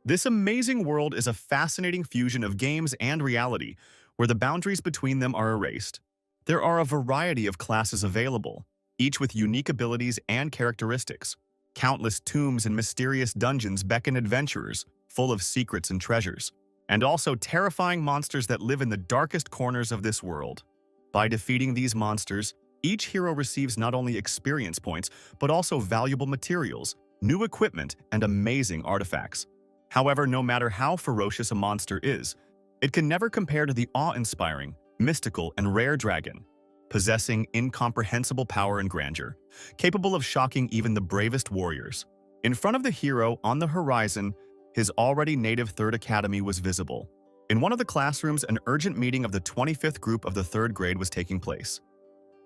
This amazing world is a fascinating fusion of games and reality, where the boundaries between them are erased. There are a variety of classes available, each with unique abilities and characteristics. Countless tombs and mysterious dungeons beckon adventurers, full of secrets and treasures, and also terrifying monsters that live in the darkest corners of this world. By defeating these monsters, each hero receives not only experience points, but also valuable materials, new equipment, and amazing artifacts. However, no matter how ferocious a monster is, it can never compare to the awe-inspiring, mystical, and rare dragon, possessing incomprehensible power and grandeur, capable of shocking even the bravest warriors. In front of the hero, on the horizon, his already native Third Academy was visible. In one of the classrooms, an urgent meeting of the 25th group of the third grade was taking place.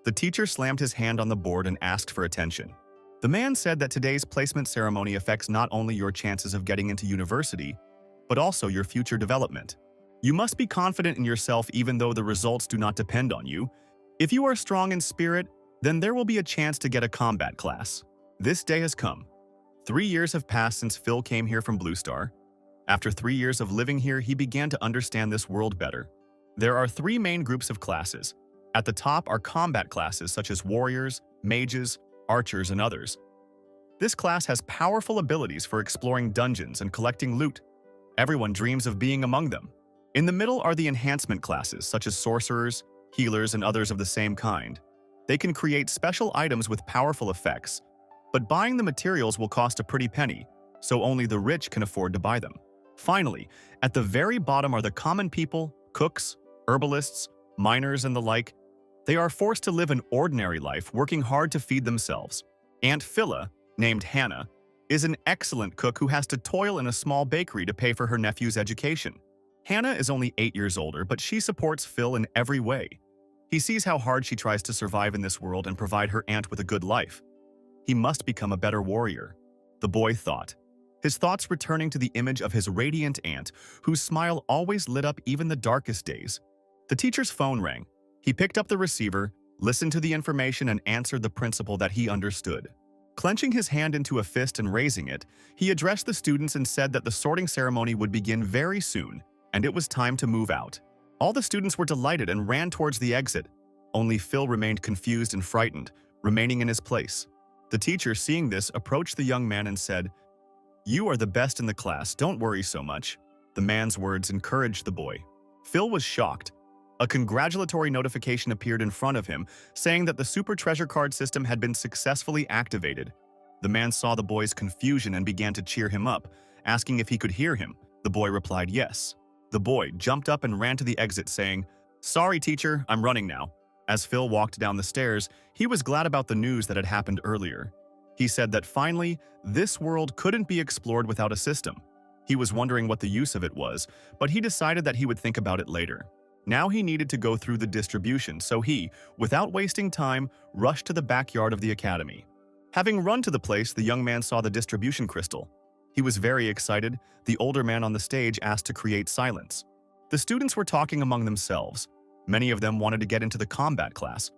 The teacher slammed his hand on the board and asked for attention. The man said that today's placement ceremony affects not only your chances of getting into university, but also your future development. You must be confident in yourself even though the results do not depend on you. If you are strong in spirit, then there will be a chance to get a combat class. This day has come. 3 years have passed since Phil came here from Blue Star. After 3 years of living here, he began to understand this world better. There are 3 main groups of classes. At the top are combat classes such as warriors, mages, archers, and others. This class has powerful abilities for exploring dungeons and collecting loot. Everyone dreams of being among them. In the middle are the enhancement classes such as sorcerers, healers, and others of the same kind. They can create special items with powerful effects, but buying the materials will cost a pretty penny, so only the rich can afford to buy them. Finally, at the very bottom are the common people, cooks, herbalists, miners, and the like. They are forced to live an ordinary life, working hard to feed themselves. Aunt Phila, named Hannah, is an excellent cook who has to toil in a small bakery to pay for her nephew's education. Hannah is only 8 years older, but she supports Phil in every way. He sees how hard she tries to survive in this world and provide her aunt with a good life. He must become a better warrior, the boy thought, his thoughts returning to the image of his radiant aunt, whose smile always lit up even the darkest days. The teacher's phone rang. He picked up the receiver, listened to the information, and answered the principal that he understood. Clenching his hand into a fist and raising it, he addressed the students and said that the sorting ceremony would begin very soon, and it was time to move out. All the students were delighted and ran towards the exit. Only Phil remained confused and frightened, remaining in his place. The teacher, seeing this, approached the young man and said, "You are the best in the class, don't worry so much." The man's words encouraged the boy. Phil was shocked. A congratulatory notification appeared in front of him, saying that the Super Treasure Card system had been successfully activated. The man saw the boy's confusion and began to cheer him up, asking if he could hear him. The boy replied yes. The boy jumped up and ran to the exit, saying, "Sorry, teacher, I'm running now." As Phil walked down the stairs, he was glad about the news that had happened earlier. He said that finally, this world couldn't be explored without a system. He was wondering what the use of it was, but he decided that he would think about it later. Now he needed to go through the distribution, so he, without wasting time, rushed to the backyard of the academy. Having run to the place, the young man saw the distribution crystal. He was very excited. The older man on the stage asked to create silence. The students were talking among themselves. Many of them wanted to get into the combat class.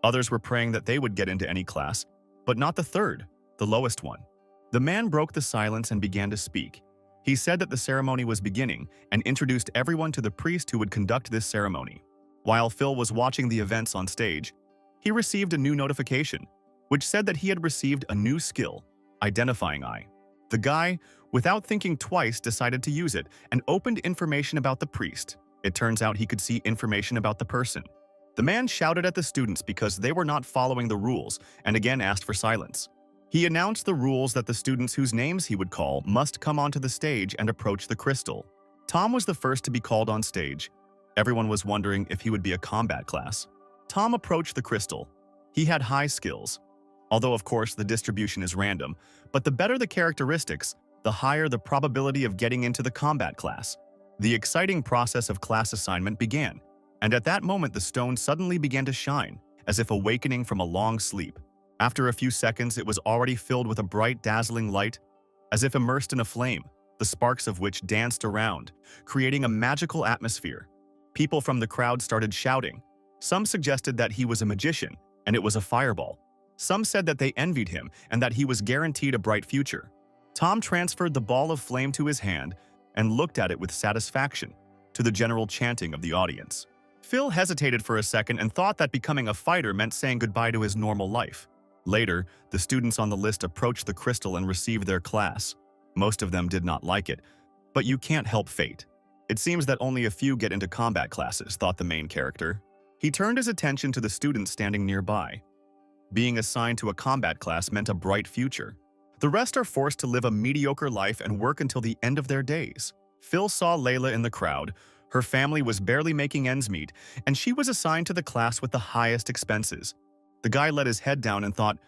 Others were praying that they would get into any class, but not the third, the lowest one. The man broke the silence and began to speak. He said that the ceremony was beginning and introduced everyone to the priest who would conduct this ceremony. While Phil was watching the events on stage, he received a new notification, which said that he had received a new skill, Identifying Eye. The guy, without thinking twice, decided to use it and opened information about the priest. It turns out he could see information about the person. The man shouted at the students because they were not following the rules and again asked for silence. He announced the rules that the students whose names he would call must come onto the stage and approach the crystal. Tom was the first to be called on stage. Everyone was wondering if he would be a combat class. Tom approached the crystal. He had high skills. Although, of course, the distribution is random, but the better the characteristics, the higher the probability of getting into the combat class. The exciting process of class assignment began, and at that moment the stone suddenly began to shine, as if awakening from a long sleep. After a few seconds, it was already filled with a bright, dazzling light, as if immersed in a flame, the sparks of which danced around, creating a magical atmosphere. People from the crowd started shouting. Some suggested that he was a magician, and it was a fireball. Some said that they envied him and that he was guaranteed a bright future. Tom transferred the ball of flame to his hand, and looked at it with satisfaction, to the general chanting of the audience. Phil hesitated for a second and thought that becoming a fighter meant saying goodbye to his normal life. Later, the students on the list approached the crystal and received their class. Most of them did not like it, but you can't help fate. It seems that only a few get into combat classes, thought the main character. He turned his attention to the students standing nearby. Being assigned to a combat class meant a bright future. The rest are forced to live a mediocre life and work until the end of their days. Phil saw Layla in the crowd. Her family was barely making ends meet, and she was assigned to the class with the highest expenses. The guy let his head down and thought,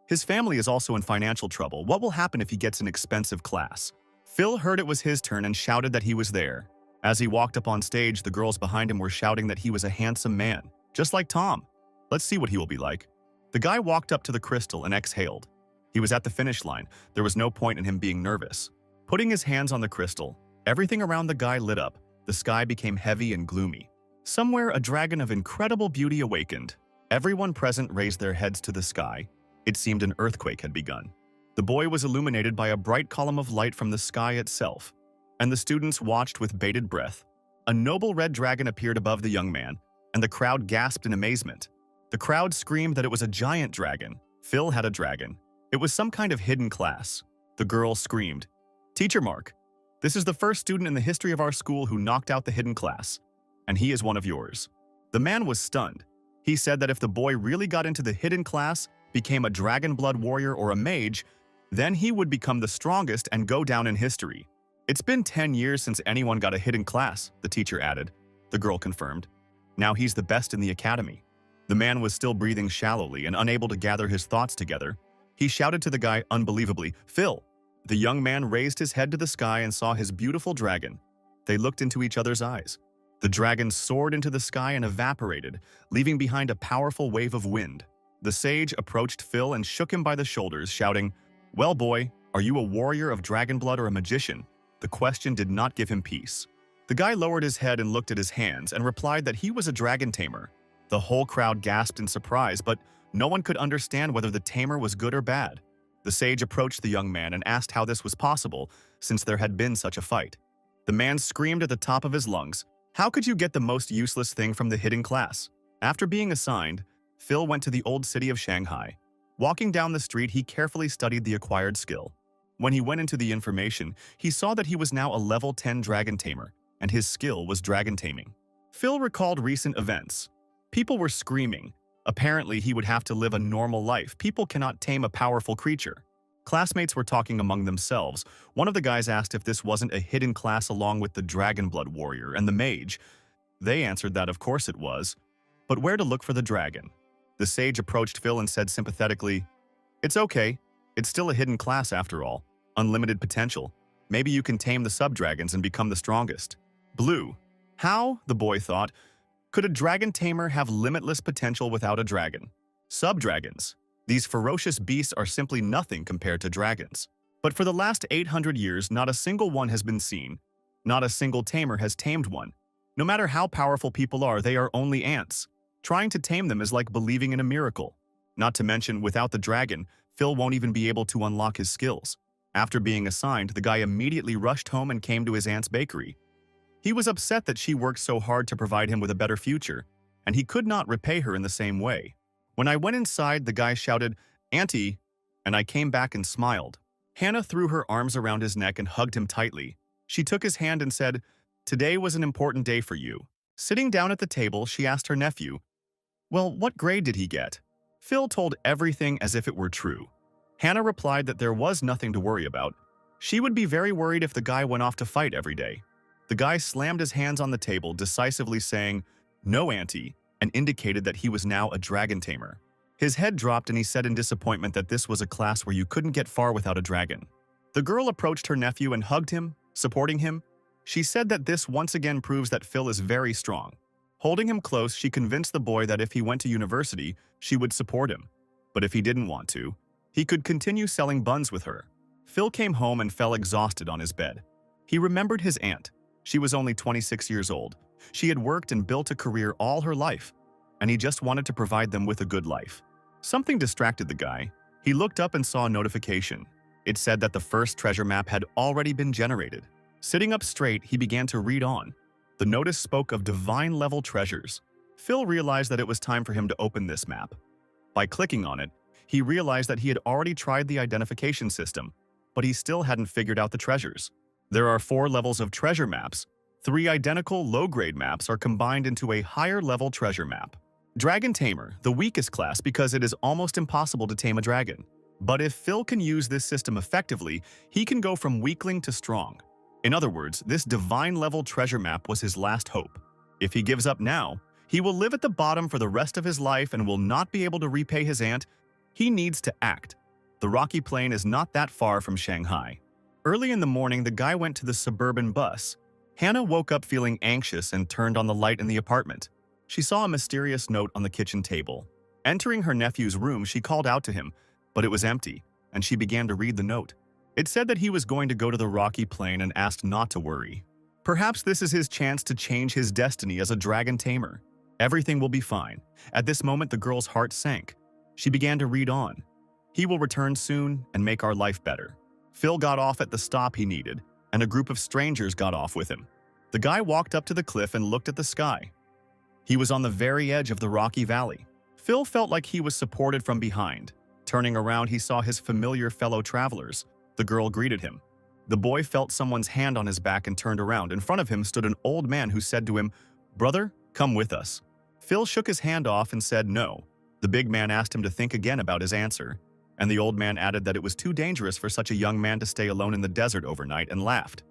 his family is also in financial trouble. What will happen if he gets an expensive class? Phil heard it was his turn and shouted that he was there. As he walked up on stage, the girls behind him were shouting that he was a handsome man, just like Tom. Let's see what he will be like. The guy walked up to the crystal and exhaled. He was at the finish line. There was no point in him being nervous. Putting his hands on the crystal, everything around the guy lit up. The sky became heavy and gloomy. Somewhere, a dragon of incredible beauty awakened. Everyone present raised their heads to the sky. It seemed an earthquake had begun. The boy was illuminated by a bright column of light from the sky itself, and the students watched with bated breath. A noble red dragon appeared above the young man, and the crowd gasped in amazement. The crowd screamed that it was a giant dragon. Phil had a dragon. It was some kind of hidden class. The girl screamed, "Teacher Mark, this is the first student in the history of our school who knocked out the hidden class, and he is one of yours." The man was stunned. He said that if the boy really got into the hidden class, became a dragon blood warrior or a mage, then he would become the strongest and go down in history. "It's been 10 years since anyone got a hidden class," the teacher added. The girl confirmed. "Now he's the best in the academy." The man was still breathing shallowly and unable to gather his thoughts together. He shouted to the guy unbelievably, "Phil!" The young man raised his head to the sky and saw his beautiful dragon. They looked into each other's eyes. The dragon soared into the sky and evaporated, leaving behind a powerful wave of wind. The sage approached Phil and shook him by the shoulders, shouting, "Well, boy, are you a warrior of dragon blood or a magician?" The question did not give him peace. The guy lowered his head and looked at his hands and replied that he was a dragon tamer. The whole crowd gasped in surprise, but no one could understand whether the tamer was good or bad. The sage approached the young man and asked how this was possible, since there had been such a fight. The man screamed at the top of his lungs, "How could you get the most useless thing from the hidden class?" After being assigned, Phil went to the old city of Shanghai. Walking down the street, he carefully studied the acquired skill. When he went into the information, he saw that he was now a level 10 dragon tamer, and his skill was dragon taming. Phil recalled recent events. People were screaming. Apparently, he would have to live a normal life. People cannot tame a powerful creature. Classmates were talking among themselves. One of the guys asked if this wasn't a hidden class along with the dragon blood warrior and the mage. They answered that of course it was. But where to look for the dragon? The sage approached Phil and said sympathetically, "It's okay. It's still a hidden class after all. Unlimited potential. Maybe you can tame the sub-dragons and become the strongest." Blue. How, the boy thought, could a dragon tamer have limitless potential without a dragon? Sub-dragons. These ferocious beasts are simply nothing compared to dragons. But for the last 800 years, not a single one has been seen. Not a single tamer has tamed one. No matter how powerful people are, they are only ants. Trying to tame them is like believing in a miracle. Not to mention, without the dragon, Phil won't even be able to unlock his skills. After being assigned, the guy immediately rushed home and came to his aunt's bakery. He was upset that she worked so hard to provide him with a better future, and he could not repay her in the same way. When I went inside, the guy shouted, "Auntie," and I came back and smiled. Hannah threw her arms around his neck and hugged him tightly. She took his hand and said, "Today was an important day for you." Sitting down at the table, she asked her nephew, "Well, what grade did he get?" Phil told everything as if it were true. Hannah replied that there was nothing to worry about. She would be very worried if the guy went off to fight every day. The guy slammed his hands on the table, decisively saying, "No, Auntie," and indicated that he was now a dragon tamer. His head dropped and he said in disappointment that this was a class where you couldn't get far without a dragon. The girl approached her nephew and hugged him, supporting him. She said that this once again proves that Phil is very strong. Holding him close, she convinced the boy that if he went to university, she would support him. But if he didn't want to, he could continue selling buns with her. Phil came home and fell exhausted on his bed. He remembered his aunt. She was only 26 years old. She had worked and built a career all her life, and he just wanted to provide them with a good life. Something distracted the guy. He looked up and saw a notification. It said that the first treasure map had already been generated. Sitting up straight, he began to read on. The notice spoke of divine-level treasures. Phil realized that it was time for him to open this map. By clicking on it, he realized that he had already tried the identification system, but he still hadn't figured out the treasures. There are 4 levels of treasure maps. 3 identical low-grade maps are combined into a higher-level treasure map. Dragon Tamer, the weakest class because it is almost impossible to tame a dragon. But if Phil can use this system effectively, he can go from weakling to strong. In other words, this divine-level treasure map was his last hope. If he gives up now, he will live at the bottom for the rest of his life and will not be able to repay his aunt. He needs to act. The rocky plain is not that far from Shanghai. Early in the morning, the guy went to the suburban bus. Hannah woke up feeling anxious and turned on the light in the apartment. She saw a mysterious note on the kitchen table. Entering her nephew's room, she called out to him, but it was empty, and she began to read the note. It said that he was going to go to the rocky plain and asked not to worry. Perhaps this is his chance to change his destiny as a dragon tamer. Everything will be fine. At this moment, the girl's heart sank. She began to read on. He will return soon and make our life better. Phil got off at the stop he needed, and a group of strangers got off with him. The guy walked up to the cliff and looked at the sky. He was on the very edge of the rocky valley. Phil felt like he was supported from behind. Turning around, he saw his familiar fellow travelers. The girl greeted him. The boy felt someone's hand on his back and turned around. In front of him stood an old man who said to him, "Brother, come with us." Phil shook his hand off and said no. The big man asked him to think again about his answer, and the old man added that it was too dangerous for such a young man to stay alone in the desert overnight and laughed.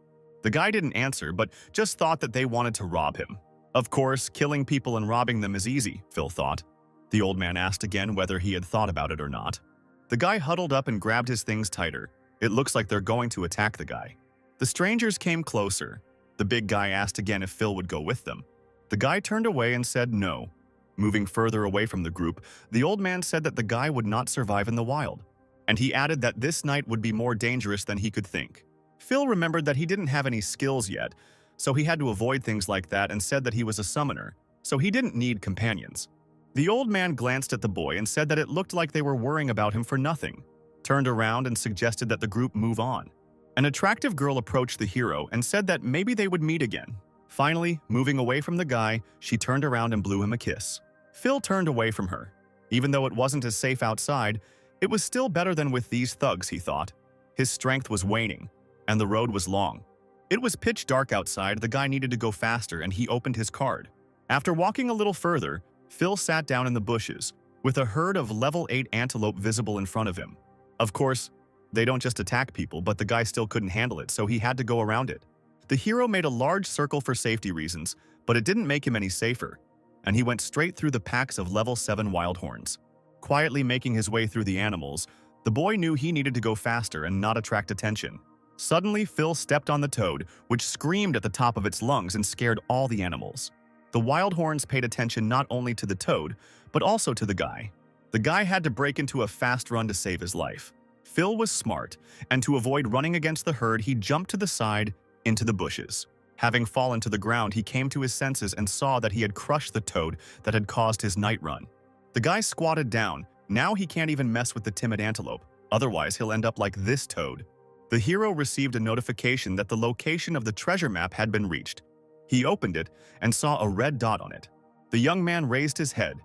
The guy didn't answer, but just thought that they wanted to rob him. Of course, killing people and robbing them is easy, Phil thought. The old man asked again whether he had thought about it or not. The guy huddled up and grabbed his things tighter. It looks like they're going to attack the guy. The strangers came closer. The big guy asked again if Phil would go with them. The guy turned away and said no. Moving further away from the group, the old man said that the guy would not survive in the wild, and he added that this night would be more dangerous than he could think. Phil remembered that he didn't have any skills yet, so he had to avoid things like that and said that he was a summoner, so he didn't need companions. The old man glanced at the boy and said that it looked like they were worrying about him for nothing, turned around and suggested that the group move on. An attractive girl approached the hero and said that maybe they would meet again. Finally, moving away from the guy, she turned around and blew him a kiss. Phil turned away from her. Even though it wasn't as safe outside, it was still better than with these thugs, he thought. His strength was waning, and the road was long. It was pitch dark outside. The guy needed to go faster, and he opened his card. After walking a little further, Phil sat down in the bushes, with a herd of level 8 antelope visible in front of him. Of course, they don't just attack people, but the guy still couldn't handle it, so he had to go around it. The hero made a large circle for safety reasons, but it didn't make him any safer, and he went straight through the packs of level 7 wild horns. Quietly making his way through the animals, the boy knew he needed to go faster and not attract attention. Suddenly, Phil stepped on the toad, which screamed at the top of its lungs and scared all the animals. The wild horns paid attention not only to the toad, but also to the guy. The guy had to break into a fast run to save his life. Phil was smart, and to avoid running against the herd, he jumped to the side into the bushes. Having fallen to the ground, he came to his senses and saw that he had crushed the toad that had caused his night run. The guy squatted down. Now he can't even mess with the timid antelope, otherwise he'll end up like this toad. The hero received a notification that the location of the treasure map had been reached. He opened it and saw a red dot on it. The young man raised his head.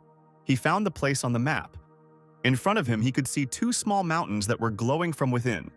He found the place on the map. In front of him, he could see 2 small mountains that were glowing from within.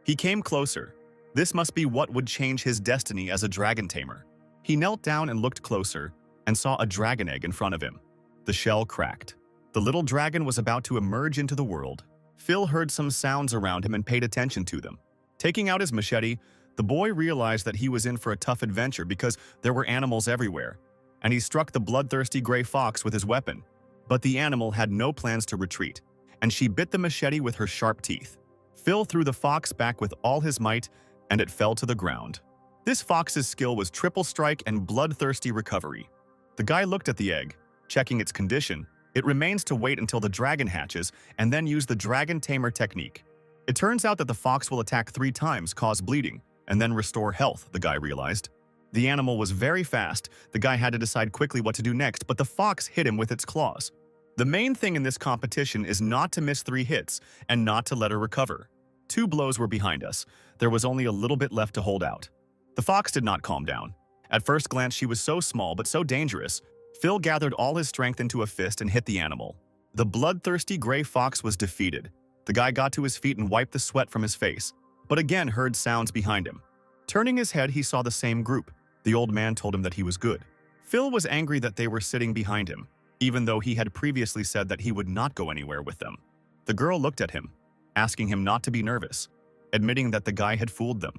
He came closer. This must be what would change his destiny as a dragon tamer. He knelt down and looked closer and saw a dragon egg in front of him. The shell cracked. The little dragon was about to emerge into the world. Phil heard some sounds around him and paid attention to them. Taking out his machete, the boy realized that he was in for a tough adventure because there were animals everywhere, and he struck the bloodthirsty gray fox with his weapon. But the animal had no plans to retreat, and she bit the machete with her sharp teeth. Phil threw the fox back with all his might, and it fell to the ground. This fox's skill was triple strike and bloodthirsty recovery. The guy looked at the egg, checking its condition. It remains to wait until the dragon hatches and then use the dragon tamer technique. It turns out that the fox will attack 3 times, cause bleeding, and then restore health, the guy realized. The animal was very fast. The guy had to decide quickly what to do next, but the fox hit him with its claws. The main thing in this competition is not to miss 3 hits and not to let her recover. 2 blows were behind us. There was only a little bit left to hold out. The fox did not calm down. At first glance, she was so small but so dangerous. Phil gathered all his strength into a fist and hit the animal. The bloodthirsty gray fox was defeated. The guy got to his feet and wiped the sweat from his face, but again heard sounds behind him. Turning his head, he saw the same group. The old man told him that he was good. Phil was angry that they were sitting behind him, even though he had previously said that he would not go anywhere with them. The girl looked at him, asking him not to be nervous, admitting that the guy had fooled them.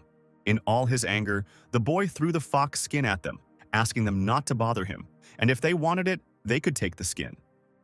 In all his anger, the boy threw the fox skin at them, asking them not to bother him, and if they wanted it, they could take the skin.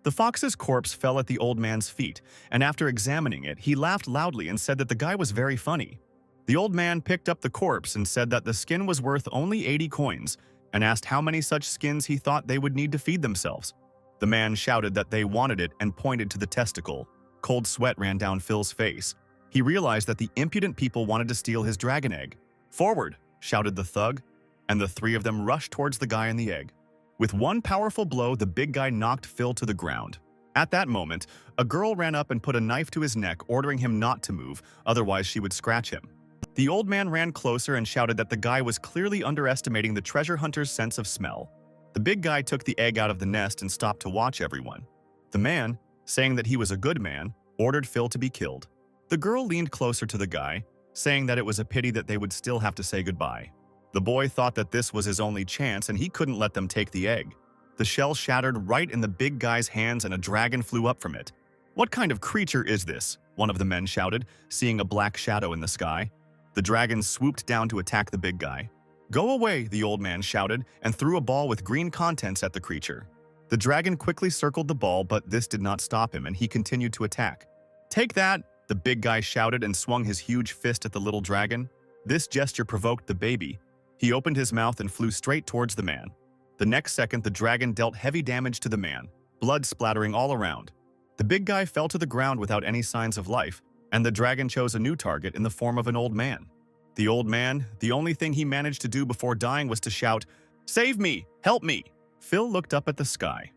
The fox's corpse fell at the old man's feet, and after examining it, he laughed loudly and said that the guy was very funny. The old man picked up the corpse and said that the skin was worth only 80 coins, and asked how many such skins he thought they would need to feed themselves. The man shouted that they wanted it and pointed to the testicle. Cold sweat ran down Phil's face. He realized that the impudent people wanted to steal his dragon egg. "Forward!" shouted the thug, and the three of them rushed towards the guy and the egg. With one powerful blow, the big guy knocked Phil to the ground. At that moment, a girl ran up and put a knife to his neck, ordering him not to move, otherwise she would scratch him. The old man ran closer and shouted that the guy was clearly underestimating the treasure hunter's sense of smell. The big guy took the egg out of the nest and stopped to watch everyone. The man, saying that he was a good man, ordered Phil to be killed. The girl leaned closer to the guy, saying that it was a pity that they would still have to say goodbye. The boy thought that this was his only chance and he couldn't let them take the egg. The shell shattered right in the big guy's hands and a dragon flew up from it. "What kind of creature is this?" one of the men shouted, seeing a black shadow in the sky. The dragon swooped down to attack the big guy. "Go away," the old man shouted and threw a ball with green contents at the creature. The dragon quickly circled the ball, but this did not stop him and he continued to attack. "Take that!" the big guy shouted and swung his huge fist at the little dragon. This gesture provoked the baby. He opened his mouth and flew straight towards the man. The next second, the dragon dealt heavy damage to the man, blood splattering all around. The big guy fell to the ground without any signs of life, and the dragon chose a new target in the form of an old man. The old man, the only thing he managed to do before dying was to shout, "Save me! Help me!" Phil looked up at the sky.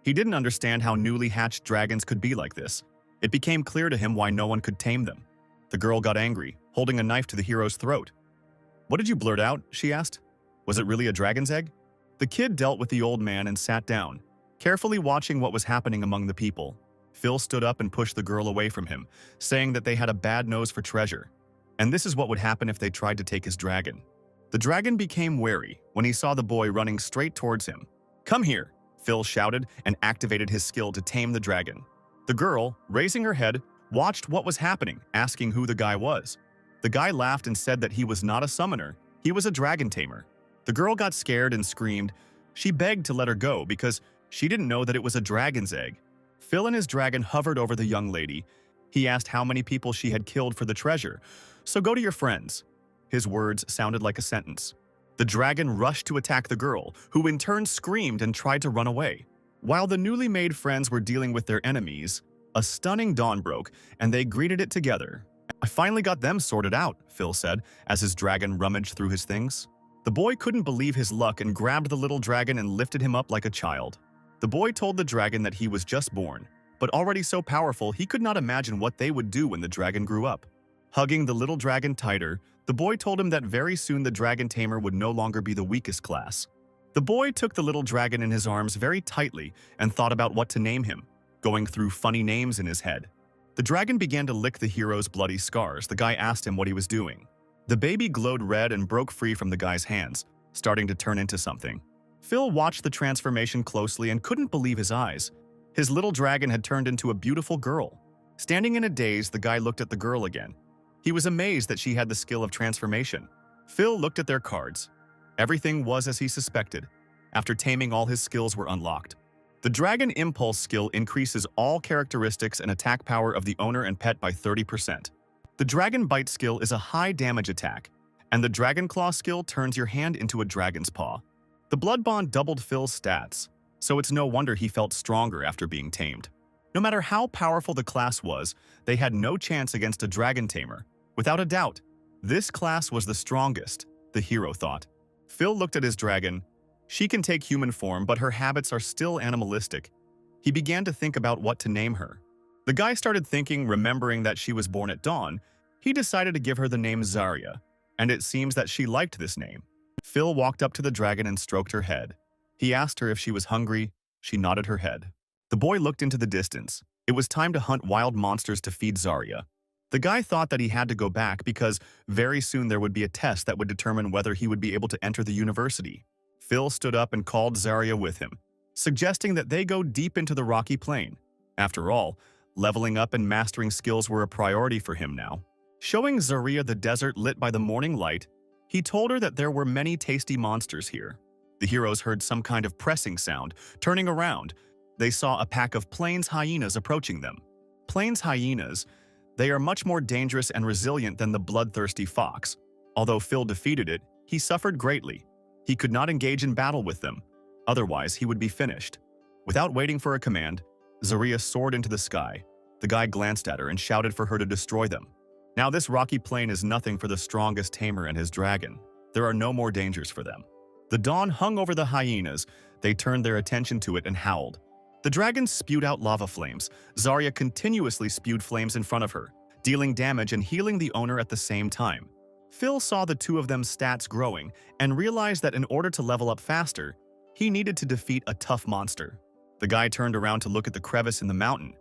He didn't understand how newly hatched dragons could be like this. It became clear to him why no one could tame them. The girl got angry, holding a knife to the hero's throat. "What did you blurt out?" she asked. "Was it really a dragon's egg?" The kid dealt with the old man and sat down, carefully watching what was happening among the people. Phil stood up and pushed the girl away from him, saying that they had a bad nose for treasure. And this is what would happen if they tried to take his dragon. The dragon became wary when he saw the boy running straight towards him. "Come here," Phil shouted and activated his skill to tame the dragon. The girl, raising her head, watched what was happening, asking who the guy was. The guy laughed and said that he was not a summoner, he was a dragon tamer. The girl got scared and screamed. She begged to let her go because she didn't know that it was a dragon's egg. Phil and his dragon hovered over the young lady. He asked how many people she had killed for the treasure. "So go to your friends." His words sounded like a sentence. The dragon rushed to attack the girl, who in turn screamed and tried to run away. While the newly made friends were dealing with their enemies, a stunning dawn broke, and they greeted it together. "I finally got them sorted out," Phil said, as his dragon rummaged through his things. The boy couldn't believe his luck and grabbed the little dragon and lifted him up like a child. The boy told the dragon that he was just born, but already so powerful he could not imagine what they would do when the dragon grew up. Hugging the little dragon tighter, the boy told him that very soon the dragon tamer would no longer be the weakest class. The boy took the little dragon in his arms very tightly and thought about what to name him, going through funny names in his head. The dragon began to lick the hero's bloody scars. The guy asked him what he was doing. The baby glowed red and broke free from the guy's hands, starting to turn into something. Phil watched the transformation closely and couldn't believe his eyes. His little dragon had turned into a beautiful girl. Standing in a daze, the guy looked at the girl again. He was amazed that she had the skill of transformation. Phil looked at their cards. Everything was as he suspected. After taming, all his skills were unlocked. The Dragon Impulse skill increases all characteristics and attack power of the owner and pet by 30%. The Dragon Bite skill is a high damage attack, and the Dragon Claw skill turns your hand into a dragon's paw. The Blood Bond doubled Phil's stats, so it's no wonder he felt stronger after being tamed. No matter how powerful the class was, they had no chance against a dragon tamer. Without a doubt, this class was the strongest, the hero thought. Phil looked at his dragon. She can take human form, but her habits are still animalistic. He began to think about what to name her. The guy started thinking, remembering that she was born at dawn. He decided to give her the name Zarya, and it seems that she liked this name. Phil walked up to the dragon and stroked her head. He asked her if she was hungry. She nodded her head. The boy looked into the distance. It was time to hunt wild monsters to feed Zarya. The guy thought that he had to go back because very soon there would be a test that would determine whether he would be able to enter the university. Phil stood up and called Zarya with him, suggesting that they go deep into the rocky plain. After all, leveling up and mastering skills were a priority for him now. Showing Zarya the desert lit by the morning light, he told her that there were many tasty monsters here. The heroes heard some kind of pressing sound. Turning around, they saw a pack of plains hyenas approaching them. Plains hyenas, they are much more dangerous and resilient than the bloodthirsty fox. Although Phil defeated it, he suffered greatly. He could not engage in battle with them. Otherwise, he would be finished. Without waiting for a command, Zarya soared into the sky. The guy glanced at her and shouted for her to destroy them. Now this rocky plain is nothing for the strongest tamer and his dragon. There are no more dangers for them. The dawn hung over the hyenas. They turned their attention to it and howled. The dragon spewed out lava flames. Zarya continuously spewed flames in front of her, dealing damage and healing the owner at the same time. Phil saw the two of them's stats growing and realized that in order to level up faster, he needed to defeat a tough monster. The guy turned around to look at the crevice in the mountain.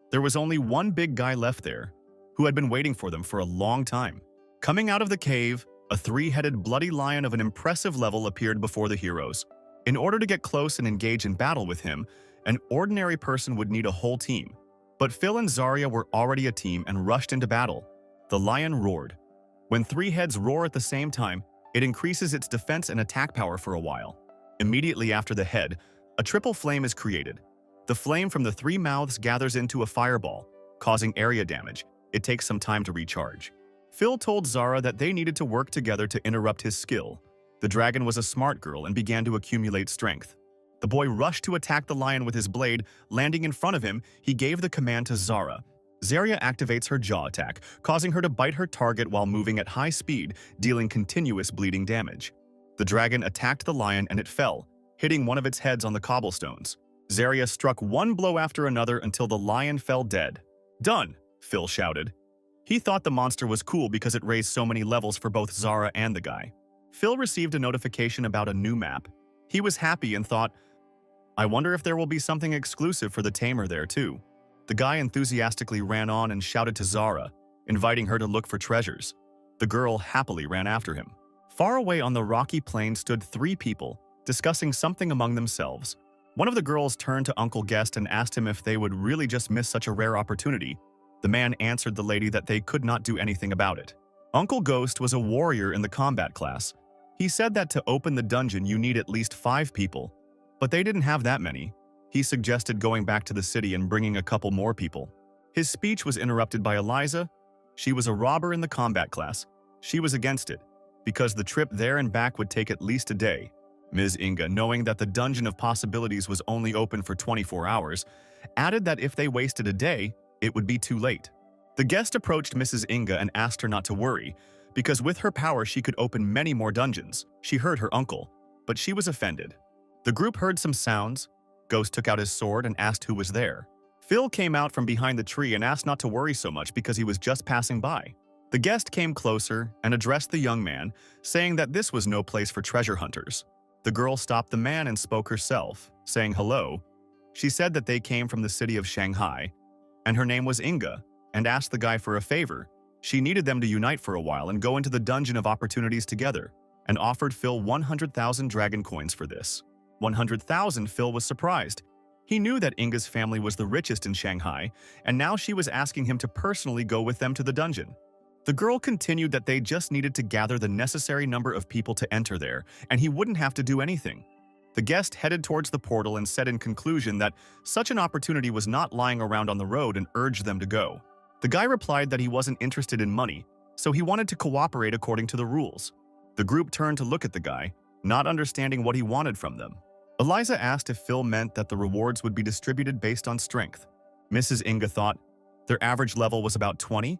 There was only one big guy left there, who had been waiting for them for a long time. Coming out of the cave, a three-headed bloody lion of an impressive level appeared before the heroes. In order to get close and engage in battle with him, an ordinary person would need a whole team. But Phil and Zarya were already a team and rushed into battle. The lion roared. When three heads roar at the same time, it increases its defense and attack power for a while. Immediately after the head, a triple flame is created. The flame from the three mouths gathers into a fireball, causing area damage. It takes some time to recharge. Phil told Zarya that they needed to work together to interrupt his skill. The dragon was a smart girl and began to accumulate strength. The boy rushed to attack the lion with his blade. Landing in front of him, he gave the command to Zarya. Zarya activates her jaw attack, causing her to bite her target while moving at high speed, dealing continuous bleeding damage. The dragon attacked the lion and it fell, hitting one of its heads on the cobblestones. Zarya struck one blow after another until the lion fell dead. "Done!" Phil shouted. He thought the monster was cool because it raised so many levels for both Zarya and the guy. Phil received a notification about a new map. He was happy and thought, I wonder if there will be something exclusive for the tamer there too. The guy enthusiastically ran on and shouted to Zarya, inviting her to look for treasures. The girl happily ran after him. Far away on the rocky plain stood three people, discussing something among themselves. One of the girls turned to Uncle Guest and asked him if they would really just miss such a rare opportunity. The man answered the lady that they could not do anything about it. Uncle Ghost was a warrior in the combat class. He said that to open the dungeon you need at least 5 people, but they didn't have that many. He suggested going back to the city and bringing a couple more people. His speech was interrupted by Eliza. She was a robber in the combat class. She was against it, because the trip there and back would take at least a day. Ms. Inga, knowing that the Dungeon of Possibilities was only open for 24 hours, added that if they wasted a day, it would be too late. The guest approached Mrs. Inga and asked her not to worry, because with her power she could open many more dungeons. She heard her uncle, but she was offended. The group heard some sounds. Ghost took out his sword and asked who was there. Phil came out from behind the tree and asked not to worry so much because he was just passing by. The guest came closer and addressed the young man, saying that this was no place for treasure hunters. The girl stopped the man and spoke herself, saying hello. She said that they came from the city of Shanghai, and her name was Inga, and asked the guy for a favor. She needed them to unite for a while and go into the Dungeon of Opportunities together, and offered Phil 100,000 dragon coins for this. 100,000. Phil was surprised. He knew that Inga's family was the richest in Shanghai, and now she was asking him to personally go with them to the dungeon. The girl continued that they just needed to gather the necessary number of people to enter there, and he wouldn't have to do anything. The guest headed towards the portal and said in conclusion that such an opportunity was not lying around on the road and urged them to go. The guy replied that he wasn't interested in money, so he wanted to cooperate according to the rules. The group turned to look at the guy, not understanding what he wanted from them. Eliza asked if Phil meant that the rewards would be distributed based on strength. Mrs. Inga thought their average level was about 20,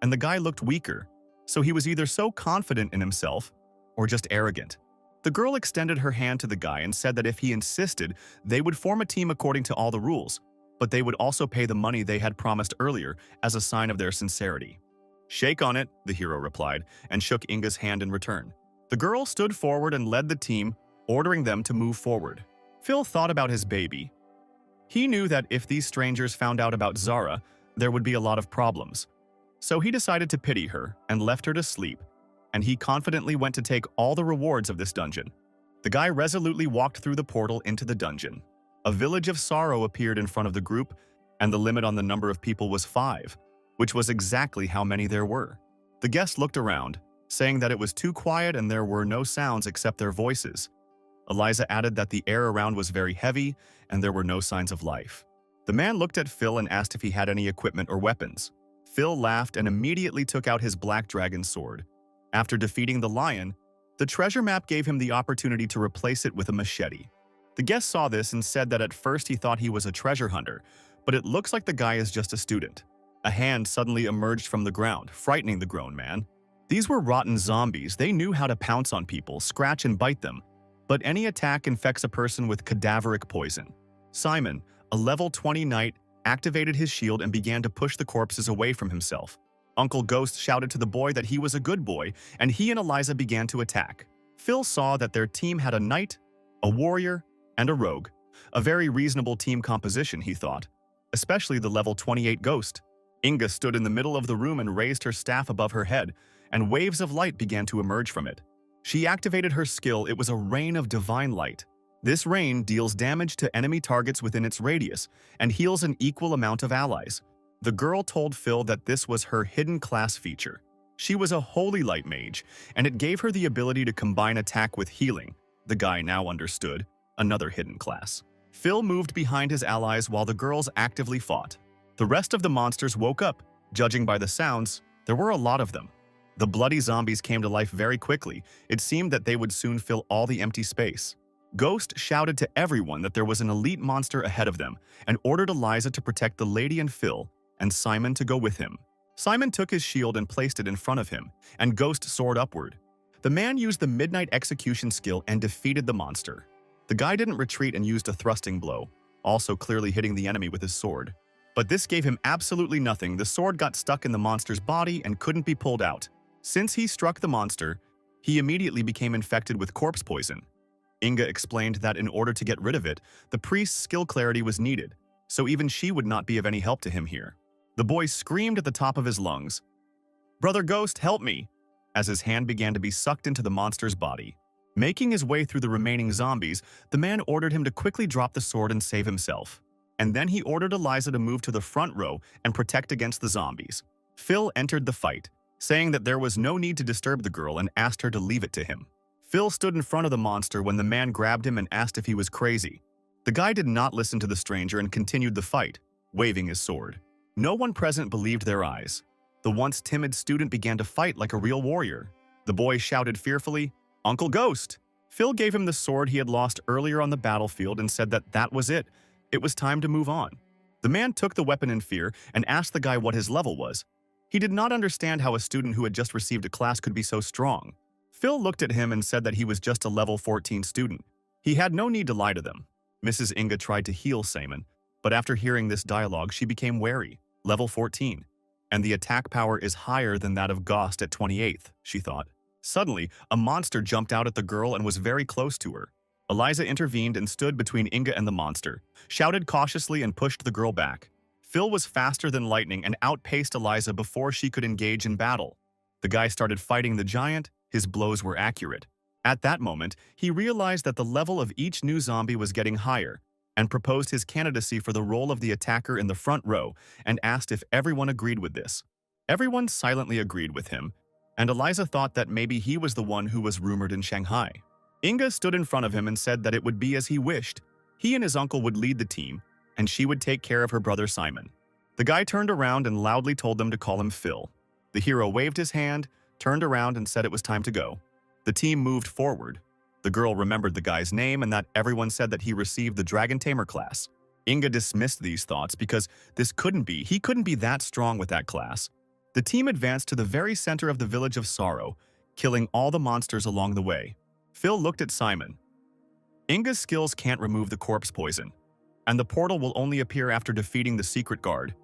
and the guy looked weaker, so he was either so confident in himself or just arrogant. The girl extended her hand to the guy and said that if he insisted, they would form a team according to all the rules, but they would also pay the money they had promised earlier as a sign of their sincerity. "Shake on it," the hero replied, and shook Inga's hand in return. The girl stood forward and led the team, ordering them to move forward. Phil thought about his baby. He knew that if these strangers found out about Zara, there would be a lot of problems. So he decided to pity her and left her to sleep, and he confidently went to take all the rewards of this dungeon. The guy resolutely walked through the portal into the dungeon. A village of sorrow appeared in front of the group, and the limit on the number of people was 5, which was exactly how many there were. The guest looked around, saying that it was too quiet and there were no sounds except their voices. Eliza added that the air around was very heavy and there were no signs of life. The man looked at Phil and asked if he had any equipment or weapons. Phil laughed and immediately took out his black dragon sword. After defeating the lion, the treasure map gave him the opportunity to replace it with a machete. The guest saw this and said that at first he thought he was a treasure hunter, but it looks like the guy is just a student. A hand suddenly emerged from the ground, frightening the grown man. These were rotten zombies. They knew how to pounce on people, scratch and bite them. But any attack infects a person with cadaveric poison. Simon, a level 20 knight, activated his shield and began to push the corpses away from himself. Uncle Ghost shouted to the boy that he was a good boy, and he and Eliza began to attack. Phil saw that their team had a knight, a warrior, and a rogue. A very reasonable team composition, he thought, especially the level 28 ghost. Inga stood in the middle of the room and raised her staff above her head, and waves of light began to emerge from it. She activated her skill. It was a rain of divine light. This rain deals damage to enemy targets within its radius and heals an equal amount of allies. The girl told Phil that this was her hidden class feature. She was a holy light mage, and it gave her the ability to combine attack with healing. The guy now understood, another hidden class. Phil moved behind his allies while the girls actively fought. The rest of the monsters woke up. Judging by the sounds, there were a lot of them. The bloody zombies came to life very quickly. It seemed that they would soon fill all the empty space. Ghost shouted to everyone that there was an elite monster ahead of them and ordered Eliza to protect the lady and Phil, and Simon to go with him. Simon took his shield and placed it in front of him, and Ghost soared upward. The man used the Midnight Execution skill and defeated the monster. The guy didn't retreat and used a thrusting blow, also clearly hitting the enemy with his sword. But this gave him absolutely nothing. The sword got stuck in the monster's body and couldn't be pulled out. Since he struck the monster, he immediately became infected with corpse poison. Inga explained that in order to get rid of it, the priest's skill clarity was needed, so even she would not be of any help to him here. The boy screamed at the top of his lungs, "Brother Ghost, help me!" as his hand began to be sucked into the monster's body. Making his way through the remaining zombies, the man ordered him to quickly drop the sword and save himself. And then he ordered Eliza to move to the front row and protect against the zombies. Phil entered the fight, saying that there was no need to disturb the girl and asked her to leave it to him. Phil stood in front of the monster when the man grabbed him and asked if he was crazy. The guy did not listen to the stranger and continued the fight, waving his sword. No one present believed their eyes. The once timid student began to fight like a real warrior. The boy shouted fearfully, "Uncle Ghost!" Phil gave him the sword he had lost earlier on the battlefield and said that that was it. It was time to move on. The man took the weapon in fear and asked the guy what his level was. He did not understand how a student who had just received a class could be so strong. Phil looked at him and said that he was just a level 14 student. He had no need to lie to them. Mrs. Inga tried to heal Simon, but after hearing this dialogue, she became wary. Level 14. And the attack power is higher than that of Ghost at 28th, she thought. Suddenly, a monster jumped out at the girl and was very close to her. Eliza intervened and stood between Inga and the monster, shouted cautiously and pushed the girl back. Phil was faster than lightning and outpaced Eliza before she could engage in battle. The guy started fighting the giant. His blows were accurate. At that moment, he realized that the level of each new zombie was getting higher and proposed his candidacy for the role of the attacker in the front row and asked if everyone agreed with this. Everyone silently agreed with him, and Eliza thought that maybe he was the one who was rumored in Shanghai. Inga stood in front of him and said that it would be as he wished. He and his uncle would lead the team, and she would take care of her brother Simon. The guy turned around and loudly told them to call him Phil. The hero waved his hand, turned around and said it was time to go. The team moved forward. The girl remembered the guy's name and that everyone said that he received the Dragon Tamer class. Inga dismissed these thoughts because he couldn't be that strong with that class. The team advanced to the very center of the village of sorrow, killing all the monsters along the way. Phil looked at Simon. Inga's skills can't remove the corpse poison, and the portal will only appear after defeating the secret guard.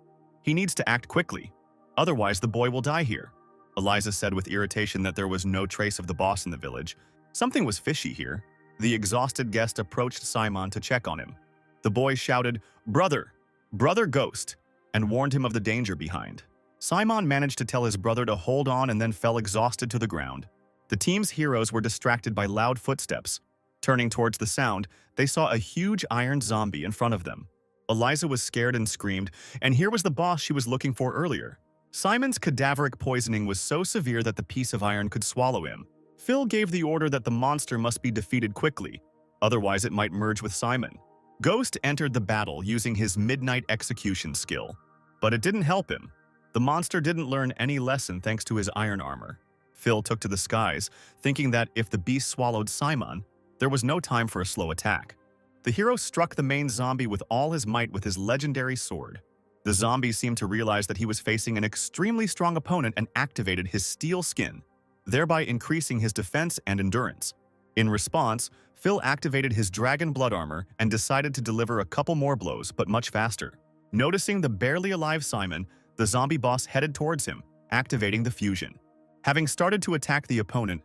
He needs to act quickly, otherwise the boy will die here. Eliza said with irritation that there was no trace of the boss in the village. Something was fishy here. The exhausted guest approached Simon to check on him. The boy shouted, "Brother! Brother Ghost!" and warned him of the danger behind. Simon managed to tell his brother to hold on and then fell exhausted to the ground. The team's heroes were distracted by loud footsteps. Turning towards the sound, they saw a huge iron zombie in front of them. Eliza was scared and screamed, and here was the boss she was looking for earlier. Simon's cadaveric poisoning was so severe that the piece of iron could swallow him. Phil gave the order that the monster must be defeated quickly, otherwise it might merge with Simon. Ghost entered the battle using his midnight execution skill, but it didn't help him. The monster didn't learn any lesson thanks to his iron armor. Phil took to the skies, thinking that if the beast swallowed Simon, there was no time for a slow attack. The hero struck the main zombie with all his might with his legendary sword. The zombie seemed to realize that he was facing an extremely strong opponent and activated his steel skin, thereby increasing his defense and endurance. In response, Phil activated his dragon blood armor and decided to deliver a couple more blows, but much faster. Noticing the barely alive Simon, the zombie boss headed towards him, activating the fusion. Having started to attack the opponent,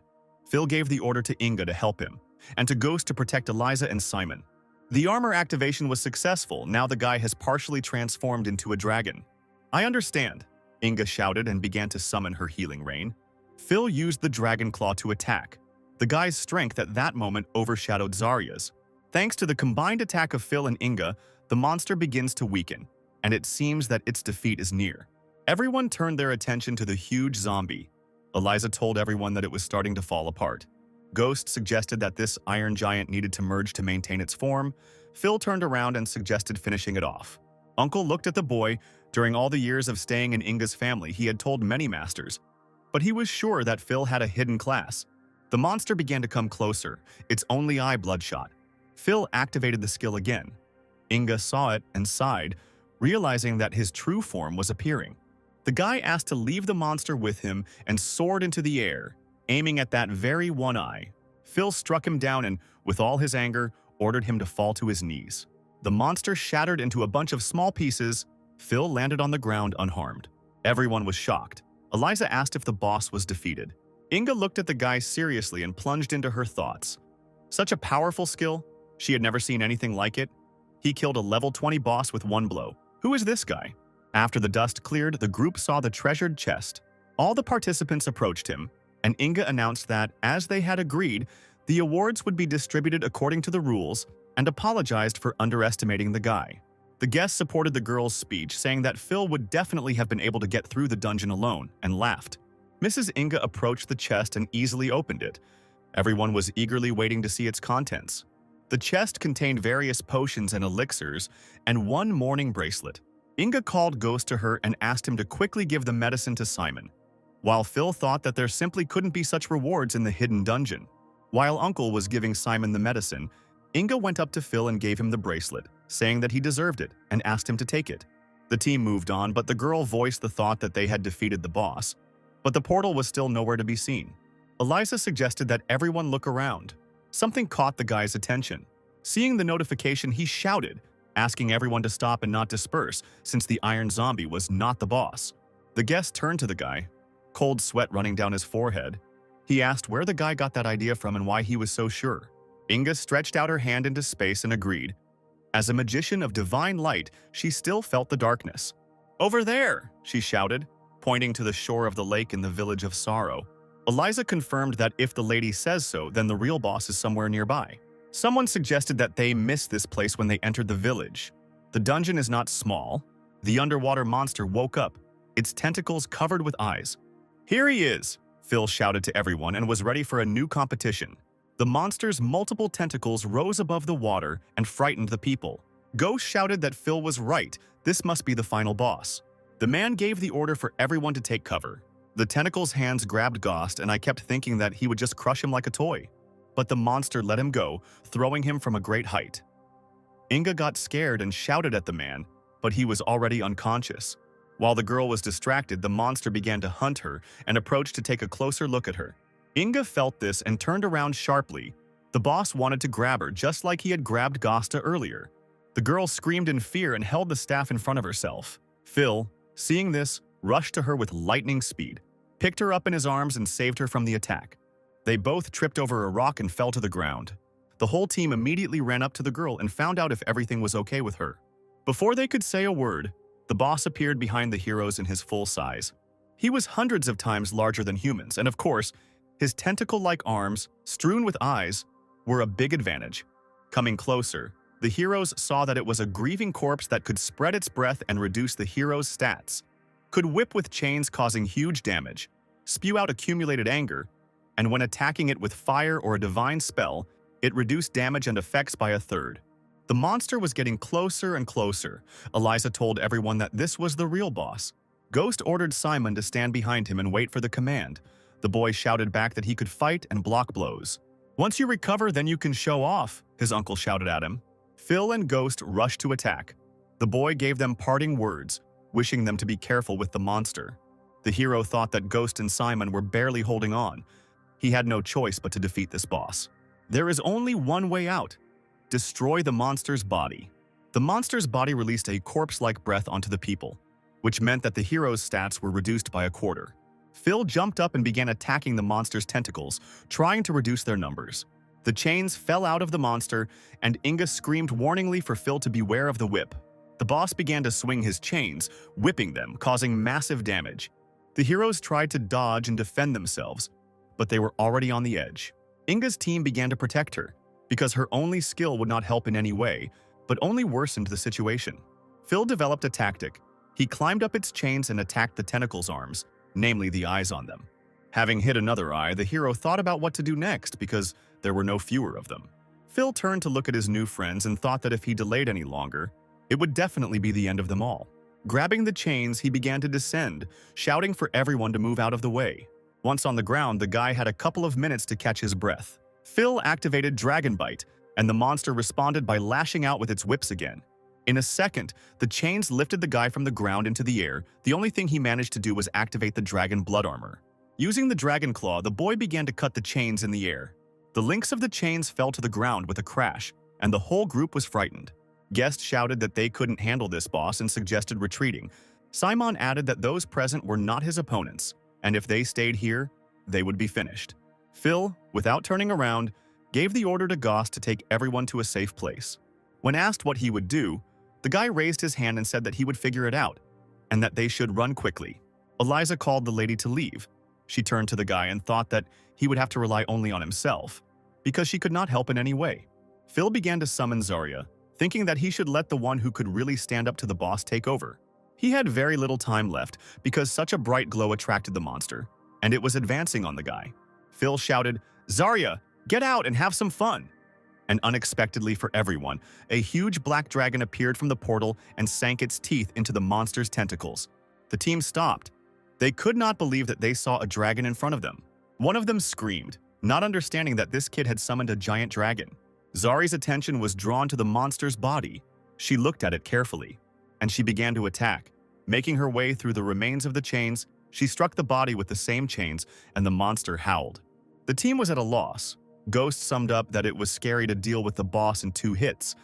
Phil gave the order to Inga to help him, and to Ghost to protect Eliza and Simon. The armor activation was successful. Now the guy has partially transformed into a dragon. "I understand," Inga shouted and began to summon her healing rain. Phil used the dragon claw to attack. The guy's strength at that moment overshadowed Zarya's. Thanks to the combined attack of Phil and Inga, the monster begins to weaken, and it seems that its defeat is near. Everyone turned their attention to the huge zombie. Eliza told everyone that it was starting to fall apart. Ghost suggested that this iron giant needed to merge to maintain its form. Phil turned around and suggested finishing it off. Uncle looked at the boy. During all the years of staying in Inga's family, he had told many masters, but he was sure that Phil had a hidden class. The monster began to come closer, its only eye bloodshot. Phil activated the skill again. Inga saw it and sighed, realizing that his true form was appearing. The guy asked to leave the monster with him and soared into the air, aiming at that very one eye. Phil struck him down and, with all his anger, ordered him to fall to his knees. The monster shattered into a bunch of small pieces. Phil landed on the ground unharmed. Everyone was shocked. Eliza asked if the boss was defeated. Inga looked at the guy seriously and plunged into her thoughts. Such a powerful skill. She had never seen anything like it. He killed a level 20 boss with one blow. Who is this guy? After the dust cleared, the group saw the treasured chest. All the participants approached him, and Inga announced that, as they had agreed, the awards would be distributed according to the rules, and apologized for underestimating the guy. The guests supported the girl's speech, saying that Phil would definitely have been able to get through the dungeon alone, and laughed. Mrs. Inga approached the chest and easily opened it. Everyone was eagerly waiting to see its contents. The chest contained various potions and elixirs, and one mourning bracelet. Inga called Ghost to her and asked him to quickly give the medicine to Simon, while Phil thought that there simply couldn't be such rewards in the hidden dungeon. While Uncle was giving Simon the medicine, Inga went up to Phil and gave him the bracelet, saying that he deserved it, and asked him to take it. The team moved on, but the girl voiced the thought that they had defeated the boss. But the portal was still nowhere to be seen. Eliza suggested that everyone look around. Something caught the guy's attention. Seeing the notification, he shouted, asking everyone to stop and not disperse, since the iron zombie was not the boss. The guest turned to the guy, cold sweat running down his forehead. He asked where the guy got that idea from and why he was so sure. Inga stretched out her hand into space and agreed. As a magician of divine light, she still felt the darkness. "Over there!" she shouted, pointing to the shore of the lake in the village of Sorrow. Eliza confirmed that if the lady says so, then the real boss is somewhere nearby. Someone suggested that they missed this place when they entered the village. The dungeon is not small. The underwater monster woke up, its tentacles covered with eyes. "Here he is!" Phil shouted to everyone and was ready for a new competition. The monster's multiple tentacles rose above the water and frightened the people. Ghost shouted that Phil was right. This must be the final boss. The man gave the order for everyone to take cover. The tentacle's hands grabbed Ghost, and I kept thinking that he would just crush him like a toy. But the monster let him go, throwing him from a great height. Inga got scared and shouted at the man, but he was already unconscious. While the girl was distracted, the monster began to hunt her and approached to take a closer look at her. Inga felt this and turned around sharply. The boss wanted to grab her just like he had grabbed Gosta earlier. The girl screamed in fear and held the staff in front of herself. Phil, seeing this, rushed to her with lightning speed. picked her up in his arms and saved her from the attack. They both tripped over a rock and fell to the ground. The whole team immediately ran up to the girl and found out if everything was okay with her. Before they could say a word, the boss appeared behind the heroes in his full size. He was hundreds of times larger than humans, and of course, his tentacle-like arms, strewn with eyes, were a big advantage. Coming closer, the heroes saw that it was a grieving corpse that could spread its breath and reduce the hero's stats, could whip with chains causing huge damage, spew out accumulated anger, and when attacking it with fire or a divine spell, it reduced damage and effects by a third. The monster was getting closer and closer. Eliza told everyone that this was the real boss. Ghost ordered Simon to stand behind him and wait for the command. The boy shouted back that he could fight and block blows. "Once you recover, then you can show off," his uncle shouted at him. Phil and Ghost rushed to attack. The boy gave them parting words, wishing them to be careful with the monster. The hero thought that Ghost and Simon were barely holding on. He had no choice but to defeat this boss. There is only one way out: destroy the monster's body. The monster's body released a corpse-like breath onto the people, which meant that the hero's stats were reduced by a quarter. Phil jumped up and began attacking the monster's tentacles, trying to reduce their numbers. The chains fell out of the monster, and Inga screamed warningly for Phil to beware of the whip. The boss began to swing his chains, whipping them, causing massive damage. The heroes tried to dodge and defend themselves, but they were already on the edge. Inga's team began to protect her, because her only skill would not help in any way, but only worsened the situation. Phil developed a tactic. He climbed up its chains and attacked the tentacles' arms, namely the eyes on them. Having hit another eye, the hero thought about what to do next because there were no fewer of them. Phil turned to look at his new friends and thought that if he delayed any longer, it would definitely be the end of them all. Grabbing the chains, he began to descend, shouting for everyone to move out of the way. Once on the ground, the guy had a couple of minutes to catch his breath. Phil activated Dragon Bite, and the monster responded by lashing out with its whips again. In a second, the chains lifted the guy from the ground into the air. The only thing he managed to do was activate the dragon blood armor. Using the dragon claw, the boy began to cut the chains in the air. The links of the chains fell to the ground with a crash, and the whole group was frightened. Guests shouted that they couldn't handle this boss and suggested retreating. Simon added that those present were not his opponents, and if they stayed here, they would be finished. Phil, without turning around, gave the order to Goss to take everyone to a safe place. When asked what he would do, the guy raised his hand and said that he would figure it out, and that they should run quickly. Eliza called the lady to leave. She turned to the guy and thought that he would have to rely only on himself, because she could not help in any way. Phil began to summon Zarya, thinking that he should let the one who could really stand up to the boss take over. He had very little time left because such a bright glow attracted the monster, and it was advancing on the guy. Phil shouted, "Zarya, get out and have some fun!" And unexpectedly for everyone, a huge black dragon appeared from the portal and sank its teeth into the monster's tentacles. The team stopped. They could not believe that they saw a dragon in front of them. One of them screamed, not understanding that this kid had summoned a giant dragon. Zari's attention was drawn to the monster's body. She looked at it carefully, and she began to attack. Making her way through the remains of the chains, she struck the body with the same chains, and the monster howled. The team was at a loss. Ghost summed up that it was scary to deal with the boss in 2 hits,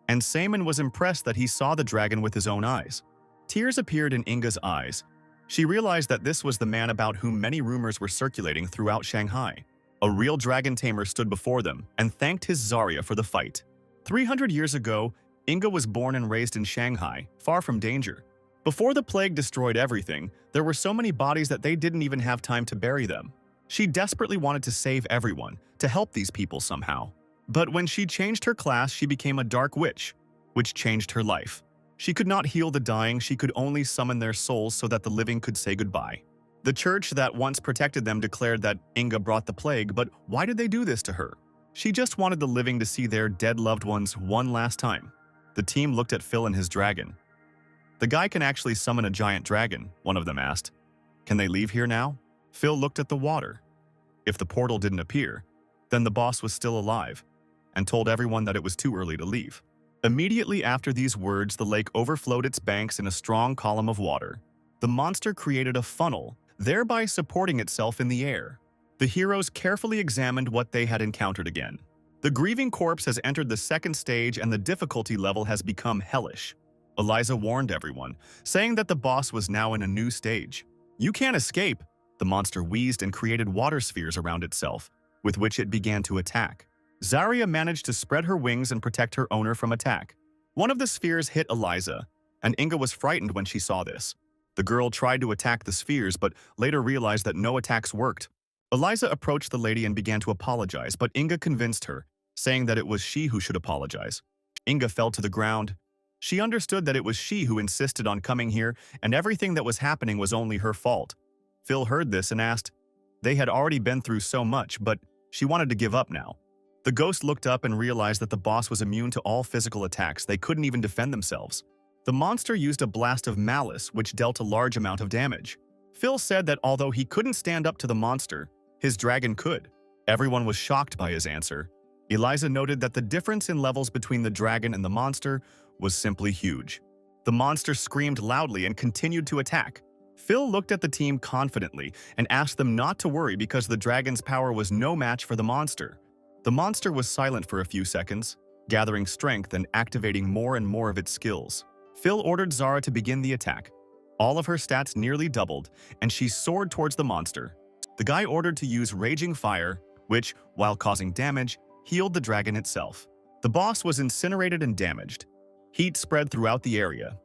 and Simon was impressed that he saw the dragon with his own eyes. Tears appeared in Inga's eyes. She realized that this was the man about whom many rumors were circulating throughout Shanghai. A real dragon tamer stood before them and thanked his Zarya for the fight. 300 years ago, Inga was born and raised in Shanghai, far from danger. Before the plague destroyed everything, there were so many bodies that they didn't even have time to bury them. She desperately wanted to save everyone, to help these people somehow. But when she changed her class, she became a dark witch, which changed her life. She could not heal the dying, she could only summon their souls so that the living could say goodbye. The church that once protected them declared that Inga brought the plague, but why did they do this to her? She just wanted the living to see their dead loved ones one last time. The team looked at Phil and his dragon. "The guy can actually summon a giant dragon," one of them asked. "Can they leave here now?" Phil looked at the water. If the portal didn't appear, then the boss was still alive, and told everyone that it was too early to leave. Immediately after these words, the lake overflowed its banks in a strong column of water. The monster created a funnel, thereby supporting itself in the air. The heroes carefully examined what they had encountered again. The grieving corpse has entered the 2nd stage and the difficulty level has become hellish. Eliza warned everyone, saying that the boss was now in a new stage. "You can't escape. The monster wheezed and created water spheres around itself, with which it began to attack. Zarya managed to spread her wings and protect her owner from attack. One of the spheres hit Eliza, and Inga was frightened when she saw this. The girl tried to attack the spheres, but later realized that no attacks worked. Eliza approached the lady and began to apologize, but Inga convinced her, saying that it was she who should apologize. Inga fell to the ground. She understood that it was she who insisted on coming here, and everything that was happening was only her fault. Phil heard this and asked. They had already been through so much, but she wanted to give up now. The ghost looked up and realized that the boss was immune to all physical attacks. They couldn't even defend themselves. The monster used a blast of malice, which dealt a large amount of damage. Phil said that although he couldn't stand up to the monster, his dragon could. Everyone was shocked by his answer. Eliza noted that the difference in levels between the dragon and the monster was simply huge. The monster screamed loudly and continued to attack. Phil looked at the team confidently and asked them not to worry because the dragon's power was no match for the monster. The monster was silent for a few seconds, gathering strength and activating more and more of its skills. Phil ordered Zara to begin the attack. All of her stats nearly doubled, and she soared towards the monster. The guy ordered to use Raging Fire, which, while causing damage, healed the dragon itself. The boss was incinerated and damaged. Heat spread throughout the area.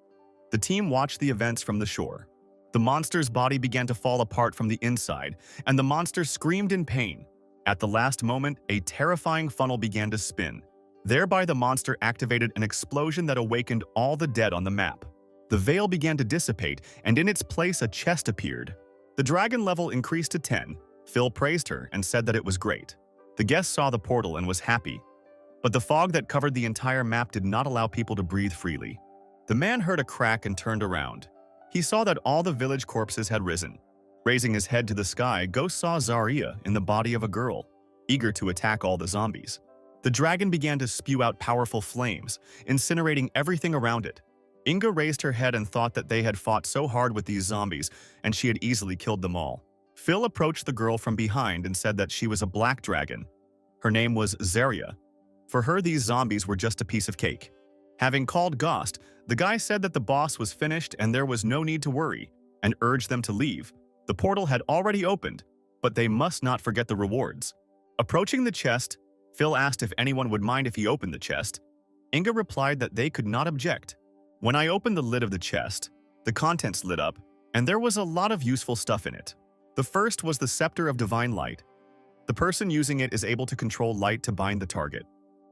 The team watched the events from the shore. The monster's body began to fall apart from the inside, and the monster screamed in pain. At the last moment, a terrifying funnel began to spin. Thereby, the monster activated an explosion that awakened all the dead on the map. The veil began to dissipate, and in its place a chest appeared. The dragon level increased to 10. Phil praised her and said that it was great. The guest saw the portal and was happy. But the fog that covered the entire map did not allow people to breathe freely. The man heard a crack and turned around. He saw that all the village corpses had risen. Raising his head to the sky, Ghost saw Zarya in the body of a girl, eager to attack all the zombies. The dragon began to spew out powerful flames, incinerating everything around it. Inga raised her head and thought that they had fought so hard with these zombies, and she had easily killed them all. Phil approached the girl from behind and said that she was a black dragon. Her name was Zarya. For her, these zombies were just a piece of cake. Having called Ghost, the guy said that the boss was finished and there was no need to worry, and urged them to leave. The portal had already opened, but they must not forget the rewards. Approaching the chest, Phil asked if anyone would mind if he opened the chest. Inga replied that they could not object. When I opened the lid of the chest, the contents lit up, and there was a lot of useful stuff in it. The first was the Scepter of Divine Light. The person using it is able to control light to bind the target.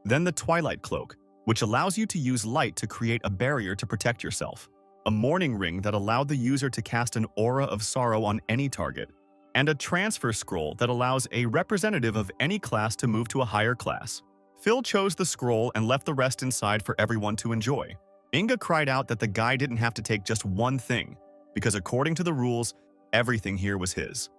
Then the Twilight Cloak, which allows you to use light to create a barrier to protect yourself. A Mourning Ring that allowed the user to cast an aura of sorrow on any target. And a Transfer Scroll that allows a representative of any class to move to a higher class. Phil chose the scroll and left the rest inside for everyone to enjoy. Inga cried out that the guy didn't have to take just one thing, because according to the rules, everything here was his.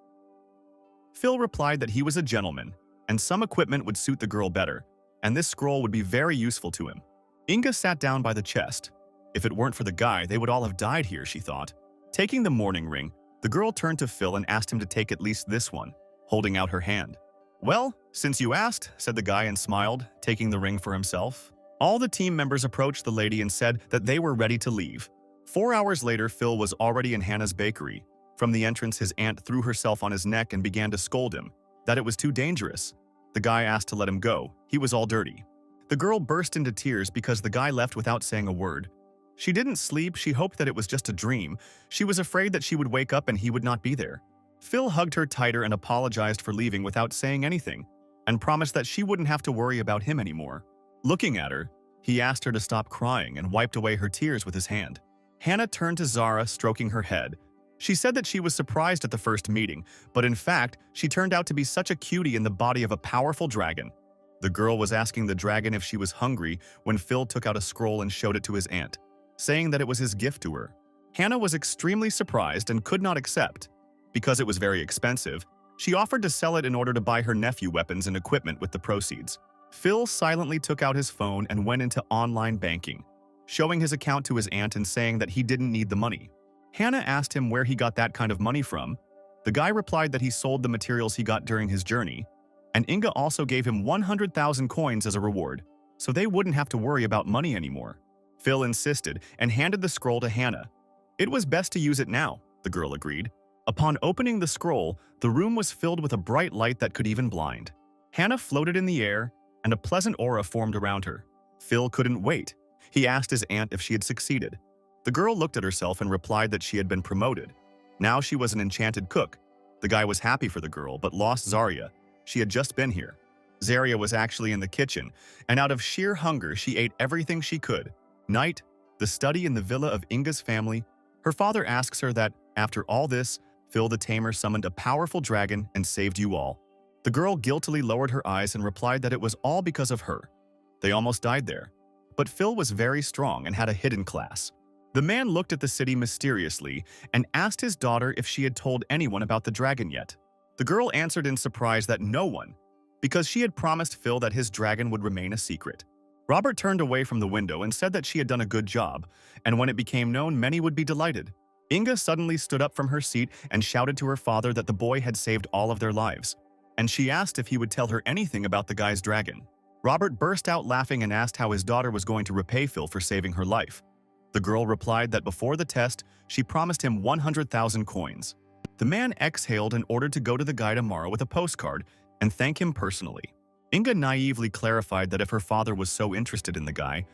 Phil replied that he was a gentleman, and some equipment would suit the girl better, and this scroll would be very useful to him. Inga sat down by the chest. If it weren't for the guy, they would all have died here, she thought. Taking the Mourning Ring, the girl turned to Phil and asked him to take at least this one, holding out her hand. Well, since you asked, said the guy and smiled, taking the ring for himself. All the team members approached the lady and said that they were ready to leave. 4 hours later, Phil was already in Hannah's bakery. From the entrance, his aunt threw herself on his neck and began to scold him, that it was too dangerous. The guy asked to let him go. He was all dirty. The girl burst into tears because the guy left without saying a word. She didn't sleep. She hoped that it was just a dream. She was afraid that she would wake up and he would not be there. Phil hugged her tighter and apologized for leaving without saying anything, and promised that she wouldn't have to worry about him anymore. Looking at her, he asked her to stop crying and wiped away her tears with his hand. Hannah turned to Zara, stroking her head. She said that she was surprised at the first meeting, but in fact, she turned out to be such a cutie in the body of a powerful dragon. The girl was asking the dragon if she was hungry when Phil took out a scroll and showed it to his aunt, saying that it was his gift to her. Hannah was extremely surprised and could not accept. Because it was very expensive, she offered to sell it in order to buy her nephew weapons and equipment with the proceeds. Phil silently took out his phone and went into online banking, showing his account to his aunt and saying that he didn't need the money. Hannah asked him where he got that kind of money from. The guy replied that he sold the materials he got during his journey, and Inga also gave him 100,000 coins as a reward, so they wouldn't have to worry about money anymore. Phil insisted and handed the scroll to Hannah. It was best to use it now, the girl agreed. Upon opening the scroll, the room was filled with a bright light that could even blind. Hannah floated in the air, and a pleasant aura formed around her. Phil couldn't wait. He asked his aunt if she had succeeded. The girl looked at herself and replied that she had been promoted. Now she was an enchanted cook. The guy was happy for the girl, but lost Zarya. She had just been here. Zarya was actually in the kitchen, and out of sheer hunger, she ate everything she could. Night, the study in the villa of Inga's family. Her father asks her that, after all this, Phil the Tamer summoned a powerful dragon and saved you all. The girl guiltily lowered her eyes and replied that it was all because of her. They almost died there. But Phil was very strong and had a hidden class. The man looked at the city mysteriously and asked his daughter if she had told anyone about the dragon yet. The girl answered in surprise that no one, because she had promised Phil that his dragon would remain a secret. Robert turned away from the window and said that she had done a good job, and when it became known, many would be delighted. Inga suddenly stood up from her seat and shouted to her father that the boy had saved all of their lives, and she asked if he would tell her anything about the guy's dragon. Robert burst out laughing and asked how his daughter was going to repay Phil for saving her life. The girl replied that before the test, she promised him 100,000 coins. The man exhaled and ordered to go to the guy tomorrow with a postcard and thank him personally. Inga naively clarified that if her father was so interested in the guy,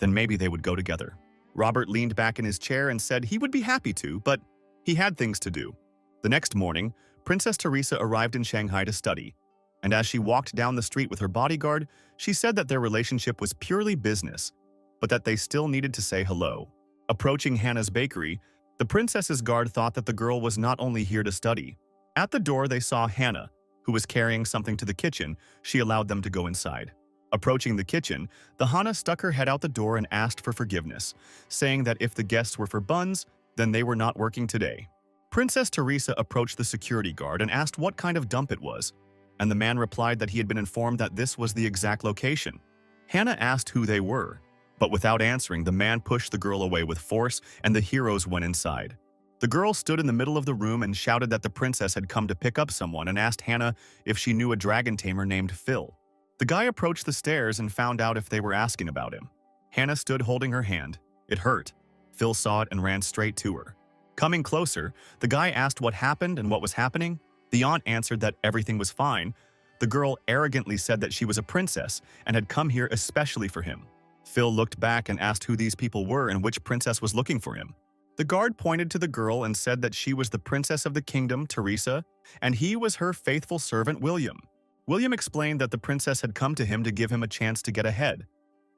then maybe they would go together. Robert leaned back in his chair and said he would be happy to, but he had things to do. The next morning, Princess Teresa arrived in Shanghai to study, and as she walked down the street with her bodyguard, she said that their relationship was purely business, but that they still needed to say hello. Approaching Hannah's bakery, the princess's guard thought that the girl was not only here to study. At the door, they saw Hannah, who was carrying something to the kitchen. She allowed them to go inside. Approaching the kitchen, the Hana stuck her head out the door and asked for forgiveness, saying that if the guests were for buns, then they were not working today. Princess Teresa approached the security guard and asked what kind of dump it was, and the man replied that he had been informed that this was the exact location. Hannah asked who they were, but without answering, the man pushed the girl away with force, and the heroes went inside. The girl stood in the middle of the room and shouted that the princess had come to pick up someone and asked Hannah if she knew a dragon tamer named Phil. The guy approached the stairs and found out if they were asking about him. Hannah stood holding her hand. It hurt. Phil saw it and ran straight to her. Coming closer, the guy asked what happened and what was happening. The aunt answered that everything was fine. The girl arrogantly said that she was a princess and had come here especially for him. Phil looked back and asked who these people were and which princess was looking for him. The guard pointed to the girl and said that she was the princess of the kingdom, Teresa, and he was her faithful servant, William. William explained that the princess had come to him to give him a chance to get ahead.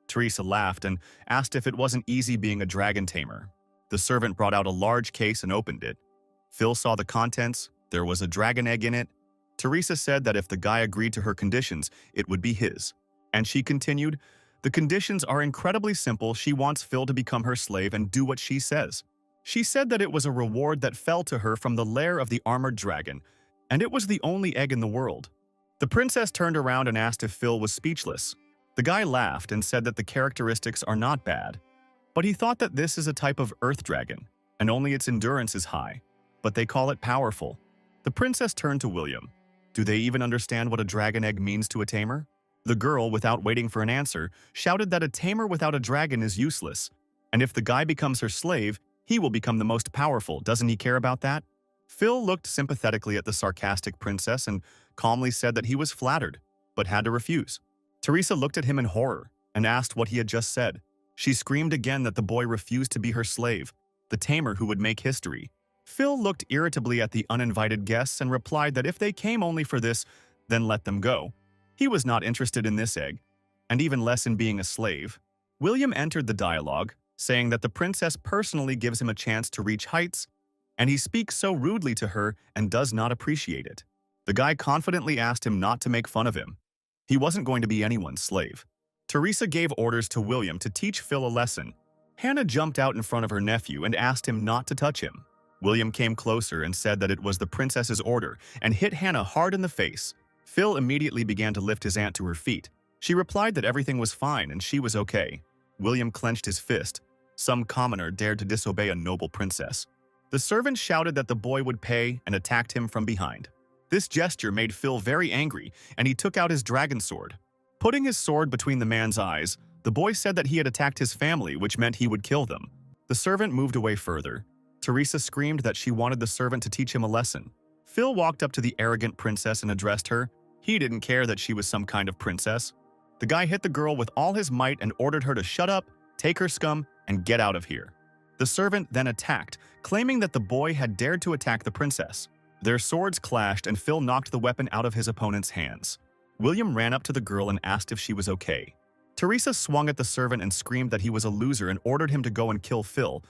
Teresa laughed and asked if it wasn't easy being a dragon tamer. The servant brought out a large case and opened it. Phil saw the contents. There was a dragon egg in it. Teresa said that if the guy agreed to her conditions, it would be his. And she continued, "The conditions are incredibly simple. She wants Phil to become her slave and do what she says." She said that it was a reward that fell to her from the lair of the armored dragon, and it was the only egg in the world. The princess turned around and asked if Phil was speechless. The guy laughed and said that the characteristics are not bad, but he thought that this is a type of earth dragon, and only its endurance is high, but they call it powerful. The princess turned to William. Do they even understand what a dragon egg means to a tamer? The girl, without waiting for an answer, shouted that a tamer without a dragon is useless, and if the guy becomes her slave, he will become the most powerful. Doesn't he care about that? Phil looked sympathetically at the sarcastic princess and calmly said that he was flattered, but had to refuse. Teresa looked at him in horror and asked what he had just said. She screamed again that the boy refused to be her slave, the tamer who would make history. Phil looked irritably at the uninvited guests and replied that if they came only for this, then let them go. He was not interested in this egg, and even less in being a slave. William entered the dialogue, saying that the princess personally gives him a chance to reach heights, and he speaks so rudely to her and does not appreciate it. The guy confidently asked him not to make fun of him. He wasn't going to be anyone's slave. Teresa gave orders to William to teach Phil a lesson. Hannah jumped out in front of her nephew and asked him not to touch him. William came closer and said that it was the princess's order and hit Hannah hard in the face. Phil immediately began to lift his aunt to her feet. She replied that everything was fine and she was okay. William clenched his fist. Some commoner dared to disobey a noble princess. The servant shouted that the boy would pay and attacked him from behind. This gesture made Phil very angry, and he took out his dragon sword. Putting his sword between the man's eyes, the boy said that he had attacked his family, which meant he would kill them. The servant moved away further. Teresa screamed that she wanted the servant to teach him a lesson. Phil walked up to the arrogant princess and addressed her. He didn't care that she was some kind of princess. The guy hit the girl with all his might and ordered her to shut up, take her scum, and get out of here. The servant then attacked, claiming that the boy had dared to attack the princess. Their swords clashed and Phil knocked the weapon out of his opponent's hands. William ran up to the girl and asked if she was okay. Teresa swung at the servant and screamed that he was a loser and ordered him to go and kill Phil.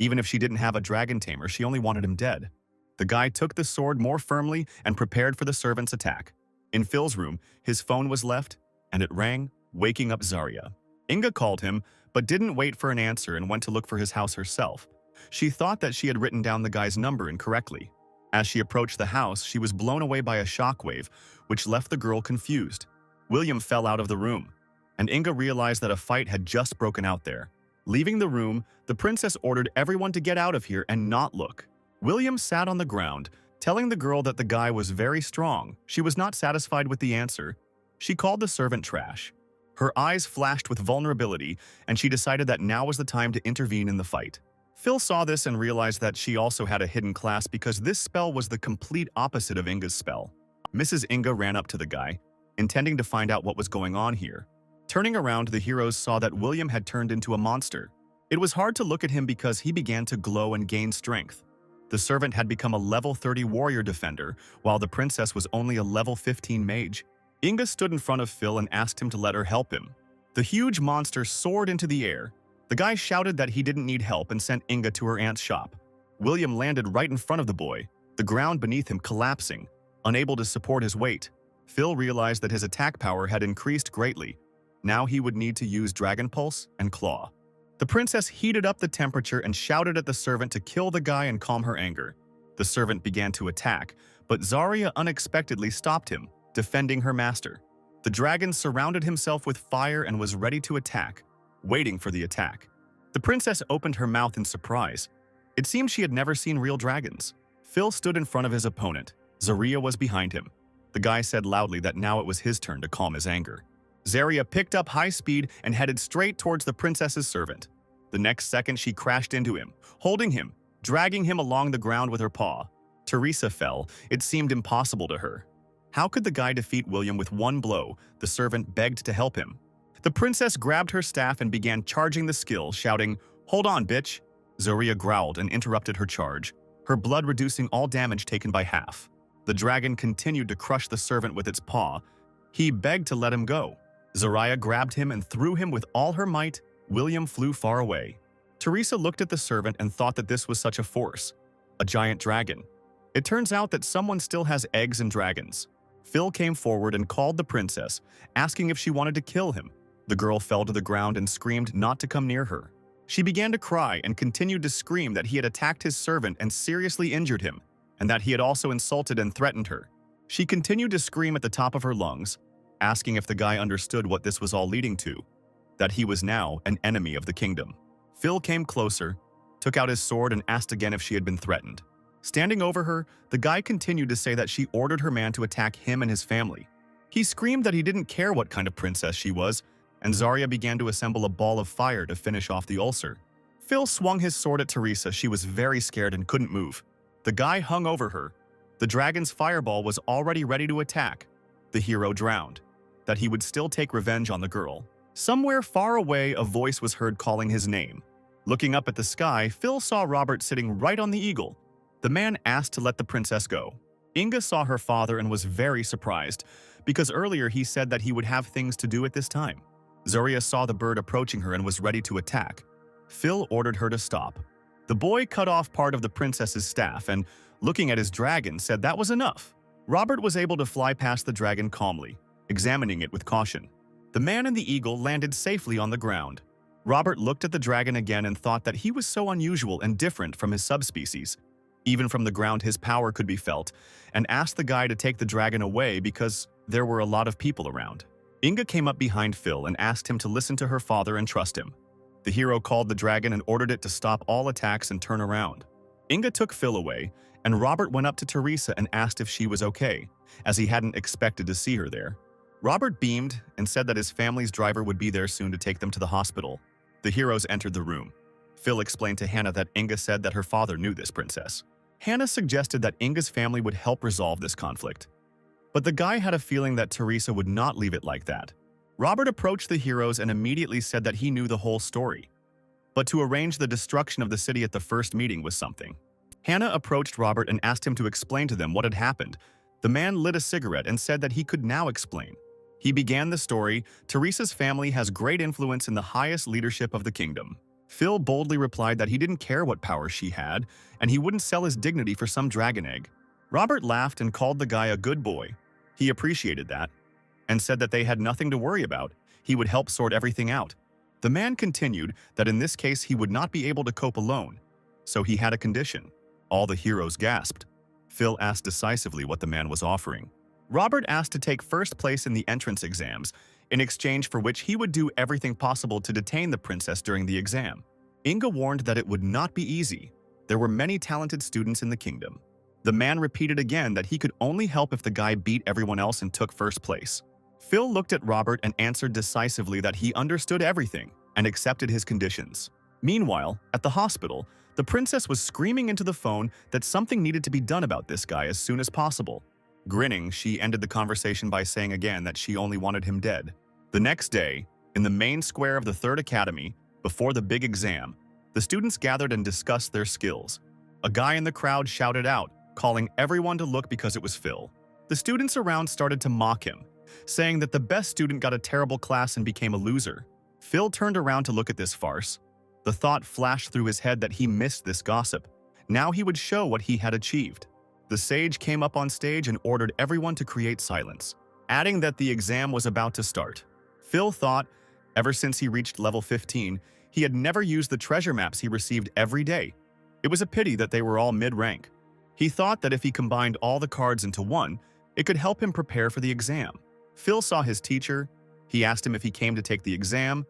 Even if she didn't have a dragon tamer, she only wanted him dead. The guy took the sword more firmly and prepared for the servant's attack. In Phil's room, his phone was left, and it rang, waking up Zarya. Inga called him, but didn't wait for an answer and went to look for his house herself. She thought that she had written down the guy's number incorrectly. As she approached the house, she was blown away by a shockwave, which left the girl confused. William fell out of the room, and Inga realized that a fight had just broken out there. Leaving the room, the princess ordered everyone to get out of here and not look. William sat on the ground, telling the girl that the guy was very strong. She was not satisfied with the answer. She called the servant trash. Her eyes flashed with vulnerability, and she decided that now was the time to intervene in the fight. Phil saw this and realized that she also had a hidden class because this spell was the complete opposite of Inga's spell. Mrs. Inga ran up to the guy, intending to find out what was going on here. Turning around, the heroes saw that William had turned into a monster. It was hard to look at him because he began to glow and gain strength. The servant had become a level 30 warrior defender, while the princess was only a level 15 mage. Inga stood in front of Phil and asked him to let her help him. The huge monster soared into the air. The guy shouted that he didn't need help and sent Inga to her aunt's shop. William landed right in front of the boy, the ground beneath him collapsing, unable to support his weight. Phil realized that his attack power had increased greatly. Now he would need to use Dragon Pulse and Claw. The princess heated up the temperature and shouted at the servant to kill the guy and calm her anger. The servant began to attack, but Zarya unexpectedly stopped him, defending her master. The dragon surrounded himself with fire and was ready to attack, waiting for the attack. The princess opened her mouth in surprise. It seemed she had never seen real dragons. Phil stood in front of his opponent. Zarya was behind him. The guy said loudly that now it was his turn to calm his anger. Zarya picked up high speed and headed straight towards the princess's servant. The next second, she crashed into him, holding him, dragging him along the ground with her paw. Teresa fell. It seemed impossible to her. How could the guy defeat William with one blow? The servant begged to help him. The princess grabbed her staff and began charging the skill, shouting, "Hold on, bitch!" Zarya growled and interrupted her charge, her blood reducing all damage taken by half. The dragon continued to crush the servant with its paw. He begged to let him go. Zarya grabbed him and threw him with all her might. William flew far away. Teresa looked at the servant and thought that this was such a force. A giant dragon. It turns out that someone still has eggs and dragons. Phil came forward and called the princess, asking if she wanted to kill him. The girl fell to the ground and screamed not to come near her. She began to cry and continued to scream that he had attacked his servant and seriously injured him, and that he had also insulted and threatened her. She continued to scream at the top of her lungs, asking if the guy understood what this was all leading to, that he was now an enemy of the kingdom. Phil came closer, took out his sword and asked again if she had been threatened. Standing over her, the guy continued to say that she ordered her man to attack him and his family. He screamed that he didn't care what kind of princess she was, and Zarya began to assemble a ball of fire to finish off the ulcer. Phil swung his sword at Teresa. She was very scared and couldn't move. The guy hung over her. The dragon's fireball was already ready to attack. The hero drowned. That he would still take revenge on the girl. Somewhere far away, a voice was heard calling his name. Looking up at the sky, Phil saw Robert sitting right on the eagle. The man asked to let the princess go. Inga saw her father and was very surprised, because earlier he said that he would have things to do at this time. Zarya saw the bird approaching her and was ready to attack. Phil ordered her to stop. The boy cut off part of the princess's staff and, looking at his dragon, said that was enough. Robert was able to fly past the dragon calmly, examining it with caution. The man and the eagle landed safely on the ground. Robert looked at the dragon again and thought that he was so unusual and different from his subspecies. Even from the ground, his power could be felt, and asked the guy to take the dragon away because there were a lot of people around. Inga came up behind Phil and asked him to listen to her father and trust him. The hero called the dragon and ordered it to stop all attacks and turn around. Inga took Phil away, and Robert went up to Teresa and asked if she was okay, as he hadn't expected to see her there. Robert beamed and said that his family's driver would be there soon to take them to the hospital. The heroes entered the room. Phil explained to Hannah that Inga said that her father knew this princess. Hannah suggested that Inga's family would help resolve this conflict. But the guy had a feeling that Teresa would not leave it like that. Robert approached the heroes and immediately said that he knew the whole story. But to arrange the destruction of the city at the first meeting was something. Hannah approached Robert and asked him to explain to them what had happened. The man lit a cigarette and said that he could now explain. He began the story. Teresa's family has great influence in the highest leadership of the kingdom. Phil boldly replied that he didn't care what power she had, and he wouldn't sell his dignity for some dragon egg. Robert laughed and called the guy a good boy. He appreciated that, and said that they had nothing to worry about. He would help sort everything out. The man continued that in this case he would not be able to cope alone, so he had a condition. All the heroes gasped. Phil asked decisively what the man was offering. Robert asked to take first place in the entrance exams, in exchange for which he would do everything possible to detain the princess during the exam. Inga warned that it would not be easy. There were many talented students in the kingdom. The man repeated again that he could only help if the guy beat everyone else and took first place. Phil looked at Robert and answered decisively that he understood everything and accepted his conditions. Meanwhile, at the hospital, the princess was screaming into the phone that something needed to be done about this guy as soon as possible. Grinning, she ended the conversation by saying again that she only wanted him dead. The next day, in the main square of the Third Academy, before the big exam, the students gathered and discussed their skills. A guy in the crowd shouted out, calling everyone to look because it was Phil. The students around started to mock him, saying that the best student got a terrible class and became a loser. Phil turned around to look at this farce. The thought flashed through his head that he missed this gossip. Now he would show what he had achieved. The sage came up on stage and ordered everyone to create silence, adding that the exam was about to start. Phil thought, ever since he reached level 15, he had never used the treasure maps he received every day. It was a pity that they were all mid-rank. He thought that if he combined all the cards into one, it could help him prepare for the exam. Phil saw his teacher. He asked him if he came to take the exam.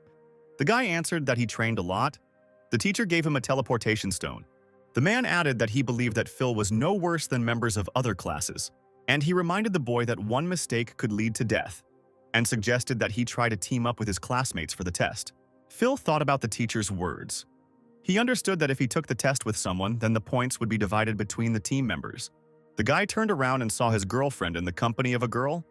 The guy answered that he trained a lot. The teacher gave him a teleportation stone. The man added that he believed that Phil was no worse than members of other classes, and he reminded the boy that one mistake could lead to death, and suggested that he try to team up with his classmates for the test. Phil thought about the teacher's words. He understood that if he took the test with someone, then the points would be divided between the team members. The guy turned around and saw his girlfriend in the company of a girl.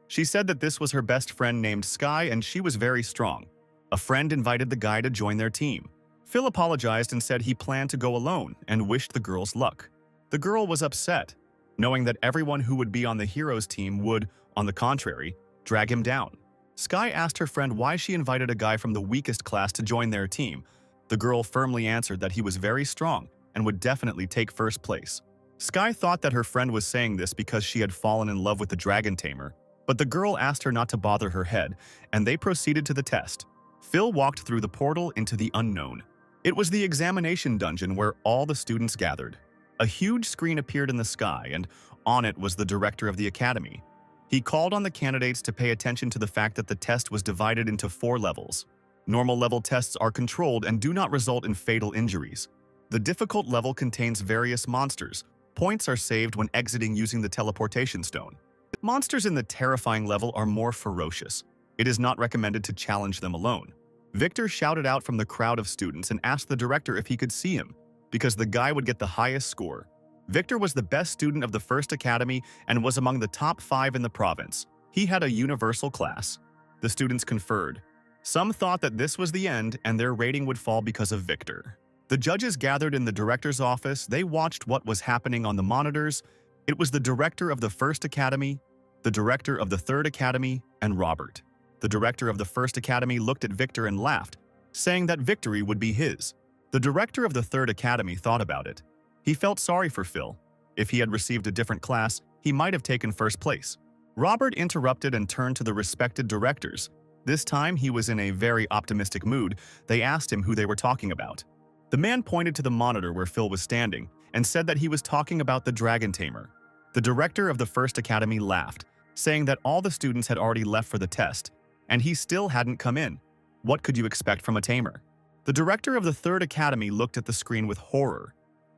She said that this was her best friend named Sky and she was very strong. A friend invited the guy to join their team. Phil apologized and said he planned to go alone and wished the girls luck. The girl was upset, knowing that everyone who would be on the heroes team would, on the contrary, drag him down. Sky asked her friend why she invited a guy from the weakest class to join their team. The girl firmly answered that he was very strong and would definitely take first place. Sky thought that her friend was saying this because she had fallen in love with the dragon tamer, but the girl asked her not to bother her head, and they proceeded to the test. Phil walked through the portal into the unknown. It was the examination dungeon where all the students gathered. A huge screen appeared in the sky, and on it was the director of the academy. He called on the candidates to pay attention to the fact that the test was divided into 4 levels. Normal level tests are controlled and do not result in fatal injuries. The difficult level contains various monsters. Points are saved when exiting using the teleportation stone. Monsters in the terrifying level are more ferocious. It is not recommended to challenge them alone. Victor shouted out from the crowd of students and asked the director if he could see him, because the guy would get the highest score. Victor was the best student of the first academy and was among the top 5 in the province. He had a universal class. The students conferred. Some thought that this was the end and their rating would fall because of Victor. The judges gathered in the director's office. They watched what was happening on the monitors. It was the director of the first academy, the director of the third academy, and Robert. The director of the first academy looked at Victor and laughed, saying that victory would be his. The director of the third academy thought about it. He felt sorry for Phil. If he had received a different class, he might have taken first place. Robert interrupted and turned to the respected directors. This time, he was in a very optimistic mood. They asked him who they were talking about. The man pointed to the monitor where Phil was standing and said that he was talking about the dragon tamer. The director of the first academy laughed, saying that all the students had already left for the test, and he still hadn't come in. What could you expect from a tamer? The director of the third academy looked at the screen with horror.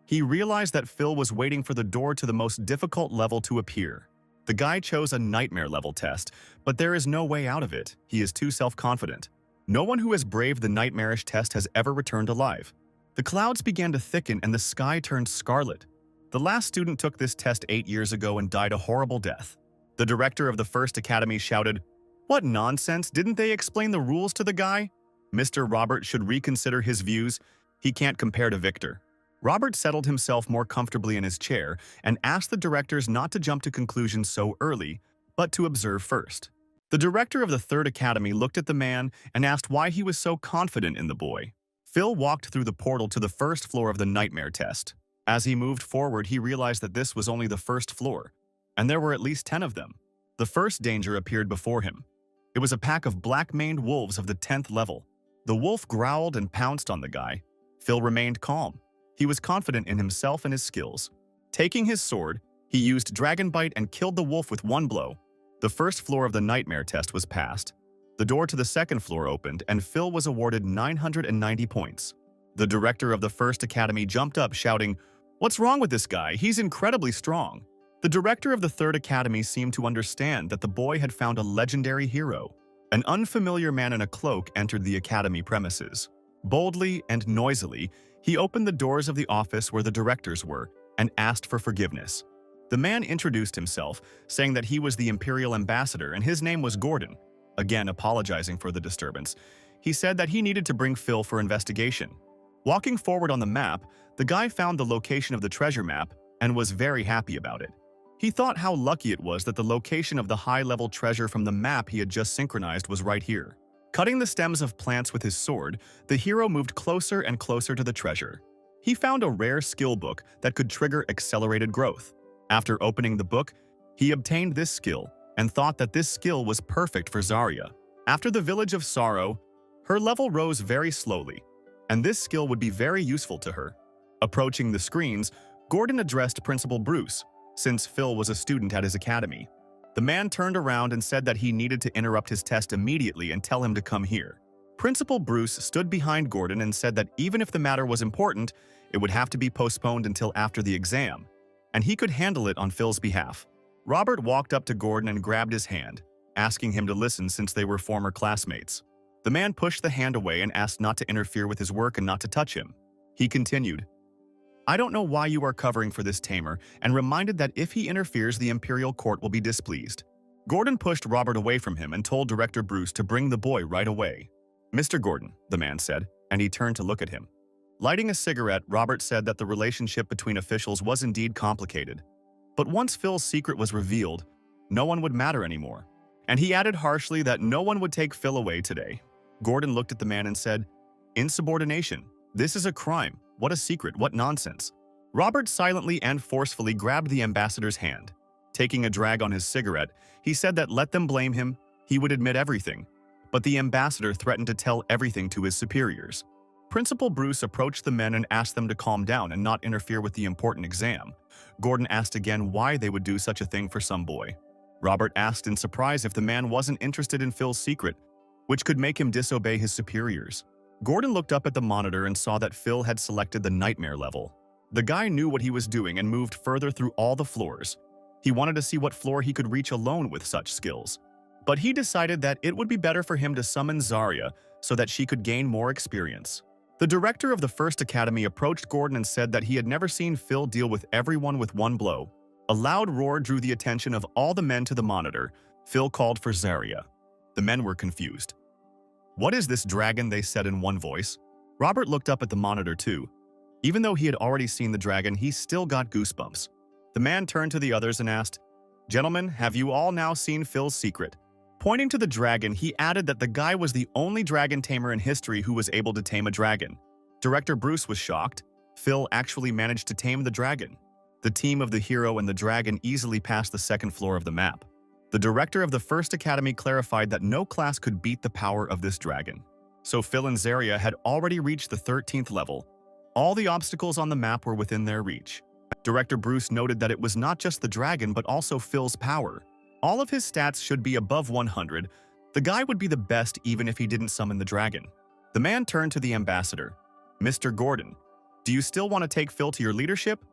He realized that Phil was waiting for the door to the most difficult level to appear. The guy chose a nightmare level test, but there is no way out of it. He is too self-confident. No one who has braved the nightmarish test has ever returned alive. The clouds began to thicken and the sky turned scarlet. The last student took this test 8 years ago and died a horrible death. The director of the first academy shouted, "What nonsense! Didn't they explain the rules to the guy? Mr. Robert should reconsider his views. He can't compare to Victor." Robert settled himself more comfortably in his chair and asked the directors not to jump to conclusions so early, but to observe first. The director of the third academy looked at the man and asked why he was so confident in the boy. Phil walked through the portal to the first floor of the nightmare test. As he moved forward, he realized that this was only the first floor, and there were at least 10 of them. The first danger appeared before him. It was a pack of black-maned wolves of the 10th level. The wolf growled and pounced on the guy. Phil remained calm. He was confident in himself and his skills. Taking his sword, he used Dragon Bite and killed the wolf with one blow. The first floor of the nightmare test was passed. The door to the second floor opened, and Phil was awarded 990 points. The director of the first academy jumped up, shouting, "What's wrong with this guy? He's incredibly strong." The director of the third academy seemed to understand that the boy had found a legendary hero. An unfamiliar man in a cloak entered the academy premises. Boldly and noisily, he opened the doors of the office where the directors were and asked for forgiveness. The man introduced himself, saying that he was the Imperial Ambassador and his name was Gordon. Again, apologizing for the disturbance, he said that he needed to bring Phil for investigation. Walking forward on the map, the guy found the location of the treasure map and was very happy about it. He thought how lucky it was that the location of the high-level treasure from the map he had just synchronized was right here. Cutting the stems of plants with his sword, the hero moved closer and closer to the treasure. He found a rare skill book that could trigger accelerated growth. After opening the book, he obtained this skill and thought that this skill was perfect for Zarya. After the Village of Sorrow, her level rose very slowly, and this skill would be very useful to her. Approaching the screens, Gordon addressed Principal Bruce, since Phil was a student at his academy. The man turned around and said that he needed to interrupt his test immediately and tell him to come here. Principal Bruce stood behind Gordon and said that even if the matter was important, it would have to be postponed until after the exam, and he could handle it on Phil's behalf. Robert walked up to Gordon and grabbed his hand, asking him to listen since they were former classmates. The man pushed the hand away and asked not to interfere with his work and not to touch him. He continued, "I don't know why you are covering for this tamer," and reminded that if he interferes, the Imperial Court will be displeased. Gordon pushed Robert away from him and told Director Bruce to bring the boy right away. "Mr. Gordon," the man said, and he turned to look at him. Lighting a cigarette, Robert said that the relationship between officials was indeed complicated. But once Phil's secret was revealed, no one would matter anymore. And he added harshly that no one would take Phil away today. Gordon looked at the man and said, "Insubordination. This is a crime. What a secret, what nonsense." Robert silently and forcefully grabbed the ambassador's hand. Taking a drag on his cigarette, he said that let them blame him, he would admit everything. But the ambassador threatened to tell everything to his superiors. Principal Bruce approached the men and asked them to calm down and not interfere with the important exam. Gordon asked again why they would do such a thing for some boy. Robert asked in surprise if the man wasn't interested in Phil's secret, which could make him disobey his superiors. Gordon looked up at the monitor and saw that Phil had selected the nightmare level. The guy knew what he was doing and moved further through all the floors. He wanted to see what floor he could reach alone with such skills. But he decided that it would be better for him to summon Zarya so that she could gain more experience. The director of the first academy approached Gordon and said that he had never seen Phil deal with everyone with one blow. A loud roar drew the attention of all the men to the monitor. Phil called for Zarya. The men were confused. "What is this dragon?" they said in one voice. Robert looked up at the monitor too. Even though he had already seen the dragon, he still got goosebumps. The man turned to the others and asked, "Gentlemen, have you all now seen Phil's secret?" Pointing to the dragon, he added that the guy was the only dragon tamer in history who was able to tame a dragon. Director Bruce was shocked. Phil actually managed to tame the dragon. The team of the hero and the dragon easily passed the second floor of the map. The director of the first academy clarified that no class could beat the power of this dragon. So Phil and Zarya had already reached the 13th level. All the obstacles on the map were within their reach. Director Bruce noted that it was not just the dragon but also Phil's power. All of his stats should be above 100. The guy would be the best even if he didn't summon the dragon. The man turned to the ambassador. "Mr. Gordon, do you still want to take Phil to your leadership?"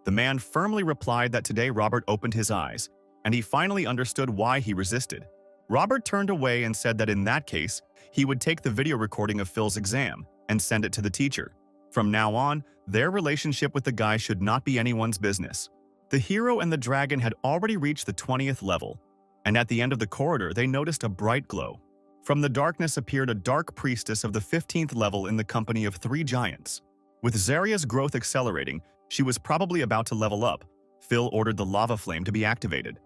The man firmly replied that today Robert opened his eyes, and he finally understood why he resisted. Robert turned away and said that in that case, he would take the video recording of Phil's exam and send it to the teacher. From now on, their relationship with the guy should not be anyone's business. The hero and the dragon had already reached the 20th level, and at the end of the corridor they noticed a bright glow. From the darkness appeared a dark priestess of the 15th level in the company of 3 giants. With Zarya's growth accelerating, she was probably about to level up. Phil ordered the lava flame to be activated.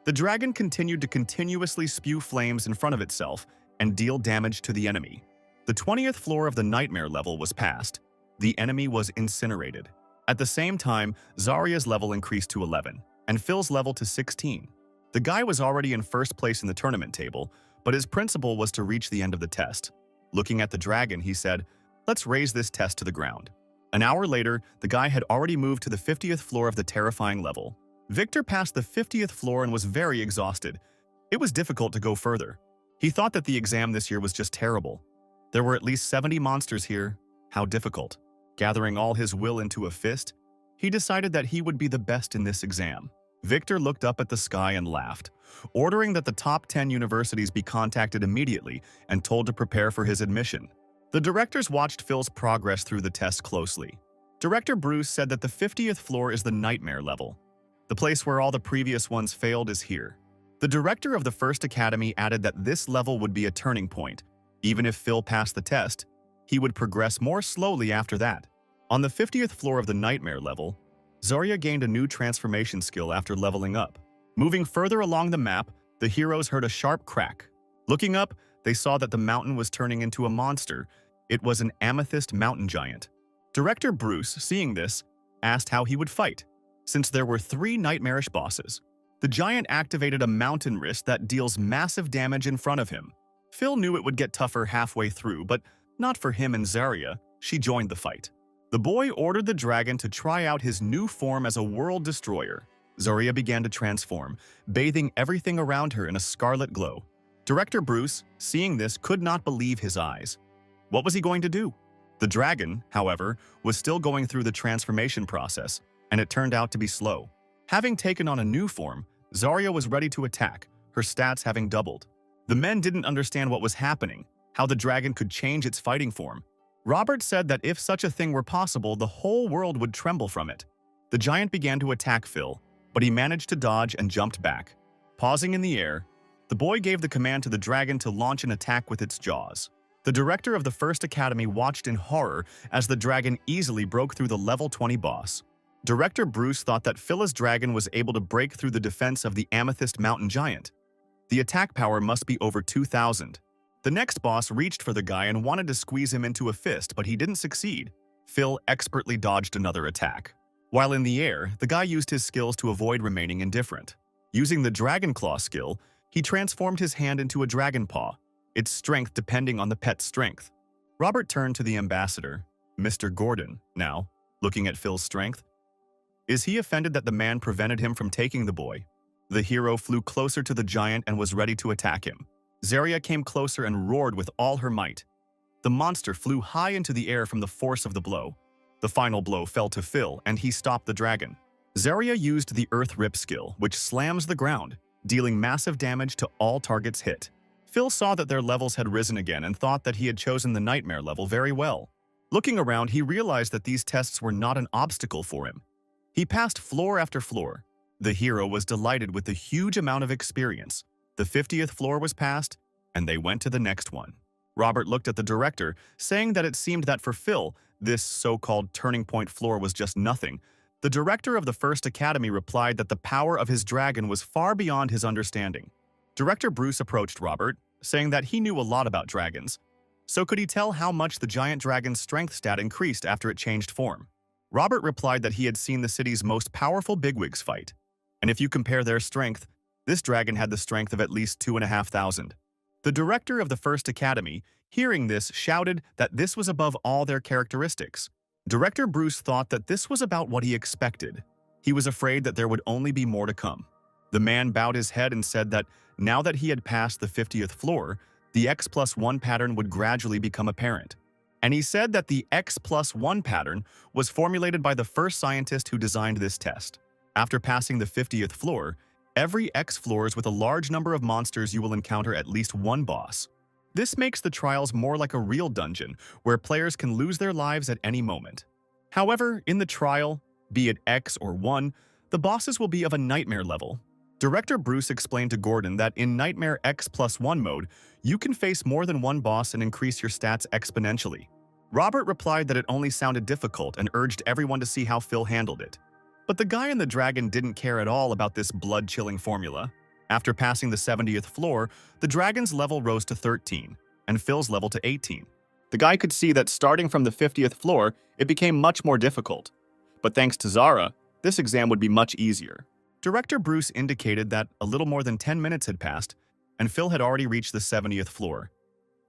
The dragon continued to continuously spew flames in front of itself and deal damage to the enemy. The 20th floor of the nightmare level was passed. The enemy was incinerated. At the same time, Zarya's level increased to 11, and Phil's level to 16. The guy was already in first place in the tournament table, but his principle was to reach the end of the test. Looking at the dragon, he said, "Let's raise this test to the ground." An hour later, the guy had already moved to the 50th floor of the terrifying level. Victor passed the 50th floor and was very exhausted. It was difficult to go further. He thought that the exam this year was just terrible. There were at least 70 monsters here. How difficult. Gathering all his will into a fist, he decided that he would be the best in this exam. Victor looked up at the sky and laughed, ordering that the top 10 universities be contacted immediately and told to prepare for his admission. The directors watched Phil's progress through the test closely. Director Bruce said that the 50th floor is the nightmare level. The place where all the previous ones failed is here. The director of the first academy added that this level would be a turning point. Even if Phil passed the test, he would progress more slowly after that. On the 50th floor of the nightmare level, Zarya gained a new transformation skill after leveling up. Moving further along the map, the heroes heard a sharp crack. Looking up, they saw that the mountain was turning into a monster. It was an amethyst mountain giant. Director Bruce, seeing this, asked how he would fight. Since there were 3 nightmarish bosses, the giant activated a mountain wrist that deals massive damage in front of him. Phil knew it would get tougher halfway through, but not for him and Zarya. She joined the fight. The boy ordered the dragon to try out his new form as a world destroyer. Zarya began to transform, bathing everything around her in a scarlet glow. Director Bruce, seeing this, could not believe his eyes. What was he going to do? The dragon, however, was still going through the transformation process, and it turned out to be slow. Having taken on a new form, Zarya was ready to attack, her stats having doubled. The men didn't understand what was happening, how the dragon could change its fighting form. Robert said that if such a thing were possible, the whole world would tremble from it. The giant began to attack Phil, but he managed to dodge and jumped back. Pausing in the air, the boy gave the command to the dragon to launch an attack with its jaws. The director of the first academy watched in horror as the dragon easily broke through the level 20 boss. Director Bruce thought that Phil's dragon was able to break through the defense of the amethyst mountain giant. The attack power must be over 2,000. The next boss reached for the guy and wanted to squeeze him into a fist, but he didn't succeed. Phil expertly dodged another attack. While in the air, the guy used his skills to avoid remaining indifferent. Using the Dragon Claw skill, he transformed his hand into a dragon paw, its strength depending on the pet's strength. Robert turned to the ambassador, Mr. Gordon, now, looking at Phil's strength. Is he offended that the man prevented him from taking the boy? The hero flew closer to the giant and was ready to attack him. Zarya came closer and roared with all her might. The monster flew high into the air from the force of the blow. The final blow fell to Phil, and he stopped the dragon. Zarya used the Earth Rip skill, which slams the ground, dealing massive damage to all targets hit. Phil saw that their levels had risen again and thought that he had chosen the nightmare level very well. Looking around, he realized that these tests were not an obstacle for him. He passed floor after floor. The hero was delighted with the huge amount of experience. The 50th floor was passed, and they went to the next one. Robert looked at the director, saying that it seemed that for Phil, this so-called turning point floor was just nothing. The director of the first academy replied that the power of his dragon was far beyond his understanding. Director Bruce approached Robert, saying that he knew a lot about dragons. So could he tell how much the giant dragon's strength stat increased after it changed form? Robert replied that he had seen the city's most powerful bigwigs fight. And if you compare their strength, this dragon had the strength of at least 2,500. The director of the first academy, hearing this, shouted that this was above all their characteristics. Director Bruce thought that this was about what he expected. He was afraid that there would only be more to come. The man bowed his head and said that now that he had passed the 50th floor, the X+1 pattern would gradually become apparent. And he said that the X+1 pattern was formulated by the first scientist who designed this test. After passing the 50th floor, every X floors with a large number of monsters you will encounter at least one boss. This makes the trials more like a real dungeon, where players can lose their lives at any moment. However, in the trial, be it X or 1, the bosses will be of a nightmare level. Director Bruce explained to Gordon that in Nightmare X+1 mode, you can face more than one boss and increase your stats exponentially. Robert replied that it only sounded difficult and urged everyone to see how Phil handled it. But the guy in the dragon didn't care at all about this blood-chilling formula. After passing the 70th floor, the dragon's level rose to 13, and Phil's level to 18. The guy could see that starting from the 50th floor, it became much more difficult. But thanks to Zara, this exam would be much easier. Director Bruce indicated that a little more than 10 minutes had passed, and Phil had already reached the 70th floor.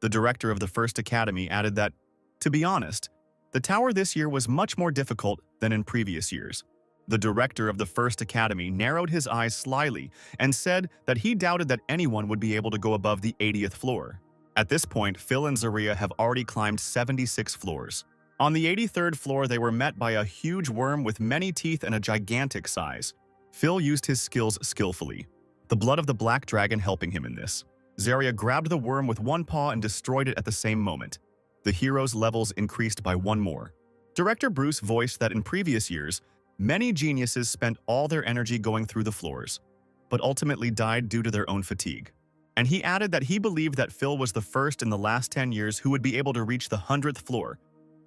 The director of the First Academy added that, to be honest, the tower this year was much more difficult than in previous years. The director of the First Academy narrowed his eyes slyly and said that he doubted that anyone would be able to go above the 80th floor. At this point, Phil and Zaria have already climbed 76 floors. On the 83rd floor, they were met by a huge worm with many teeth and a gigantic size. Phil used his skills skillfully, the blood of the black dragon helping him in this. Zaria grabbed the worm with one paw and destroyed it at the same moment. The hero's levels increased by one more. Director Bruce voiced that in previous years, many geniuses spent all their energy going through the floors, but ultimately died due to their own fatigue. And he added that he believed that Phil was the first in the last 10 years who would be able to reach the 100th floor.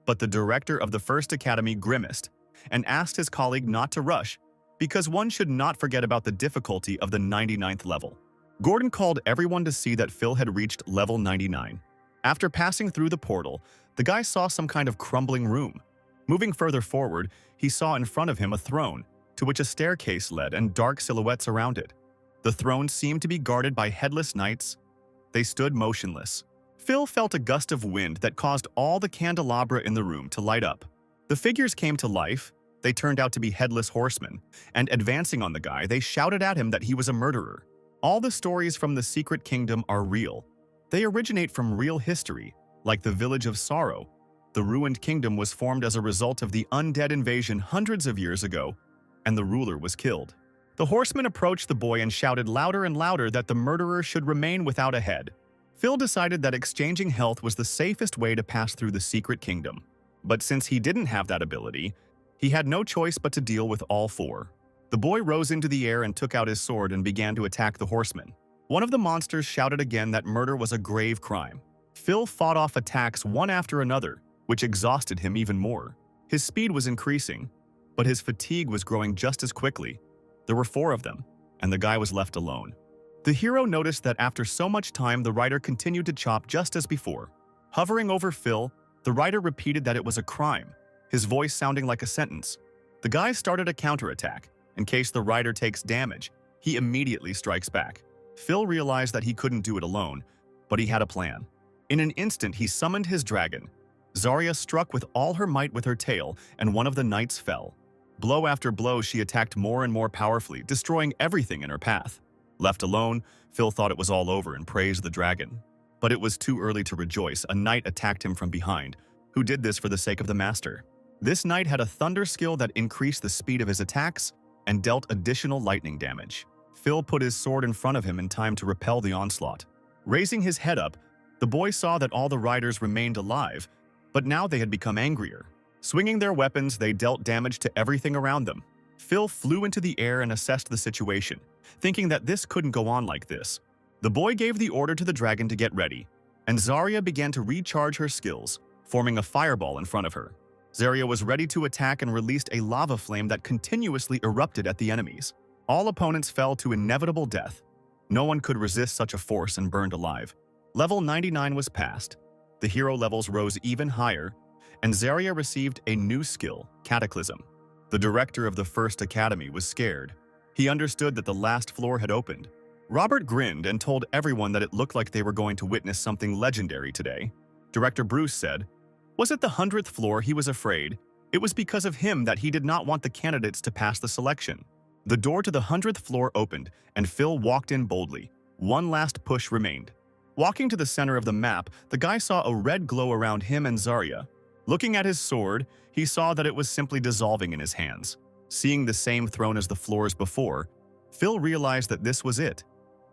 But the director of the First Academy grimaced and asked his colleague not to rush, because one should not forget about the difficulty of the 99th level. Gordon called everyone to see that Phil had reached level 99. After passing through the portal, the guy saw some kind of crumbling room. Moving further forward, he saw in front of him a throne, to which a staircase led and dark silhouettes around it. The throne seemed to be guarded by headless knights. They stood motionless. Phil felt a gust of wind that caused all the candelabra in the room to light up. The figures came to life. They turned out to be headless horsemen, and advancing on the guy, they shouted at him that he was a murderer. All the stories from the Secret Kingdom are real. They originate from real history, like the Village of Sorrow. The ruined kingdom was formed as a result of the undead invasion hundreds of years ago, and the ruler was killed. The horseman approached the boy and shouted louder and louder that the murderer should remain without a head. Phil decided that exchanging health was the safest way to pass through the Secret Kingdom. But since he didn't have that ability, he had no choice but to deal with all four. The boy rose into the air and took out his sword and began to attack the horseman. One of the monsters shouted again that murder was a grave crime. Phil fought off attacks one after another, which exhausted him even more. His speed was increasing, but his fatigue was growing just as quickly. There were four of them, and the guy was left alone. The hero noticed that after so much time, the rider continued to chop just as before. Hovering over Phil, the rider repeated that it was a crime, his voice sounding like a sentence. The guy started a counterattack. In case the rider takes damage, he immediately strikes back. Phil realized that he couldn't do it alone, but he had a plan. In an instant, he summoned his dragon. Zarya struck with all her might with her tail, and one of the knights fell. Blow after blow, she attacked more and more powerfully, destroying everything in her path. Left alone, Phil thought it was all over and praised the dragon. But it was too early to rejoice. A knight attacked him from behind, who did this for the sake of the master. This knight had a thunder skill that increased the speed of his attacks and dealt additional lightning damage. Phil put his sword in front of him in time to repel the onslaught. Raising his head up, the boy saw that all the riders remained alive, but now they had become angrier. Swinging their weapons, they dealt damage to everything around them. Phil flew into the air and assessed the situation, thinking that this couldn't go on like this. The boy gave the order to the dragon to get ready, and Zarya began to recharge her skills, forming a fireball in front of her. Zarya was ready to attack and released a lava flame that continuously erupted at the enemies. All opponents fell to inevitable death. No one could resist such a force and burned alive. Level 99 was passed. The hero levels rose even higher, and Zarya received a new skill, Cataclysm. The director of the First Academy was scared. He understood that the last floor had opened. Robert grinned and told everyone that it looked like they were going to witness something legendary today. Director Bruce said, "Was it the 100th floor he was afraid? It was because of him that he did not want the candidates to pass the selection." The door to the 100th floor opened, and Phil walked in boldly. One last push remained. Walking to the center of the map, the guy saw a red glow around him and Zarya. Looking at his sword, he saw that it was simply dissolving in his hands. Seeing the same throne as the floors before, Phil realized that this was it,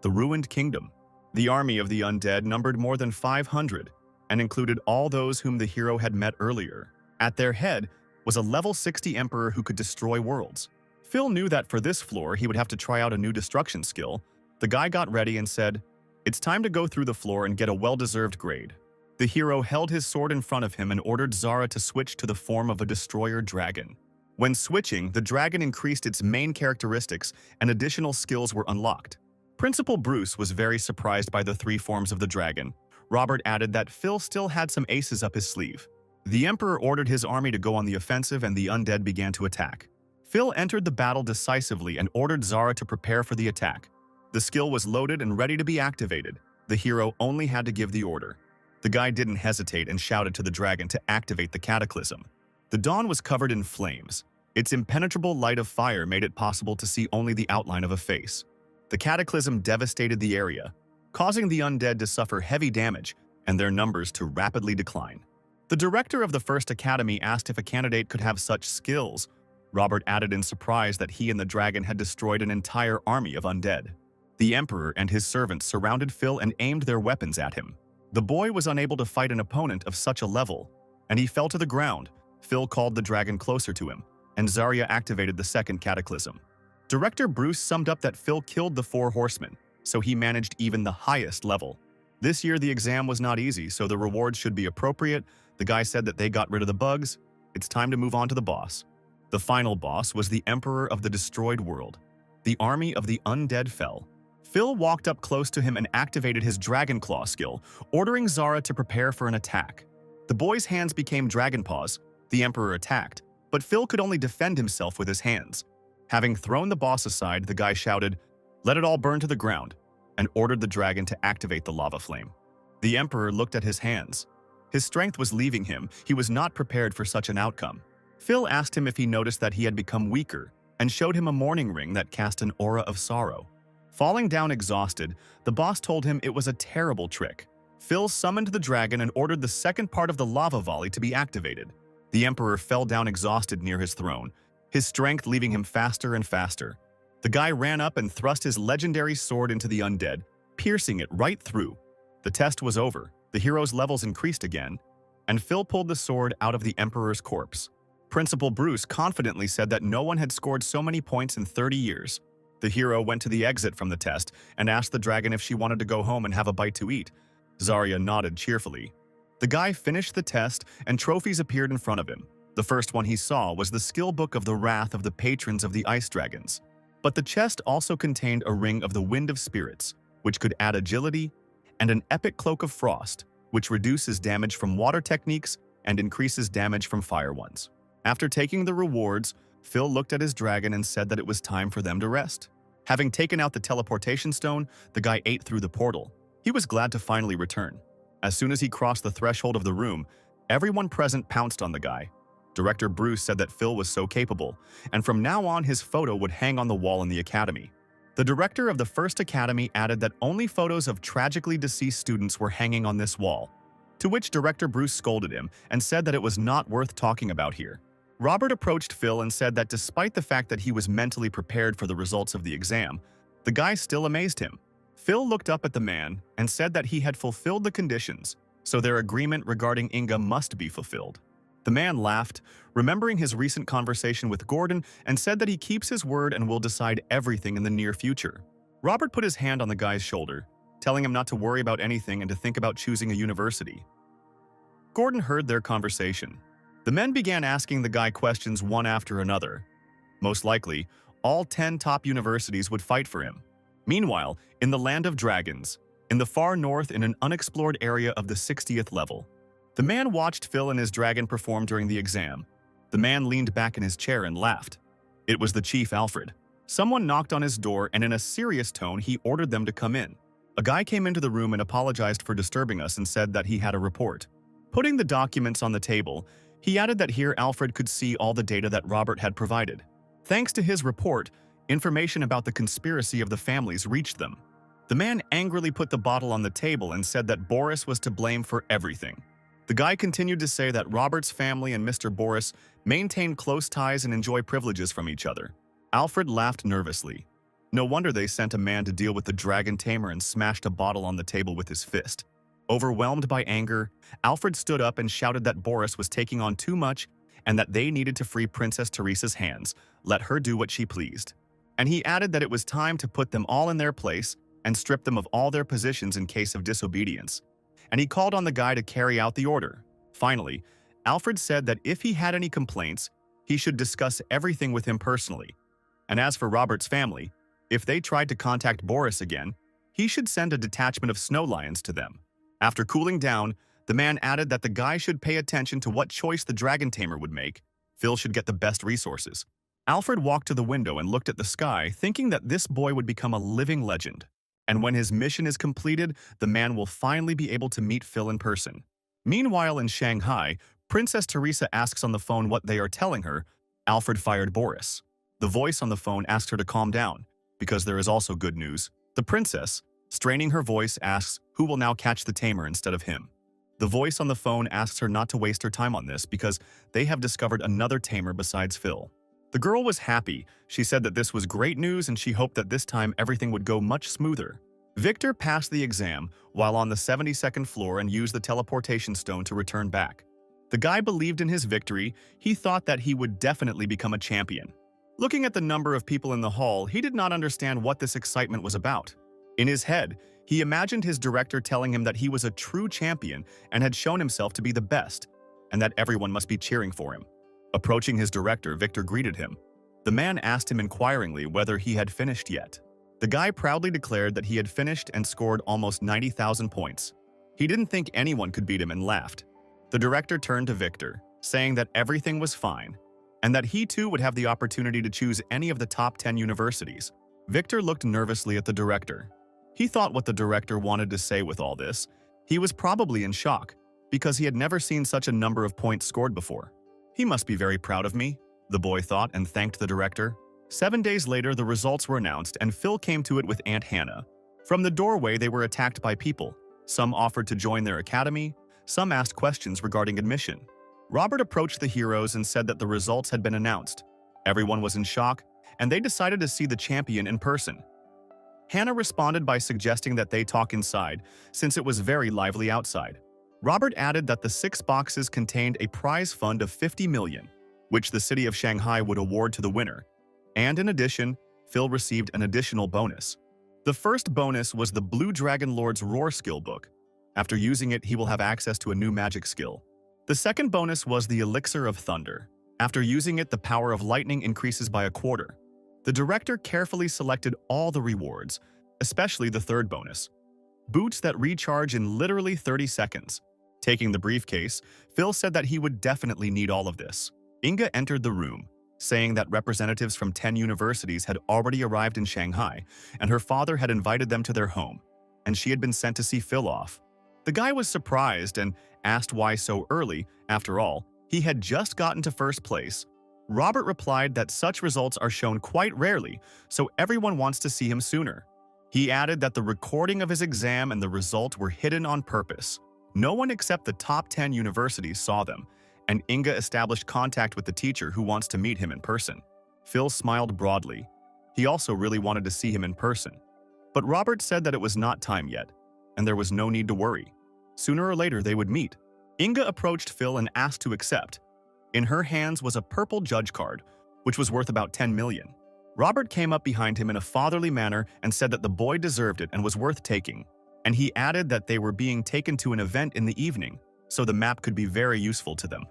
the ruined kingdom. The army of the undead numbered more than 500 and included all those whom the hero had met earlier. At their head was a level 60 emperor who could destroy worlds. Phil knew that for this floor he would have to try out a new destruction skill. The guy got ready and said, "It's time to go through the floor and get a well-deserved grade." The hero held his sword in front of him and ordered Zara to switch to the form of a destroyer dragon. When switching, the dragon increased its main characteristics and additional skills were unlocked. Principal Bruce was very surprised by the three forms of the dragon. Robert added that Phil still had some aces up his sleeve. The Emperor ordered his army to go on the offensive and the undead began to attack. Phil entered the battle decisively and ordered Zara to prepare for the attack. The skill was loaded and ready to be activated. The hero only had to give the order. The guy didn't hesitate and shouted to the dragon to activate the cataclysm. The dawn was covered in flames. Its impenetrable light of fire made it possible to see only the outline of a face. The cataclysm devastated the area, causing the undead to suffer heavy damage and their numbers to rapidly decline. The director of the First Academy asked if a candidate could have such skills. Robert added in surprise that he and the dragon had destroyed an entire army of undead. The Emperor and his servants surrounded Phil and aimed their weapons at him. The boy was unable to fight an opponent of such a level, and he fell to the ground. Phil called the dragon closer to him, and Zarya activated the second cataclysm. Director Bruce summed up that Phil killed the four horsemen, so he managed even the highest level. This year the exam was not easy, so the rewards should be appropriate. The guy said that they got rid of the bugs. It's time to move on to the boss. The final boss was the Emperor of the Destroyed World. The army of the undead fell. Phil walked up close to him and activated his Dragon Claw skill, ordering Zara to prepare for an attack. The boy's hands became dragon paws. The Emperor attacked, but Phil could only defend himself with his hands. Having thrown the boss aside, the guy shouted, "Let it all burn to the ground," and ordered the dragon to activate the lava flame. The Emperor looked at his hands. His strength was leaving him. He was not prepared for such an outcome. Phil asked him if he noticed that he had become weaker and showed him a mourning ring that cast an aura of sorrow. Falling down exhausted, the boss told him it was a terrible trick. Phil summoned the dragon and ordered the second part of the lava volley to be activated. The Emperor fell down exhausted near his throne, his strength leaving him faster and faster. The guy ran up and thrust his legendary sword into the undead, piercing it right through. The test was over, the hero's levels increased again, and Phil pulled the sword out of the Emperor's corpse. Principal Bruce confidently said that no one had scored so many points in 30 years. The hero went to the exit from the test and asked the dragon if she wanted to go home and have a bite to eat. Zarya nodded cheerfully. The guy finished the test and trophies appeared in front of him. The first one he saw was the skill book of the Wrath of the Patrons of the Ice Dragons. But the chest also contained a ring of the Wind of Spirits, which could add agility, and an epic Cloak of Frost, which reduces damage from water techniques and increases damage from fire ones. After taking the rewards, Phil looked at his dragon and said that it was time for them to rest. Having taken out the teleportation stone, the guy ate through the portal. He was glad to finally return. As soon as he crossed the threshold of the room, everyone present pounced on the guy. Director Bruce said that Phil was so capable, and from now on his photo would hang on the wall in the academy. The director of the First Academy added that only photos of tragically deceased students were hanging on this wall, to which Director Bruce scolded him and said that it was not worth talking about here. Robert approached Phil and said that despite the fact that he was mentally prepared for the results of the exam, the guy still amazed him. Phil looked up at the man and said that he had fulfilled the conditions, so their agreement regarding Inga must be fulfilled. The man laughed, remembering his recent conversation with Gordon, and said that he keeps his word and will decide everything in the near future. Robert put his hand on the guy's shoulder, telling him not to worry about anything and to think about choosing a university. Gordon heard their conversation. The men began asking the guy questions one after another. Most likely, all 10 top universities would fight for him. Meanwhile, in the Land of Dragons, in the far north in an unexplored area of the 60th level, the man watched Phil and his dragon perform during the exam. The man leaned back in his chair and laughed. It was the Chief Alfred. Someone knocked on his door and in a serious tone he ordered them to come in. A guy came into the room and apologized for disturbing us and said that he had a report. Putting the documents on the table, he added that here Alfred could see all the data that Robert had provided. Thanks to his report, information about the conspiracy of the families reached them. The man angrily put the bottle on the table and said that Boris was to blame for everything. The guy continued to say that Robert's family and Mr. Boris maintain close ties and enjoy privileges from each other. Alfred laughed nervously. No wonder they sent a man to deal with the dragon tamer and smashed a bottle on the table with his fist. Overwhelmed by anger, Alfred stood up and shouted that Boris was taking on too much and that they needed to free Princess Teresa's hands, let her do what she pleased. And he added that it was time to put them all in their place and strip them of all their positions in case of disobedience. And he called on the guy to carry out the order. Finally, Alfred said that if he had any complaints, he should discuss everything with him personally. And as for Robert's family, if they tried to contact Boris again, he should send a detachment of snow lions to them. After cooling down, the man added that the guy should pay attention to what choice the dragon tamer would make. Phil should get the best resources. Alfred walked to the window and looked at the sky, thinking that this boy would become a living legend. And when his mission is completed, the man will finally be able to meet Phil in person. Meanwhile, in Shanghai, Princess Teresa asks on the phone what they are telling her. Alfred fired Boris. The voice on the phone asks her to calm down, because there is also good news. The princess, straining her voice, asks who will now catch the tamer instead of him. The voice on the phone asks her not to waste her time on this because they have discovered another tamer besides Phil. The girl was happy. She said that this was great news and she hoped that this time everything would go much smoother. Victor passed the exam while on the 72nd floor and used the teleportation stone to return back. The guy believed in his victory. He thought that he would definitely become a champion. Looking at the number of people in the hall, he did not understand what this excitement was about. In his head, he imagined his director telling him that he was a true champion and had shown himself to be the best, and that everyone must be cheering for him. Approaching his director, Victor greeted him. The man asked him inquiringly whether he had finished yet. The guy proudly declared that he had finished and scored almost 90,000 points. He didn't think anyone could beat him and laughed. The director turned to Victor, saying that everything was fine, and that he too would have the opportunity to choose any of the top 10 universities. Victor looked nervously at the director. He thought what the director wanted to say with all this. He was probably in shock, because he had never seen such a number of points scored before. He must be very proud of me, the boy thought and thanked the director. 7 days later, the results were announced and Phil came to it with Aunt Hannah. From the doorway, they were attacked by people. Some offered to join their academy, some asked questions regarding admission. Robert approached the heroes and said that the results had been announced. Everyone was in shock, and they decided to see the champion in person. Hannah responded by suggesting that they talk inside, since it was very lively outside. Robert added that the 6 boxes contained a prize fund of 50 million, which the city of Shanghai would award to the winner. And in addition, Phil received an additional bonus. The first bonus was the Blue Dragon Lord's Roar skill book. After using it, he will have access to a new magic skill. The second bonus was the Elixir of Thunder. After using it, the power of lightning increases by 1/4. The director carefully selected all the rewards, especially the third bonus. Boots that recharge in literally 30 seconds. Taking the briefcase, Phil said that he would definitely need all of this. Inga entered the room, saying that representatives from 10 universities had already arrived in Shanghai, and her father had invited them to their home, and she had been sent to see Phil off. The guy was surprised and asked why so early. After all, he had just gotten to first place. Robert replied that such results are shown quite rarely, so everyone wants to see him sooner. He added that the recording of his exam and the result were hidden on purpose. No one except the top 10 universities saw them, and Inga established contact with the teacher who wants to meet him in person. Phil smiled broadly. He also really wanted to see him in person. But Robert said that it was not time yet, and there was no need to worry. Sooner or later they would meet. Inga approached Phil and asked to accept. In her hands was a purple judge card, which was worth about 10 million. Robert came up behind him in a fatherly manner and said that the boy deserved it and was worth taking. And he added that they were being taken to an event in the evening, so the map could be very useful to them.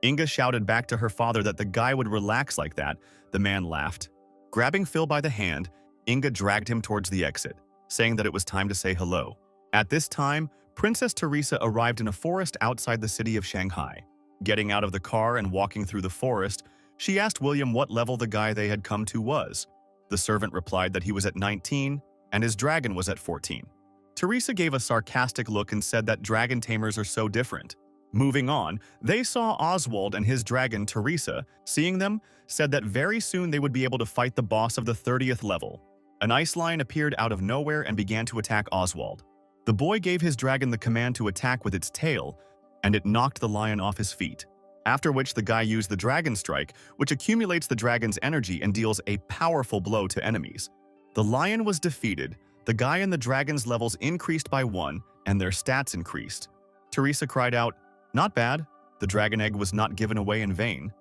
Inga shouted back to her father that the guy would relax like that. The man laughed. Grabbing Phil by the hand, Inga dragged him towards the exit, saying that it was time to say hello. At this time, Princess Teresa arrived in a forest outside the city of Shanghai. Getting out of the car and walking through the forest, she asked William what level the guy they had come to was. The servant replied that he was at 19 and his dragon was at 14. Teresa gave a sarcastic look and said that dragon tamers are so different. Moving on, they saw Oswald and his dragon Teresa. Seeing them, said that very soon they would be able to fight the boss of the 30th level. An ice lion appeared out of nowhere and began to attack Oswald. The boy gave his dragon the command to attack with its tail, and it knocked the lion off his feet. After which the guy used the dragon strike, which accumulates the dragon's energy and deals a powerful blow to enemies. The lion was defeated, the guy and the dragon's levels increased by 1, and their stats increased. Teresa cried out, "Not bad." The dragon egg was not given away in vain.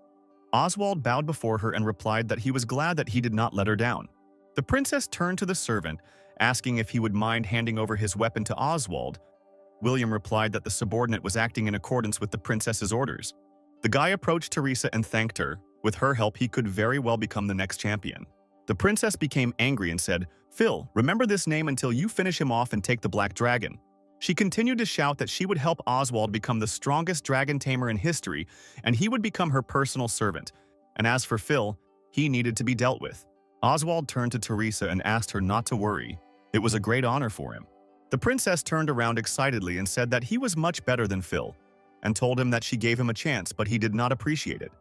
Oswald bowed before her and replied that he was glad that he did not let her down. The princess turned to the servant, asking if he would mind handing over his weapon to Oswald. William replied that the subordinate was acting in accordance with the princess's orders. The guy approached Teresa and thanked her. With her help, he could very well become the next champion. The princess became angry and said, "Phil, remember this name until you finish him off and take the black dragon." She continued to shout that she would help Oswald become the strongest dragon tamer in history, and he would become her personal servant. And as for Phil, he needed to be dealt with. Oswald turned to Teresa and asked her not to worry. It was a great honor for him. The princess turned around excitedly and said that he was much better than Phil, and told him that she gave him a chance, but he did not appreciate it.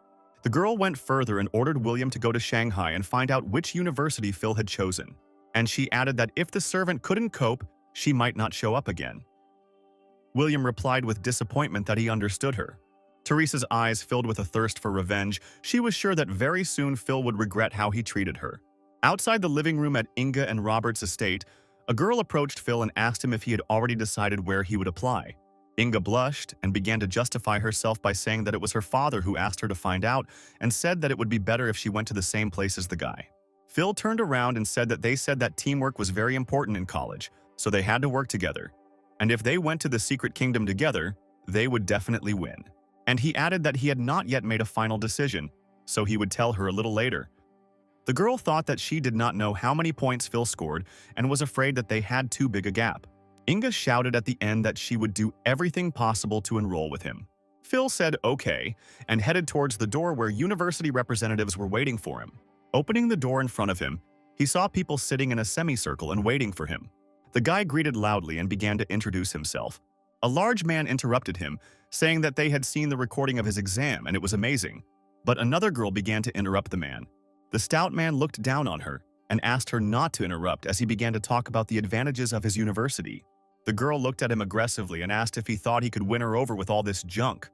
The girl went further and ordered William to go to Shanghai and find out which university Phil had chosen. And she added that if the servant couldn't cope, she might not show up again. William replied with disappointment that he understood her. Teresa's eyes filled with a thirst for revenge. She was sure that very soon Phil would regret how he treated her. Outside the living room at Inga and Robert's estate, a girl approached Phil and asked him if he had already decided where he would apply. Inga blushed and began to justify herself by saying that it was her father who asked her to find out and said that it would be better if she went to the same place as the guy. Phil turned around and said that they said that teamwork was very important in college, so they had to work together. And if they went to the secret kingdom together, they would definitely win. And he added that he had not yet made a final decision, so he would tell her a little later. The girl thought that she did not know how many points Phil scored and was afraid that they had too big a gap. Inga shouted at the end that she would do everything possible to enroll with him. Phil said okay and headed towards the door where university representatives were waiting for him. Opening the door in front of him, he saw people sitting in a semicircle and waiting for him. The guy greeted loudly and began to introduce himself. A large man interrupted him, saying that they had seen the recording of his exam and it was amazing. But another girl began to interrupt the man. The stout man looked down on her and asked her not to interrupt as he began to talk about the advantages of his university. The girl looked at him aggressively and asked if he thought he could win her over with all this junk.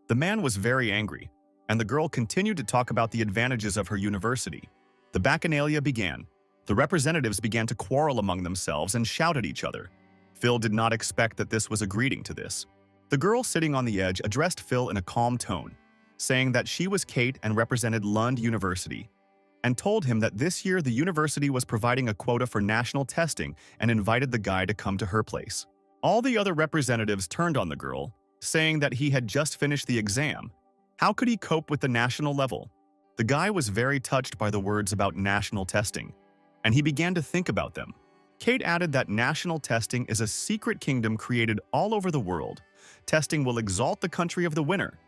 The man was very angry, and the girl continued to talk about the advantages of her university. The bacchanalia began. The representatives began to quarrel among themselves and shout at each other. Phil did not expect that this was a greeting to this. The girl sitting on the edge addressed Phil in a calm tone, saying that she was Kate and represented Lund University, and told him that this year the university was providing a quota for national testing and invited the guy to come to her place. All the other representatives turned on the girl, saying that he had just finished the exam. How could he cope with the national level? The guy was very touched by the words about national testing, and he began to think about them. Kate added that national testing is a secret kingdom created all over the world. Testing will exalt the country of the winner,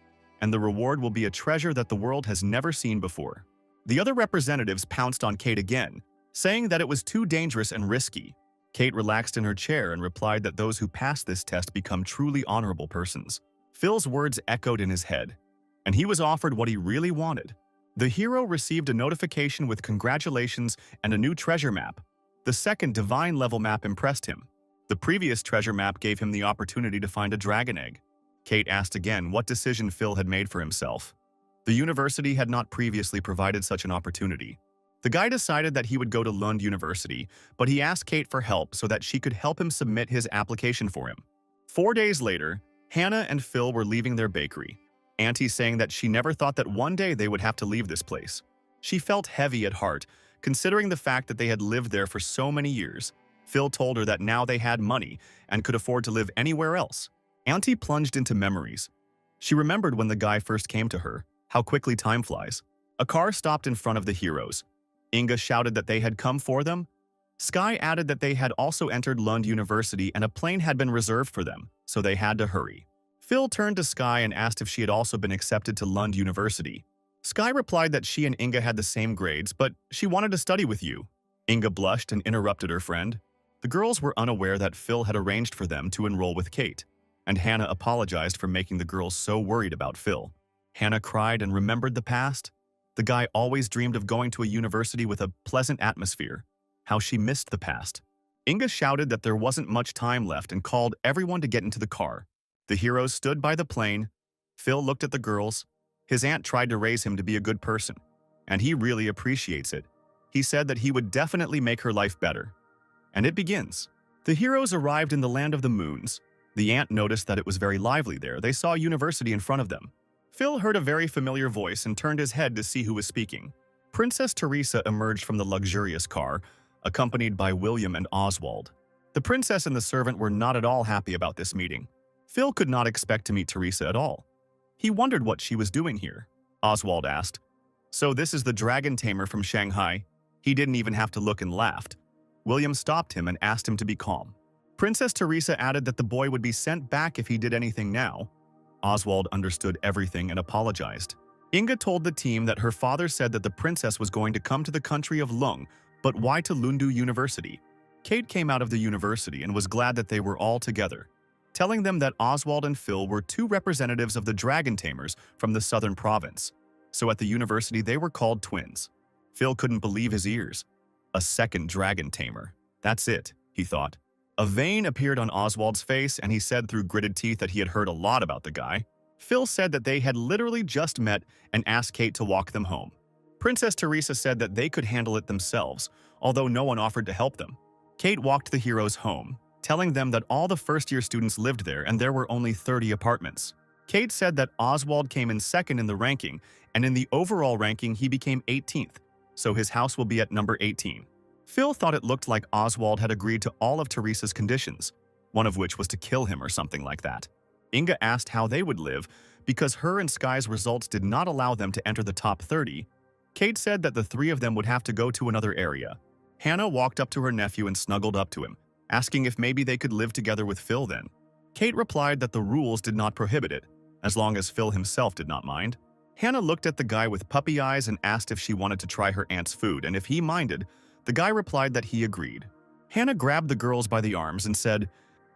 and the reward will be a treasure that the world has never seen before. The other representatives pounced on Kate again, saying that it was too dangerous and risky. Kate relaxed in her chair and replied that those who pass this test become truly honorable persons. Phil's words echoed in his head, and he was offered what he really wanted. The hero received a notification with congratulations and a new treasure map. The second divine level map impressed him. The previous treasure map gave him the opportunity to find a dragon egg. Kate asked again what decision Phil had made for himself. The university had not previously provided such an opportunity. The guy decided that he would go to Lund University, but he asked Kate for help so that she could help him submit his application for him. 4 days later, Hannah and Phil were leaving their bakery. Auntie saying that she never thought that one day they would have to leave this place. She felt heavy at heart, considering the fact that they had lived there for so many years. Phil told her that now they had money and could afford to live anywhere else. Auntie plunged into memories. She remembered when the guy first came to her, how quickly time flies. A car stopped in front of the heroes. Inga shouted that they had come for them. Sky added that they had also entered Lund University and a plane had been reserved for them, so they had to hurry. Phil turned to Sky and asked if she had also been accepted to Lund University. Sky replied that she and Inga had the same grades, but she wanted to study with you. Inga blushed and interrupted her friend. The girls were unaware that Phil had arranged for them to enroll with Kate, and Hannah apologized for making the girls so worried about Phil. Hannah cried and remembered the past. The guy always dreamed of going to a university with a pleasant atmosphere. How she missed the past. Inga shouted that there wasn't much time left and called everyone to get into the car. The heroes stood by the plane. Phil looked at the girls. His aunt tried to raise him to be a good person, and he really appreciates it. He said that he would definitely make her life better. And it begins. The heroes arrived in the land of the moons. The ant noticed that it was very lively there. They saw a university in front of them. Phil heard a very familiar voice and turned his head to see who was speaking. Princess Teresa emerged from the luxurious car, accompanied by William and Oswald. The princess and the servant were not at all happy about this meeting. Phil could not expect to meet Teresa at all. He wondered what she was doing here. Oswald asked, "So this is the dragon tamer from Shanghai?" He didn't even have to look and laughed. William stopped him and asked him to be calm. Princess Teresa added that the boy would be sent back if he did anything now. Oswald understood everything and apologized. Inga told the team that her father said that the princess was going to come to the country of Lung, but why to Lundu University? Kate came out of the university and was glad that they were all together, telling them that Oswald and Phil were two representatives of the dragon tamers from the southern province. So at the university they were called twins. Phil couldn't believe his ears. A second dragon tamer. That's it, he thought. A vein appeared on Oswald's face and he said through gritted teeth that he had heard a lot about the guy. Phil said that they had literally just met and asked Kate to walk them home. Princess Teresa said that they could handle it themselves, although no one offered to help them. Kate walked the heroes home, telling them that all the first-year students lived there and there were only 30 apartments. Kate said that Oswald came in second in the ranking, and in the overall ranking he became 18th, so his house will be at number 18. Phil thought it looked like Oswald had agreed to all of Teresa's conditions, one of which was to kill him or something like that. Inga asked how they would live because her and Sky's results did not allow them to enter the top 30. Kate said that the three of them would have to go to another area. Hannah walked up to her nephew and snuggled up to him, asking if maybe they could live together with Phil then. Kate replied that the rules did not prohibit it, as long as Phil himself did not mind. Hannah looked at the guy with puppy eyes and asked if she wanted to try her aunt's food, and if he minded. The guy replied that he agreed. Hannah grabbed the girls by the arms and said,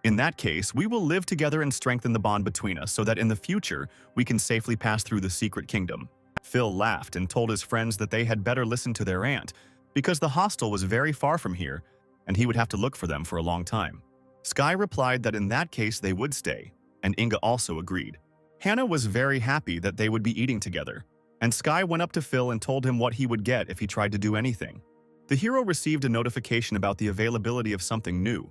"In that case, we will live together and strengthen the bond between us so that in the future we can safely pass through the secret kingdom." Phil laughed and told his friends that they had better listen to their aunt because the hostel was very far from here and he would have to look for them for a long time. Sky replied that in that case they would stay, and Inga also agreed. Hannah was very happy that they would be eating together, and Sky went up to Phil and told him what he would get if he tried to do anything. The hero received a notification about the availability of something new.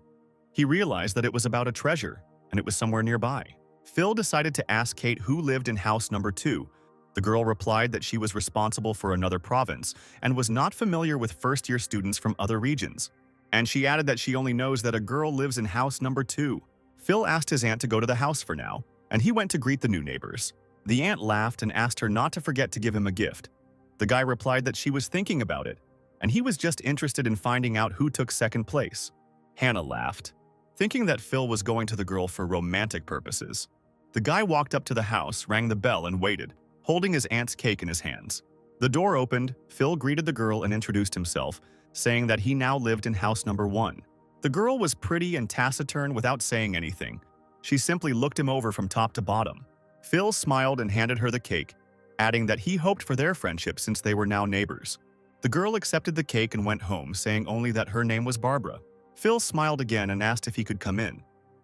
He realized that it was about a treasure, and it was somewhere nearby. Phil decided to ask Kate who lived in house number 2. The girl replied that she was responsible for another province and was not familiar with first-year students from other regions. And she added that she only knows that a girl lives in house number 2. Phil asked his aunt to go to the house for now, and he went to greet the new neighbors. The aunt laughed and asked her not to forget to give him a gift. The guy replied that she was thinking about it, and he was just interested in finding out who took second place. Hannah laughed, thinking that Phil was going to the girl for romantic purposes. The guy walked up to the house, rang the bell, and waited, holding his aunt's cake in his hands. The door opened, Phil greeted the girl and introduced himself, saying that he now lived in house number 1. The girl was pretty and taciturn without saying anything. She simply looked him over from top to bottom. Phil smiled and handed her the cake, adding that he hoped for their friendship since they were now neighbors. The girl accepted the cake and went home, saying only that her name was Barbara. Phil smiled again and asked if he could come in.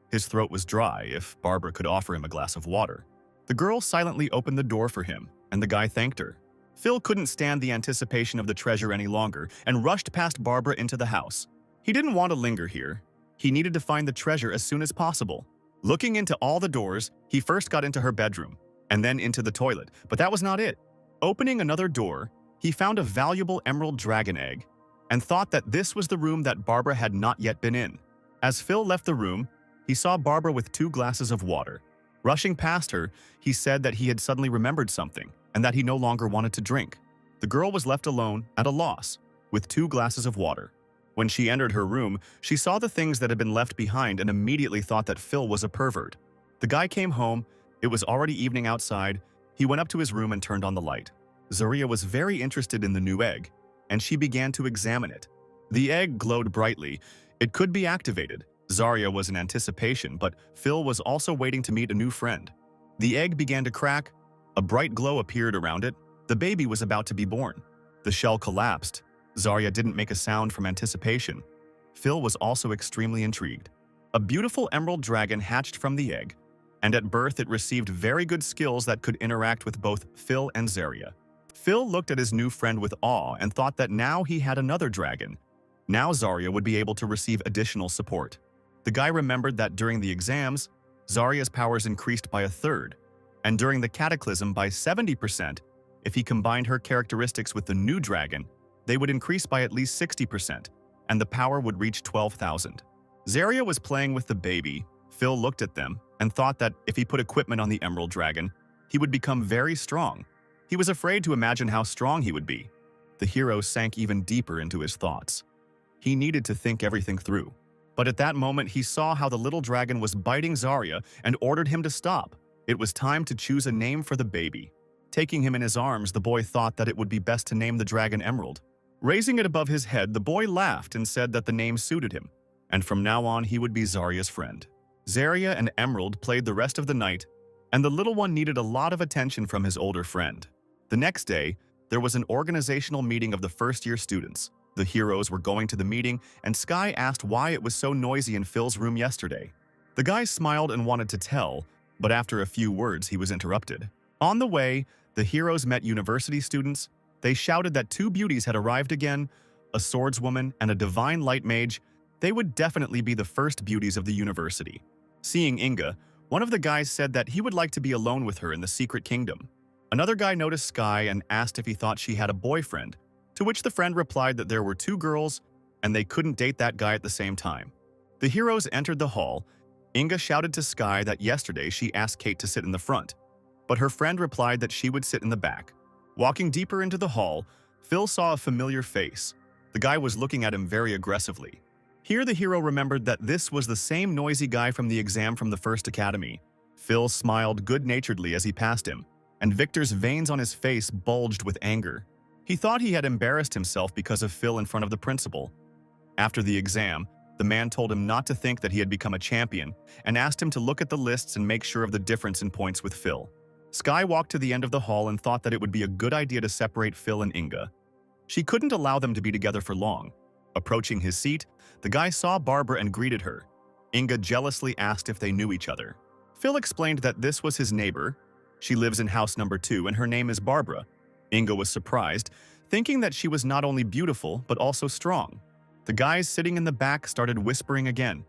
His throat was dry, if Barbara could offer him a glass of water. The girl silently opened the door for him, and the guy thanked her. Phil couldn't stand the anticipation of the treasure any longer and rushed past Barbara into the house. He didn't want to linger here. He needed to find the treasure as soon as possible. Looking into all the doors, he first got into her bedroom, and then into the toilet, but that was not it. Opening another door, he found a valuable emerald dragon egg, and thought that this was the room that Barbara had not yet been in. As Phil left the room, he saw Barbara with 2 glasses of water. Rushing past her, he said that he had suddenly remembered something, and that he no longer wanted to drink. The girl was left alone, at a loss, with 2 glasses of water. When she entered her room, she saw the things that had been left behind and immediately thought that Phil was a pervert. The guy came home. It was already evening outside. He went up to his room and turned on the light. Zarya was very interested in the new egg, and she began to examine it. The egg glowed brightly. It could be activated. Zarya was in anticipation, but Phil was also waiting to meet a new friend. The egg began to crack. A bright glow appeared around it. The baby was about to be born. The shell collapsed. Zarya didn't make a sound from anticipation. Phil was also extremely intrigued. A beautiful emerald dragon hatched from the egg, and at birth it received very good skills that could interact with both Phil and Zarya. Phil looked at his new friend with awe and thought that now he had another dragon. Now Zarya would be able to receive additional support. The guy remembered that during the exams, Zarya's powers increased by 1/3, and during the cataclysm by 70%. If he combined her characteristics with the new dragon, they would increase by at least 60%, and the power would reach 12,000. Zarya was playing with the baby. Phil looked at them and thought that if he put equipment on the Emerald Dragon, he would become very strong. He was afraid to imagine how strong he would be. The hero sank even deeper into his thoughts. He needed to think everything through. But at that moment, he saw how the little dragon was biting Zarya and ordered him to stop. It was time to choose a name for the baby. Taking him in his arms, the boy thought that it would be best to name the dragon Emerald. Raising it above his head, the boy laughed and said that the name suited him, and from now on he would be Zarya's friend. Zarya and Emerald played the rest of the night, and the little one needed a lot of attention from his older friend. The next day, there was an organizational meeting of the first-year students. The heroes were going to the meeting, and Sky asked why it was so noisy in Phil's room yesterday. The guy smiled and wanted to tell, but after a few words he was interrupted. On the way, the heroes met university students. They shouted that 2 beauties had arrived again, a swordswoman and a divine light mage. They would definitely be the first beauties of the university. Seeing Inga, one of the guys said that he would like to be alone with her in the secret kingdom. Another guy noticed Sky and asked if he thought she had a boyfriend, to which the friend replied that there were 2 girls and they couldn't date that guy at the same time. The heroes entered the hall. Inga shouted to Sky that yesterday she asked Kate to sit in the front, but her friend replied that she would sit in the back. Walking deeper into the hall, Phil saw a familiar face. The guy was looking at him very aggressively. Here the hero remembered that this was the same noisy guy from the exam from the first academy. Phil smiled good-naturedly as he passed him, and Victor's veins on his face bulged with anger. He thought he had embarrassed himself because of Phil in front of the principal. After the exam, the man told him not to think that he had become a champion and asked him to look at the lists and make sure of the difference in points with Phil. Sky walked to the end of the hall and thought that it would be a good idea to separate Phil and Inga. She couldn't allow them to be together for long. Approaching his seat, the guy saw Barbara and greeted her. Inga jealously asked if they knew each other. Phil explained that this was his neighbor. She lives in house number 2 and her name is Barbara. Inga was surprised, thinking that she was not only beautiful but also strong. The guys sitting in the back started whispering again.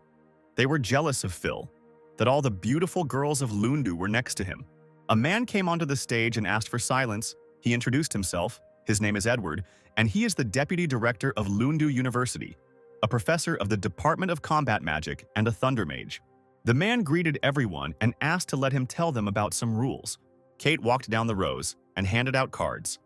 They were jealous of Phil, that all the beautiful girls of Lundu were next to him. A man came onto the stage and asked for silence. He introduced himself. His name is Edward, and he is the deputy director of Lundu University, a professor of the Department of Combat Magic and a Thunder Mage. The man greeted everyone and asked to let him tell them about some rules. Kate walked down the rows and handed out cards.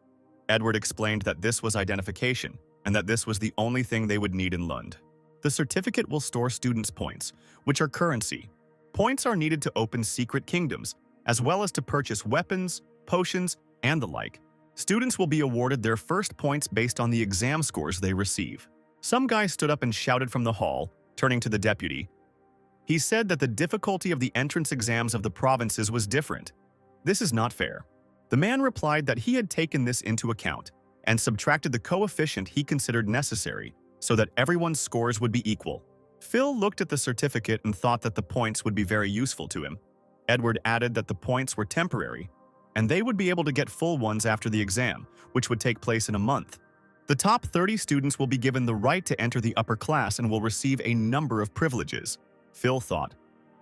Edward explained that this was identification and that this was the only thing they would need in Lund. The certificate will store students' points, which are currency. Points are needed to open secret kingdoms, as well as to purchase weapons, potions, and the like. Students will be awarded their first points based on the exam scores they receive. Some guy stood up and shouted from the hall, turning to the deputy. He said that the difficulty of the entrance exams of the provinces was different. This is not fair. The man replied that he had taken this into account and subtracted the coefficient he considered necessary so that everyone's scores would be equal. Phil looked at the certificate and thought that the points would be very useful to him. Edward added that the points were temporary, and they would be able to get full ones after the exam, which would take place in a month. The top 30 students will be given the right to enter the upper class and will receive a number of privileges. Phil thought.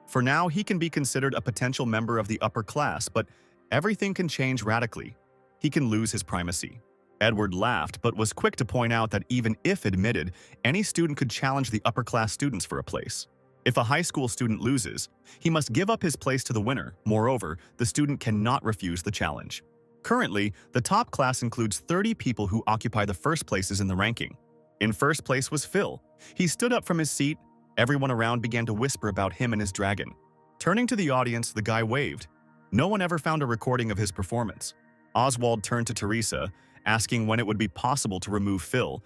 For now, he can be considered a potential member of the upper class, but everything can change radically. He can lose his primacy. Edward laughed, but was quick to point out that even if admitted, any student could challenge the upper-class students for a place. If a high school student loses, he must give up his place to the winner. Moreover, the student cannot refuse the challenge. Currently, the top class includes 30 people who occupy the first places in the ranking. In first place was Phil. He stood up from his seat. Everyone around began to whisper about him and his dragon. Turning to the audience, the guy waved. No one ever found a recording of his performance. Oswald turned to Teresa, asking when it would be possible to remove Phil.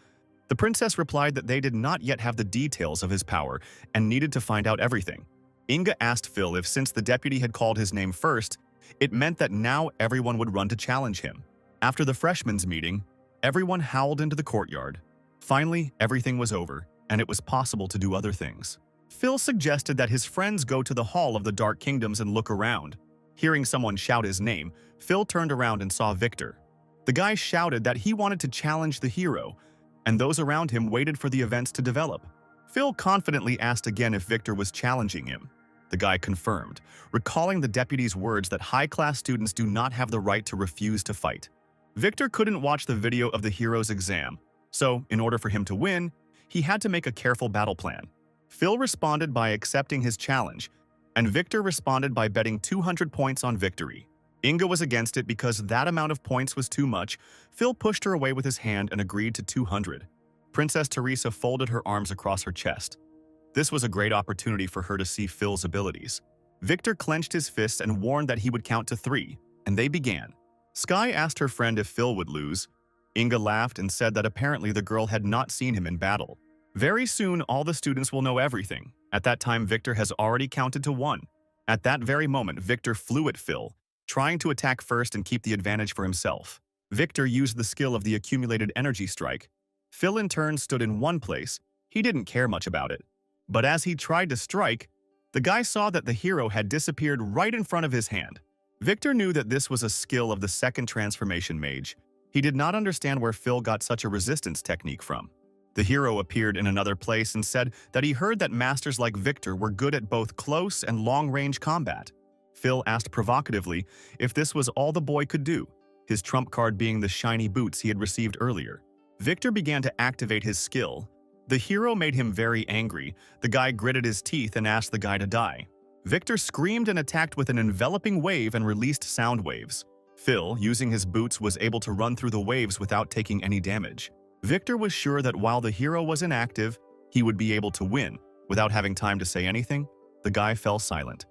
The princess replied that they did not yet have the details of his power and needed to find out everything. Inga asked Phil if since the deputy had called his name first, it meant that now everyone would run to challenge him. After the freshmen's meeting, everyone howled into the courtyard. Finally, everything was over, and it was possible to do other things. Phil suggested that his friends go to the Hall of the Dark Kingdoms and look around. Hearing someone shout his name, Phil turned around and saw Victor. The guy shouted that he wanted to challenge the hero, and those around him waited for the events to develop. Phil confidently asked again if Victor was challenging him. The guy confirmed, recalling the deputy's words that high-class students do not have the right to refuse to fight. Victor couldn't watch the video of the hero's exam, so in order for him to win, he had to make a careful battle plan. Phil responded by accepting his challenge, and Victor responded by betting 200 points on victory. Inga was against it because that amount of points was too much. Phil pushed her away with his hand and agreed to 200. Princess Teresa folded her arms across her chest. This was a great opportunity for her to see Phil's abilities. Victor clenched his fists and warned that he would count to 3, and they began. Sky asked her friend if Phil would lose. Inga laughed and said that apparently the girl had not seen him in battle. Very soon, all the students will know everything. At that time, Victor has already counted to 1. At that very moment, Victor flew at Phil, trying to attack first and keep the advantage for himself. Victor used the skill of the accumulated energy strike. Phil in turn stood in one place. He didn't care much about it. But as he tried to strike, the guy saw that the hero had disappeared right in front of his hand. Victor knew that this was a skill of the second transformation mage. He did not understand where Phil got such a resistance technique from. The hero appeared in another place and said that he heard that masters like Victor were good at both close and long-range combat. Phil asked provocatively if this was all the boy could do, his trump card being the shiny boots he had received earlier. Victor began to activate his skill. The hero made him very angry. The guy gritted his teeth and asked the guy to die. Victor screamed and attacked with an enveloping wave and released sound waves. Phil, using his boots, was able to run through the waves without taking any damage. Victor was sure that while the hero was inactive, he would be able to win. Without having time to say anything, the guy fell silent.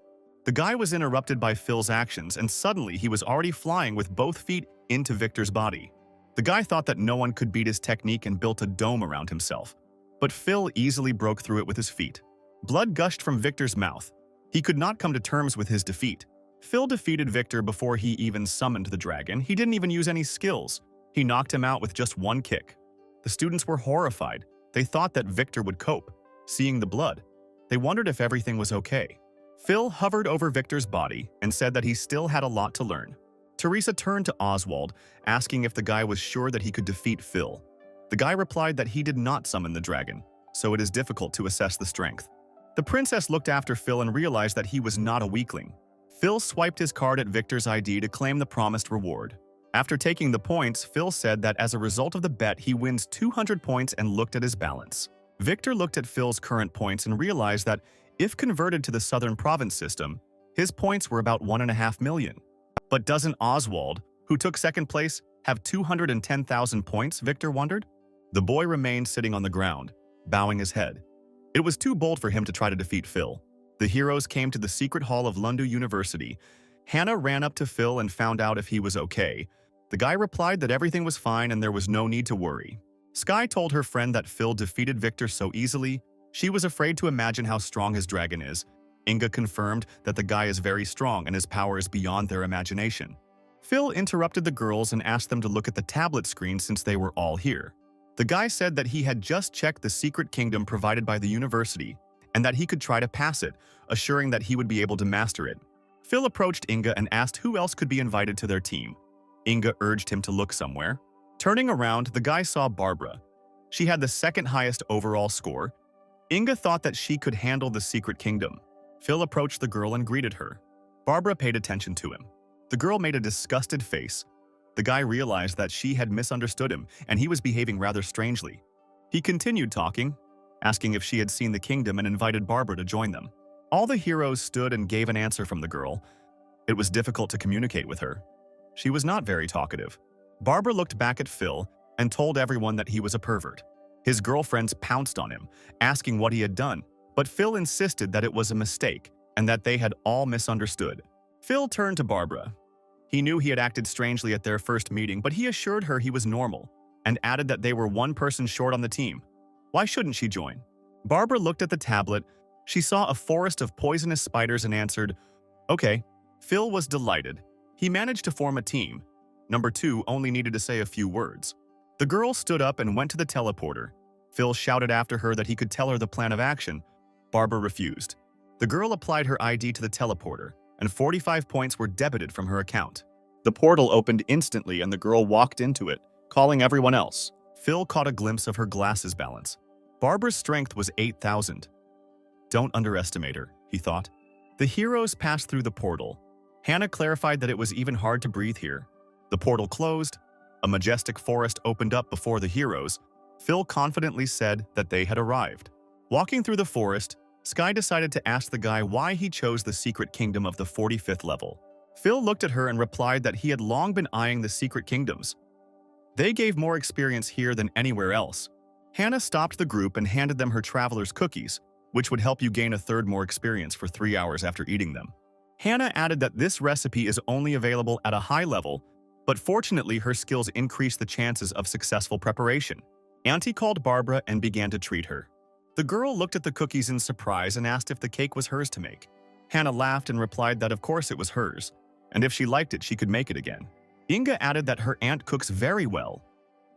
The guy was interrupted by Phil's actions, and suddenly he was already flying with both feet into Victor's body. The guy thought that no one could beat his technique and built a dome around himself. But Phil easily broke through it with his feet. Blood gushed from Victor's mouth. He could not come to terms with his defeat. Phil defeated Victor before he even summoned the dragon. He didn't even use any skills. He knocked him out with just one kick. The students were horrified. They thought that Victor would cope. Seeing the blood, they wondered if everything was okay. Phil hovered over Victor's body and said that he still had a lot to learn. Teresa turned to Oswald, asking if the guy was sure that he could defeat Phil. The guy replied that he did not summon the dragon, so it is difficult to assess the strength. The princess looked after Phil and realized that he was not a weakling. Phil swiped his card at Victor's ID to claim the promised reward. After taking the points, Phil said that as a result of the bet, he wins 200 points and looked at his balance. Victor looked at Phil's current points and realized that if converted to the Southern Province system, his points were about 1.5 million. But doesn't Oswald, who took second place, have 210,000 points, Victor wondered? The boy remained sitting on the ground, bowing his head. It was too bold for him to try to defeat Phil. The heroes came to the secret hall of Lundu University. Hannah ran up to Phil and found out if he was okay. The guy replied that everything was fine and there was no need to worry. Sky told her friend that Phil defeated Victor so easily, she was afraid to imagine how strong his dragon is. Inga confirmed that the guy is very strong and his power is beyond their imagination. Phil interrupted the girls and asked them to look at the tablet screen since they were all here. The guy said that he had just checked the secret kingdom provided by the university and that he could try to pass it, assuring that he would be able to master it. Phil approached Inga and asked who else could be invited to their team. Inga urged him to look somewhere. Turning around, the guy saw Barbara. She had the second highest overall score. Inga thought that she could handle the secret kingdom. Phil approached the girl and greeted her. Barbara paid attention to him. The girl made a disgusted face. The guy realized that she had misunderstood him and he was behaving rather strangely. He continued talking, asking if she had seen the kingdom and invited Barbara to join them. All the heroes stood and gave an answer from the girl. It was difficult to communicate with her. She was not very talkative. Barbara looked back at Phil and told everyone that he was a pervert. His girlfriends pounced on him, asking what he had done, but Phil insisted that it was a mistake and that they had all misunderstood. Phil turned to Barbara. He knew he had acted strangely at their first meeting, but he assured her he was normal and added that they were one person short on the team. Why shouldn't she join? Barbara looked at the tablet. She saw a forest of poisonous spiders and answered, "Okay." Phil was delighted. He managed to form a team. Number 2 only needed to say a few words. The girl stood up and went to the teleporter. Phil shouted after her that he could tell her the plan of action. Barbara refused. The girl applied her ID to the teleporter, and 45 points were debited from her account. The portal opened instantly and the girl walked into it, calling everyone else. Phil caught a glimpse of her glasses balance. Barbara's strength was 8,000. Don't underestimate her, he thought. The heroes passed through the portal. Hannah clarified that it was even hard to breathe here. The portal closed. A majestic forest opened up before the heroes. Phil confidently said that they had arrived. Walking through the forest, Sky decided to ask the guy why he chose the secret kingdom of the 45th level. Phil looked at her and replied that he had long been eyeing the secret kingdoms. They gave more experience here than anywhere else. Hannah stopped the group and handed them her traveler's cookies, which would help you gain a third more experience for 3 hours after eating them. Hannah added that this recipe is only available at a high level, but fortunately her skills increased the chances of successful preparation. Auntie called Barbara and began to treat her. The girl looked at the cookies in surprise and asked if the cake was hers to make. Hannah laughed and replied that of course it was hers, and if she liked it she could make it again. Inga added that her aunt cooks very well,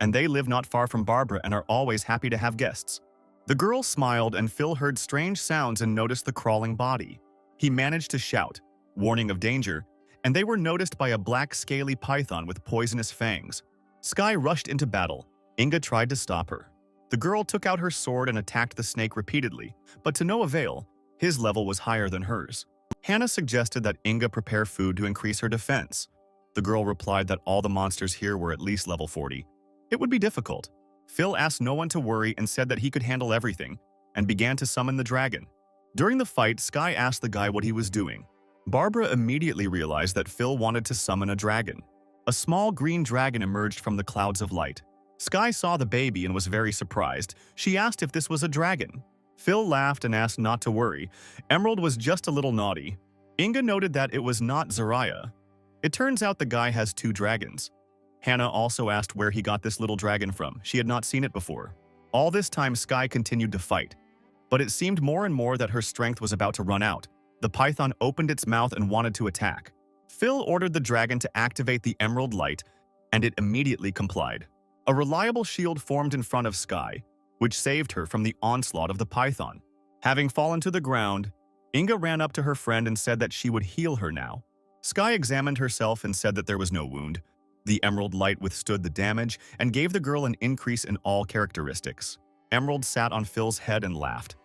and they live not far from Barbara and are always happy to have guests. The girl smiled and Phil heard strange sounds and noticed the crawling body. He managed to shout, warning of danger, and they were noticed by a black scaly python with poisonous fangs. Sky rushed into battle. Inga tried to stop her. The girl took out her sword and attacked the snake repeatedly, but to no avail. His level was higher than hers. Hannah suggested that Inga prepare food to increase her defense. The girl replied that all the monsters here were at least level 40. It would be difficult. Phil asked no one to worry and said that he could handle everything, and began to summon the dragon. During the fight, Sky asked the guy what he was doing. Barbara immediately realized that Phil wanted to summon a dragon. A small green dragon emerged from the clouds of light. Sky saw the baby and was very surprised. She asked if this was a dragon. Phil laughed and asked not to worry. Emerald was just a little naughty. Inga noted that it was not Zariah. It turns out the guy has 2 dragons. Hannah also asked where he got this little dragon from. She had not seen it before. All this time, Sky continued to fight, but it seemed more and more that her strength was about to run out. The python opened its mouth and wanted to attack. Phil ordered the dragon to activate the emerald light, and it immediately complied. A reliable shield formed in front of Sky, which saved her from the onslaught of the python. Having fallen to the ground, Inga ran up to her friend and said that she would heal her now. Sky examined herself and said that there was no wound. The emerald light withstood the damage and gave the girl an increase in all characteristics. Emerald sat on Phil's head and laughed.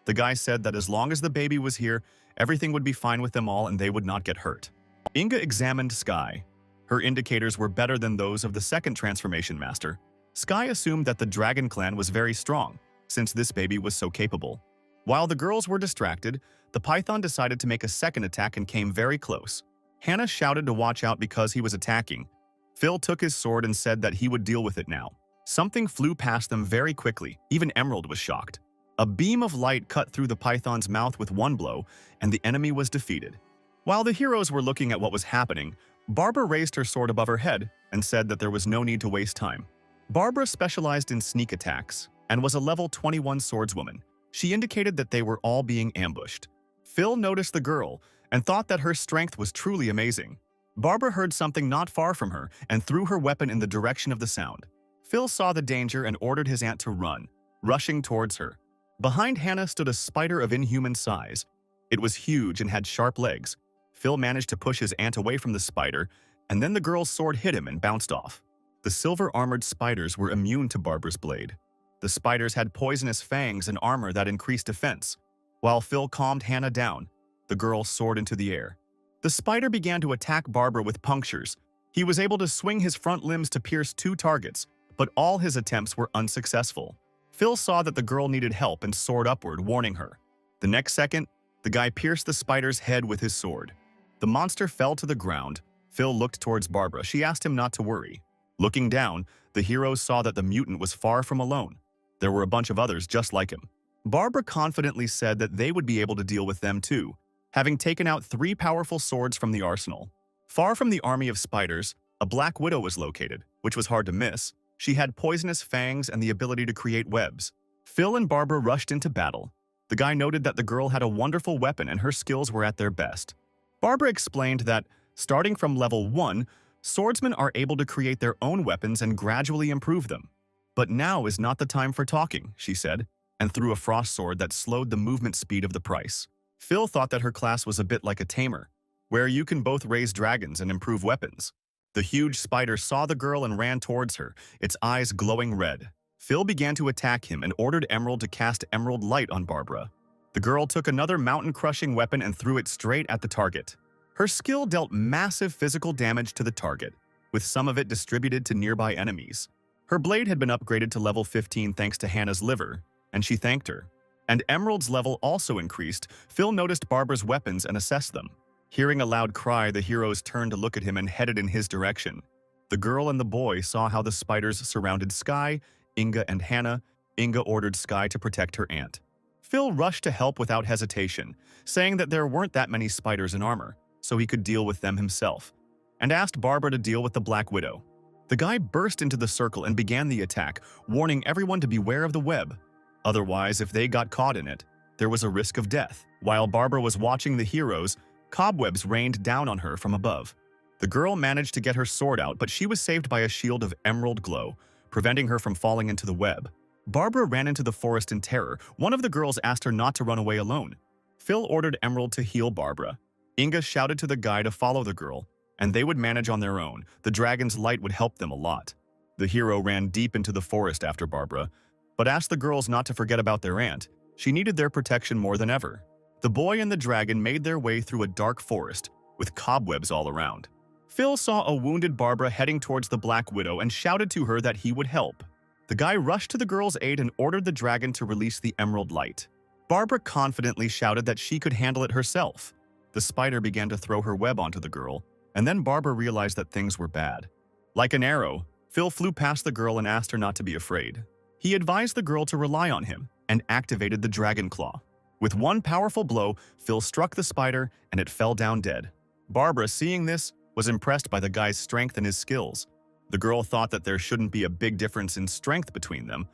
The guy said that as long as the baby was here, everything would be fine with them all and they would not get hurt. Inga examined Sky. Her indicators were better than those of the second transformation master. Sky assumed that the dragon clan was very strong, since this baby was so capable. While the girls were distracted, the python decided to make a second attack and came very close. Hannah shouted to watch out because he was attacking. Phil took his sword and said that he would deal with it now. Something flew past them very quickly. Even Emerald was shocked. A beam of light cut through the python's mouth with one blow, and the enemy was defeated. While the heroes were looking at what was happening, Barbara raised her sword above her head and said that there was no need to waste time. Barbara specialized in sneak attacks and was a level 21 swordswoman. She indicated that they were all being ambushed. Phil noticed the girl and thought that her strength was truly amazing. Barbara heard something not far from her and threw her weapon in the direction of the sound. Phil saw the danger and ordered his aunt to run, rushing towards her. Behind Hannah stood a spider of inhuman size. It was huge and had sharp legs. Phil managed to push his aunt away from the spider, and then the girl's sword hit him and bounced off. The silver-armored spiders were immune to Barbara's blade. The spiders had poisonous fangs and armor that increased defense. While Phil calmed Hannah down, the girl soared into the air. The spider began to attack Barbara with punctures. He was able to swing his front limbs to pierce 2 targets, but all his attempts were unsuccessful. Phil saw that the girl needed help and soared upward, warning her. The next second, the guy pierced the spider's head with his sword. The monster fell to the ground. Phil looked towards Barbara. She asked him not to worry. Looking down, the heroes saw that the mutant was far from alone. There were a bunch of others just like him. Barbara confidently said that they would be able to deal with them too, having taken out 3 powerful swords from the arsenal. Far from the army of spiders, a black widow was located, which was hard to miss. She had poisonous fangs and the ability to create webs. Phil and Barbara rushed into battle. The guy noted that the girl had a wonderful weapon and her skills were at their best. Barbara explained that, starting from level 1, swordsmen are able to create their own weapons and gradually improve them. But now is not the time for talking, she said, and threw a frost sword that slowed the movement speed of the price. Phil thought that her class was a bit like a tamer, where you can both raise dragons and improve weapons. The huge spider saw the girl and ran towards her, its eyes glowing red. Phil began to attack him and ordered Emerald to cast Emerald Light on Barbara. The girl took another mountain-crushing weapon and threw it straight at the target. Her skill dealt massive physical damage to the target, with some of it distributed to nearby enemies. Her blade had been upgraded to level 15 thanks to Hannah's liver, and she thanked her. And Emerald's level also increased. Phil noticed Barbara's weapons and assessed them. Hearing a loud cry, the heroes turned to look at him and headed in his direction. The girl and the boy saw how the spiders surrounded Sky, Inga, and Hannah. Inga ordered Sky to protect her aunt. Phil rushed to help without hesitation, saying that there weren't that many spiders in armor, so he could deal with them himself, and asked Barbara to deal with the Black Widow. The guy burst into the circle and began the attack, warning everyone to beware of the web. Otherwise, if they got caught in it, there was a risk of death. While Barbara was watching the heroes, cobwebs rained down on her from above. The girl managed to get her sword out, but she was saved by a shield of emerald glow, preventing her from falling into the web. Barbara ran into the forest in terror. One of the girls asked her not to run away alone. Phil ordered Emerald to heal Barbara. Inga shouted to the guy to follow the girl, and they would manage on their own. The dragon's light would help them a lot. The hero ran deep into the forest after Barbara, but asked the girls not to forget about their aunt. She needed their protection more than ever. The boy and the dragon made their way through a dark forest, with cobwebs all around. Phil saw a wounded Barbara heading towards the Black Widow and shouted to her that he would help. The guy rushed to the girl's aid and ordered the dragon to release the emerald light. Barbara confidently shouted that she could handle it herself. The spider began to throw her web onto the girl, and then Barbara realized that things were bad. Like an arrow, Phil flew past the girl and asked her not to be afraid. He advised the girl to rely on him and activated the dragon claw. With one powerful blow, Phil struck the spider and it fell down dead. Barbara, seeing this, was impressed by the guy's strength and his skills. The girl thought that there shouldn't be a big difference in strength between them.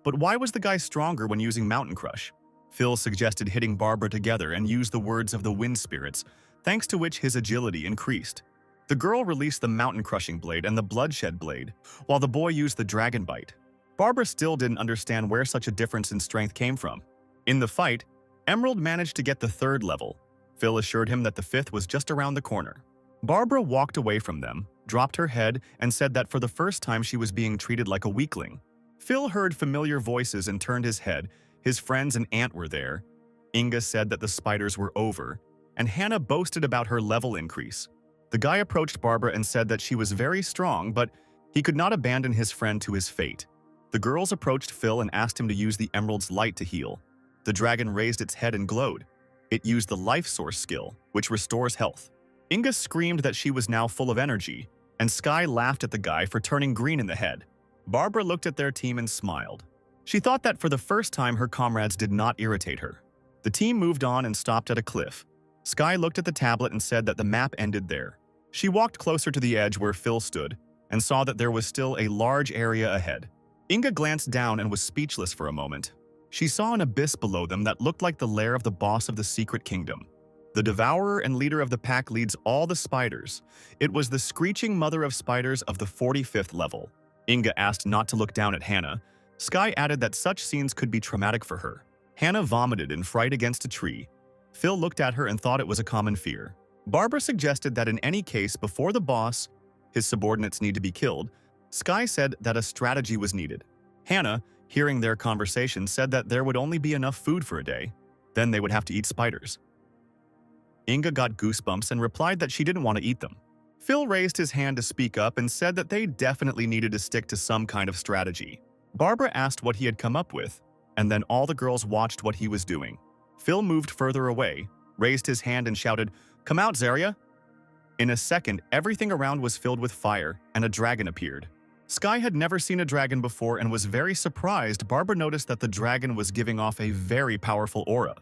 But why was the guy stronger when using Mountain Crush? Phil suggested hitting Barbara together and use the words of the wind spirits, thanks to which his agility increased. The girl released the Mountain Crushing blade and the Bloodshed blade, while the boy used the Dragon Bite. Barbara still didn't understand where such a difference in strength came from. In the fight, Emerald managed to get the 3rd level. Phil assured him that the 5th was just around the corner. Barbara walked away from them, dropped her head, and said that for the first time she was being treated like a weakling. Phil heard familiar voices and turned his head. His friends and aunt were there. Inga said that the spiders were over, and Hannah boasted about her level increase. The guy approached Barbara and said that she was very strong, but he could not abandon his friend to his fate. The girls approached Phil and asked him to use the Emerald's light to heal. The dragon raised its head and glowed. It used the Life Source skill, which restores health. Inga screamed that she was now full of energy, and Sky laughed at the guy for turning green in the head. Barbara looked at their team and smiled. She thought that for the first time her comrades did not irritate her. The team moved on and stopped at a cliff. Sky looked at the tablet and said that the map ended there. She walked closer to the edge where Phil stood and saw that there was still a large area ahead. Inga glanced down and was speechless for a moment. She saw an abyss below them that looked like the lair of the boss of the Secret Kingdom. The devourer and leader of the pack leads all the spiders. It was the screeching mother of spiders of the 45th level. Inga asked not to look down at Hannah. Sky added that such scenes could be traumatic for her. Hannah vomited in fright against a tree. Phil looked at her and thought it was a common fear. Barbara suggested that in any case, before the boss, his subordinates need to be killed. Sky said that a strategy was needed. Hannah, hearing their conversation, said that there would only be enough food for a day. Then they would have to eat spiders. Inga got goosebumps and replied that she didn't want to eat them. Phil raised his hand to speak up and said that they definitely needed to stick to some kind of strategy. Barbara asked what he had come up with, and then all the girls watched what he was doing. Phil moved further away, raised his hand and shouted, "Come out, Zarya!" In a second, everything around was filled with fire, and a dragon appeared. Sky had never seen a dragon before and was very surprised. Barbara noticed that the dragon was giving off a very powerful aura.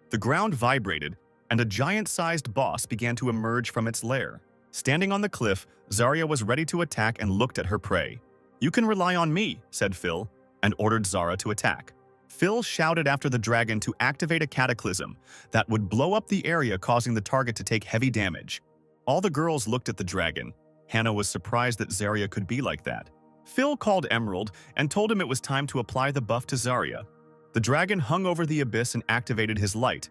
The ground vibrated, and a giant-sized boss began to emerge from its lair. Standing on the cliff, Zarya was ready to attack and looked at her prey. "You can rely on me," said Phil, and ordered Zara to attack. Phil shouted after the dragon to activate a cataclysm that would blow up the area, causing the target to take heavy damage. All the girls looked at the dragon. Hannah was surprised that Zarya could be like that. Phil called Emerald and told him it was time to apply the buff to Zarya. The dragon hung over the abyss and activated his light.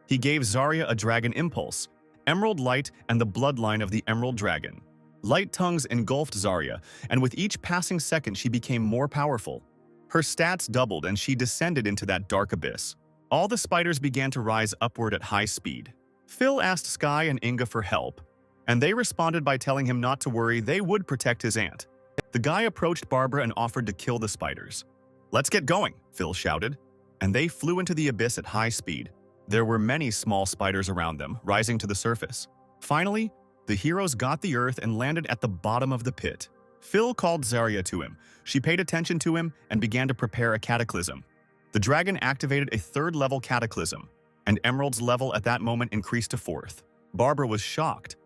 He gave Zarya a dragon impulse, Emerald Light, and the bloodline of the Emerald Dragon. Light tongues engulfed Zarya, and with each passing second she became more powerful. Her stats doubled and she descended into that dark abyss. All the spiders began to rise upward at high speed. Phil asked Sky and Inga for help, and they responded by telling him not to worry, they would protect his aunt. The guy approached Barbara and offered to kill the spiders. "Let's get going," Phil shouted, and they flew into the abyss at high speed. There were many small spiders around them, rising to the surface. Finally, the heroes got the earth and landed at the bottom of the pit. Phil called Zarya to him. She paid attention to him and began to prepare a cataclysm. The dragon activated a third-level cataclysm, and Emerald's level at that moment increased to 4th. Barbara was shocked.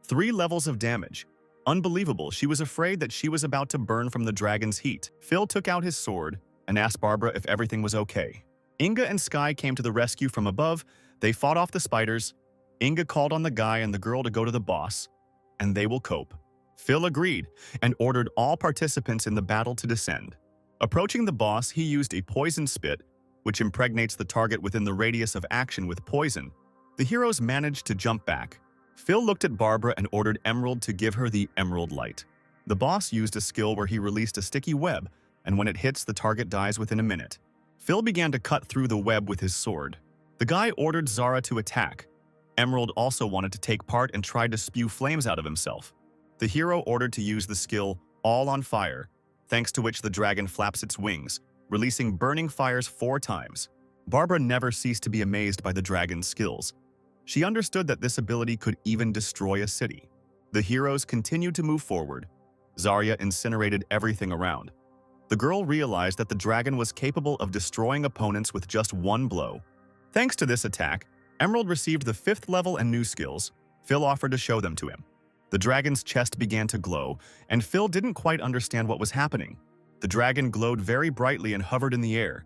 3 levels of damage. Unbelievable, she was afraid that she was about to burn from the dragon's heat. Phil took out his sword and asked Barbara if everything was okay. Inga and Sky came to the rescue from above. They fought off the spiders. Inga called on the guy and the girl to go to the boss, and they will cope. Phil agreed and ordered all participants in the battle to descend. Approaching the boss, he used a poison spit, which impregnates the target within the radius of action with poison. The heroes managed to jump back. Phil looked at Barbara and ordered Emerald to give her the Emerald Light. The boss used a skill where he released a sticky web, and when it hits, the target dies within a minute. Phil began to cut through the web with his sword. The guy ordered Zara to attack. Emerald also wanted to take part and tried to spew flames out of himself. The hero ordered to use the skill All on Fire, thanks to which the dragon flaps its wings, releasing burning fires 4 times. Barbara never ceased to be amazed by the dragon's skills. She understood that this ability could even destroy a city. The heroes continued to move forward. Zarya incinerated everything around. The girl realized that the dragon was capable of destroying opponents with just 1 blow. Thanks to this attack, Emerald received the 5th level and new skills. Phil offered to show them to him. The dragon's chest began to glow, and Phil didn't quite understand what was happening. The dragon glowed very brightly and hovered in the air.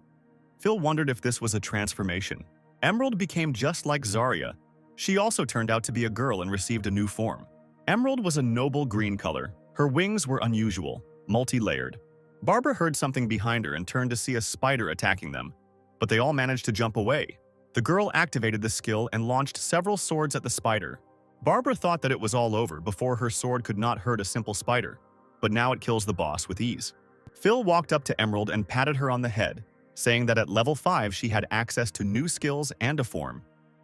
Phil wondered if this was a transformation. Emerald became just like Zarya. She also turned out to be a girl and received a new form. Emerald was a noble green color. Her wings were unusual, multi-layered. Barbara heard something behind her and turned to see a spider attacking them, but they all managed to jump away. The girl activated the skill and launched several swords at the spider. Barbara thought that it was all over before her sword could not hurt a simple spider, but now it kills the boss with ease. Phil walked up to Emerald and patted her on the head, saying that at level 5 she had access to new skills and a form.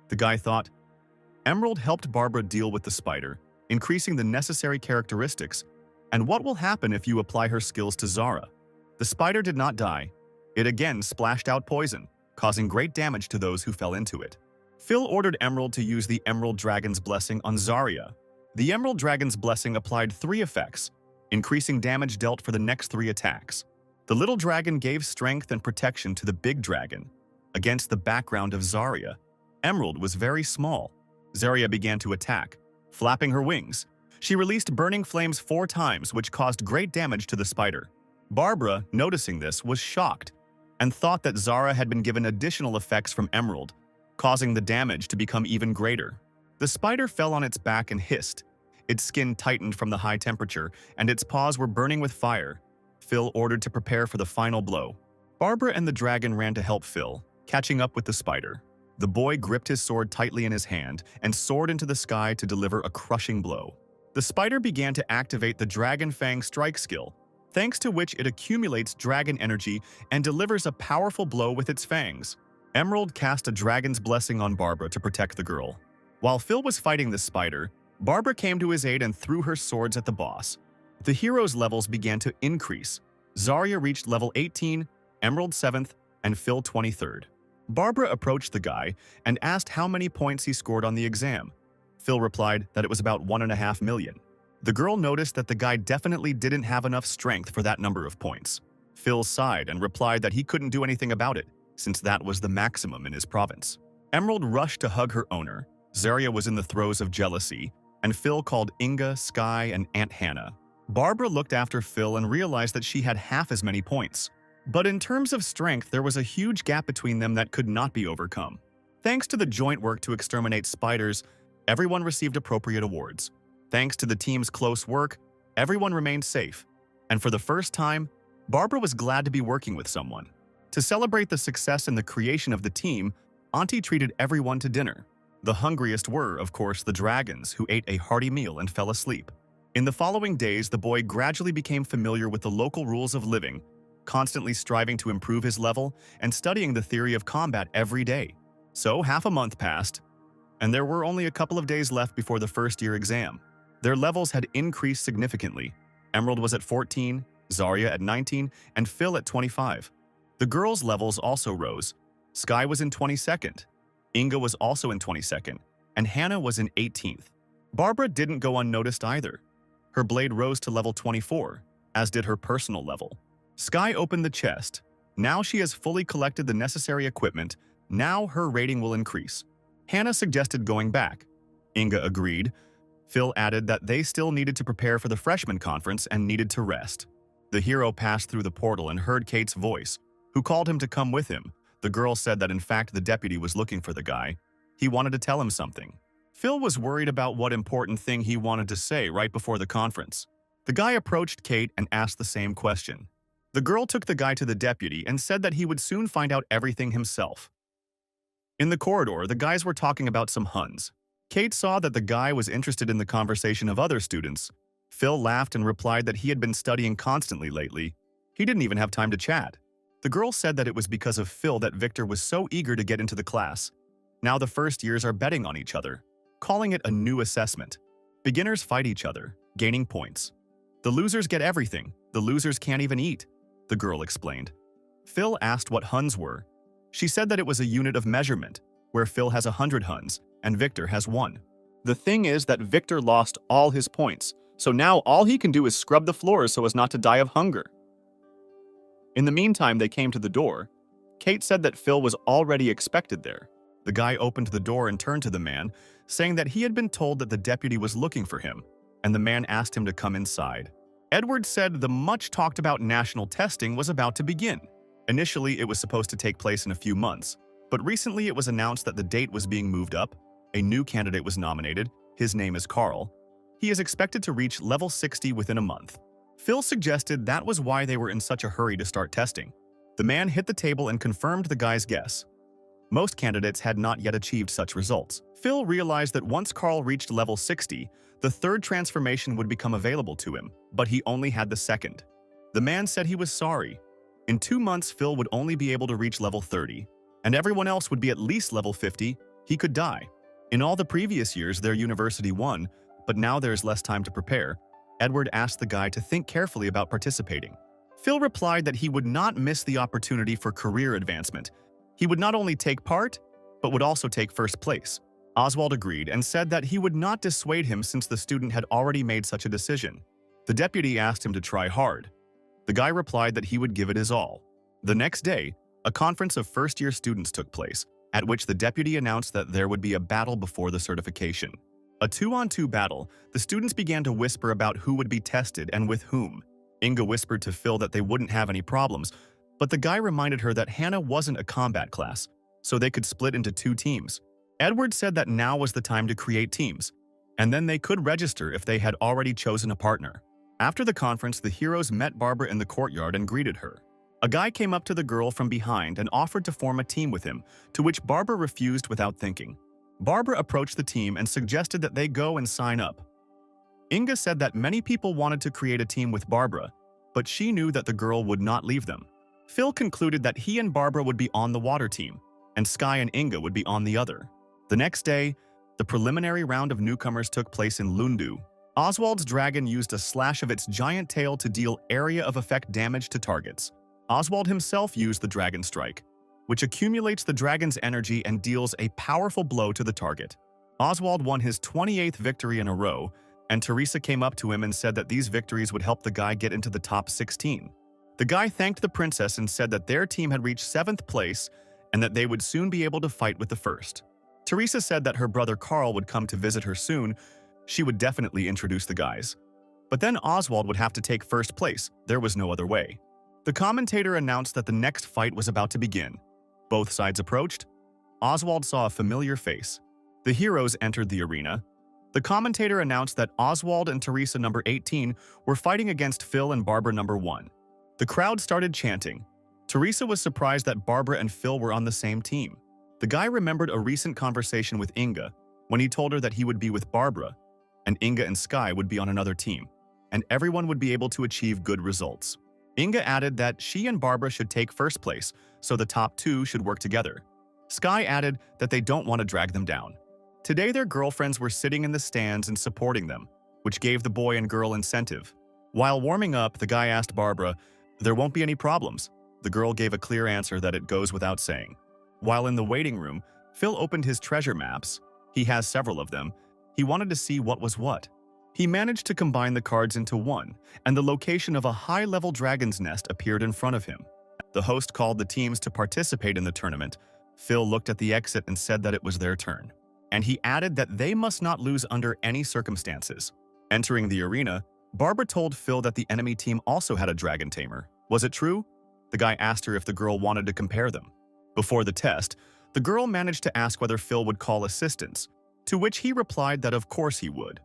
The guy thought, Emerald helped Barbara deal with the spider, increasing the necessary characteristics, and what will happen if you apply her skills to Zara? The spider did not die. It again splashed out poison, causing great damage to those who fell into it. Phil ordered Emerald to use the Emerald Dragon's Blessing on Zarya. The Emerald Dragon's Blessing applied 3 effects, increasing damage dealt for the next 3 attacks. The little dragon gave strength and protection to the big dragon. Against the background of Zarya, Emerald was very small. Zarya began to attack, flapping her wings. She released burning flames 4 times, which caused great damage to the spider. Barbara, noticing this, was shocked and thought that Zara had been given additional effects from Emerald, causing the damage to become even greater. The spider fell on its back and hissed. Its skin tightened from the high temperature, and its paws were burning with fire. Phil ordered to prepare for the final blow. Barbara and the dragon ran to help Phil, catching up with the spider. The boy gripped his sword tightly in his hand and soared into the sky to deliver a crushing blow. The spider began to activate the Dragon Fang strike skill, thanks to which it accumulates dragon energy and delivers a powerful blow with its fangs. Emerald cast a dragon's blessing on Barbara to protect the girl. While Phil was fighting the spider, Barbara came to his aid and threw her swords at the boss. The heroes' levels began to increase. Zarya reached level 18, Emerald 7th, and Phil 23rd. Barbara approached the guy and asked how many points he scored on the exam. Phil replied that it was about 1.5 million. The girl noticed that the guy definitely didn't have enough strength for that number of points. Phil sighed and replied that he couldn't do anything about it, since that was the maximum in his province. Emerald rushed to hug her owner. Zarya was in the throes of jealousy, and Phil called Inga, Sky, and Aunt Hannah. Barbara looked after Phil and realized that she had half as many points. But in terms of strength, there was a huge gap between them that could not be overcome. Thanks to the joint work to exterminate spiders, everyone received appropriate awards. Thanks to the team's close work, everyone remained safe. And for the first time, Barbara was glad to be working with someone. To celebrate the success and the creation of the team, Auntie treated everyone to dinner. The hungriest were, of course, the dragons, who ate a hearty meal and fell asleep. In the following days, the boy gradually became familiar with the local rules of living, constantly striving to improve his level and studying the theory of combat every day. So half a month passed, and there were only a couple of days left before the first-year exam. Their levels had increased significantly. Emerald was at 14, Zarya at 19, and Phil at 25. The girls' levels also rose. Sky was in 22nd, Inga was also in 22nd, and Hannah was in 18th. Barbara didn't go unnoticed either. Her blade rose to level 24, as did her personal level. Sky opened the chest. Now she has fully collected the necessary equipment. Now her rating will increase. Hannah suggested going back. Inga agreed. Phil added that they still needed to prepare for the freshman conference and needed to rest. The hero passed through the portal and heard Kate's voice, who called him to come with him. The girl said that in fact the deputy was looking for the guy. He wanted to tell him something. Phil was worried about what important thing he wanted to say right before the conference. The guy approached Kate and asked the same question. The girl took the guy to the deputy and said that he would soon find out everything himself. In the corridor, the guys were talking about some Huns. Kate saw that the guy was interested in the conversation of other students. Phil laughed and replied that he had been studying constantly lately. He didn't even have time to chat. The girl said that it was because of Phil that Victor was so eager to get into the class. Now the first years are betting on each other, calling it a new assessment. Beginners fight each other, gaining points. The losers get everything. The losers can't even eat, the girl explained. Phil asked what Huns were. She said that it was a unit of measurement, where Phil has 100 Huns and Victor has 1. The thing is that Victor lost all his points, so now all he can do is scrub the floors so as not to die of hunger. In the meantime, they came to the door. Kate said that Phil was already expected there. The guy opened the door and turned to the man, saying that he had been told that the deputy was looking for him, and the man asked him to come inside. Edward said the much-talked-about national testing was about to begin. Initially, it was supposed to take place in a few months, but recently it was announced that the date was being moved up. A new candidate was nominated. His name is Carl. He is expected to reach level 60 within a month. Phil suggested that was why they were in such a hurry to start testing. The man hit the table and confirmed the guy's guess. Most candidates had not yet achieved such results. Phil realized that once Carl reached level 60, the third transformation would become available to him, but he only had the second. The man said he was sorry. In 2 months, Phil would only be able to reach level 30, and everyone else would be at least level 50. He could die. In all the previous years, their university won, but now there's less time to prepare. Edward asked the guy to think carefully about participating. Phil replied that he would not miss the opportunity for career advancement. He would not only take part, but would also take first place. Oswald agreed and said that he would not dissuade him since the student had already made such a decision. The deputy asked him to try hard. The guy replied that he would give it his all. The next day, a conference of first-year students took place, at which the deputy announced that there would be a battle before the certification. A 2-on-2 battle, the students began to whisper about who would be tested and with whom. Inga whispered to Phil that they wouldn't have any problems, but the guy reminded her that Hannah wasn't a combat class, so they could split into 2 teams. Edward said that now was the time to create teams, and then they could register if they had already chosen a partner. After the conference, the heroes met Barbara in the courtyard and greeted her. A guy came up to the girl from behind and offered to form a team with him, to which Barbara refused without thinking. Barbara approached the team and suggested that they go and sign up. Inga said that many people wanted to create a team with Barbara, but she knew that the girl would not leave them. Phil concluded that he and Barbara would be on the water team, and Sky and Inga would be on the other. The next day, the preliminary round of newcomers took place in Lundu. Oswald's dragon used a slash of its giant tail to deal area of effect damage to targets. Oswald himself used the Dragon Strike, which accumulates the dragon's energy and deals a powerful blow to the target. Oswald won his 28th victory in a row, and Teresa came up to him and said that these victories would help the guy get into the top 16. The guy thanked the princess and said that their team had reached 7th place and that they would soon be able to fight with the first. Teresa said that her brother Carl would come to visit her soon. She would definitely introduce the guys. But then Oswald would have to take first place. There was no other way. The commentator announced that the next fight was about to begin. Both sides approached. Oswald saw a familiar face. The heroes entered the arena. The commentator announced that Oswald and Teresa number 18 were fighting against Phil and Barbara number 1. The crowd started chanting. Teresa was surprised that Barbara and Phil were on the same team. The guy remembered a recent conversation with Inga when he told her that he would be with Barbara. and Inga and Sky would be on another team, and everyone would be able to achieve good results. Inga added that she and Barbara should take first place, so the top two should work together. Sky added that they don't want to drag them down. Today their girlfriends were sitting in the stands and supporting them, which gave the boy and girl incentive. While warming up, the guy asked Barbara, "There won't be any problems." The girl gave a clear answer that it goes without saying. While in the waiting room, Phil opened his treasure maps. He has several of them. He wanted to see what was what. He managed to combine the cards into one, and the location of a high-level dragon's nest appeared in front of him. The host called the teams to participate in the tournament. Phil looked at the exit and said that it was their turn. And he added that they must not lose under any circumstances. Entering the arena, Barbara told Phil that the enemy team also had a dragon tamer. Was it true? The guy asked her if the girl wanted to compare them. Before the test, the girl managed to ask whether Phil would call assistance, to which he replied that of course he would.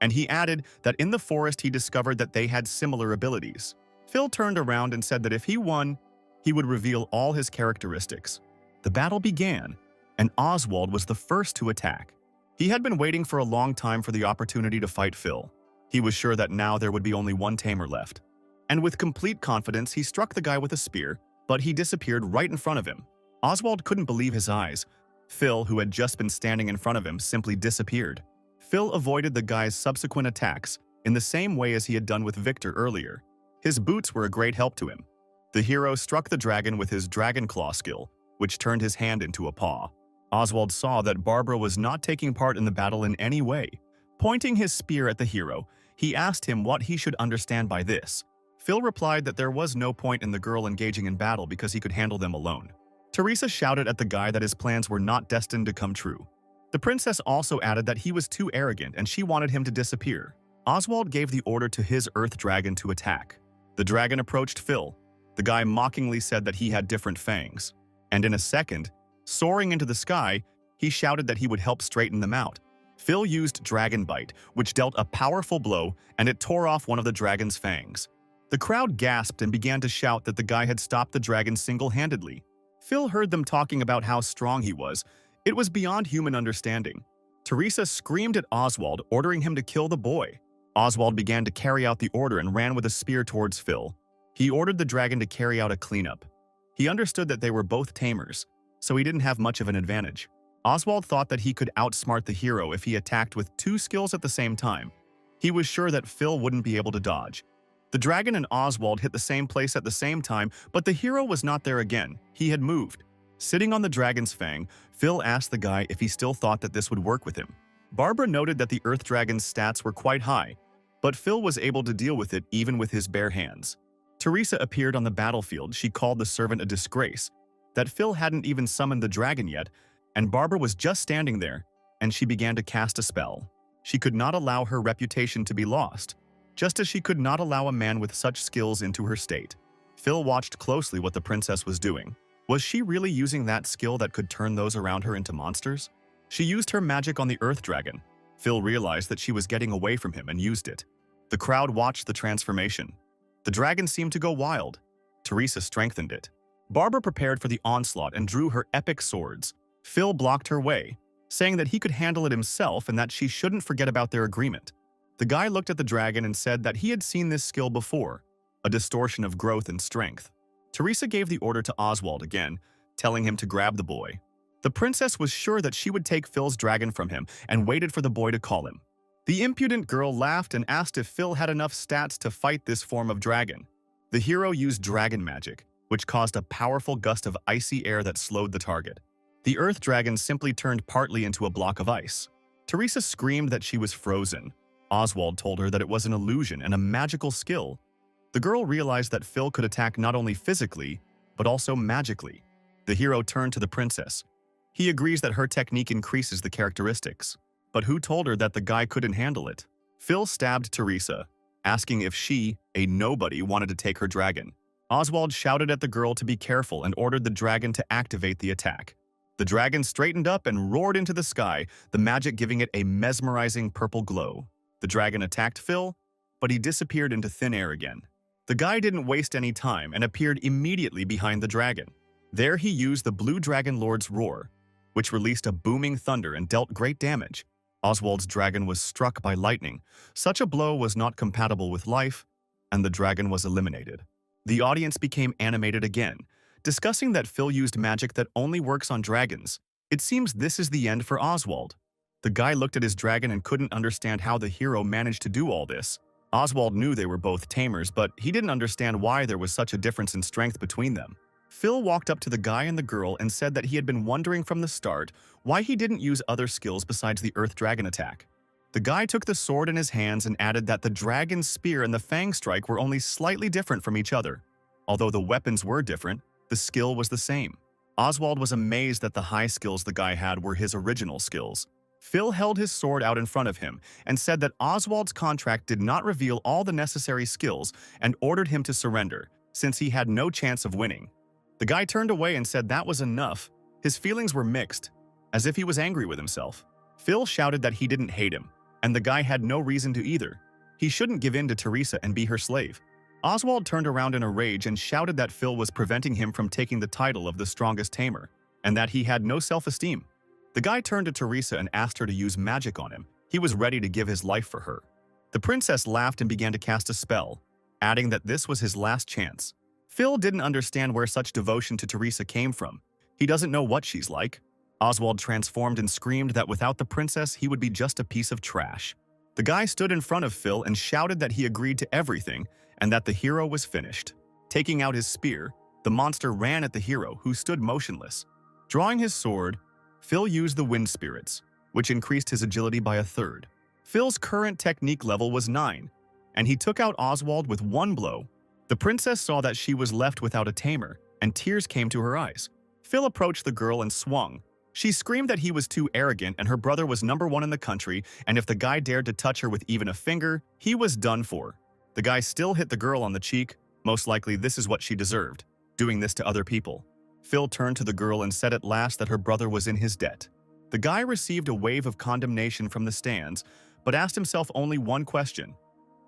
And he added that in the forest he discovered that they had similar abilities. Phil turned around and said that if he won, he would reveal all his characteristics. The battle began, and Oswald was the first to attack. He had been waiting for a long time for the opportunity to fight Phil. He was sure that now there would be only one tamer left. And with complete confidence, he struck the guy with a spear, but he disappeared right in front of him. Oswald couldn't believe his eyes. Phil, who had just been standing in front of him, simply disappeared. Phil avoided the guy's subsequent attacks in the same way as he had done with Victor earlier. His boots were a great help to him. The hero struck the dragon with his Dragon Claw skill, which turned his hand into a paw. Oswald saw that Barbara was not taking part in the battle in any way. Pointing his spear at the hero, he asked him what he should understand by this. Phil replied that there was no point in the girl engaging in battle because he could handle them alone. Teresa shouted at the guy that his plans were not destined to come true. The princess also added that he was too arrogant and she wanted him to disappear. Oswald gave the order to his earth dragon to attack. The dragon approached Phil. The guy mockingly said that he had different fangs. And in a second, soaring into the sky, he shouted that he would help straighten them out. Phil used Dragon Bite, which dealt a powerful blow, and it tore off one of the dragon's fangs. The crowd gasped and began to shout that the guy had stopped the dragon single-handedly. Phil heard them talking about how strong he was. It was beyond human understanding. Teresa screamed at Oswald, ordering him to kill the boy. Oswald began to carry out the order and ran with a spear towards Phil. He ordered the dragon to carry out a cleanup. He understood that they were both tamers, so he didn't have much of an advantage. Oswald thought that he could outsmart the hero if he attacked with two skills at the same time. He was sure that Phil wouldn't be able to dodge. The dragon and Oswald hit the same place at the same time, but the hero was not there again. He had moved. Sitting on the dragon's fang, Phil asked the guy if he still thought that this would work with him. Barbara noted that the Earth Dragon's stats were quite high, but Phil was able to deal with it even with his bare hands. Teresa appeared on the battlefield. She called the servant a disgrace, that Phil hadn't even summoned the dragon yet, and Barbara was just standing there, and she began to cast a spell. She could not allow her reputation to be lost, just as she could not allow a man with such skills into her state. Phil watched closely what the princess was doing. Was she really using that skill that could turn those around her into monsters? She used her magic on the Earth Dragon. Phil realized that she was getting away from him and used it. The crowd watched the transformation. The dragon seemed to go wild. Teresa strengthened it. Barbara prepared for the onslaught and drew her epic swords. Phil blocked her way, saying that he could handle it himself and that she shouldn't forget about their agreement. The guy looked at the dragon and said that he had seen this skill before, a distortion of growth and strength. Teresa gave the order to Oswald again, telling him to grab the boy. The princess was sure that she would take Phil's dragon from him and waited for the boy to call him. The impudent girl laughed and asked if Phil had enough stats to fight this form of dragon. The hero used dragon magic, which caused a powerful gust of icy air that slowed the target. The Earth Dragon simply turned partly into a block of ice. Teresa screamed that she was frozen. Oswald told her that it was an illusion and a magical skill. The girl realized that Phil could attack not only physically, but also magically. The hero turned to the princess. He agrees that her technique increases the characteristics. But who told her that the guy couldn't handle it? Phil stabbed Teresa, asking if she, a nobody, wanted to take her dragon. Oswald shouted at the girl to be careful and ordered the dragon to activate the attack. The dragon straightened up and roared into the sky, the magic giving it a mesmerizing purple glow. The dragon attacked Phil, but he disappeared into thin air again. The guy didn't waste any time and appeared immediately behind the dragon. There he used the Blue Dragon Lord's roar, which released a booming thunder and dealt great damage. Oswald's dragon was struck by lightning. Such a blow was not compatible with life, and the dragon was eliminated. The audience became animated again, discussing that Phil used magic that only works on dragons. It seems this is the end for Oswald. The guy looked at his dragon and couldn't understand how the hero managed to do all this. Oswald knew they were both tamers, but he didn't understand why there was such a difference in strength between them. Phil walked up to the guy and the girl and said that he had been wondering from the start why he didn't use other skills besides the Earth Dragon attack. The guy took the sword in his hands and added that the dragon's spear and the fang strike were only slightly different from each other. Although the weapons were different, the skill was the same. Oswald was amazed that the high skills the guy had were his original skills. Phil held his sword out in front of him and said that Oswald's contract did not reveal all the necessary skills and ordered him to surrender, since he had no chance of winning. The guy turned away and said that was enough. His feelings were mixed, as if he was angry with himself. Phil shouted that he didn't hate him, and the guy had no reason to either. He shouldn't give in to Teresa and be her slave. Oswald turned around in a rage and shouted that Phil was preventing him from taking the title of the strongest tamer, and that he had no self-esteem. The guy turned to Teresa and asked her to use magic on him. He was ready to give his life for her. The princess laughed and began to cast a spell, adding that this was his last chance. Phil didn't understand where such devotion to Teresa came from. He doesn't know what she's like. Oswald transformed and screamed that without the princess, he would be just a piece of trash. The guy stood in front of Phil and shouted that he agreed to everything and that the hero was finished. Taking out his spear, the monster ran at the hero, who stood motionless. Drawing his sword, Phil used the wind spirits, which increased his agility by a third. Phil's current technique level was 9, and he took out Oswald with one blow. The princess saw that she was left without a tamer, and tears came to her eyes. Phil approached the girl and swung. She screamed that he was too arrogant and her brother was #1 in the country, and if the guy dared to touch her with even a finger, he was done for. The guy still hit the girl on the cheek. Most likely this is what she deserved, doing this to other people. Phil turned to the girl and said at last that her brother was in his debt. The guy received a wave of condemnation from the stands, but asked himself only one question.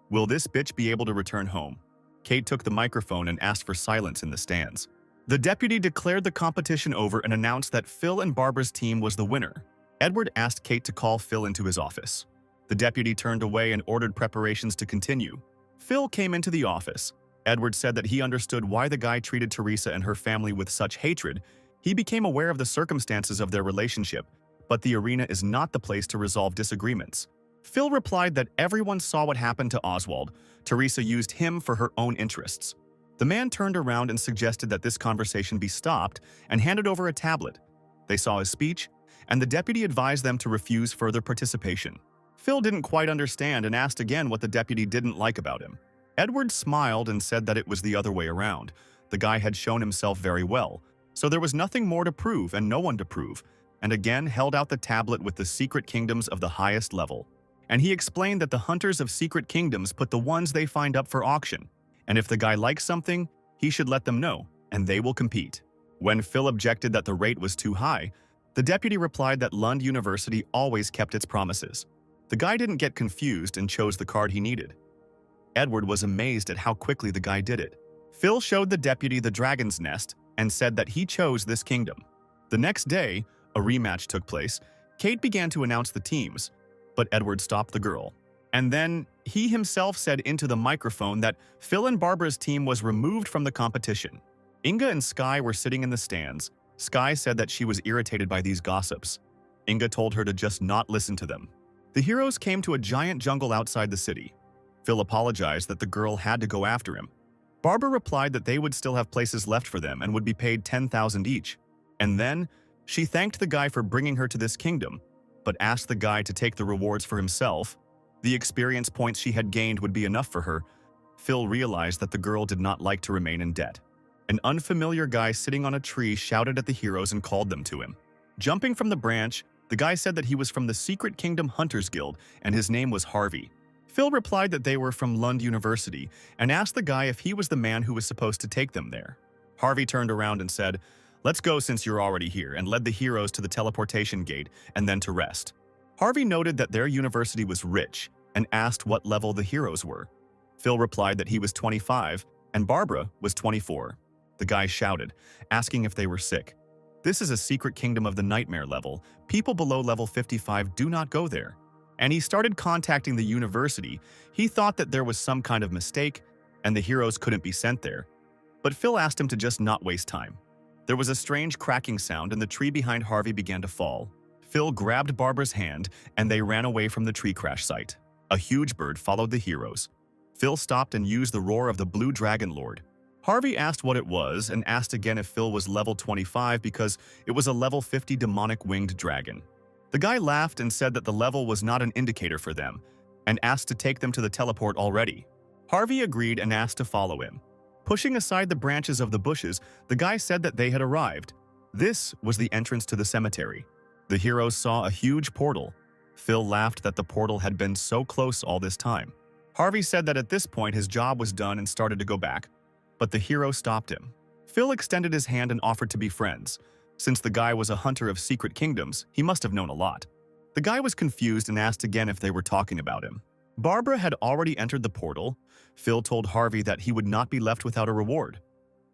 Will this bitch be able to return home? Kate took the microphone and asked for silence in the stands. The deputy declared the competition over and announced that Phil and Barbara's team was the winner. Edward asked Kate to call Phil into his office. The deputy turned away and ordered preparations to continue. Phil came into the office. Edward said that he understood why the guy treated Teresa and her family with such hatred. He became aware of the circumstances of their relationship, but the arena is not the place to resolve disagreements. Phil replied that everyone saw what happened to Oswald. Teresa used him for her own interests. The man turned around and suggested that this conversation be stopped and handed over a tablet. They saw his speech, and the deputy advised them to refuse further participation. Phil didn't quite understand and asked again what the deputy didn't like about him. Edward smiled and said that it was the other way around. The guy had shown himself very well, so there was nothing more to prove and no one to prove, and again held out the tablet with the secret kingdoms of the highest level. And he explained that the hunters of secret kingdoms put the ones they find up for auction, and if the guy likes something, he should let them know, and they will compete. When Phil objected that the rate was too high, the deputy replied that Lund University always kept its promises. The guy didn't get confused and chose the card he needed. Edward was amazed at how quickly the guy did it. Phil showed the deputy the dragon's nest and said that he chose this kingdom. The next day, a rematch took place. Kate began to announce the teams, but Edward stopped the girl. And then he himself said into the microphone that Phil and Barbara's team was removed from the competition. Inga and Sky were sitting in the stands. Sky said that she was irritated by these gossips. Inga told her to just not listen to them. The heroes came to a giant jungle outside the city. Phil apologized that the girl had to go after him. Barbara replied that they would still have places left for them and would be paid 10,000 each. And then she thanked the guy for bringing her to this kingdom, but asked the guy to take the rewards for himself. The experience points she had gained would be enough for her. Phil realized that the girl did not like to remain in debt. An unfamiliar guy sitting on a tree shouted at the heroes and called them to him. Jumping from the branch, the guy said that he was from the Secret Kingdom Hunters Guild and his name was Harvey. Phil replied that they were from Lund University and asked the guy if he was the man who was supposed to take them there. Harvey turned around and said, "Let's go since you're already here," and led the heroes to the teleportation gate and then to rest. Harvey noted that their university was rich and asked what level the heroes were. Phil replied that he was 25 and Barbara was 24. The guy shouted, asking if they were sick. "This is a secret kingdom of the nightmare level. People below level 55 do not go there. and he started contacting the university. He thought that there was some kind of mistake and the heroes couldn't be sent there. But Phil asked him to just not waste time. There was a strange cracking sound and the tree behind Harvey began to fall. Phil grabbed Barbara's hand and they ran away from the tree crash site. A huge bird followed the heroes. Phil stopped and used the roar of the Blue Dragon Lord. Harvey asked what it was and asked again if Phil was level 25 because it was a level 50 demonic winged dragon. The guy laughed and said that the level was not an indicator for them and asked to take them to the teleport already. Harvey agreed and asked to follow him. Pushing aside the branches of the bushes, the guy said that they had arrived. This was the entrance to the cemetery. The heroes saw a huge portal. Phil laughed that the portal had been so close all this time. Harvey said that at this point his job was done and started to go back, but the hero stopped him. Phil extended his hand and offered to be friends. Since the guy was a hunter of secret kingdoms, he must have known a lot. The guy was confused and asked again if they were talking about him. Barbara had already entered the portal. Phil told Harvey that he would not be left without a reward.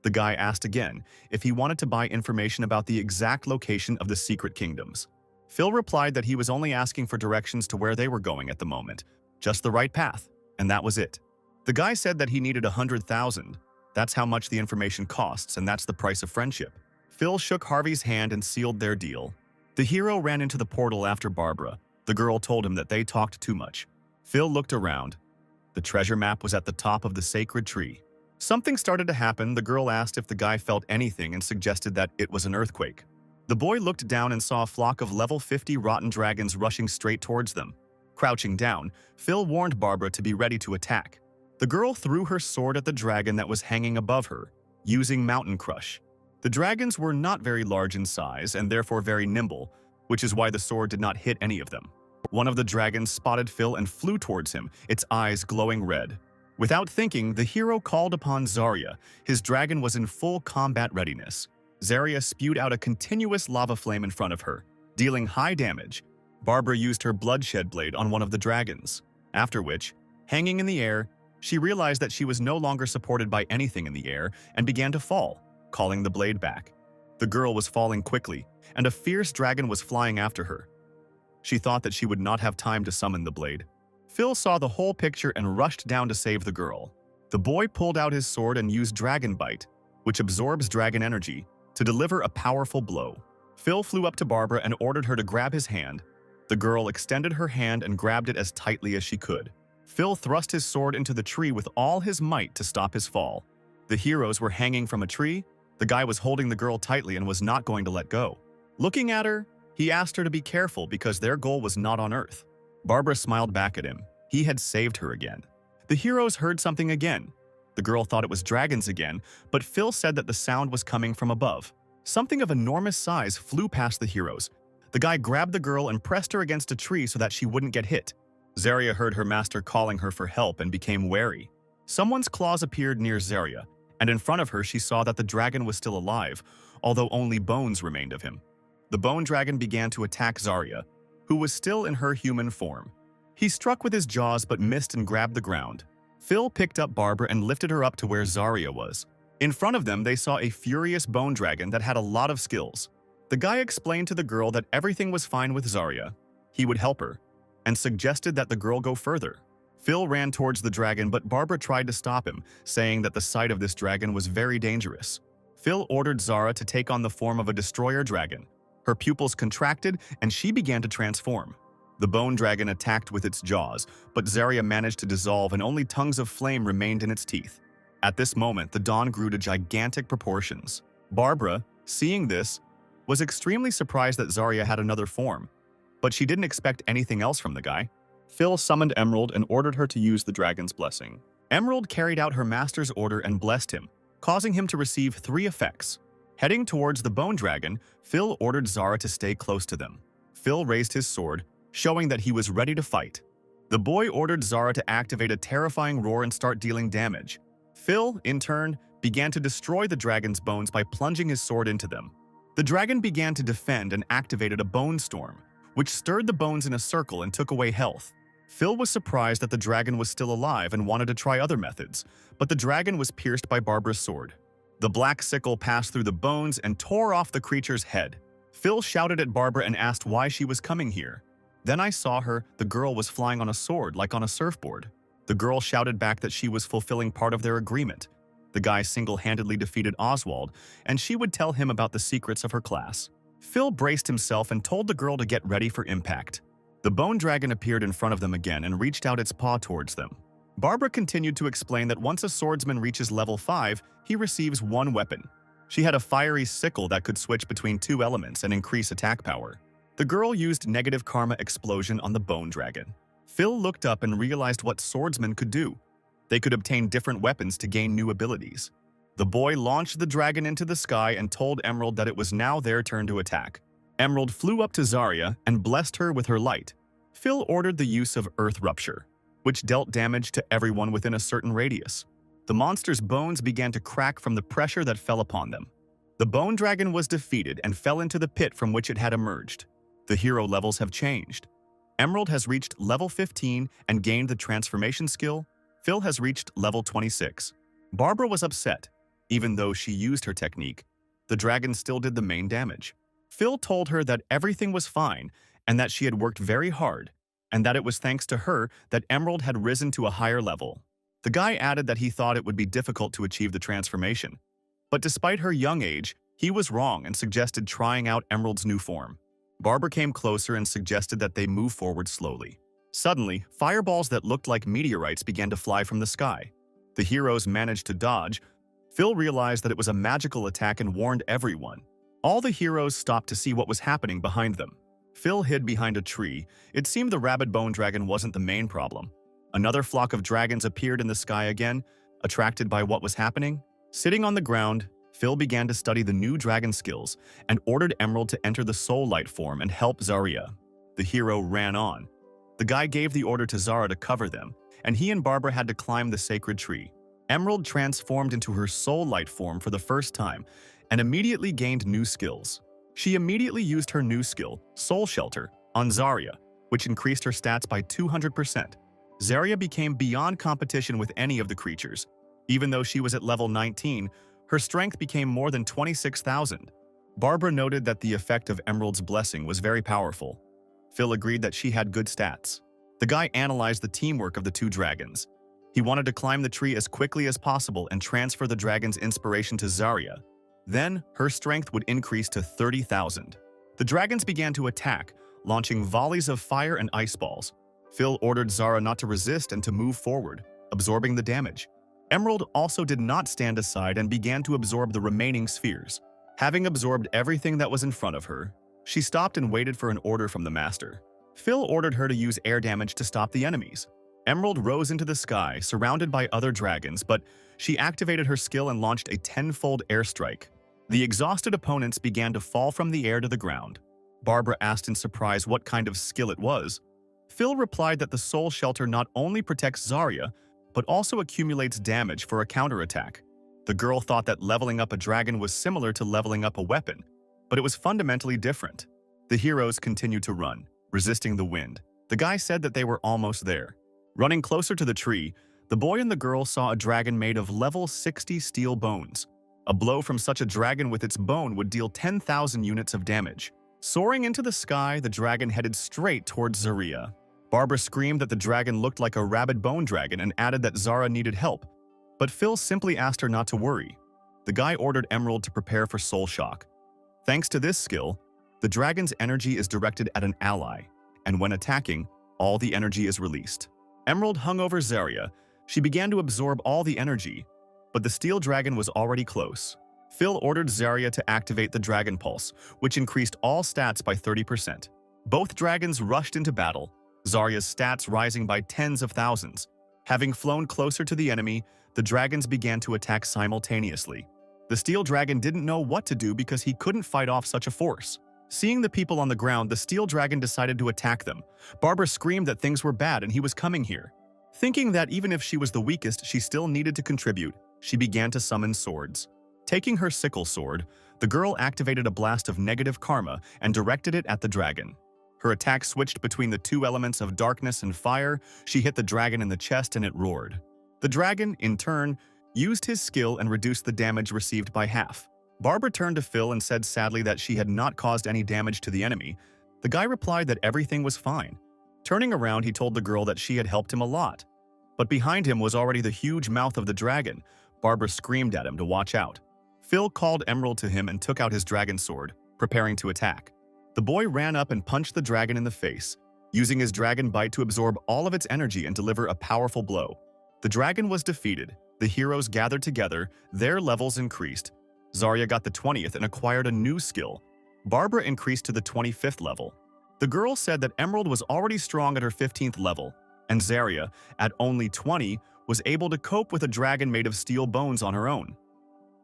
The guy asked again if he wanted to buy information about the exact location of the secret kingdoms. Phil replied that he was only asking for directions to where they were going at the moment, just the right path, and that was it. The guy said that he needed 100,000. That's how much the information costs, and that's the price of friendship. Phil shook Harvey's hand and sealed their deal. The hero ran into the portal after Barbara. The girl told him that they talked too much. Phil looked around. The treasure map was at the top of the sacred tree. Something started to happen. The girl asked if the guy felt anything and suggested that it was an earthquake. The boy looked down and saw a flock of level 50 rotten dragons rushing straight towards them. Crouching down, Phil warned Barbara to be ready to attack. The girl threw her sword at the dragon that was hanging above her, using Mountain Crush. The dragons were not very large in size and therefore very nimble, which is why the sword did not hit any of them. One of the dragons spotted Phil and flew towards him, its eyes glowing red. Without thinking, the hero called upon Zarya. His dragon was in full combat readiness. Zarya spewed out a continuous lava flame in front of her, dealing high damage. Barbara used her bloodshed blade on one of the dragons, after which, hanging in the air, she realized that she was no longer supported by anything in the air and began to fall, calling the blade back. The girl was falling quickly, and a fierce dragon was flying after her. She thought that she would not have time to summon the blade. Phil saw the whole picture and rushed down to save the girl. The boy pulled out his sword and used Dragon Bite, which absorbs dragon energy, to deliver a powerful blow. Phil flew up to Barbara and ordered her to grab his hand. The girl extended her hand and grabbed it as tightly as she could. Phil thrust his sword into the tree with all his might to stop his fall. The heroes were hanging from a tree. The guy was holding the girl tightly and was not going to let go. Looking at her, he asked her to be careful because their goal was not on Earth. Barbara smiled back at him. He had saved her again. The heroes heard something again. The girl thought it was dragons again, but Phil said that the sound was coming from above. Something of enormous size flew past the heroes. The guy grabbed the girl and pressed her against a tree so that she wouldn't get hit. Zarya heard her master calling her for help and became wary. Someone's claws appeared near Zarya, and in front of her she saw that the dragon was still alive, although only bones remained of him. The bone dragon began to attack Zarya, who was still in her human form. He struck with his jaws but missed and grabbed the ground. Phil picked up Barbara and lifted her up to where Zarya was. In front of them, they saw a furious bone dragon that had a lot of skills. The guy explained to the girl that everything was fine with Zarya. He would help her, and suggested that the girl go further. Phil ran towards the dragon, but Barbara tried to stop him, saying that the sight of this dragon was very dangerous. Phil ordered Zarya to take on the form of a destroyer dragon. Her pupils contracted, and she began to transform. The bone dragon attacked with its jaws, but Zarya managed to dissolve and only tongues of flame remained in its teeth. At this moment, the dawn grew to gigantic proportions. Barbara, seeing this, was extremely surprised that Zarya had another form, but she didn't expect anything else from the guy. Phil summoned Emerald and ordered her to use the dragon's blessing. Emerald carried out her master's order and blessed him, causing him to receive 3 effects. Heading towards the bone dragon, Phil ordered Zarya to stay close to them. Phil raised his sword, showing that he was ready to fight. The boy ordered Zarya to activate a terrifying roar and start dealing damage. Phil, in turn, began to destroy the dragon's bones by plunging his sword into them. The dragon began to defend and activated a bone storm, which stirred the bones in a circle and took away health. Phil was surprised that the dragon was still alive and wanted to try other methods, but the dragon was pierced by Barbara's sword. The black sickle passed through the bones and tore off the creature's head. Phil shouted at Barbara and asked why she was coming here. Then I saw her, the girl was flying on a sword like on a surfboard. The girl shouted back that she was fulfilling part of their agreement. The guy single-handedly defeated Oswald, and she would tell him about the secrets of her class. Phil braced himself and told the girl to get ready for impact. The bone dragon appeared in front of them again and reached out its paw towards them. Barbara continued to explain that once a swordsman reaches level 5, he receives one weapon. She had a fiery sickle that could switch between two elements and increase attack power. The girl used negative karma explosion on the bone dragon. Phil looked up and realized what swordsmen could do. They could obtain different weapons to gain new abilities. The boy launched the dragon into the sky and told Emerald that it was now their turn to attack. Emerald flew up to Zarya and blessed her with her light. Phil ordered the use of Earth Rupture, which dealt damage to everyone within a certain radius. The monster's bones began to crack from the pressure that fell upon them. The bone dragon was defeated and fell into the pit from which it had emerged. The hero levels have changed. Emerald has reached level 15 and gained the transformation skill. Phil has reached level 26. Barbara was upset. Even though she used her technique, the dragon still did the main damage. Phil told her that everything was fine and that she had worked very hard, and that it was thanks to her that Emerald had risen to a higher level. The guy added that he thought it would be difficult to achieve the transformation. But despite her young age, he was wrong and suggested trying out Emerald's new form. Barbara came closer and suggested that they move forward slowly. Suddenly, fireballs that looked like meteorites began to fly from the sky. The heroes managed to dodge. Phil realized that it was a magical attack and warned everyone. All the heroes stopped to see what was happening behind them. Phil hid behind a tree. It seemed the rabid bone dragon wasn't the main problem. Another flock of dragons appeared in the sky again, attracted by what was happening. Sitting on the ground, Phil began to study the new dragon skills and ordered Emerald to enter the soul light form and help Zarya. The hero ran on. The guy gave the order to Zara to cover them, and he and Barbara had to climb the sacred tree. Emerald transformed into her soul light form for the first time and immediately gained new skills. She immediately used her new skill, Soul Shelter, on Zarya, which increased her stats by 200%. Zarya became beyond competition with any of the creatures. Even though she was at level 19, her strength became more than 26,000. Barbara noted that the effect of Emerald's blessing was very powerful. Phil agreed that she had good stats. The guy analyzed the teamwork of the two dragons. He wanted to climb the tree as quickly as possible and transfer the dragon's inspiration to Zarya. Then, her strength would increase to 30,000. The dragons began to attack, launching volleys of fire and ice balls. Phil ordered Zara not to resist and to move forward, absorbing the damage. Emerald also did not stand aside and began to absorb the remaining spheres. Having absorbed everything that was in front of her, she stopped and waited for an order from the master. Phil ordered her to use air damage to stop the enemies. Emerald rose into the sky, surrounded by other dragons, but she activated her skill and launched a 10-fold airstrike. The exhausted opponents began to fall from the air to the ground. Barbara asked in surprise what kind of skill it was. Phil replied that the Soul Shelter not only protects Zarya, but also accumulates damage for a counterattack. The girl thought that leveling up a dragon was similar to leveling up a weapon, but it was fundamentally different. The heroes continued to run, resisting the wind. The guy said that they were almost there. Running closer to the tree, the boy and the girl saw a dragon made of level 60 steel bones. A blow from such a dragon with its bone would deal 10,000 units of damage. Soaring into the sky, the dragon headed straight towards Zarya. Barbara screamed that the dragon looked like a rabid bone dragon and added that Zara needed help. But Phil simply asked her not to worry. The guy ordered Emerald to prepare for Soul Shock. Thanks to this skill, the dragon's energy is directed at an ally, and when attacking, all the energy is released. Emerald hung over Zarya. She began to absorb all the energy, but the steel dragon was already close. Phil ordered Zarya to activate the Dragon Pulse, which increased all stats by 30%. Both dragons rushed into battle, Zarya's stats rising by tens of thousands. Having flown closer to the enemy, the dragons began to attack simultaneously. The steel dragon didn't know what to do because he couldn't fight off such a force. Seeing the people on the ground, the steel dragon decided to attack them. Barbara screamed that things were bad and he was coming here. Thinking that even if she was the weakest, she still needed to contribute, she began to summon swords. Taking her sickle sword, the girl activated a blast of negative karma and directed it at the dragon. Her attack switched between the two elements of darkness and fire. She hit the dragon in the chest and it roared. The dragon, in turn, used his skill and reduced the damage received by half. Barbara turned to Phil and said sadly that she had not caused any damage to the enemy. The guy replied that everything was fine. Turning around, he told the girl that she had helped him a lot. But behind him was already the huge mouth of the dragon. Barbara screamed at him to watch out. Phil called Emerald to him and took out his dragon sword, preparing to attack. The boy ran up and punched the dragon in the face, using his dragon bite to absorb all of its energy and deliver a powerful blow. The dragon was defeated. The heroes gathered together, their levels increased. Zarya got the 20th and acquired a new skill. Barbara increased to the 25th level. The girl said that Emerald was already strong at her 15th level, and Zarya, at only 20, was able to cope with a dragon made of steel bones on her own.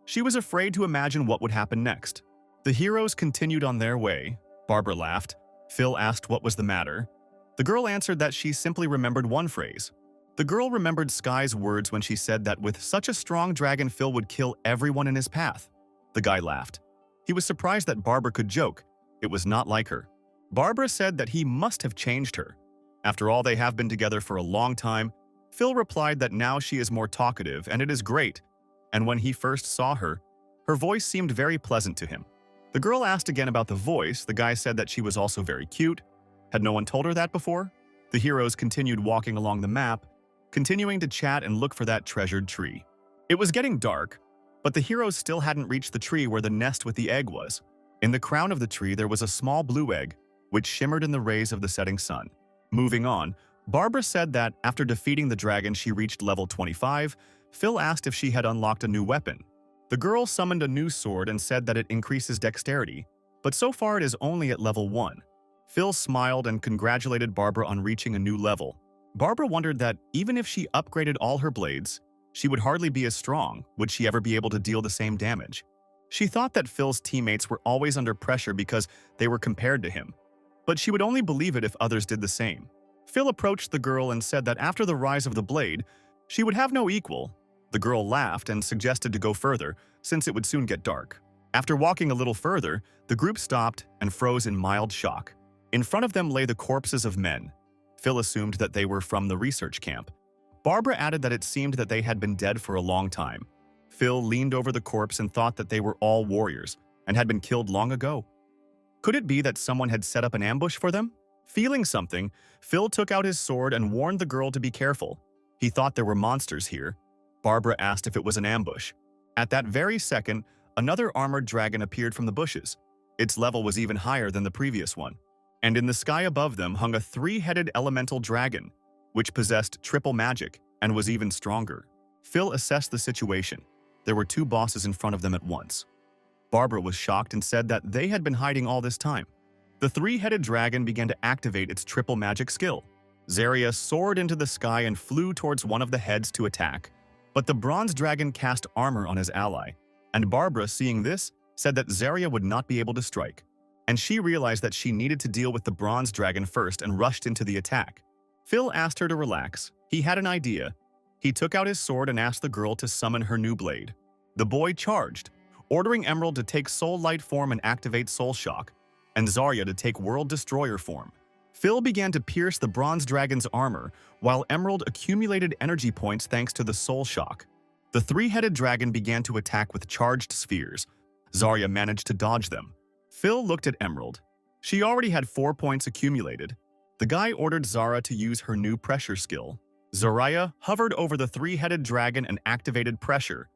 She was afraid to imagine what would happen next. The heroes continued on their way. Barbara laughed. Phil asked what was the matter. The girl answered that she simply remembered one phrase. The girl remembered Sky's words when she said that with such a strong dragon, Phil would kill everyone in his path. The guy laughed. He was surprised that Barbara could joke. It was not like her. Barbara said that he must have changed her. After all, they have been together for a long time. Phil replied that now she is more talkative and it is great. And when he first saw her, her voice seemed very pleasant to him. The girl asked again about the voice. The guy said that she was also very cute. Had no one told her that before? The heroes continued walking along the map, continuing to chat and look for that treasured tree. It was getting dark, but the heroes still hadn't reached the tree where the nest with the egg was. In the crown of the tree there was a small blue egg, which shimmered in the rays of the setting sun. Moving on, Barbara said that after defeating the dragon she reached level 25. Phil asked if she had unlocked a new weapon. The girl summoned a new sword and said that it increases dexterity, but so far it is only at level 1. Phil smiled and congratulated Barbara on reaching a new level. Barbara wondered that even if she upgraded all her blades, she would hardly be as strong. Would she ever be able to deal the same damage? She thought that Phil's teammates were always under pressure because they were compared to him, but she would only believe it if others did the same. Phil approached the girl and said that after the rise of the blade, she would have no equal. The girl laughed and suggested to go further, since it would soon get dark. After walking a little further, the group stopped and froze in mild shock. In front of them lay the corpses of men. Phil assumed that they were from the research camp. Barbara added that it seemed that they had been dead for a long time. Phil leaned over the corpse and thought that they were all warriors and had been killed long ago. Could it be that someone had set up an ambush for them? Feeling something, Phil took out his sword and warned the girl to be careful. He thought there were monsters here. Barbara asked if it was an ambush. At that very second, another armored dragon appeared from the bushes. Its level was even higher than the previous one. And in the sky above them hung a 3-headed elemental dragon, which possessed triple magic and was even stronger. Phil assessed the situation. There were 2 bosses in front of them at once. Barbara was shocked and said that they had been hiding all this time. The 3-headed dragon began to activate its triple magic skill. Zarya soared into the sky and flew towards one of the heads to attack. But the bronze dragon cast armor on his ally, and Barbara, seeing this, said that Zarya would not be able to strike. And she realized that she needed to deal with the bronze dragon first and rushed into the attack. Phil asked her to relax. He had an idea. He took out his sword and asked the girl to summon her new blade. The boy charged, ordering Emerald to take Soul Light form and activate Soul Shock, and Zarya to take World Destroyer form. Phil began to pierce the bronze dragon's armor, while Emerald accumulated energy points thanks to the Soul Shock. The 3-headed dragon began to attack with charged spheres. Zarya managed to dodge them. Phil looked at Emerald. She already had 4 points accumulated. The guy ordered Zarya to use her new pressure skill. Zarya hovered over the 3-headed dragon and activated pressure,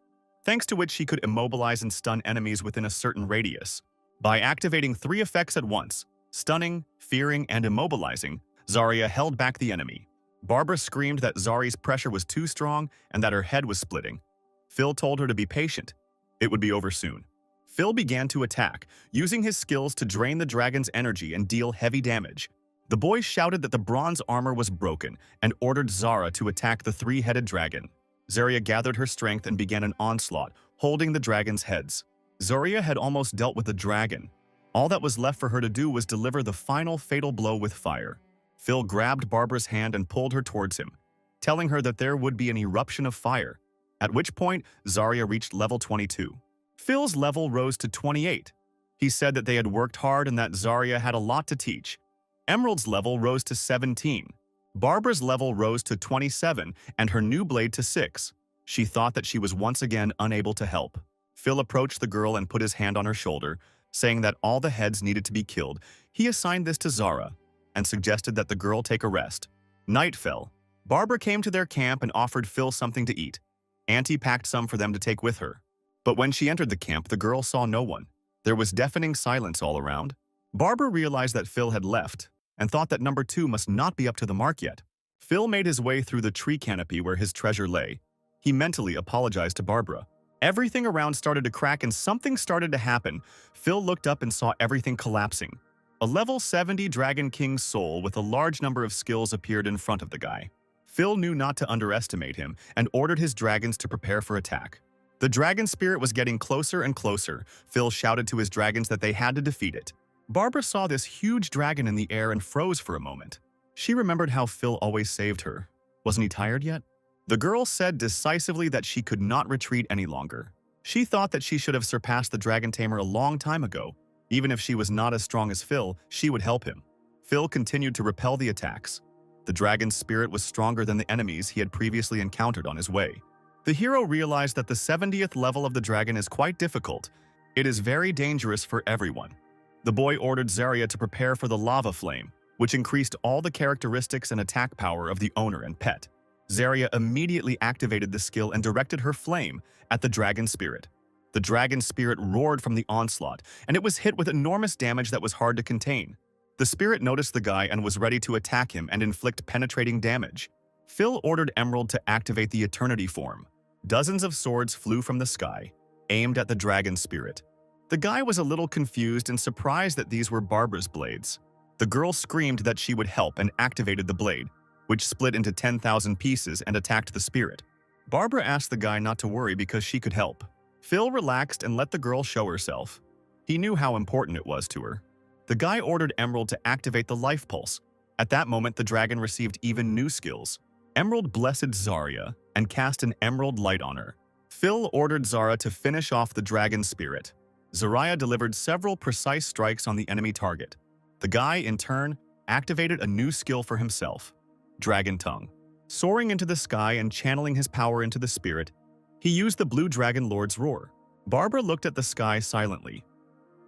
thanks to which she could immobilize and stun enemies within a certain radius. By activating 3 effects at once, stunning, fearing, and immobilizing, Zarya held back the enemy. Barbara screamed that Zarya's pressure was too strong and that her head was splitting. Phil told her to be patient. It would be over soon. Phil began to attack, using his skills to drain the dragon's energy and deal heavy damage. The boy shouted that the bronze armor was broken and ordered Zarya to attack the 3-headed dragon. Zarya gathered her strength and began an onslaught, holding the dragon's heads. Zarya had almost dealt with the dragon. All that was left for her to do was deliver the final fatal blow with fire. Phil grabbed Barbara's hand and pulled her towards him, telling her that there would be an eruption of fire, at which point Zarya reached level 22. Phil's level rose to 28. He said that they had worked hard and that Zarya had a lot to teach. Emerald's level rose to 17. Barbara's level rose to 27 and her new blade to 6. She thought that she was once again unable to help. Phil approached the girl and put his hand on her shoulder, saying that all the heads needed to be killed. He assigned this to Zara and suggested that the girl take a rest. Night fell. Barbara came to their camp and offered Phil something to eat. Auntie packed some for them to take with her. But when she entered the camp, the girl saw no one. There was deafening silence all around. Barbara realized that Phil had left and thought that number 2 must not be up to the mark yet. Phil made his way through the tree canopy where his treasure lay. He mentally apologized to Barbara. Everything around started to crack and something started to happen. Phil looked up and saw everything collapsing. A level 70 Dragon King's soul with a large number of skills appeared in front of the guy. Phil knew not to underestimate him and ordered his dragons to prepare for attack. The dragon spirit was getting closer and closer. Phil shouted to his dragons that they had to defeat it. Barbara saw this huge dragon in the air and froze for a moment. She remembered how Phil always saved her. Wasn't he tired yet? The girl said decisively that she could not retreat any longer. She thought that she should have surpassed the dragon tamer a long time ago. Even if she was not as strong as Phil, she would help him. Phil continued to repel the attacks. The dragon's spirit was stronger than the enemies he had previously encountered on his way. The hero realized that the 70th level of the dragon is quite difficult. It is very dangerous for everyone. The boy ordered Zarya to prepare for the lava flame, which increased all the characteristics and attack power of the owner and pet. Zarya immediately activated the skill and directed her flame at the dragon spirit. The dragon spirit roared from the onslaught, and it was hit with enormous damage that was hard to contain. The spirit noticed the guy and was ready to attack him and inflict penetrating damage. Phil ordered Emerald to activate the Eternity form. Dozens of swords flew from the sky, aimed at the dragon spirit. The guy was a little confused and surprised that these were Barbara's blades. The girl screamed that she would help and activated the blade, which split into 10,000 pieces and attacked the spirit. Barbara asked the guy not to worry because she could help. Phil relaxed and let the girl show herself. He knew how important it was to her. The guy ordered Emerald to activate the life pulse. At that moment, the dragon received even new skills. Emerald blessed Zarya and cast an emerald light on her. Phil ordered Zara to finish off the dragon spirit. Zarya delivered several precise strikes on the enemy target. The guy, in turn, activated a new skill for himself, Dragon Tongue. Soaring into the sky and channeling his power into the spirit, he used the Blue Dragon Lord's roar. Barbara looked at the sky silently.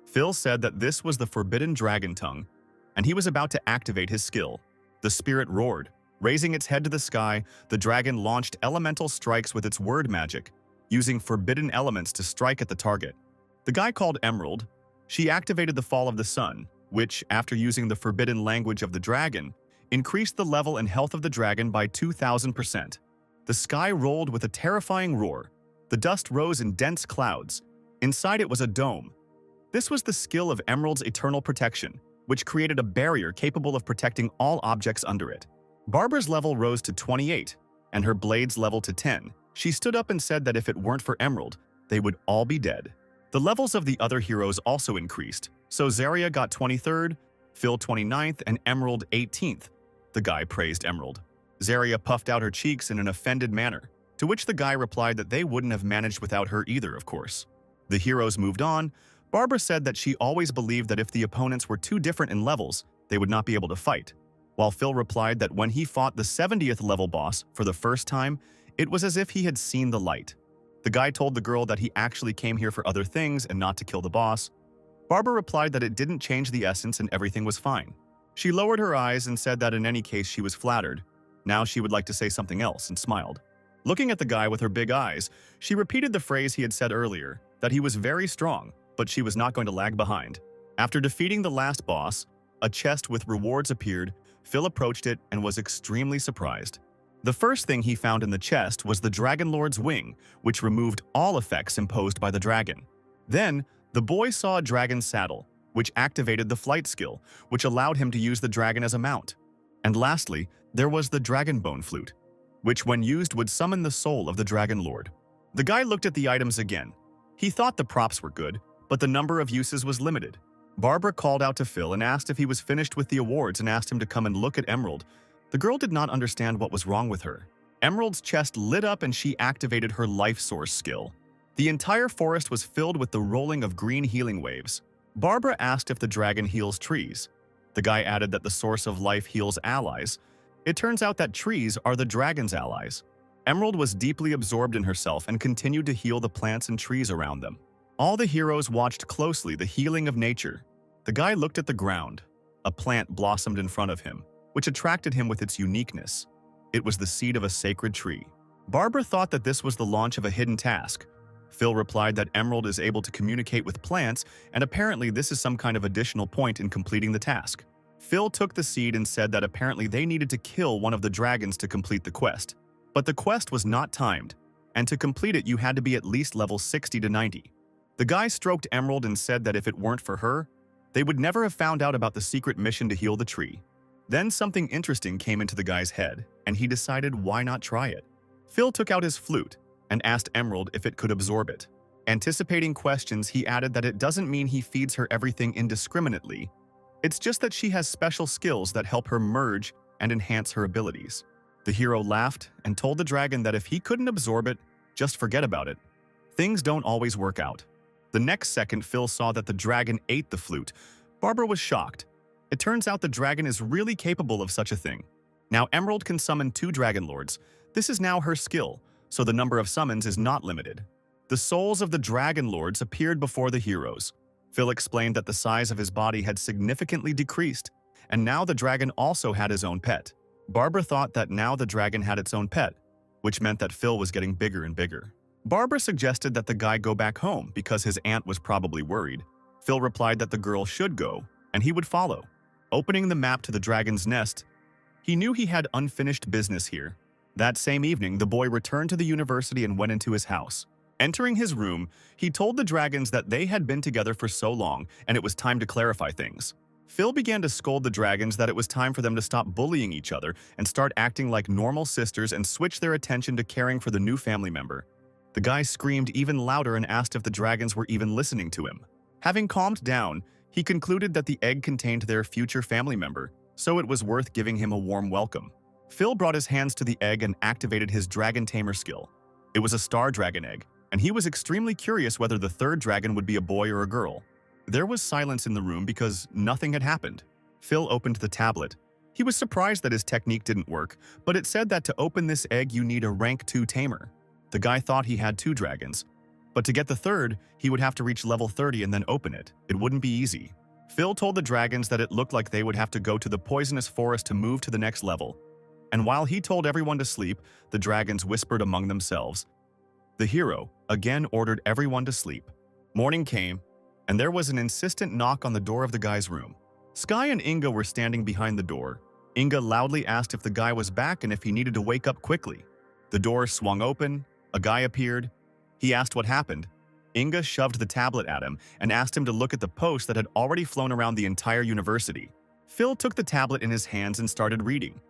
Phil said that this was the forbidden Dragon Tongue, and he was about to activate his skill. The spirit roared. Raising its head to the sky, the dragon launched elemental strikes with its word magic, using forbidden elements to strike at the target. The guy called Emerald. She activated the Fall of the Sun, which, after using the forbidden language of the dragon, increased the level and health of the dragon by 2,000%. The sky rolled with a terrifying roar. The dust rose in dense clouds. Inside it was a dome. This was the skill of Emerald's eternal protection, which created a barrier capable of protecting all objects under it. Barbara's level rose to 28, and her blade's level to 10. She stood up and said that if it weren't for Emerald, they would all be dead. The levels of the other heroes also increased, so Zarya got 23rd, Phil 29th, and Emerald 18th. The guy praised Emerald. Zarya puffed out her cheeks in an offended manner, to which the guy replied that they wouldn't have managed without her either, of course. The heroes moved on. Barbara said that she always believed that if the opponents were too different in levels, they would not be able to fight, while Phil replied that when he fought the 70th level boss for the first time, it was as if he had seen the light. The guy told the girl that he actually came here for other things and not to kill the boss. Barbara replied that it didn't change the essence and everything was fine. She lowered her eyes and said that in any case she was flattered. Now she would like to say something else and smiled. Looking at the guy with her big eyes, she repeated the phrase he had said earlier, that he was very strong, but she was not going to lag behind. After defeating the last boss, a chest with rewards appeared. Phil approached it and was extremely surprised. The first thing he found in the chest was the Dragon Lord's wing, which removed all effects imposed by the dragon. Then, the boy saw a dragon's saddle, which activated the flight skill, which allowed him to use the dragon as a mount. And lastly, there was the Dragon Bone Flute, which when used would summon the soul of the Dragon Lord. The guy looked at the items again. He thought the props were good, but the number of uses was limited. Barbara called out to Phil and asked if he was finished with the awards and asked him to come and look at Emerald. The girl did not understand what was wrong with her. Emerald's chest lit up and she activated her life source skill. The entire forest was filled with the rolling of green healing waves. Barbara asked if the dragon heals trees. The guy added that the source of life heals allies. It turns out that trees are the dragon's allies. Emerald was deeply absorbed in herself and continued to heal the plants and trees around them. All the heroes watched closely the healing of nature. The guy looked at the ground. A plant blossomed in front of him, which attracted him with its uniqueness. It was the seed of a sacred tree. Barbara thought that this was the launch of a hidden task. Phil replied that Emerald is able to communicate with plants, and apparently this is some kind of additional point in completing the task. Phil took the seed and said that apparently they needed to kill one of the dragons to complete the quest. But the quest was not timed, and to complete it you had to be at least level 60 to 90. The guy stroked Emerald and said that if it weren't for her, they would never have found out about the secret mission to heal the tree. Then something interesting came into the guy's head, and he decided why not try it. Phil took out his flute and asked Emerald if it could absorb it. Anticipating questions, he added that it doesn't mean he feeds her everything indiscriminately. It's just that she has special skills that help her merge and enhance her abilities. The hero laughed and told the dragon that if he couldn't absorb it, just forget about it. Things don't always work out. The next second, Phil saw that the dragon ate the flute. Barbara was shocked. It turns out the dragon is really capable of such a thing. Now Emerald can summon 2 Dragon Lords. This is now her skill, so the number of summons is not limited. The souls of the Dragon Lords appeared before the heroes. Phil explained that the size of his body had significantly decreased, and now the dragon also had his own pet. Barbara thought that now the dragon had its own pet, which meant that Phil was getting bigger and bigger. Barbara suggested that the guy go back home because his aunt was probably worried. Phil replied that the girl should go, and he would follow. Opening the map to the dragon's nest, he knew he had unfinished business here. That same evening, the boy returned to the university and went into his house. Entering his room, he told the dragons that they had been together for so long and it was time to clarify things. Phil began to scold the dragons that it was time for them to stop bullying each other and start acting like normal sisters and switch their attention to caring for the new family member. The guy screamed even louder and asked if the dragons were even listening to him. Having calmed down, he concluded that the egg contained their future family member, so it was worth giving him a warm welcome. Phil brought his hands to the egg and activated his dragon tamer skill. It was a star dragon egg, and he was extremely curious whether the third dragon would be a boy or a girl. There was silence in the room because nothing had happened. Phil opened the tablet. He was surprised that his technique didn't work, but it said that to open this egg you need a rank 2 tamer. The guy thought he had 2 dragons, but to get the third, he would have to reach level 30 and then open it. It wouldn't be easy. Phil told the dragons that it looked like they would have to go to the poisonous forest to move to the next level. And while he told everyone to sleep, the dragons whispered among themselves. The hero again ordered everyone to sleep. Morning came, and there was an insistent knock on the door of the guy's room. Sky and Inga were standing behind the door. Inga loudly asked if the guy was back and if he needed to wake up quickly. The door swung open. A guy appeared. He asked what happened. Inga shoved the tablet at him and asked him to look at the post that had already flown around the entire university. Phil took the tablet in his hands and started reading.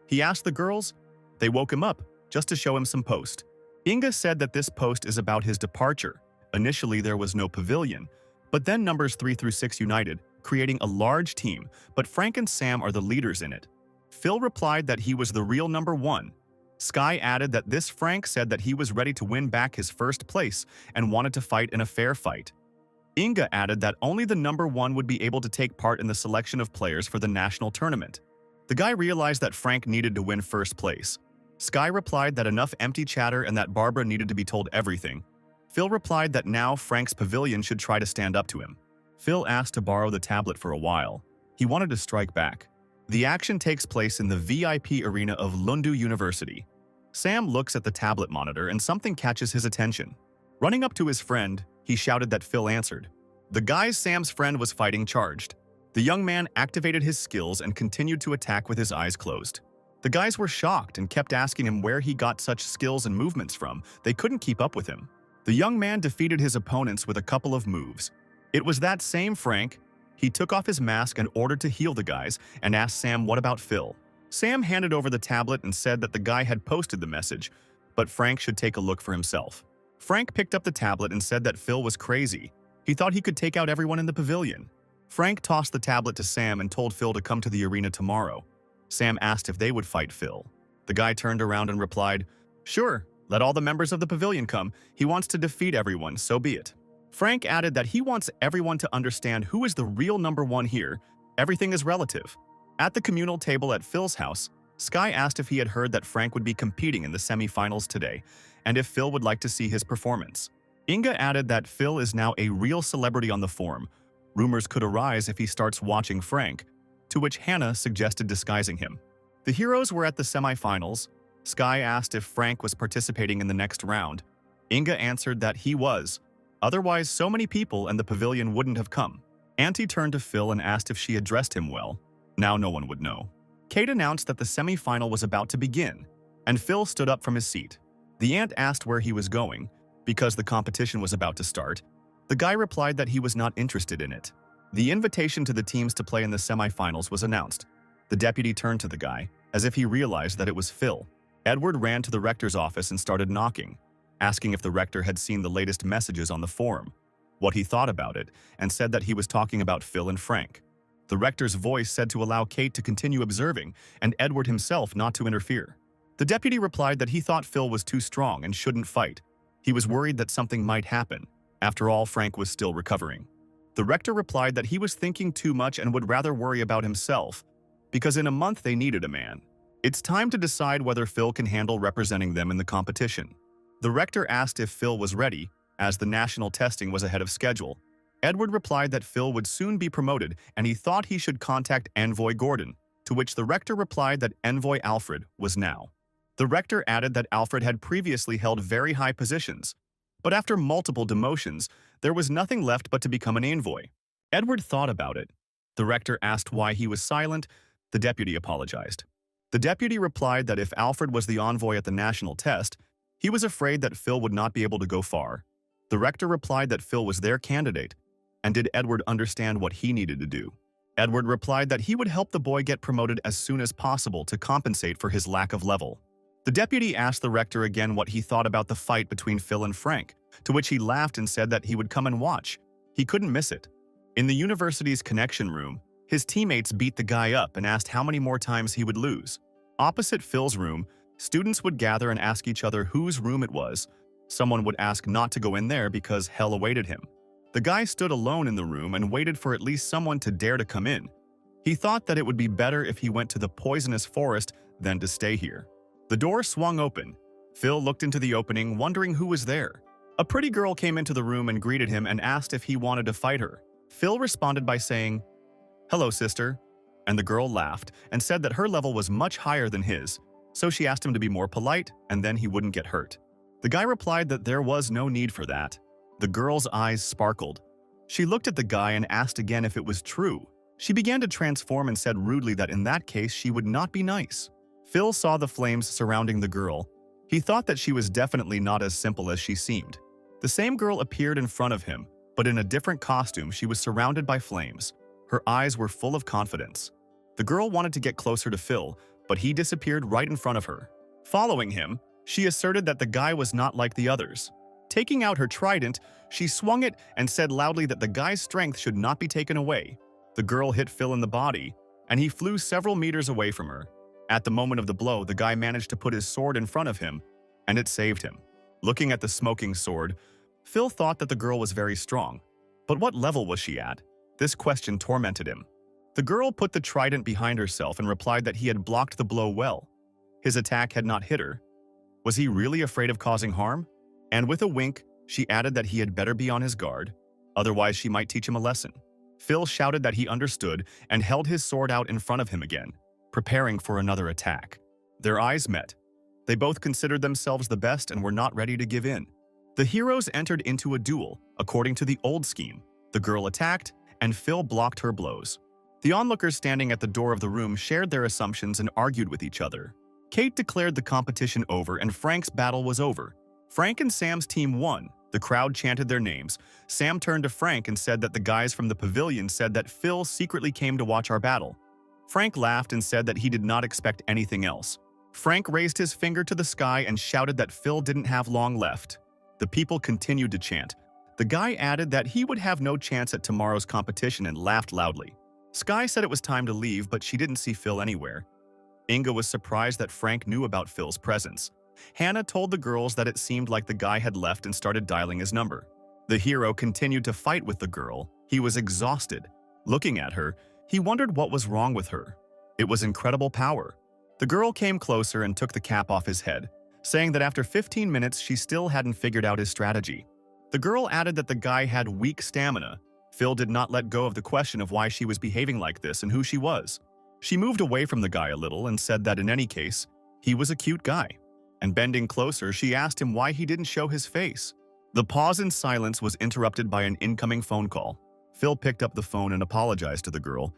He asked the girls. They woke him up just to show him some post. Inga said that this post is about his departure. Initially, there was no pavilion, but then numbers 3 through 6 united, creating a large team, but Frank and Sam are the leaders in it. Phil replied that he was the real number 1. Sky added that this Frank said that he was ready to win back his first place and wanted to fight in a fair fight. Inga added that only the number 1 would be able to take part in the selection of players for the national tournament. The guy realized that Frank needed to win first place. Sky replied that enough empty chatter and that Barbara needed to be told everything. Phil replied that now Frank's pavilion should try to stand up to him. Phil asked to borrow the tablet for a while. He wanted to strike back. The action takes place in the VIP arena of Lundu University. Sam looks at the tablet monitor and something catches his attention. Running up to his friend, he shouted that Phil answered. The guy Sam's friend was fighting charged. The young man activated his skills and continued to attack with his eyes closed. The guys were shocked and kept asking him where he got such skills and movements from. They couldn't keep up with him. The young man defeated his opponents with a couple of moves. It was that same Frank. He took off his mask and ordered to heal the guys and asked Sam what about Phil. Sam handed over the tablet and said that the guy had posted the message, but Frank should take a look for himself. Frank picked up the tablet and said that Phil was crazy. He thought he could take out everyone in the pavilion. Frank tossed the tablet to Sam and told Phil to come to the arena tomorrow. Sam asked if they would fight Phil. The guy turned around and replied, "Sure, let all the members of the pavilion come. He wants to defeat everyone, so be it." Frank added that he wants everyone to understand who is the real number 1 here. Everything is relative. At the communal table at Phil's house, Sky asked if he had heard that Frank would be competing in the semi-finals today, and if Phil would like to see his performance. Inga added that Phil is now a real celebrity on the forum. Rumors could arise if he starts watching Frank, to which Hannah suggested disguising him. The heroes were at the semifinals. Sky asked if Frank was participating in the next round. Inga answered that he was. Otherwise, so many people and the pavilion wouldn't have come. Auntie turned to Phil and asked if she had dressed him well. Now no one would know. Kate announced that the semifinal was about to begin, and Phil stood up from his seat. The aunt asked where he was going, because the competition was about to start. The guy replied that he was not interested in it. The invitation to the teams to play in the semifinals was announced. The deputy turned to the guy, as if he realized that it was Phil. Edward ran to the rector's office and started knocking, asking if the rector had seen the latest messages on the forum, what he thought about it, and said that he was talking about Phil and Frank. The rector's voice said to allow Kate to continue observing and Edward himself not to interfere. The deputy replied that he thought Phil was too strong and shouldn't fight. He was worried that something might happen. After all, Frank was still recovering. The rector replied that he was thinking too much and would rather worry about himself, because in a month they needed a man. It's time to decide whether Phil can handle representing them in the competition. The rector asked if Phil was ready, as the national testing was ahead of schedule. Edward replied that Phil would soon be promoted and he thought he should contact Envoy Gordon, to which the rector replied that Envoy Alfred was now. The rector added that Alfred had previously held very high positions, but after multiple demotions, there was nothing left but to become an envoy. Edward thought about it. The rector asked why he was silent. The deputy apologized. The deputy replied that if Alfred was the envoy at the national test, he was afraid that Phil would not be able to go far. The rector replied that Phil was their candidate, and did Edward understand what he needed to do? Edward replied that he would help the boy get promoted as soon as possible to compensate for his lack of level. The deputy asked the rector again what he thought about the fight between Phil and Frank, to which he laughed and said that he would come and watch. He couldn't miss it. In the university's connection room, his teammates beat the guy up and asked how many more times he would lose. Opposite Phil's room, students would gather and ask each other whose room it was. Someone would ask not to go in there because hell awaited him. The guy stood alone in the room and waited for at least someone to dare to come in. He thought that it would be better if he went to the poisonous forest than to stay here. The door swung open. Phil looked into the opening, wondering who was there. A pretty girl came into the room and greeted him and asked if he wanted to fight her. Phil responded by saying, "Hello, sister." And the girl laughed and said that her level was much higher than his, so she asked him to be more polite and then he wouldn't get hurt. The guy replied that there was no need for that. The girl's eyes sparkled. She looked at the guy and asked again if it was true. She began to transform and said rudely that in that case she would not be nice. Phil saw the flames surrounding the girl. He thought that she was definitely not as simple as she seemed. The same girl appeared in front of him, but in a different costume. She was surrounded by flames. Her eyes were full of confidence. The girl wanted to get closer to Phil, but he disappeared right in front of her. Following him, she asserted that the guy was not like the others. Taking out her trident, she swung it and said loudly that the guy's strength should not be taken away. The girl hit Phil in the body, and he flew several meters away from her. At the moment of the blow, the guy managed to put his sword in front of him, and it saved him. Looking at the smoking sword, Phil thought that the girl was very strong. But what level was she at? This question tormented him. The girl put the trident behind herself and replied that he had blocked the blow well. His attack had not hit her. Was he really afraid of causing harm? And with a wink, she added that he had better be on his guard, otherwise she might teach him a lesson. Phil shouted that he understood and held his sword out in front of him again, preparing for another attack. Their eyes met. They both considered themselves the best and were not ready to give in. The heroes entered into a duel, according to the old scheme. The girl attacked, and Phil blocked her blows. The onlookers standing at the door of the room shared their assumptions and argued with each other. Kate declared the competition over and Frank's battle was over. Frank and Sam's team won. The crowd chanted their names. Sam turned to Frank and said that the guys from the pavilion said that Phil secretly came to watch our battle. Frank laughed and said that he did not expect anything else. Frank raised his finger to the sky and shouted that Phil didn't have long left. The people continued to chant. The guy added that he would have no chance at tomorrow's competition and laughed loudly. Sky said it was time to leave, but she didn't see Phil anywhere. Inga was surprised that Frank knew about Phil's presence. Hannah told the girls that it seemed like the guy had left and started dialing his number. The hero continued to fight with the girl. He was exhausted. Looking at her, he wondered what was wrong with her. It was incredible power. The girl came closer and took the cap off his head, saying that after 15 minutes she still hadn't figured out his strategy. The girl added that the guy had weak stamina. Phil did not let go of the question of why she was behaving like this and who she was. She moved away from the guy a little and said that in any case, he was a cute guy. And bending closer, she asked him why he didn't show his face. The pause in silence was interrupted by an incoming phone call. Phil picked up the phone and apologized to the girl,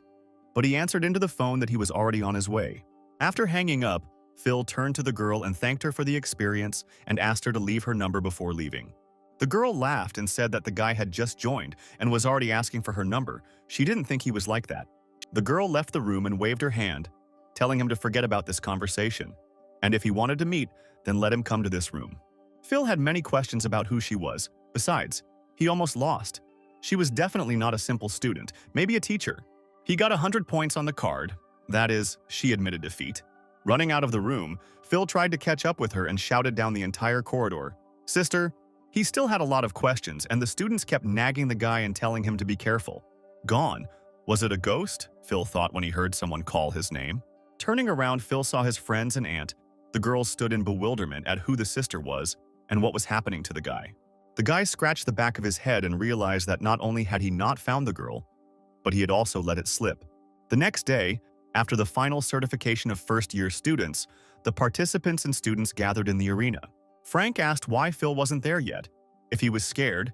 but he answered into the phone that he was already on his way. After hanging up, Phil turned to the girl and thanked her for the experience and asked her to leave her number before leaving. The girl laughed and said that the guy had just joined and was already asking for her number. She didn't think he was like that. The girl left the room and waved her hand, telling him to forget about this conversation. And if he wanted to meet, then let him come to this room. Phil had many questions about who she was. Besides, he almost lost. She was definitely not a simple student, maybe a teacher. He got 100 points on the card. That is, she admitted defeat. Running out of the room, Phil tried to catch up with her and shouted down the entire corridor, "Sister!" He still had a lot of questions, and the students kept nagging the guy and telling him to be careful. Gone. Was it a ghost? Phil thought when he heard someone call his name. Turning around, Phil saw his friends and aunt. The girls stood in bewilderment at who the sister was and what was happening to the guy. The guy scratched the back of his head and realized that not only had he not found the girl, but he had also let it slip. The next day, after the final certification of first-year students, the participants and students gathered in the arena. Frank asked why Phil wasn't there yet. If he was scared,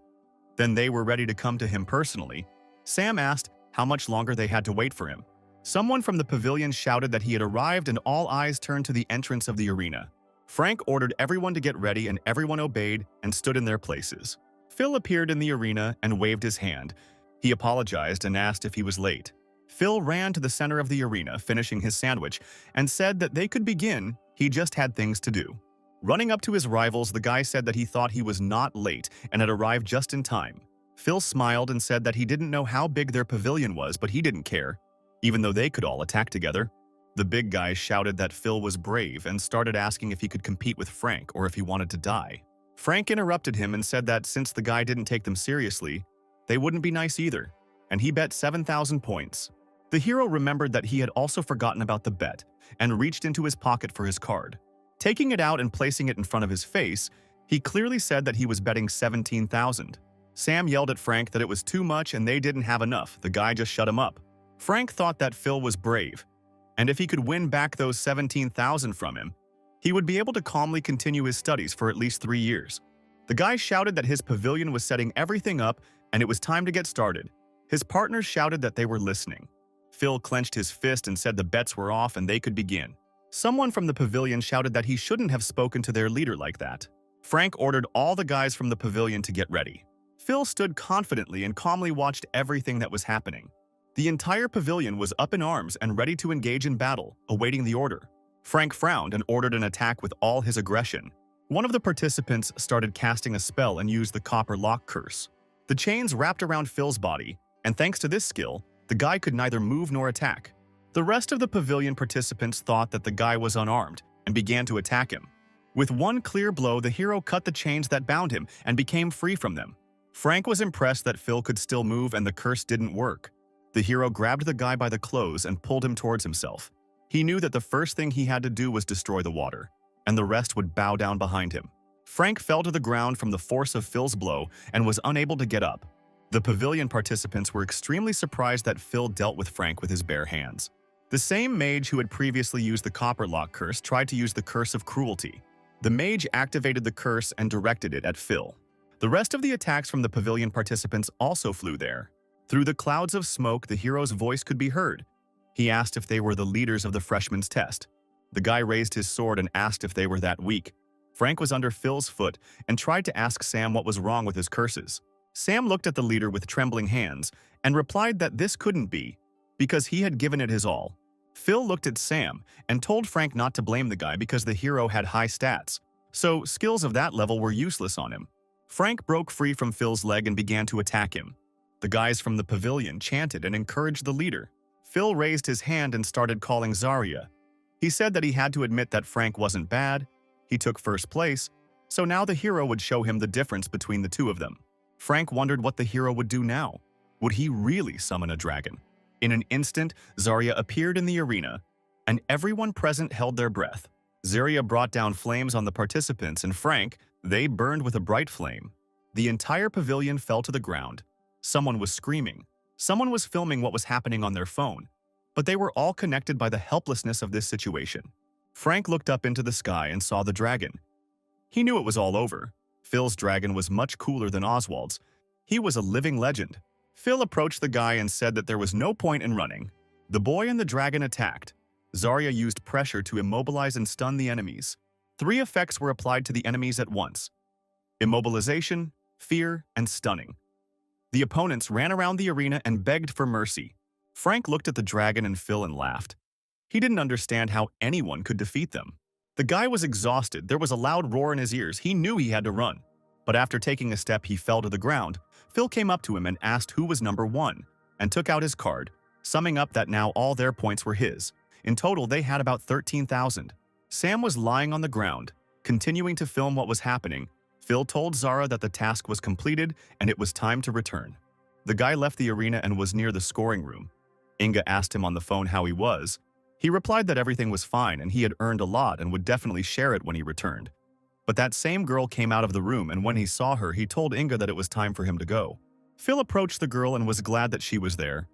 then they were ready to come to him personally. Sam asked how much longer they had to wait for him. Someone from the pavilion shouted that he had arrived and all eyes turned to the entrance of the arena. Frank ordered everyone to get ready and everyone obeyed and stood in their places. Phil appeared in the arena and waved his hand. He apologized and asked if he was late. Phil ran to the center of the arena, finishing his sandwich, and said that they could begin, he just had things to do. Running up to his rivals, the guy said that he thought he was not late and had arrived just in time. Phil smiled and said that he didn't know how big their pavilion was, but he didn't care, even though they could all attack together. The big guy shouted that Phil was brave and started asking if he could compete with Frank or if he wanted to die. Frank interrupted him and said that since the guy didn't take them seriously, they wouldn't be nice either, and he bet 7,000 points. The hero remembered that he had also forgotten about the bet and reached into his pocket for his card. Taking it out and placing it in front of his face, he clearly said that he was betting 17,000. Sam yelled at Frank that it was too much and they didn't have enough. The guy just shut him up. Frank thought that Phil was brave, and if he could win back those 17,000 from him, he would be able to calmly continue his studies for at least 3 years. The guy shouted that his pavilion was setting everything up and it was time to get started. His partners shouted that they were listening. Phil clenched his fist and said the bets were off and they could begin. Someone from the pavilion shouted that he shouldn't have spoken to their leader like that. Frank ordered all the guys from the pavilion to get ready. Phil stood confidently and calmly watched everything that was happening. The entire pavilion was up in arms and ready to engage in battle, awaiting the order. Frank frowned and ordered an attack with all his aggression. One of the participants started casting a spell and used the copper lock curse. The chains wrapped around Phil's body, and thanks to this skill, the guy could neither move nor attack. The rest of the pavilion participants thought that the guy was unarmed and began to attack him. With one clear blow, the hero cut the chains that bound him and became free from them. Frank was impressed that Phil could still move and the curse didn't work. The hero grabbed the guy by the clothes and pulled him towards himself. He knew that the first thing he had to do was destroy the water, and the rest would bow down behind him. Frank fell to the ground from the force of Phil's blow and was unable to get up. The pavilion participants were extremely surprised that Phil dealt with Frank with his bare hands. The same mage who had previously used the copper lock curse tried to use the curse of cruelty. The mage activated the curse and directed it at Phil. The rest of the attacks from the pavilion participants also flew there. Through the clouds of smoke, the hero's voice could be heard. He asked if they were the leaders of the freshman's test. The guy raised his sword and asked if they were that weak. Frank was under Phil's foot and tried to ask Sam what was wrong with his curses. Sam looked at the leader with trembling hands and replied that this couldn't be, because he had given it his all. Phil looked at Sam and told Frank not to blame the guy because the hero had high stats, so skills of that level were useless on him. Frank broke free from Phil's leg and began to attack him. The guys from the pavilion chanted and encouraged the leader. Phil raised his hand and started calling Zarya. He said that he had to admit that Frank wasn't bad. He took first place, so now the hero would show him the difference between the two of them. Frank wondered what the hero would do now. Would he really summon a dragon? In an instant, Zarya appeared in the arena, and everyone present held their breath. Zarya brought down flames on the participants, and Frank, they burned with a bright flame. The entire pavilion fell to the ground. Someone was screaming. Someone was filming what was happening on their phone. But they were all connected by the helplessness of this situation. Frank looked up into the sky and saw the dragon. He knew it was all over. Phil's dragon was much cooler than Oswald's. He was a living legend. Phil approached the guy and said that there was no point in running. The boy and the dragon attacked. Zarya used pressure to immobilize and stun the enemies. 3 effects were applied to the enemies at once: immobilization, fear, and stunning. The opponents ran around the arena and begged for mercy. Frank looked at the dragon and Phil and laughed. He didn't understand how anyone could defeat them. The guy was exhausted. There was a loud roar in his ears. He knew he had to run. But after taking a step, he fell to the ground. Phil came up to him and asked who was number 1, and took out his card, summing up that now all their points were his. In total, they had about 13,000. Sam was lying on the ground, continuing to film what was happening. Phil told Zara that the task was completed and it was time to return. The guy left the arena and was near the scoring room. Inga asked him on the phone how he was. He replied that everything was fine and he had earned a lot and would definitely share it when he returned. But that same girl came out of the room, and when he saw her, he told Inga that it was time for him to go. Phil approached the girl and was glad that she was there.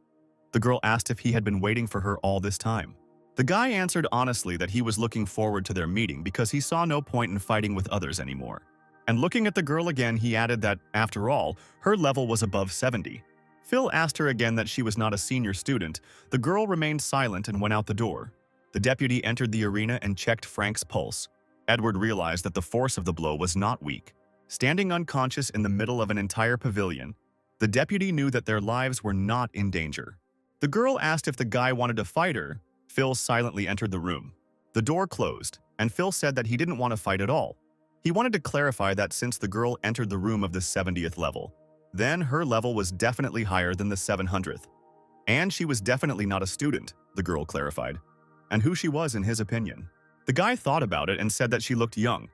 The girl asked if he had been waiting for her all this time. The guy answered honestly that he was looking forward to their meeting because he saw no point in fighting with others anymore. And looking at the girl again, he added that, after all, her level was above 70. Phil asked her again that she was not a senior student. The girl remained silent and went out the door. The deputy entered the arena and checked Frank's pulse. Edward realized that the force of the blow was not weak. Standing unconscious in the middle of an entire pavilion, the deputy knew that their lives were not in danger. The girl asked if the guy wanted to fight her. Phil silently entered the room. The door closed, and Phil said that he didn't want to fight at all. He wanted to clarify that since the girl entered the room of the 70th level, then her level was definitely higher than the 700th. And she was definitely not a student, the girl clarified, and who she was in his opinion. The guy thought about it and said that she looked young,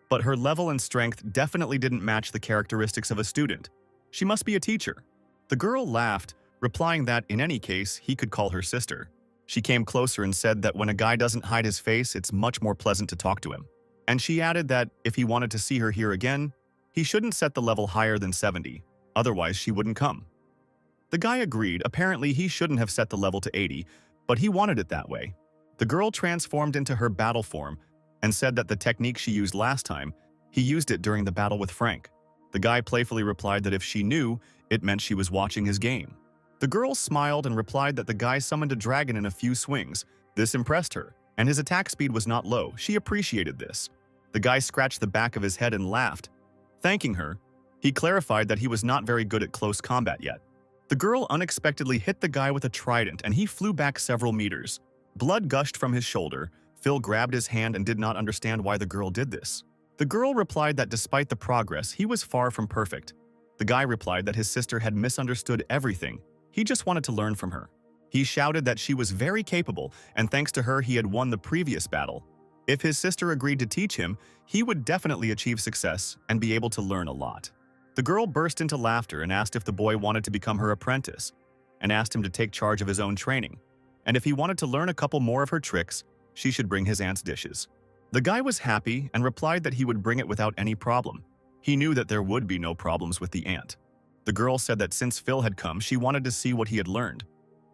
but her level and strength definitely didn't match the characteristics of a student. She must be a teacher. The girl laughed, replying that, in any case, he could call her sister. She came closer and said that when a guy doesn't hide his face, it's much more pleasant to talk to him. And she added that if he wanted to see her here again, he shouldn't set the level higher than 70, otherwise she wouldn't come. The guy agreed. Apparently he shouldn't have set the level to 80, but he wanted it that way. The girl transformed into her battle form and said that the technique she used last time, he used it during the battle with Frank. The guy playfully replied that if she knew, it meant she was watching his game. The girl smiled and replied that the guy summoned a dragon in a few swings. This impressed her, and his attack speed was not low. She appreciated this. The guy scratched the back of his head and laughed. Thanking her, he clarified that he was not very good at close combat yet. The girl unexpectedly hit the guy with a trident and he flew back several meters. Blood gushed from his shoulder. Phil grabbed his hand and did not understand why the girl did this. The girl replied that despite the progress, he was far from perfect. The guy replied that his sister had misunderstood everything. He just wanted to learn from her. He shouted that she was very capable, and thanks to her he had won the previous battle. If his sister agreed to teach him, he would definitely achieve success and be able to learn a lot. The girl burst into laughter and asked if the boy wanted to become her apprentice, and asked him to take charge of his own training. And if he wanted to learn a couple more of her tricks, she should bring his aunt's dishes. The guy was happy and replied that he would bring it without any problem. He knew that there would be no problems with the aunt. The girl said that since Phil had come, she wanted to see what he had learned.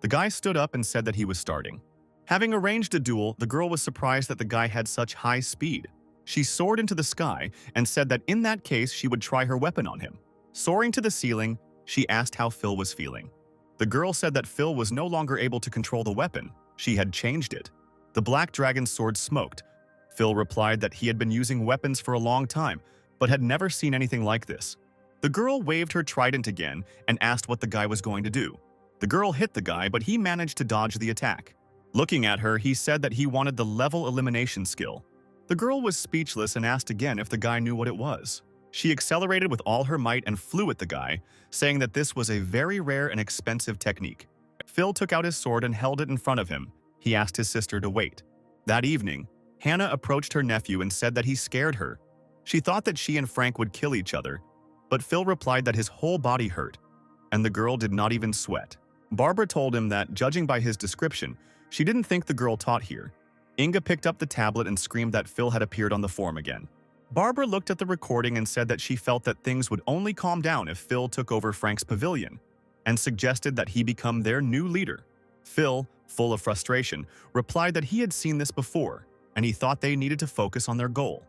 The guy stood up and said that he was starting. Having arranged a duel, the girl was surprised that the guy had such high speed. She soared into the sky and said that in that case she would try her weapon on him. Soaring to the ceiling, she asked how Phil was feeling. The girl said that Phil was no longer able to control the weapon. She had changed it. The black dragon's sword smoked. Phil replied that he had been using weapons for a long time, but had never seen anything like this. The girl waved her trident again and asked what the guy was going to do. The girl hit the guy, but he managed to dodge the attack. Looking at her, he said that he wanted the level elimination skill. The girl was speechless and asked again if the guy knew what it was. She accelerated with all her might and flew at the guy, saying that this was a very rare and expensive technique. Phil took out his sword and held it in front of him. He asked his sister to wait. That evening, Hannah approached her nephew and said that he scared her. She thought that she and Frank would kill each other, but Phil replied that his whole body hurt, and the girl did not even sweat. Barbara told him that, judging by his description, she didn't think the girl taught here. Inga picked up the tablet and screamed that Phil had appeared on the form again. Barbara looked at the recording and said that she felt that things would only calm down if Phil took over Frank's pavilion, and suggested that he become their new leader. Phil, full of frustration, replied that he had seen this before, and he thought they needed to focus on their goal.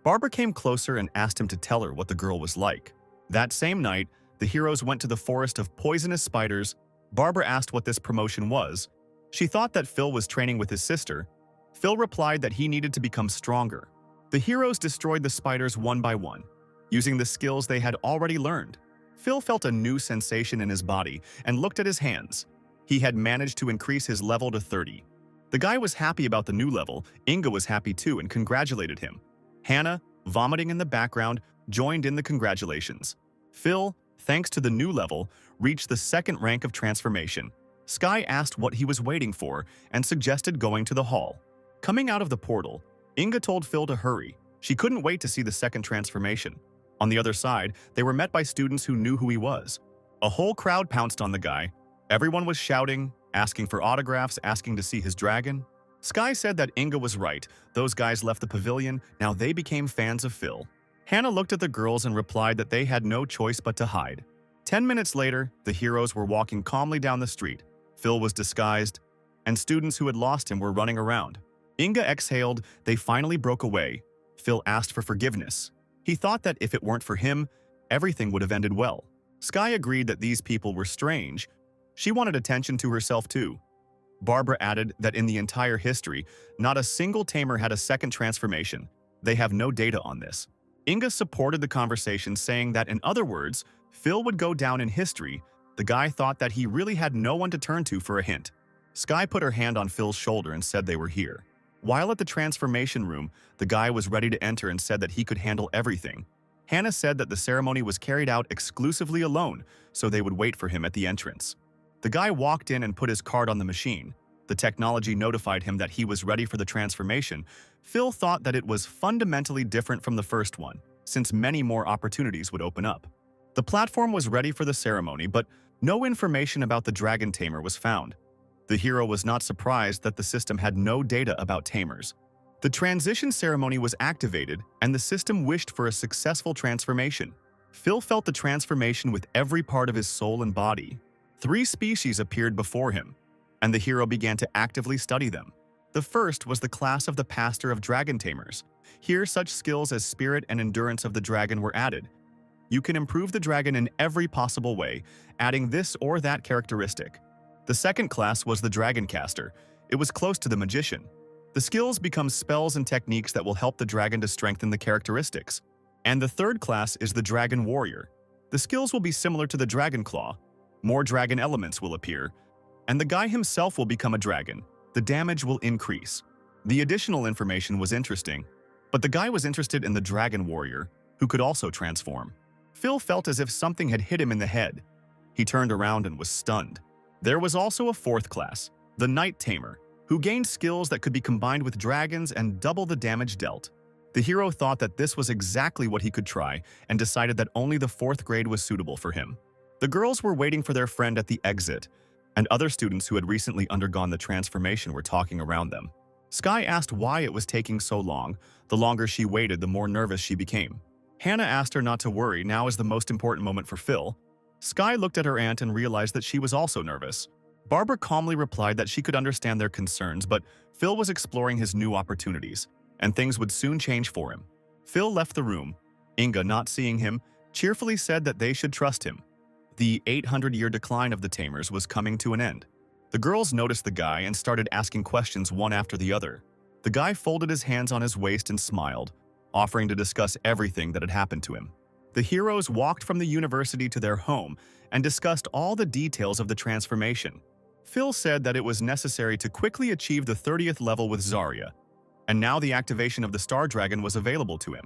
Barbara came closer and asked him to tell her what the girl was like. That same night, the heroes went to the forest of poisonous spiders. Barbara asked what this promotion was. She thought that Phil was training with his sister. Phil replied that he needed to become stronger. The heroes destroyed the spiders one by one, using the skills they had already learned. Phil felt a new sensation in his body and looked at his hands. He had managed to increase his level to 30. The guy was happy about the new level. Inga was happy too and congratulated him. Hannah, vomiting in the background, joined in the congratulations. Phil, thanks to the new level, reached the second rank of transformation. Sky asked what he was waiting for and suggested going to the hall. Coming out of the portal, Inga told Phil to hurry. She couldn't wait to see the second transformation. On the other side, they were met by students who knew who he was. A whole crowd pounced on the guy. Everyone was shouting, asking for autographs, asking to see his dragon. Sky said that Inga was right. Those guys left the pavilion. Now they became fans of Phil. Hannah looked at the girls and replied that they had no choice but to hide. 10 minutes later, the heroes were walking calmly down the street. Phil was disguised, and students who had lost him were running around. Inga exhaled. They finally broke away. Phil asked for forgiveness. He thought that if it weren't for him, everything would have ended well. Sky agreed that these people were strange. She wanted attention to herself too. Barbara added that in the entire history, not a single tamer had a second transformation. They have no data on this. Inga supported the conversation, saying that in other words, Phil would go down in history. The guy thought that he really had no one to turn to for a hint. Sky put her hand on Phil's shoulder and said they were here. While at the transformation room, the guy was ready to enter and said that he could handle everything. Hannah said that the ceremony was carried out exclusively alone, so they would wait for him at the entrance. The guy walked in and put his card on the machine. The technology notified him that he was ready for the transformation. Phil thought that it was fundamentally different from the first one, since many more opportunities would open up. The platform was ready for the ceremony, but no information about the dragon tamer was found. The hero was not surprised that the system had no data about tamers. The transition ceremony was activated, and the system wished for a successful transformation. Phil felt the transformation with every part of his soul and body. 3 species appeared before him, and the hero began to actively study them. The first was the class of the Pastor of Dragon Tamers. Here, such skills as spirit and endurance of the dragon were added. You can improve the dragon in every possible way, adding this or that characteristic. The second class was the Dragon Caster. It was close to the Magician. The skills become spells and techniques that will help the dragon to strengthen the characteristics. And the third class is the Dragon Warrior. The skills will be similar to the Dragon Claw. More dragon elements will appear, and the guy himself will become a dragon. The damage will increase. The additional information was interesting, but the guy was interested in the Dragon Warrior, who could also transform. Phil felt as if something had hit him in the head. He turned around and was stunned. There was also a fourth class, the Night Tamer, who gained skills that could be combined with dragons and double the damage dealt. The hero thought that this was exactly what he could try and decided that only the 4th grade was suitable for him. The girls were waiting for their friend at the exit, and other students who had recently undergone the transformation were talking around them. Sky asked why it was taking so long. The longer she waited, the more nervous she became. Hannah asked her not to worry. Now is the most important moment for Phil. Sky looked at her aunt and realized that she was also nervous. Barbara calmly replied that she could understand their concerns, but Phil was exploring his new opportunities, and things would soon change for him. Phil left the room. Inga, not seeing him, cheerfully said that they should trust him. The 800-year decline of the Tamers was coming to an end. The girls noticed the guy and started asking questions one after the other. The guy folded his hands on his waist and smiled, offering to discuss everything that had happened to him. The heroes walked from the university to their home and discussed all the details of the transformation. Phil said that it was necessary to quickly achieve the 30th level with Zarya, and now the activation of the Star Dragon was available to him.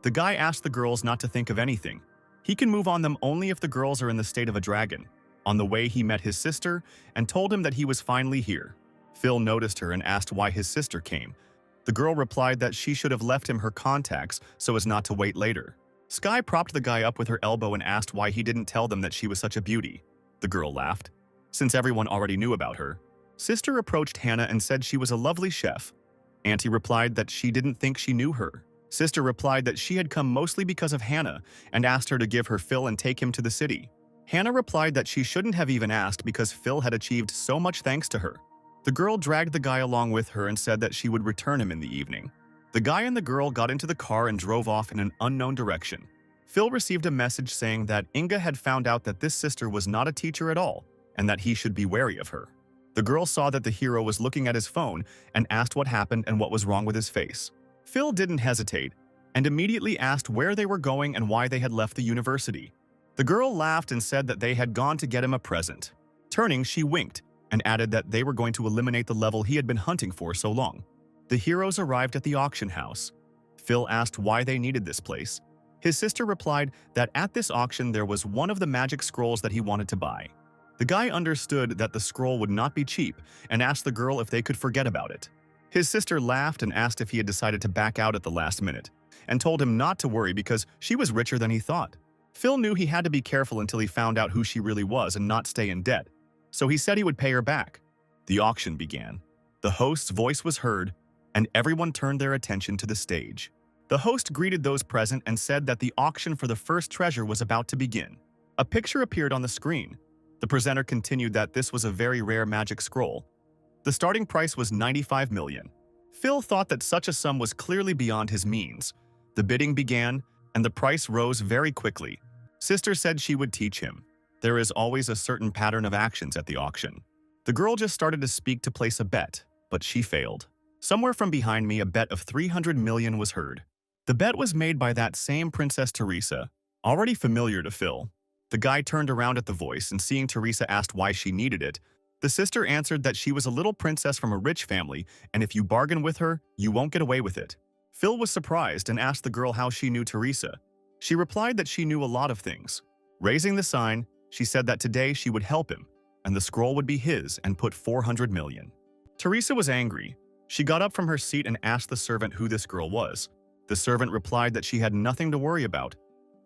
The guy asked the girls not to think of anything. He can move on them only if the girls are in the state of a dragon. On the way, he met his sister and told him that he was finally here. Phil noticed her and asked why his sister came. The girl replied that she should have left him her contacts so as not to wait later. Sky propped the guy up with her elbow and asked why he didn't tell them that she was such a beauty. The girl laughed, since everyone already knew about her. Sister approached Hannah and said she was a lovely chef. Auntie replied that she didn't think she knew her. Sister replied that she had come mostly because of Hannah and asked her to give her Phil and take him to the city. Hannah replied that she shouldn't have even asked because Phil had achieved so much thanks to her. The girl dragged the guy along with her and said that she would return him in the evening. The guy and the girl got into the car and drove off in an unknown direction. Phil received a message saying that Inga had found out that this sister was not a teacher at all and that he should be wary of her. The girl saw that the hero was looking at his phone and asked what happened and what was wrong with his face. Phil didn't hesitate and immediately asked where they were going and why they had left the university. The girl laughed and said that they had gone to get him a present. Turning, she winked and added that they were going to eliminate the level he had been hunting for so long. The heroes arrived at the auction house. Phil asked why they needed this place. His sister replied that at this auction there was one of the magic scrolls that he wanted to buy. The guy understood that the scroll would not be cheap and asked the girl if they could forget about it. His sister laughed and asked if he had decided to back out at the last minute, and told him not to worry because she was richer than he thought. Phil knew he had to be careful until he found out who she really was and not stay in debt, so he said he would pay her back. The auction began. The host's voice was heard, and everyone turned their attention to the stage. The host greeted those present and said that the auction for the first treasure was about to begin. A picture appeared on the screen. The presenter continued that this was a very rare magic scroll. The starting price was 95 million. Phil thought that such a sum was clearly beyond his means. The bidding began, and the price rose very quickly. Sister said she would teach him. There is always a certain pattern of actions at the auction. The girl just started to speak to place a bet, but she failed. Somewhere from behind me, a bet of 300 million was heard. The bet was made by that same Princess Teresa, already familiar to Phil. The guy turned around at the voice and seeing Teresa asked why she needed it. The sister answered that she was a little princess from a rich family, and if you bargain with her, you won't get away with it. Phil was surprised and asked the girl how she knew Teresa. She replied that she knew a lot of things. Raising the sign, she said that today she would help him, and the scroll would be his and put 400 million. Teresa was angry. She got up from her seat and asked the servant who this girl was. The servant replied that she had nothing to worry about.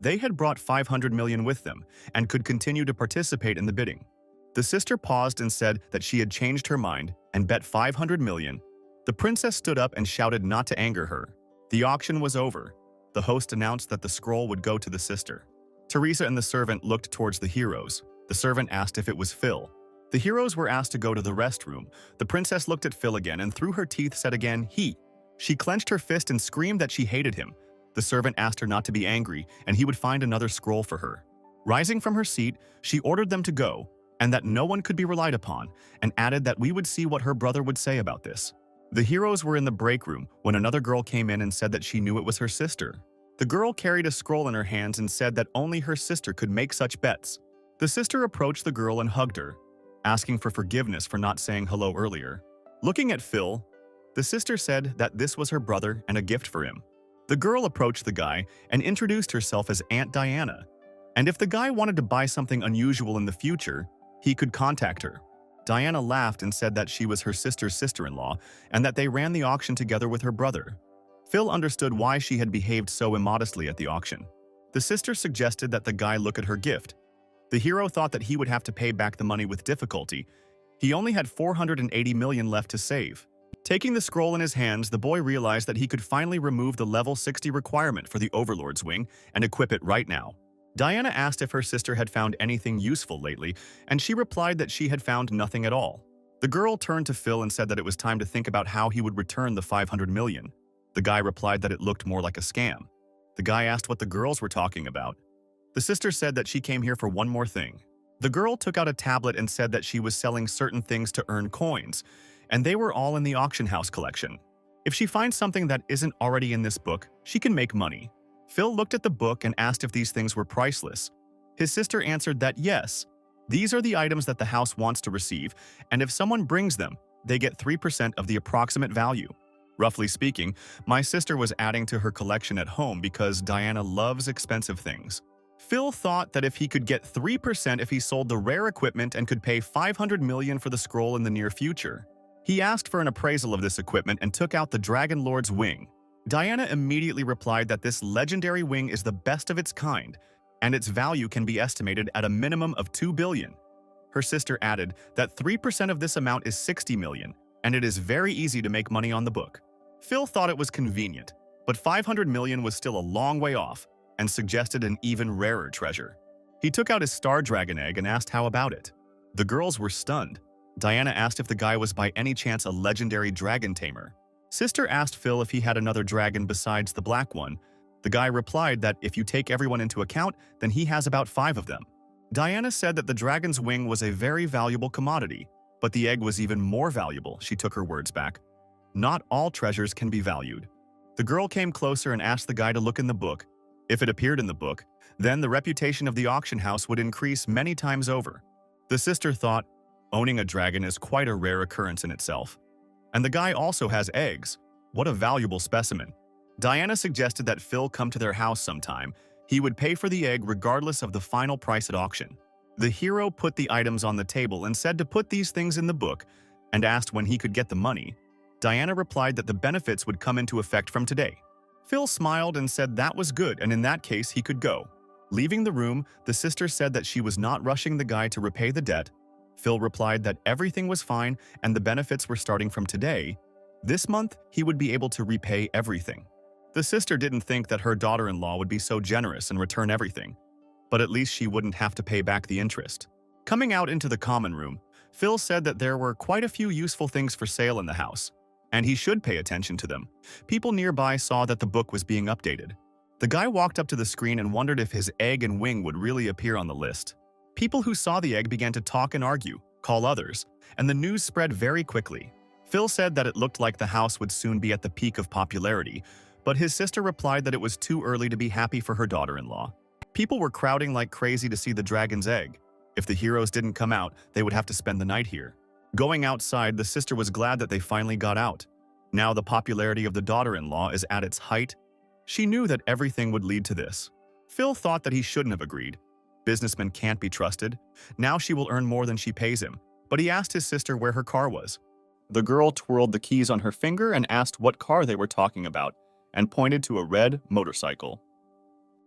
They had brought 500 million with them and could continue to participate in the bidding. The sister paused and said that she had changed her mind and bet 500 million. The princess stood up and shouted not to anger her. The auction was over. The host announced that the scroll would go to the sister. Teresa and the servant looked towards the heroes. The servant asked if it was Phil. The heroes were asked to go to the restroom. The princess looked at Phil again and through her teeth said again, he. She clenched her fist and screamed that she hated him. The servant asked her not to be angry and he would find another scroll for her. Rising from her seat, she ordered them to go and that no one could be relied upon, and added that we would see what her brother would say about this. The heroes were in the break room when another girl came in and said that she knew it was her sister. The girl carried a scroll in her hands and said that only her sister could make such bets. The sister approached the girl and hugged her, asking for forgiveness for not saying hello earlier. Looking at Phil, the sister said that this was her brother and a gift for him. The girl approached the guy and introduced herself as Aunt Diana, and if the guy wanted to buy something unusual in the future, he could contact her. Diana laughed and said that she was her sister's sister-in-law and that they ran the auction together with her brother. Phil understood why she had behaved so immodestly at the auction. The sister suggested that the guy look at her gift. The hero thought that he would have to pay back the money with difficulty. He only had 480 million left to save. Taking the scroll in his hands, the boy realized that he could finally remove the level 60 requirement for the Overlord's wing and equip it right now. Diana asked if her sister had found anything useful lately, and she replied that she had found nothing at all. The girl turned to Phil and said that it was time to think about how he would return the 500 million. The guy replied that it looked more like a scam. The guy asked what the girls were talking about. The sister said that she came here for one more thing. The girl took out a tablet and said that she was selling certain things to earn coins, and they were all in the auction house collection. If she finds something that isn't already in this book, she can make money. Phil looked at the book and asked if these things were priceless. His sister answered that yes, these are the items that the house wants to receive, and if someone brings them, they get 3% of the approximate value. Roughly speaking, my sister was adding to her collection at home because Diana loves expensive things. Phil thought that if he could get 3% if he sold the rare equipment and could pay 500 million for the scroll in the near future. He asked for an appraisal of this equipment and took out the Dragon Lord's wing. Diana immediately replied that this legendary wing is the best of its kind, and its value can be estimated at a minimum of 2 billion. Her sister added that 3% of this amount is 60 million, and it is very easy to make money on the book. Phil thought it was convenient. But 500 million was still a long way off and suggested an even rarer treasure. He took out his star dragon egg and asked how about it. The girls were stunned. Diana asked if the guy was by any chance a legendary dragon tamer. Sister asked Phil if he had another dragon besides the black one. The guy replied that if you take everyone into account, then he has about 5 of them. Diana said that the dragon's wing was a very valuable commodity, but the egg was even more valuable. She took her words back. Not all treasures can be valued. The girl came closer and asked the guy to look in the book. If it appeared in the book, then the reputation of the auction house would increase many times over. The sister thought, owning a dragon is quite a rare occurrence in itself. And the guy also has eggs. What a valuable specimen. Diana suggested that Phil come to their house sometime. He would pay for the egg regardless of the final price at auction. The hero put the items on the table and said to put these things in the book and asked when he could get the money. Diana replied that the benefits would come into effect from today. Phil smiled and said that was good, and in that case he could go. Leaving the room, the sister said that she was not rushing the guy to repay the debt. Phil replied that everything was fine and the benefits were starting from today. This month, he would be able to repay everything. The sister didn't think that her daughter-in-law would be so generous and return everything, but at least she wouldn't have to pay back the interest. Coming out into the common room, Phil said that there were quite a few useful things for sale in the house, and he should pay attention to them. People nearby saw that the book was being updated. The guy walked up to the screen and wondered if his egg and wing would really appear on the list. People who saw the egg began to talk and argue, call others, and the news spread very quickly. Phil said that it looked like the house would soon be at the peak of popularity, but his sister replied that it was too early to be happy for her daughter-in-law. People were crowding like crazy to see the dragon's egg. If the heroes didn't come out, they would have to spend the night here. Going outside, the sister was glad that they finally got out. Now the popularity of the daughter-in-law is at its height. She knew that everything would lead to this. Phil thought that he shouldn't have agreed. Businessmen can't be trusted. Now she will earn more than she pays him. But he asked his sister where her car was. The girl twirled the keys on her finger and asked what car they were talking about, and pointed to a red motorcycle.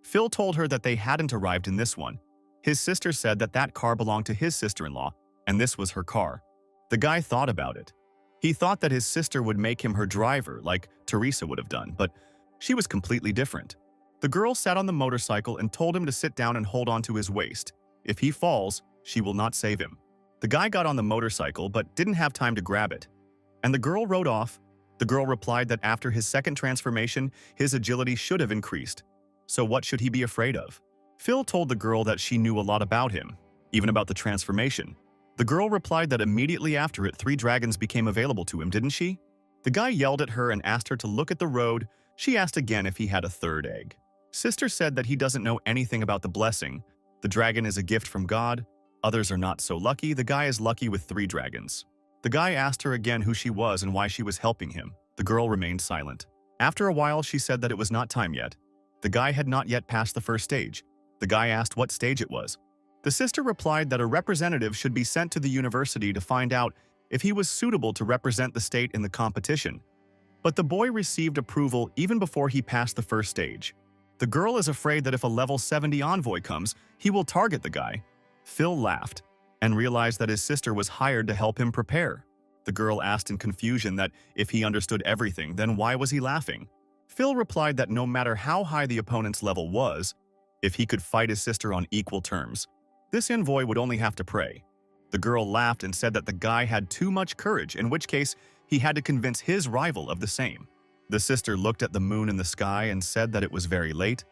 Phil told her that they hadn't arrived in this one. His sister said that that car belonged to his sister-in-law, and this was her car. The guy thought about it. He thought that his sister would make him her driver, like Teresa would have done, but she was completely different. The girl sat on the motorcycle and told him to sit down and hold on to his waist. If he falls, she will not save him. The guy got on the motorcycle but didn't have time to grab it. And the girl rode off. The girl replied that after his second transformation, his agility should have increased. So what should he be afraid of? Phil told the girl that she knew a lot about him, even about the transformation. The girl replied that immediately after it, 3 dragons became available to him, didn't she? The guy yelled at her and asked her to look at the road. She asked again if he had a 3rd egg. Sister said that he doesn't know anything about the blessing. The dragon is a gift from God. Others are not so lucky. The guy is lucky with 3 dragons. The guy asked her again who she was and why she was helping him. The girl remained silent. After a while, she said that it was not time yet. The guy had not yet passed the 1st stage. The guy asked what stage it was. The sister replied that a representative should be sent to the university to find out if he was suitable to represent the state in the competition. But the boy received approval even before he passed the 1st stage. The girl is afraid that if a level 70 envoy comes, he will target the guy. Phil laughed and realized that his sister was hired to help him prepare. The girl asked in confusion that if he understood everything, then why was he laughing? Phil replied that no matter how high the opponent's level was, if he could fight his sister on equal terms, this envoy would only have to pray. The girl laughed and said that the guy had too much courage, in which case he had to convince his rival of the same. The sister looked at the moon in the sky and said that it was very late.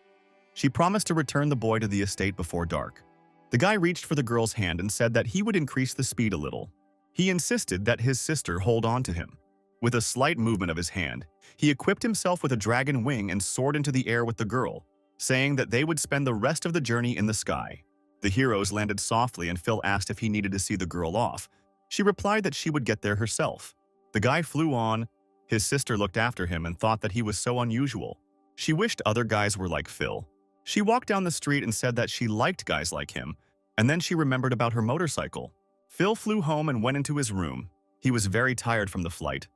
She promised to return the boy to the estate before dark. The guy reached for the girl's hand and said that he would increase the speed a little. He insisted that his sister hold on to him. With a slight movement of his hand, he equipped himself with a dragon wing and soared into the air with the girl, saying that they would spend the rest of the journey in the sky. The heroes landed softly and Phil asked if he needed to see the girl off. She replied that she would get there herself. The guy flew on. His sister looked after him and thought that he was so unusual. She wished other guys were like Phil. She walked down the street and said that she liked guys like him, and then she remembered about her motorcycle. Phil flew home and went into his room. He was very tired from the flight.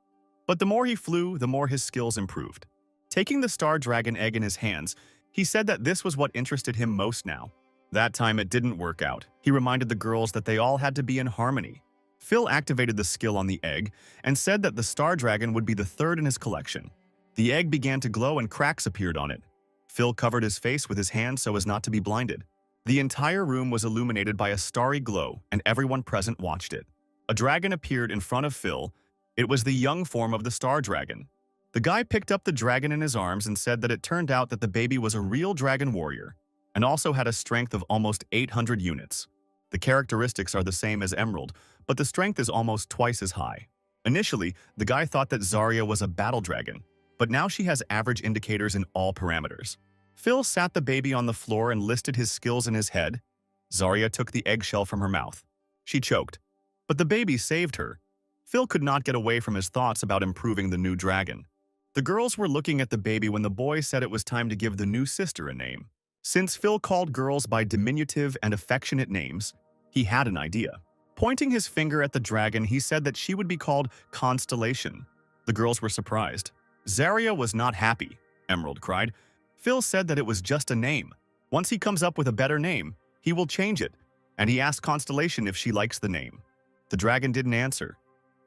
But the more he flew, the more his skills improved. Taking the star dragon egg in his hands, he said that this was what interested him most now. That time it didn't work out. He reminded the girls that they all had to be in harmony. Phil activated the skill on the egg and said that the star dragon would be the 3rd in his collection. The egg began to glow and cracks appeared on it. Phil covered his face with his hand so as not to be blinded. The entire room was illuminated by a starry glow, and everyone present watched it. A dragon appeared in front of Phil. It was the young form of the star dragon. The guy picked up the dragon in his arms and said that it turned out that the baby was a real dragon warrior and also had a strength of almost 800 units. The characteristics are the same as Emerald, but the strength is almost twice as high. Initially, the guy thought that Zarya was a battle dragon, but now she has average indicators in all parameters. Phil sat the baby on the floor and listed his skills in his head. Zarya took the eggshell from her mouth. She choked, but the baby saved her. Phil could not get away from his thoughts about improving the new dragon. The girls were looking at the baby when the boy said it was time to give the new sister a name. Since Phil called girls by diminutive and affectionate names, he had an idea. Pointing his finger at the dragon, he said that she would be called Constellation. The girls were surprised. Zarya was not happy, Emerald cried. Phil said that it was just a name. Once he comes up with a better name, he will change it, and he asked Constellation if she likes the name. The dragon didn't answer.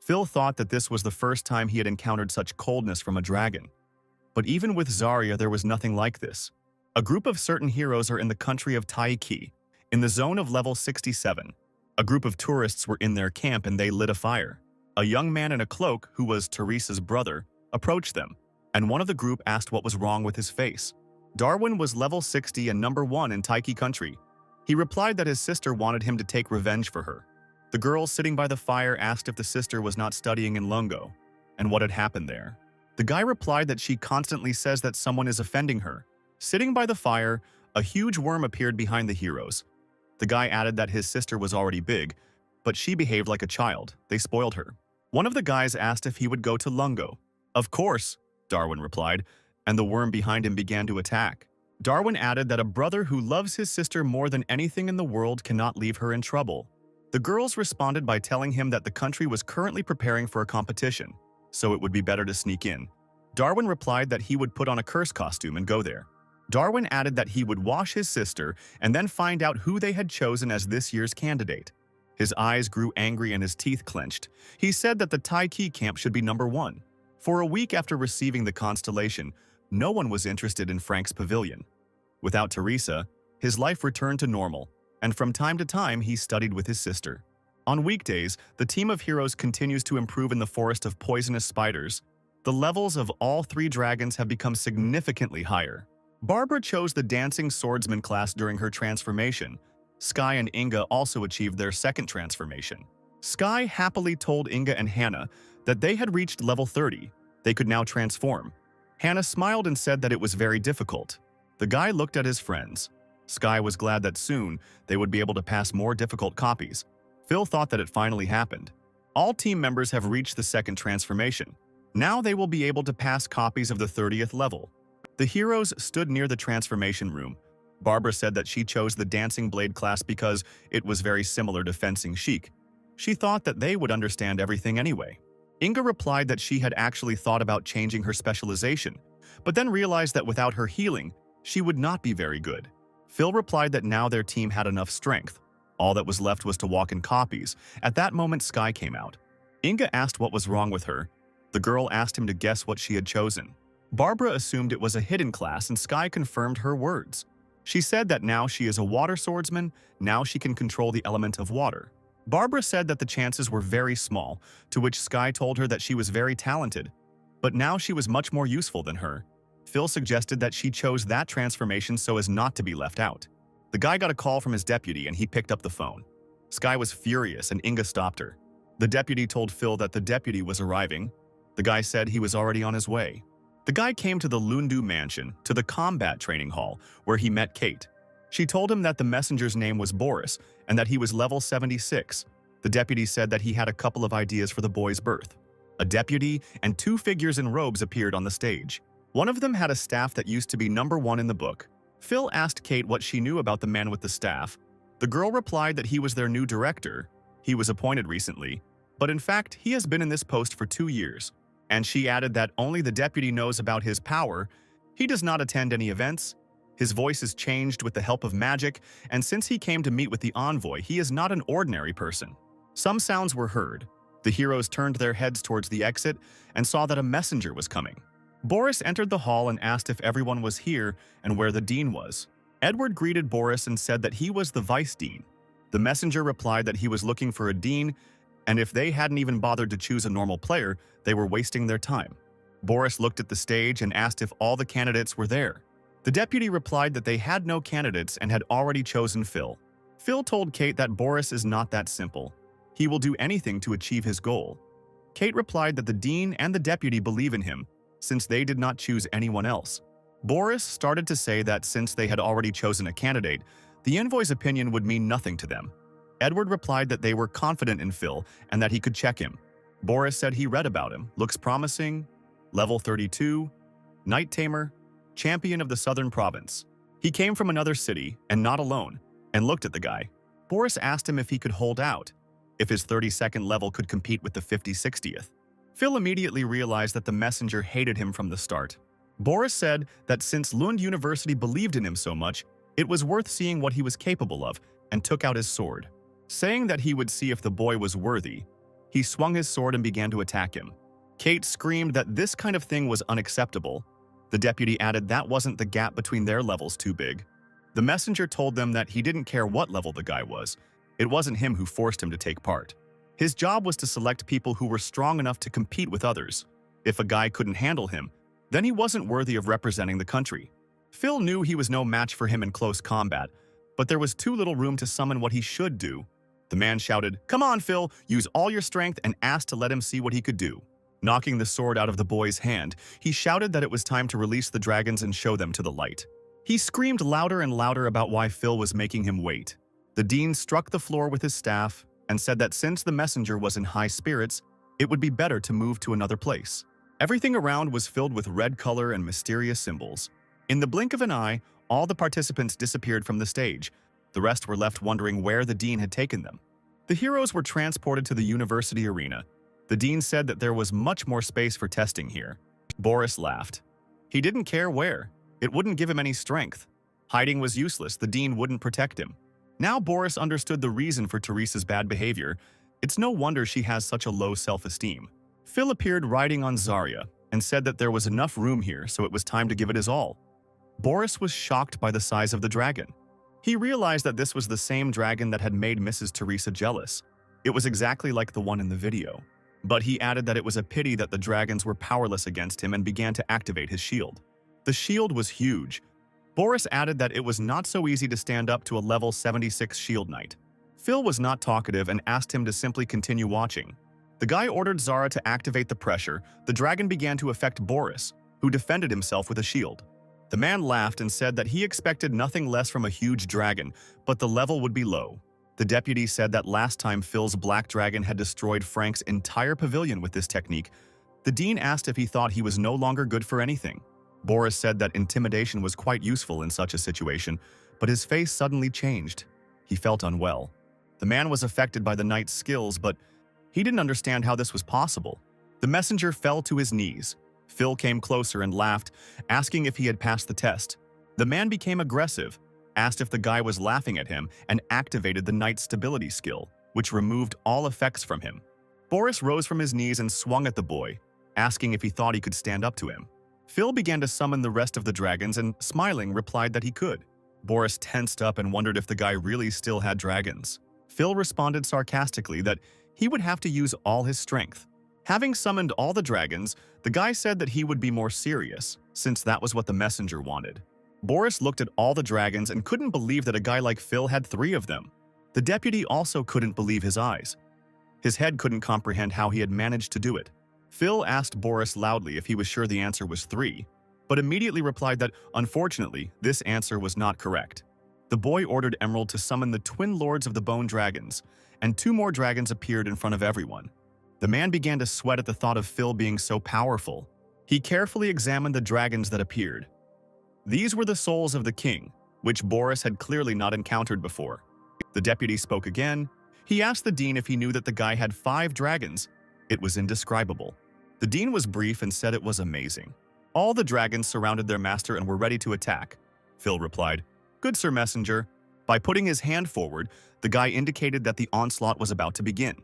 Phil thought that this was the first time he had encountered such coldness from a dragon. But even with Zarya, there was nothing like this. A group of certain heroes are in the country of Taiki, in the zone of level 67. A group of tourists were in their camp and they lit a fire. A young man in a cloak, who was Teresa's brother, approached them, and one of the group asked what was wrong with his face. Darwin was level 60 and number 1 in Taiki country. He replied that his sister wanted him to take revenge for her. The girl sitting by the fire asked if the sister was not studying in Lungo, and what had happened there. The guy replied that she constantly says that someone is offending her. Sitting by the fire, a huge worm appeared behind the heroes. The guy added that his sister was already big, but she behaved like a child. They spoiled her. One of the guys asked if he would go to Lungo. Of course, Darwin replied, and the worm behind him began to attack. Darwin added that a brother who loves his sister more than anything in the world cannot leave her in trouble. The girls responded by telling him that the country was currently preparing for a competition, so it would be better to sneak in. Darwin replied that he would put on a curse costume and go there. Darwin added that he would wash his sister and then find out who they had chosen as this year's candidate. His eyes grew angry and his teeth clenched. He said that the Taiki camp should be number 1. For a week after receiving the constellation, no one was interested in Frank's pavilion. Without Teresa, his life returned to normal, and from time to time he studied with his sister. On weekdays, the team of heroes continues to improve in the forest of poisonous spiders. The levels of all 3 dragons have become significantly higher. Barbara chose the Dancing Swordsman class during her transformation. Sky and Inga also achieved their second transformation. Sky happily told Inga and Hannah that they had reached level 30. They could now transform. Hannah smiled and said that it was very difficult. The guy looked at his friends. Sky was glad that soon they would be able to pass more difficult copies. Phil thought that it finally happened. All team members have reached the second transformation. Now they will be able to pass copies of the 30th level. The heroes stood near the transformation room. Barbara said that she chose the Dancing Blade class because it was very similar to Fencing Chic. She thought that they would understand everything anyway. Inga replied that she had actually thought about changing her specialization, but then realized that without her healing, she would not be very good. Phil replied that now their team had enough strength. All that was left was to walk in copies. At that moment, Sky came out. Inga asked what was wrong with her. The girl asked him to guess what she had chosen. Barbara assumed it was a hidden class, and Sky confirmed her words. She said that now she is a water swordsman, now she can control the element of water. Barbara said that the chances were very small, to which Sky told her that she was very talented, but now she was much more useful than her. Phil suggested that she chose that transformation so as not to be left out. The guy got a call from his deputy and he picked up the phone. Sky was furious and Inga stopped her. The deputy told Phil that the deputy was arriving. The guy said he was already on his way. The guy came to the Lundu mansion, to the combat training hall, where he met Kate. She told him that the messenger's name was Boris and that he was level 76. The deputy said that he had a couple of ideas for the boy's birth. A deputy and 2 figures in robes appeared on the stage. One of them had a staff that used to be number 1 in the book. Phil asked Kate what she knew about the man with the staff. The girl replied that he was their new director. He was appointed recently, but in fact, he has been in this post for 2 years. And she added that only the deputy knows about his power. He does not attend any events. His voice is changed with the help of magic, and since he came to meet with the envoy, he is not an ordinary person. Some sounds were heard. The heroes turned their heads towards the exit and saw that a messenger was coming. Boris entered the hall and asked if everyone was here and where the dean was. Edward greeted Boris and said that he was the vice dean. The messenger replied that he was looking for a dean, and if they hadn't even bothered to choose a normal player, they were wasting their time. Boris looked at the stage and asked if all the candidates were there. The deputy replied that they had no candidates and had already chosen Phil. Phil told Kate that Boris is not that simple. He will do anything to achieve his goal. Kate replied that the dean and the deputy believe in him, since they did not choose anyone else. Boris started to say that since they had already chosen a candidate, the envoy's opinion would mean nothing to them. Edward replied that they were confident in Phil and that he could check him. Boris said he read about him, looks promising, level 32, Night Tamer, champion of the Southern Province. He came from another city, and not alone, and looked at the guy. Boris asked him if he could hold out, if his 32nd level could compete with the 50-60th. Phil immediately realized that the messenger hated him from the start. Boris said that since Lund University believed in him so much, it was worth seeing what he was capable of, and took out his sword. Saying that he would see if the boy was worthy, he swung his sword and began to attack him. Kate screamed that this kind of thing was unacceptable. The deputy added that wasn't the gap between their levels too big. The messenger told them that he didn't care what level the guy was. It wasn't him who forced him to take part. His job was to select people who were strong enough to compete with others. If a guy couldn't handle him, then he wasn't worthy of representing the country. Phil knew he was no match for him in close combat, but there was too little room to summon what he should do. The man shouted, "Come on, Phil, use all your strength," and asked to let him see what he could do. Knocking the sword out of the boy's hand, he shouted that it was time to release the dragons and show them to the light. He screamed louder and louder about why Phil was making him wait. The dean struck the floor with his staff and said that since the messenger was in high spirits, it would be better to move to another place. Everything around was filled with red color and mysterious symbols. In the blink of an eye, all the participants disappeared from the stage. The rest were left wondering where the dean had taken them. The heroes were transported to the university arena. The dean said that there was much more space for testing here. Boris laughed. He didn't care where. It wouldn't give him any strength. Hiding was useless. The dean wouldn't protect him. Now Boris understood the reason for Teresa's bad behavior. It's no wonder she has such a low self-esteem. Phil appeared riding on Zarya and said that there was enough room here, so it was time to give it his all. Boris was shocked by the size of the dragon. He realized that this was the same dragon that had made Mrs. Teresa jealous. It was exactly like the one in the video. But he added that it was a pity that the dragons were powerless against him and began to activate his shield. The shield was huge. Boris added that it was not so easy to stand up to a level 76 shield knight. Phil was not talkative and asked him to simply continue watching. The guy ordered Zara to activate the pressure. The dragon began to affect Boris, who defended himself with a shield. The man laughed and said that he expected nothing less from a huge dragon, but the level would be low. The deputy said that last time Phil's black dragon had destroyed Frank's entire pavilion with this technique. The dean asked if he thought he was no longer good for anything. Boris said that intimidation was quite useful in such a situation, but his face suddenly changed. He felt unwell. The man was affected by the knight's skills, but he didn't understand how this was possible. The messenger fell to his knees. Phil came closer and laughed, asking if he had passed the test. The man became aggressive, asked if the guy was laughing at him, and activated the knight's stability skill, which removed all effects from him. Boris rose from his knees and swung at the boy, asking if he thought he could stand up to him. Phil began to summon the rest of the dragons and, smiling, replied that he could. Boris tensed up and wondered if the guy really still had dragons. Phil responded sarcastically that he would have to use all his strength. Having summoned all the dragons, the guy said that he would be more serious, since that was what the messenger wanted. Boris looked at all the dragons and couldn't believe that a guy like Phil had 3 of them. The deputy also couldn't believe his eyes. His head couldn't comprehend how he had managed to do it. Phil asked Boris loudly if he was sure the answer was 3, but immediately replied that, unfortunately, this answer was not correct. The boy ordered Emerald to summon the twin lords of the bone dragons, and 2 more dragons appeared in front of everyone. The man began to sweat at the thought of Phil being so powerful. He carefully examined the dragons that appeared. These were the souls of the king, which Boris had clearly not encountered before. The deputy spoke again. He asked the dean if he knew that the guy had 5 dragons. It was indescribable. The dean was brief and said it was amazing. All the dragons surrounded their master and were ready to attack. Phil replied, "Good, Sir Messenger." By putting his hand forward, the guy indicated that the onslaught was about to begin.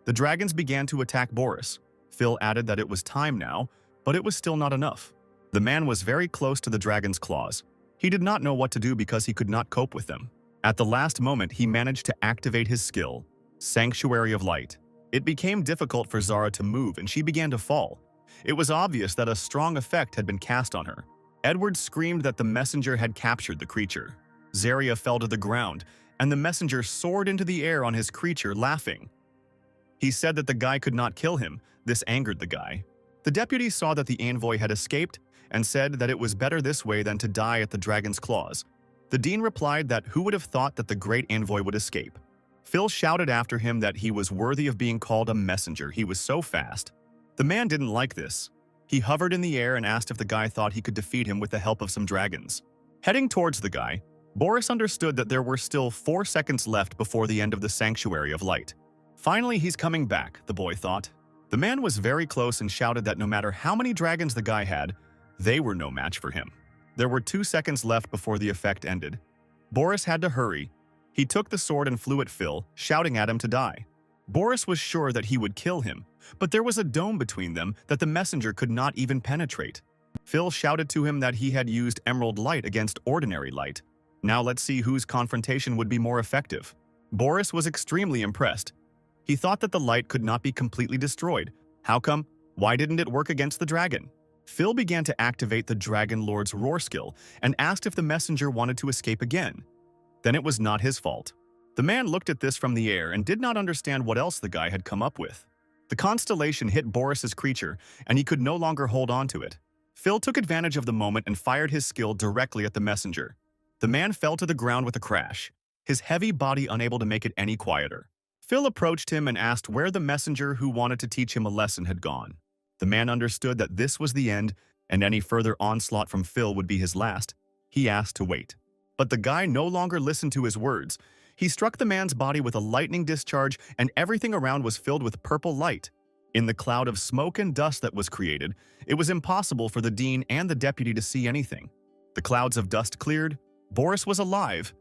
The dragons began to attack Boris. Phil added that it was time now, but it was still not enough. The man was very close to the dragon's claws. He did not know what to do because he could not cope with them. At the last moment, he managed to activate his skill, Sanctuary of Light. It became difficult for Zara to move and she began to fall. It was obvious that a strong effect had been cast on her. Edward screamed that the messenger had captured the creature. Zaria fell to the ground, and the messenger soared into the air on his creature, laughing. He said that the guy could not kill him. This angered the guy. The deputy saw that the envoy had escaped and said that it was better this way than to die at the dragon's claws. The dean replied that who would have thought that the great envoy would escape. Phil shouted after him that he was worthy of being called a messenger. He was so fast. The man didn't like this. He hovered in the air and asked if the guy thought he could defeat him with the help of some dragons. Heading towards the guy, Boris understood that there were still 4 seconds left before the end of the Sanctuary of Light. Finally, he's coming back, the boy thought. The man was very close and shouted that no matter how many dragons the guy had, they were no match for him. There were 2 seconds left before the effect ended. Boris had to hurry. He took the sword and flew at Phil, shouting at him to die. Boris was sure that he would kill him, but there was a dome between them that the messenger could not even penetrate. Phil shouted to him that he had used emerald light against ordinary light. Now let's see whose confrontation would be more effective. Boris was extremely impressed. He thought that the light could not be completely destroyed. How come? Why didn't it work against the dragon? Phil began to activate the Dragon Lord's roar skill and asked if the messenger wanted to escape again. Then it was not his fault. The man looked at this from the air and did not understand what else the guy had come up with. The constellation hit Boris's creature, and he could no longer hold on to it. Phil took advantage of the moment and fired his skill directly at the messenger. The man fell to the ground with a crash, his heavy body unable to make it any quieter. Phil approached him and asked where the messenger who wanted to teach him a lesson had gone. The man understood that this was the end, and any further onslaught from Phil would be his last. He asked to wait. But the guy no longer listened to his words. He struck the man's body with a lightning discharge, and everything around was filled with purple light. In the cloud of smoke and dust that was created, it was impossible for the dean and the deputy to see anything. The clouds of dust cleared. Boris was alive,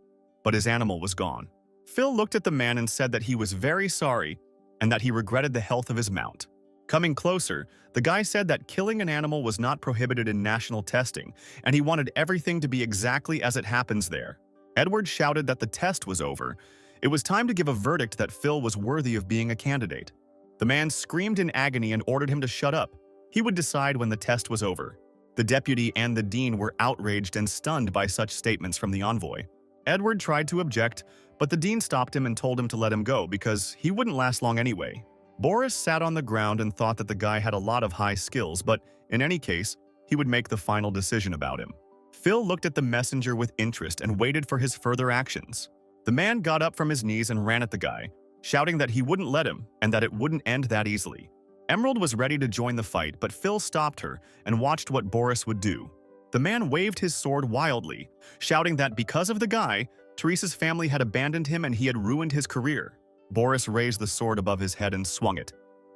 but his animal was gone. Phil looked at the man and said that he was very sorry and that he regretted the health of his mount. Coming closer, the guy said that killing an animal was not prohibited in national testing, and he wanted everything to be exactly as it happens there. Edward shouted that the test was over. It was time to give a verdict that Phil was worthy of being a candidate. The man screamed in agony and ordered him to shut up. He would decide when the test was over. The deputy and the dean were outraged and stunned by such statements from the envoy. Edward tried to object, but the dean stopped him and told him to let him go because he wouldn't last long anyway. Boris sat on the ground and thought that the guy had a lot of high skills, but in any case, he would make the final decision about him. Phil looked at the messenger with interest and waited for his further actions. The man got up from his knees and ran at the guy, shouting that he wouldn't let him and that it wouldn't end that easily. Emerald was ready to join the fight, but Phil stopped her and watched what Boris would do. The man waved his sword wildly, shouting that because of the guy, Teresa's family had abandoned him and he had ruined his career. Boris raised the sword above his head and swung it.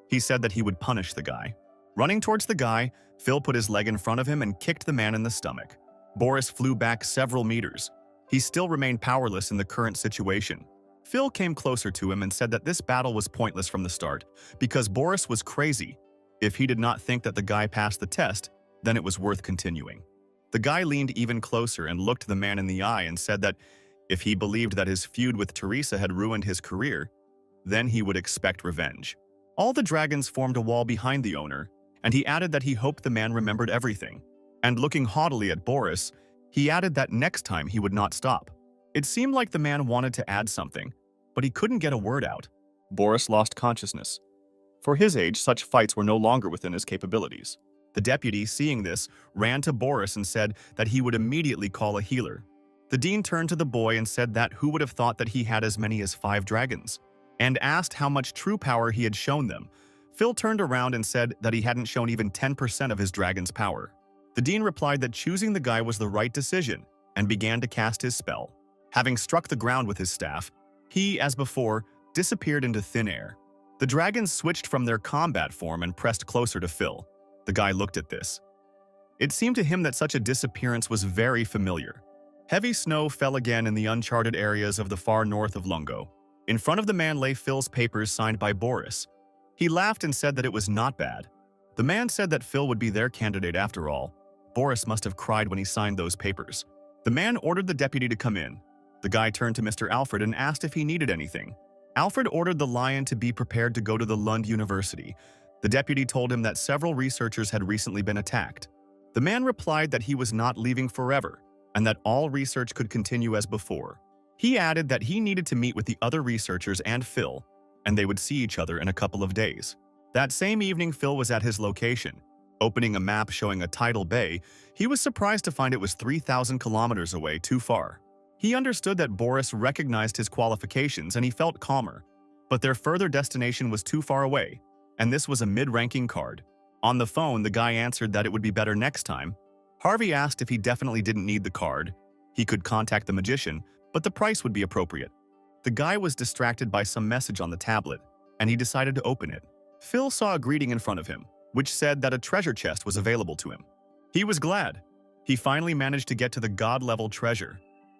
He said that he would punish the guy. Running towards the guy, Phil put his leg in front of him and kicked the man in the stomach. Boris flew back several meters. He still remained powerless in the current situation. Phil came closer to him and said that this battle was pointless from the start because Boris was crazy. If he did not think that the guy passed the test, then it was worth continuing. The guy leaned even closer and looked the man in the eye and said that if he believed that his feud with Teresa had ruined his career, then he would expect revenge. All the dragons formed a wall behind the owner, and he added that he hoped the man remembered everything. And looking haughtily at Boris, he added that next time he would not stop. It seemed like the man wanted to add something, but he couldn't get a word out. Boris lost consciousness. For his age, such fights were no longer within his capabilities. The deputy, seeing this, ran to Boris and said that he would immediately call a healer. The dean turned to the boy and said that who would have thought that he had as many as 5 dragons, and asked how much true power he had shown them. Phil turned around and said that he hadn't shown even 10% of his dragon's power. The dean replied that choosing the guy was the right decision and began to cast his spell. Having struck the ground with his staff, he, as before, disappeared into thin air. The dragons switched from their combat form and pressed closer to Phil. The guy looked at this. It seemed to him that such a disappearance was very familiar. Heavy snow fell again in the uncharted areas of the far north of Lungo. In front of the man lay Phil's papers signed by Boris. He laughed and said that it was not bad. The man said that Phil would be their candidate after all. Boris must have cried when he signed those papers. The man ordered the deputy to come in. The guy turned to Mr. Alfred and asked if he needed anything. Alfred ordered the lion to be prepared to go to the Lund University. The deputy told him that several researchers had recently been attacked. The man replied that he was not leaving forever and that all research could continue as before. He added that he needed to meet with the other researchers and Phil, and they would see each other in a couple of days. That same evening, Phil was at his location. Opening a map showing a tidal bay, he was surprised to find it was 3,000 kilometers away, too far. He understood that Boris recognized his qualifications and he felt calmer, but their further destination was too far away, and this was a mid-ranking card. On the phone, the guy answered that it would be better next time. Harvey asked if he definitely didn't need the card. He could contact the magician, but the price would be appropriate. The guy was distracted by some message on the tablet, and he decided to open it. Phil saw a greeting in front of him, which said that a treasure chest was available to him. He was glad. He finally managed to get to the god-level treasure.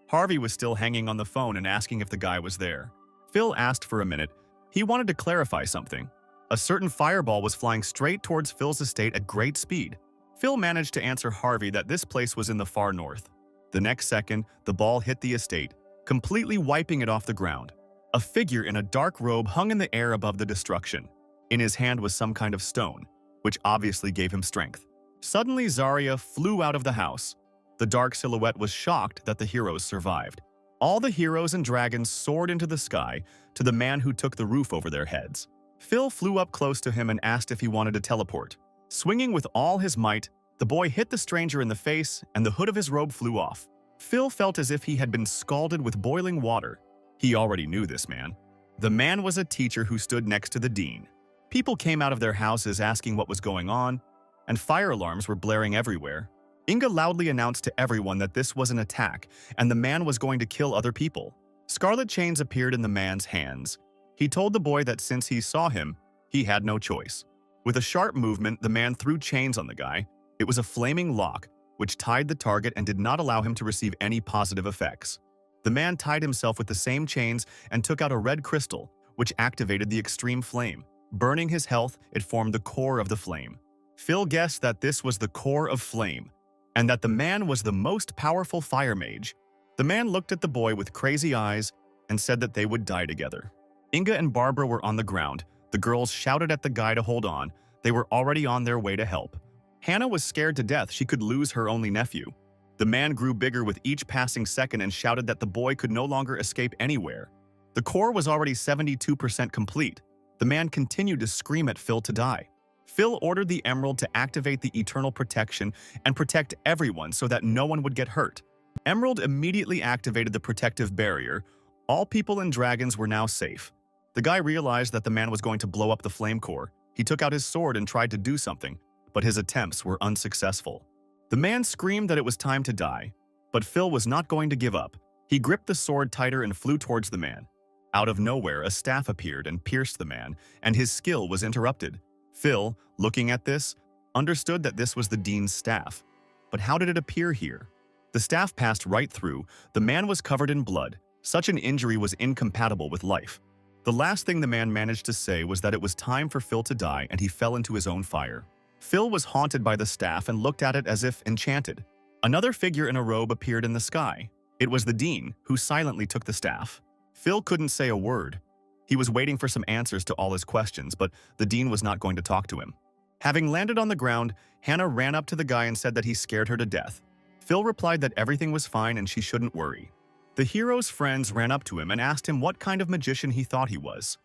Harvey was still hanging on the phone and asking if the guy was there. Phil asked for a minute. He wanted to clarify something. A certain fireball was flying straight towards Phil's estate at great speed. Phil managed to answer Harvey that this place was in the far north. The next second, the ball hit the estate, completely wiping it off the ground. A figure in a dark robe hung in the air above the destruction. In his hand was some kind of stone, which obviously gave him strength. Suddenly, Zarya flew out of the house. The dark silhouette was shocked that the heroes survived. All the heroes and dragons soared into the sky to the man who took the roof over their heads. Phil flew up close to him and asked if he wanted to teleport. Swinging with all his might, the boy hit the stranger in the face and the hood of his robe flew off. Phil felt as if he had been scalded with boiling water. He already knew this man. The man was a teacher who stood next to the dean. People came out of their houses asking what was going on, and fire alarms were blaring everywhere. Inga loudly announced to everyone that this was an attack, and the man was going to kill other people. Scarlet chains appeared in the man's hands. He told the boy that since he saw him, he had no choice. With a sharp movement, the man threw chains on the guy. It was a flaming lock, which tied the target and did not allow him to receive any positive effects. The man tied himself with the same chains and took out a red crystal, which activated the extreme flame. Burning his health, it formed the core of the flame. Phil guessed that this was the core of flame, and that the man was the most powerful fire mage. The man looked at the boy with crazy eyes and said that they would die together. Inga and Barbara were on the ground. The girls shouted at the guy to hold on. They were already on their way to help. Hannah was scared to death she could lose her only nephew. The man grew bigger with each passing second and shouted that the boy could no longer escape anywhere. The core was already 72% complete. The man continued to scream at Phil to die. Phil ordered the emerald to activate the eternal protection and protect everyone so that no one would get hurt. Emerald immediately activated the protective barrier. All people and dragons were now safe. The guy realized that the man was going to blow up the flame core. He took out his sword and tried to do something, but his attempts were unsuccessful. The man screamed that it was time to die, but Phil was not going to give up. He gripped the sword tighter and flew towards the man. Out of nowhere, a staff appeared and pierced the man, and his skill was interrupted. Phil, looking at this, understood that this was the dean's staff. But how did it appear here? The staff passed right through. The man was covered in blood. Such an injury was incompatible with life. The last thing the man managed to say was that it was time for Phil to die, and he fell into his own fire. Phil was haunted by the staff and looked at it as if enchanted. Another figure in a robe appeared in the sky. It was the dean, who silently took the staff. Phil couldn't say a word. He was waiting for some answers to all his questions, but the dean was not going to talk to him. Having landed on the ground, Hannah ran up to the guy and said that he scared her to death. Phil replied that everything was fine and she shouldn't worry. The hero's friends ran up to him and asked him what kind of magician he thought he was.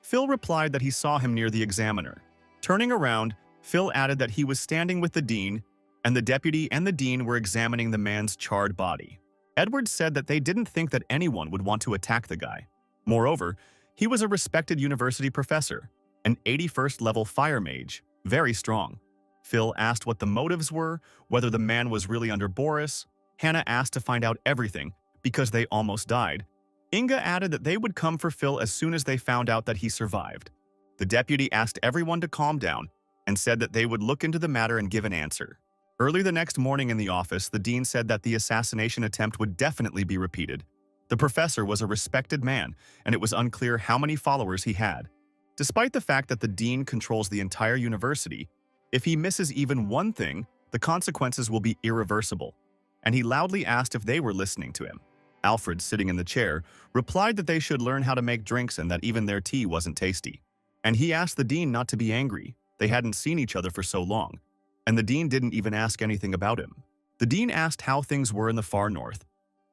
Phil replied that he saw him near the examiner. Turning around, Phil added that he was standing with the dean, and the deputy and the dean were examining the man's charred body. Edward said that they didn't think that anyone would want to attack the guy. Moreover, he was a respected university professor, an 81st level fire mage, very strong. Phil asked what the motives were, whether the man was really under Boris. Hannah asked to find out everything, because they almost died. Inga added that they would come for Phil as soon as they found out that he survived. The deputy asked everyone to calm down and said that they would look into the matter and give an answer. Early the next morning in the office, the dean said that the assassination attempt would definitely be repeated. The professor was a respected man, and it was unclear how many followers he had. Despite the fact that the dean controls the entire university, if he misses even one thing, The consequences will be irreversible. And he loudly asked if they were listening to him. Alfred, sitting in the chair, replied that they should learn how to make drinks and that even their tea wasn't tasty. And he asked the dean not to be angry. They hadn't seen each other for so long. And the dean didn't even ask anything about him. The dean asked how things were in the far north.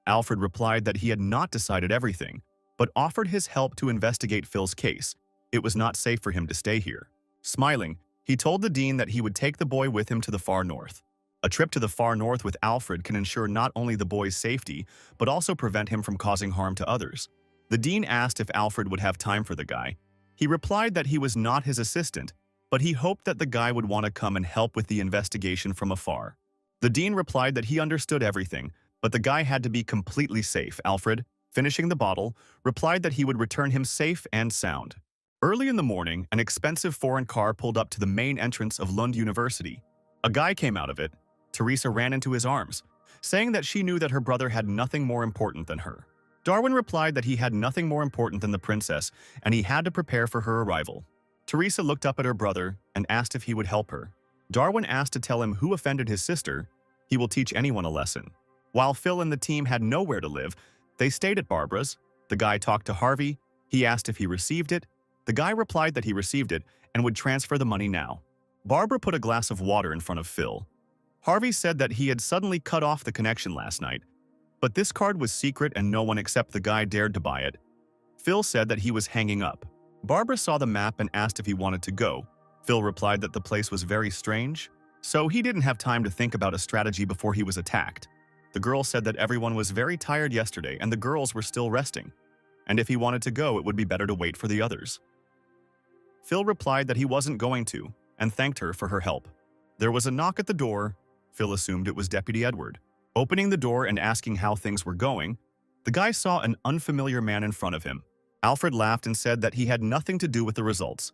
Alfred replied that he had not decided everything, but offered his help to investigate Phil's case. It was not safe for him to stay here. Smiling, he told the dean that he would take the boy with him to the far north. A trip to the far north with Alfred can ensure not only the boy's safety, but also prevent him from causing harm to others. The dean asked if Alfred would have time for the guy. He replied that he was not his assistant, but he hoped that the guy would want to come and help with the investigation from afar. The dean replied that he understood everything, but the guy had to be completely safe. Alfred, finishing the bottle, replied that he would return him safe and sound. Early in the morning, an expensive foreign car pulled up to the main entrance of Lund University. A guy came out of it. Teresa ran into his arms, saying that she knew that her brother had nothing more important than her. Darwin replied that he had nothing more important than the princess, and he had to prepare for her arrival. Teresa looked up at her brother and asked if he would help her. Darwin asked to tell him who offended his sister. He will teach anyone a lesson. While Phil and the team had nowhere to live, they stayed at Barbara's. The guy talked to Harvey. He asked if he received it. The guy replied that he received it and would transfer the money now. Barbara put a glass of water in front of Phil. Harvey said that he had suddenly cut off the connection last night, but this card was secret and no one except the guy dared to buy it. Phil said that he was hanging up. Barbara saw the map and asked if he wanted to go. Phil replied that the place was very strange, so he didn't have time to think about a strategy before he was attacked. The girl said that everyone was very tired yesterday and the girls were still resting, and if he wanted to go, it would be better to wait for the others. Phil replied that he wasn't going to and thanked her for her help. There was a knock at the door. Phil assumed it was Deputy Edward. Opening the door and asking how things were going, the guy saw an unfamiliar man in front of him. Alfred laughed and said that he had nothing to do with the results,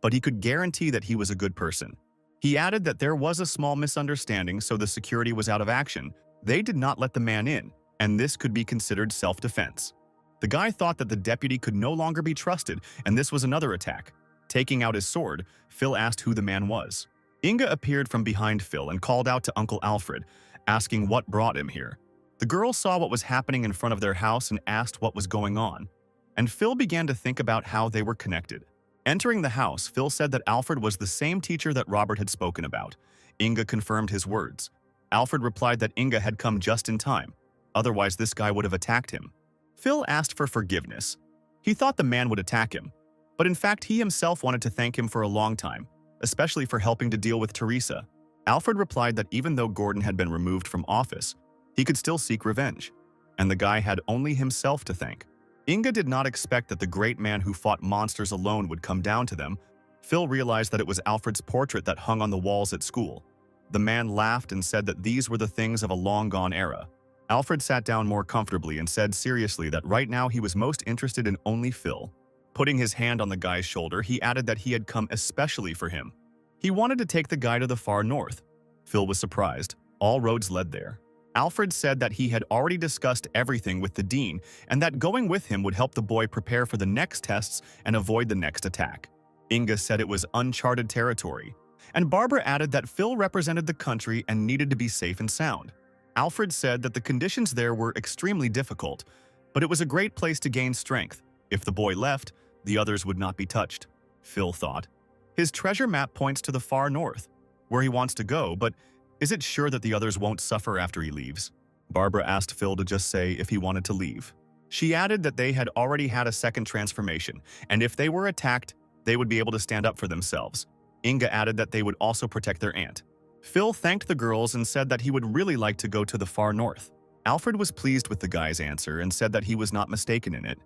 but he could guarantee that he was a good person. He added that there was a small misunderstanding, so the security was out of action. They did not let the man in, and this could be considered self-defense. The guy thought that the deputy could no longer be trusted, and this was another attack. Taking out his sword, Phil asked who the man was. Inga appeared from behind Phil and called out to Uncle Alfred, asking what brought him here. The girls saw what was happening in front of their house and asked what was going on, and Phil began to think about how they were connected. Entering the house, Phil said that Alfred was the same teacher that Robert had spoken about. Inga confirmed his words. Alfred replied that Inga had come just in time, otherwise this guy would have attacked him. Phil asked for forgiveness. He thought the man would attack him, but in fact he himself wanted to thank him for a long time, especially for helping to deal with Teresa. Alfred replied that even though Gordon had been removed from office, he could still seek revenge, and the guy had only himself to thank. Inga did not expect that the great man who fought monsters alone would come down to them. Phil realized that it was Alfred's portrait that hung on the walls at school. The man laughed and said that these were the things of a long-gone era. Alfred sat down more comfortably and said seriously that right now he was most interested in only Phil. Putting his hand on the guy's shoulder, he added that he had come especially for him. He wanted to take the guy to the far north. Phil was surprised. All roads led there. Alfred said that he had already discussed everything with the dean and that going with him would help the boy prepare for the next tests and avoid the next attack. Inga said it was uncharted territory, and Barbara added that Phil represented the country and needed to be safe and sound. Alfred said that the conditions there were extremely difficult, but it was a great place to gain strength. If the boy left, the others would not be touched, Phil thought. His treasure map points to the far north, where he wants to go, but is it sure that the others won't suffer after he leaves? Barbara asked Phil to just say if he wanted to leave. She added that they had already had a second transformation, and if they were attacked, they would be able to stand up for themselves. Inga added that they would also protect their aunt. Phil thanked the girls and said that he would really like to go to the far north. Alfred was pleased with the guy's answer and said that he was not mistaken in it,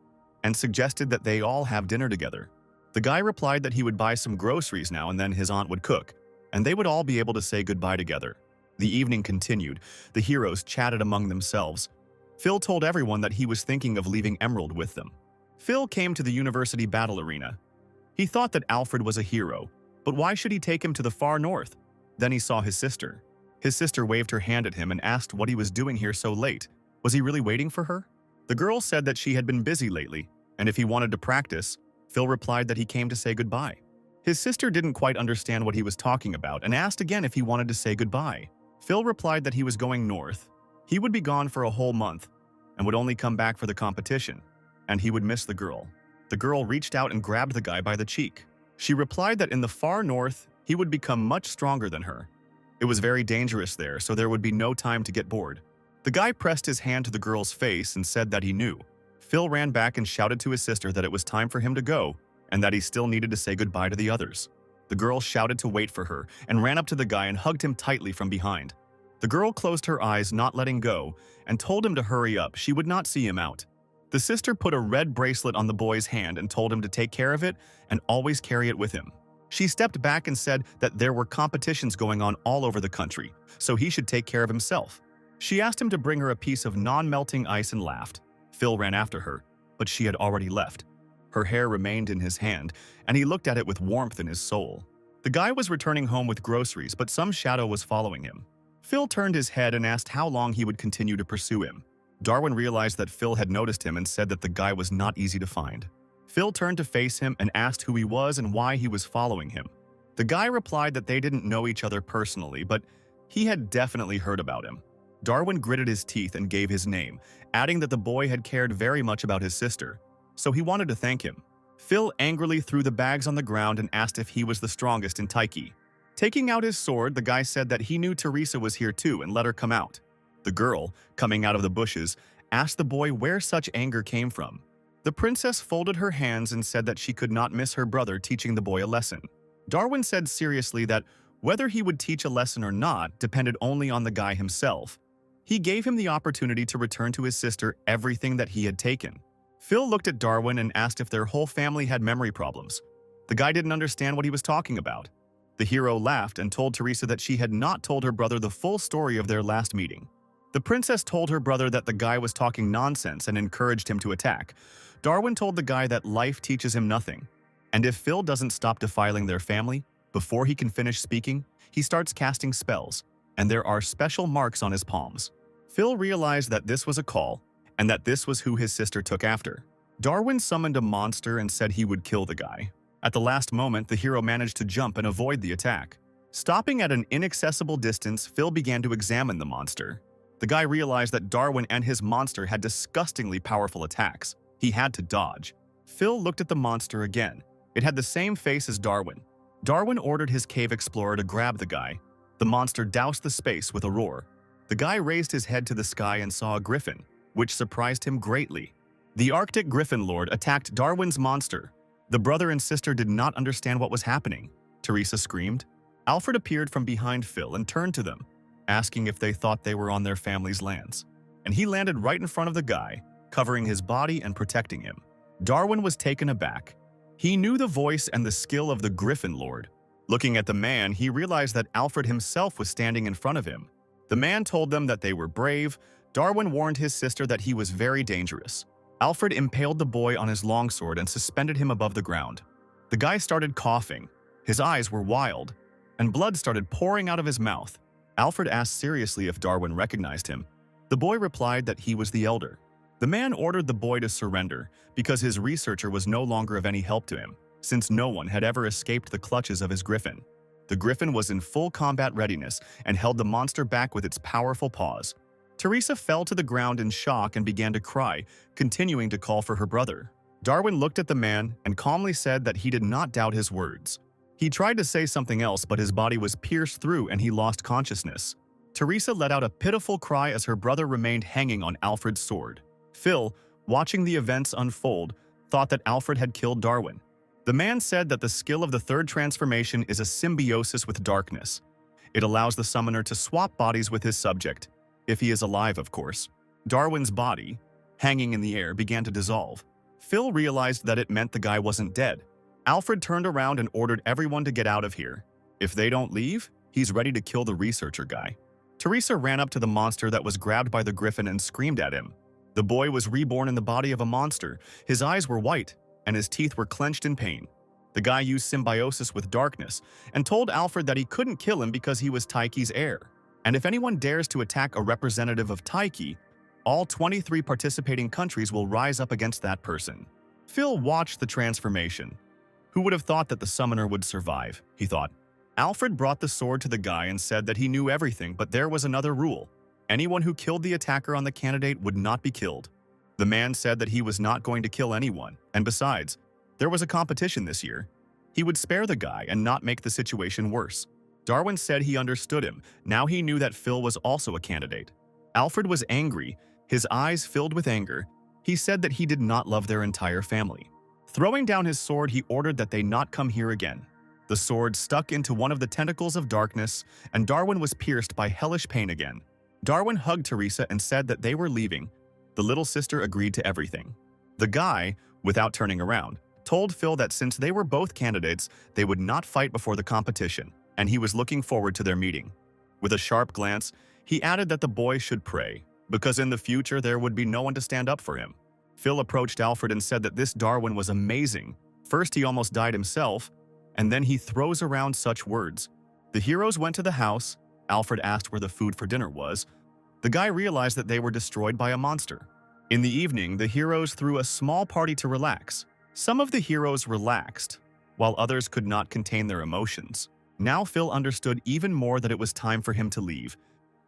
and suggested that they all have dinner together. The guy replied that he would buy some groceries now and then his aunt would cook, and they would all be able to say goodbye together. The evening continued. The heroes chatted among themselves. Phil told everyone that he was thinking of leaving Emerald with them. Phil came to the university battle arena. He thought that Alfred was a hero, but why should he take him to the far north? Then he saw his sister. His sister waved her hand at him and asked what he was doing here so late. Was he really waiting for her? The girl said that she had been busy lately, and if he wanted to practice, Phil replied that he came to say goodbye. His sister didn't quite understand what he was talking about and asked again if he wanted to say goodbye. Phil replied that he was going north. He would be gone for a whole month and would only come back for the competition, and he would miss the girl. The girl reached out and grabbed the guy by the cheek. She replied that in the far north, he would become much stronger than her. It was very dangerous there, so there would be no time to get bored. The guy pressed his hand to the girl's face and said that he knew. Phil ran back and shouted to his sister that it was time for him to go and that he still needed to say goodbye to the others. The girl shouted to wait for her and ran up to the guy and hugged him tightly from behind. The girl closed her eyes, not letting go, and told him to hurry up. She would not see him out. The sister put a red bracelet on the boy's hand and told him to take care of it and always carry it with him. She stepped back and said that there were competitions going on all over the country, so he should take care of himself. She asked him to bring her a piece of non-melting ice and laughed. Phil ran after her, but she had already left. Her hair remained in his hand, and he looked at it with warmth in his soul. The guy was returning home with groceries, but some shadow was following him. Phil turned his head and asked how long he would continue to pursue him. Darwin realized that Phil had noticed him and said that the guy was not easy to find. Phil turned to face him and asked who he was and why he was following him. The guy replied that they didn't know each other personally, but he had definitely heard about him. Darwin gritted his teeth and gave his name, adding that the boy had cared very much about his sister, so he wanted to thank him. Phil angrily threw the bags on the ground and asked if he was the strongest in Taiki. Taking out his sword, the guy said that he knew Teresa was here too and let her come out. The girl, coming out of the bushes, asked the boy where such anger came from. The princess folded her hands and said that she could not miss her brother teaching the boy a lesson. Darwin said seriously that whether he would teach a lesson or not depended only on the guy himself. He gave him the opportunity to return to his sister everything that he had taken. Phil looked at Darwin and asked if their whole family had memory problems. The guy didn't understand what he was talking about. The hero laughed and told Teresa that she had not told her brother the full story of their last meeting. The princess told her brother that the guy was talking nonsense and encouraged him to attack. Darwin told the guy that life teaches him nothing, and if Phil doesn't stop defiling their family, before he can finish speaking, he starts casting spells, and there are special marks on his palms. Phil realized that this was a call, and that this was who his sister took after. Darwin summoned a monster and said he would kill the guy. At the last moment, the hero managed to jump and avoid the attack. Stopping at an inaccessible distance, Phil began to examine the monster. The guy realized that Darwin and his monster had disgustingly powerful attacks. He had to dodge. Phil looked at the monster again. It had the same face as Darwin. Darwin ordered his cave explorer to grab the guy. The monster doused the space with a roar. The guy raised his head to the sky and saw a griffin, which surprised him greatly. The Arctic Griffin Lord attacked Darwin's monster. The brother and sister did not understand what was happening. Teresa screamed. Alfred appeared from behind Phil and turned to them, asking if they thought they were on their family's lands. And he landed right in front of the guy, covering his body and protecting him. Darwin was taken aback. He knew the voice and the skill of the Griffin Lord. Looking at the man, he realized that Alfred himself was standing in front of him. The man told them that they were brave. Darwin warned his sister that he was very dangerous. Alfred impaled the boy on his longsword and suspended him above the ground. The guy started coughing. His eyes were wild, and blood started pouring out of his mouth. Alfred asked seriously if Darwin recognized him. The boy replied that he was the elder. The man ordered the boy to surrender because his researcher was no longer of any help to him, since no one had ever escaped the clutches of his griffin. The griffin was in full combat readiness and held the monster back with its powerful paws. Teresa fell to the ground in shock and began to cry, continuing to call for her brother. Darwin looked at the man and calmly said that he did not doubt his words. He tried to say something else, but his body was pierced through and he lost consciousness. Teresa let out a pitiful cry as her brother remained hanging on Alfred's sword. Phil, watching the events unfold, thought that Alfred had killed Darwin. The man said that the skill of the third transformation is a symbiosis with darkness. It allows the summoner to swap bodies with his subject, if he is alive, of course. Darwin's body, hanging in the air, began to dissolve. Phil realized that it meant the guy wasn't dead. Alfred turned around and ordered everyone to get out of here. If they don't leave, he's ready to kill the researcher guy. Teresa ran up to the monster that was grabbed by the griffin and screamed at him. The boy was reborn in the body of a monster. His eyes were white, and his teeth were clenched in pain. The guy used symbiosis with darkness and told Alfred that he couldn't kill him because he was Taiki's heir. And if anyone dares to attack a representative of Taiki, all 23 participating countries will rise up against that person. Phil watched the transformation. Who would have thought that the summoner would survive, he thought. Alfred brought the sword to the guy and said that he knew everything, but there was another rule. Anyone who killed the attacker on the candidate would not be killed. The man said that he was not going to kill anyone, and besides, there was a competition this year. He would spare the guy and not make the situation worse. Darwin said he understood him. Now he knew that Phil was also a candidate. Alfred was angry, his eyes filled with anger. He said that he did not love their entire family. Throwing down his sword, he ordered that they not come here again. The sword stuck into one of the tentacles of darkness, and Darwin was pierced by hellish pain again. Darwin hugged Teresa and said that they were leaving. The little sister agreed to everything. The guy, without turning around, told Phil that since they were both candidates, they would not fight before the competition, and he was looking forward to their meeting. With a sharp glance, he added that the boy should pray, because in the future there would be no one to stand up for him. Phil approached Alfred and said that this Darwin was amazing. First he almost died himself, and then he throws around such words. The heroes went to the house. Alfred asked where the food for dinner was. The guy realized that they were destroyed by a monster. In the evening, the heroes threw a small party to relax. Some of the heroes relaxed, while others could not contain their emotions. Now Phil understood even more that it was time for him to leave.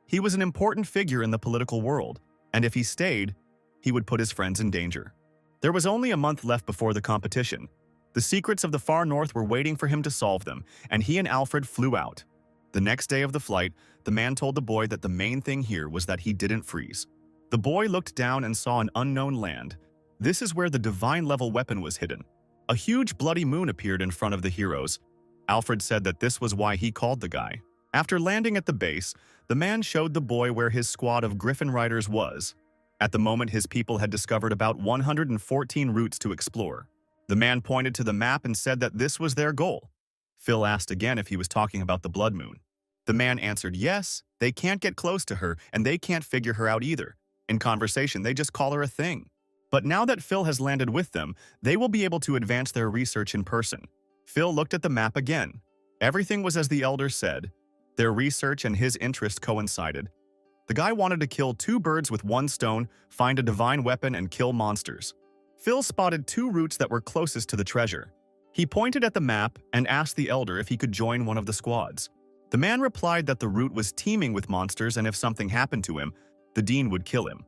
He was an important figure in the political world, and if he stayed, he would put his friends in danger. There was only a month left before the competition. The secrets of the far north were waiting for him to solve them, and he and Alfred flew out. The next day of the flight, the man told the boy that the main thing here was that he didn't freeze. The boy looked down and saw an unknown land. This is where the divine-level weapon was hidden. A huge bloody moon appeared in front of the heroes. Alfred said that this was why he called the guy. After landing at the base, the man showed the boy where his squad of Griffin riders was. At the moment, his people had discovered about 114 routes to explore. The man pointed to the map and said that this was their goal. Phil asked again if he was talking about the blood moon. The man answered yes, they can't get close to her and they can't figure her out either. In conversation, they just call her a thing. But now that Phil has landed with them, they will be able to advance their research in person. Phil looked at the map again. Everything was as the elder said. Their research and his interest coincided. The guy wanted to kill 2 birds with 1 stone, find a divine weapon, and kill monsters. Phil spotted 2 routes that were closest to the treasure. He pointed at the map and asked the elder if he could join one of the squads. The man replied that the route was teeming with monsters and if something happened to him, the dean would kill him.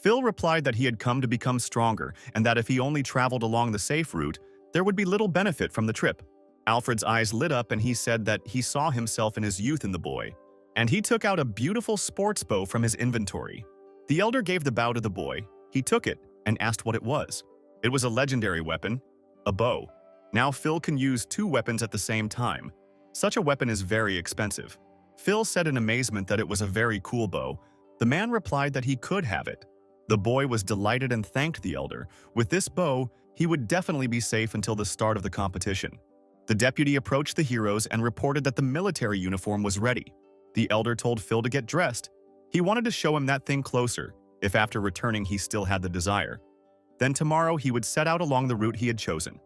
Phil replied that he had come to become stronger and that if he only traveled along the safe route, there would be little benefit from the trip. Alfred's eyes lit up and he said that he saw himself in his youth in the boy. And he took out a beautiful sports bow from his inventory. The elder gave the bow to the boy. He took it and asked what it was. It was a legendary weapon, a bow. Now Phil can use 2 weapons at the same time. Such a weapon is very expensive. Phil said in amazement that it was a very cool bow. The man replied that he could have it. The boy was delighted and thanked the elder. With this bow, he would definitely be safe until the start of the competition. The deputy approached the heroes and reported that the military uniform was ready. The elder told Phil to get dressed. He wanted to show him that thing closer, if after returning he still had the desire. Then tomorrow he would set out along the route he had chosen.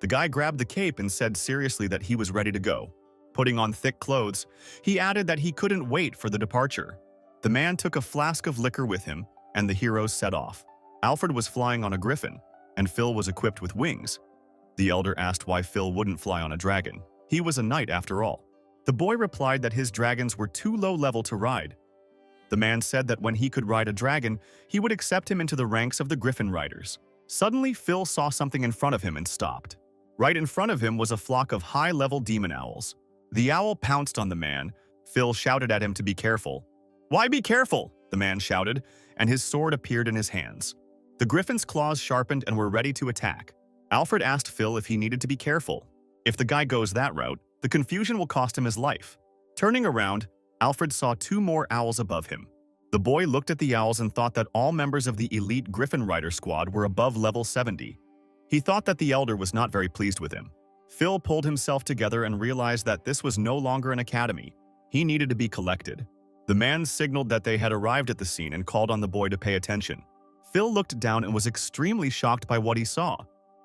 The guy grabbed the cape and said seriously that he was ready to go. Putting on thick clothes, he added that he couldn't wait for the departure. The man took a flask of liquor with him, and the heroes set off. Alfred was flying on a griffin, and Phil was equipped with wings. The elder asked why Phil wouldn't fly on a dragon. He was a knight after all. The boy replied that his dragons were too low level to ride. The man said that when he could ride a dragon, he would accept him into the ranks of the Griffin riders. Suddenly, Phil saw something in front of him and stopped. Right in front of him was a flock of high-level demon owls. The owl pounced on the man. Phil shouted at him to be careful. "Why be careful?" the man shouted, and his sword appeared in his hands. The griffin's claws sharpened and were ready to attack. Alfred asked Phil if he needed to be careful. If the guy goes that route, the confusion will cost him his life. Turning around, Alfred saw 2 more owls above him. The boy looked at the owls and thought that all members of the elite Griffin Rider squad were above level 70. He thought that the elder was not very pleased with him. Phil pulled himself together and realized that this was no longer an academy. He needed to be collected. The man signaled that they had arrived at the scene and called on the boy to pay attention. Phil looked down and was extremely shocked by what he saw.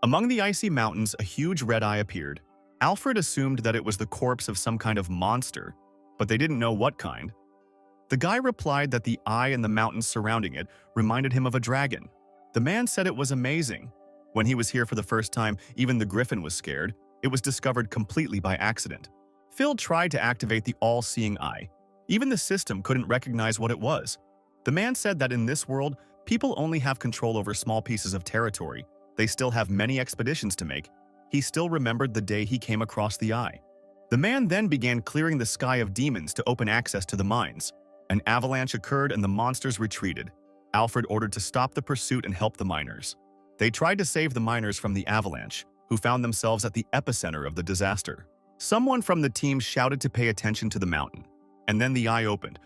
Among the icy mountains, a huge red eye appeared. Alfred assumed that it was the corpse of some kind of monster, but they didn't know what kind. The guy replied that the eye and the mountains surrounding it reminded him of a dragon. The man said it was amazing. When he was here for the first time, even the griffin was scared. It was discovered completely by accident. Phil tried to activate the all-seeing eye. Even the system couldn't recognize what it was. The man said that in this world, people only have control over small pieces of territory. They still have many expeditions to make. He still remembered the day he came across the eye. The man then began clearing the sky of demons to open access to the mines. An avalanche occurred and the monsters retreated. Alfred ordered to stop the pursuit and help the miners. They tried to save the miners from the avalanche, who found themselves at the epicenter of the disaster. Someone from the team shouted to pay attention to the mountain. And then the eye opened.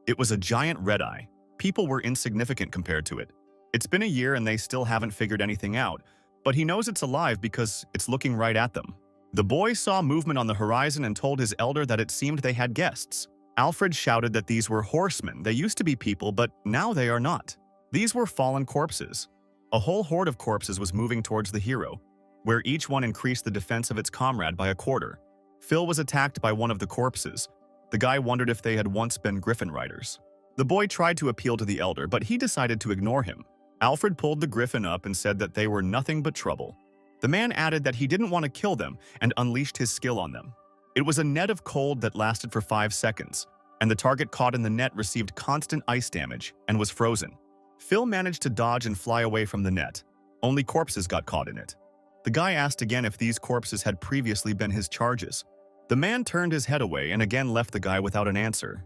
It was a giant red eye. People were insignificant compared to it. It's been a year and they still haven't figured anything out, but he knows it's alive because it's looking right at them. The boy saw movement on the horizon and told his elder that it seemed they had guests. Alfred shouted that these were horsemen. They used to be people, but now they are not. These were fallen corpses. A whole horde of corpses was moving towards the hero, where each one increased the defense of its comrade by a quarter. Phil was attacked by one of the corpses. The guy wondered if they had once been griffin riders. The boy tried to appeal to the elder, but he decided to ignore him. Alfred pulled the griffin up and said that they were nothing but trouble. The man added that he didn't want to kill them and unleashed his skill on them. It was a net of cold that lasted for 5 seconds, and the target caught in the net received constant ice damage and was frozen. Phil managed to dodge and fly away from the net. Only corpses got caught in it. The guy asked again if these corpses had previously been his charges. The man turned his head away and again left the guy without an answer.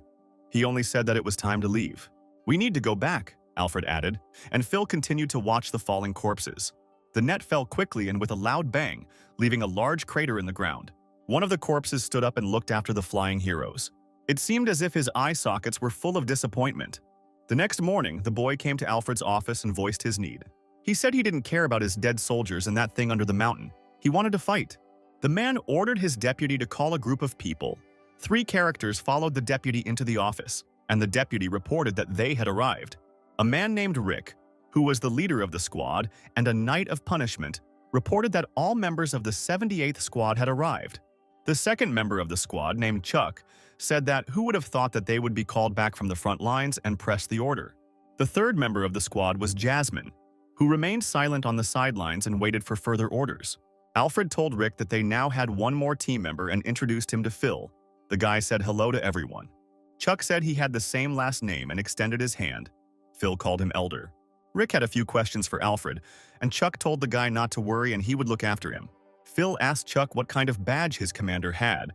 He only said that it was time to leave. "We need to go back," Alfred added, and Phil continued to watch the falling corpses. The net fell quickly and with a loud bang, leaving a large crater in the ground. One of the corpses stood up and looked after the flying heroes. It seemed as if his eye sockets were full of disappointment. The next morning, the boy came to Alfred's office and voiced his need. He said he didn't care about his dead soldiers and that thing under the mountain. He wanted to fight. The man ordered his deputy to call a group of people. 3 characters followed the deputy into the office, and the deputy reported that they had arrived. A man named Rick, who was the leader of the squad, and a Knight of Punishment, reported that all members of the 78th Squad had arrived. The second member of the squad, named Chuck, said that who would have thought that they would be called back from the front lines and press the order. The third member of the squad was Jasmine, who remained silent on the sidelines and waited for further orders. Alfred told Rick that they now had one more team member and introduced him to Phil. The guy said hello to everyone. Chuck said he had the same last name and extended his hand. Phil called him Elder. Rick had a few questions for Alfred, and Chuck told the guy not to worry and he would look after him. Phil asked Chuck what kind of badge his commander had.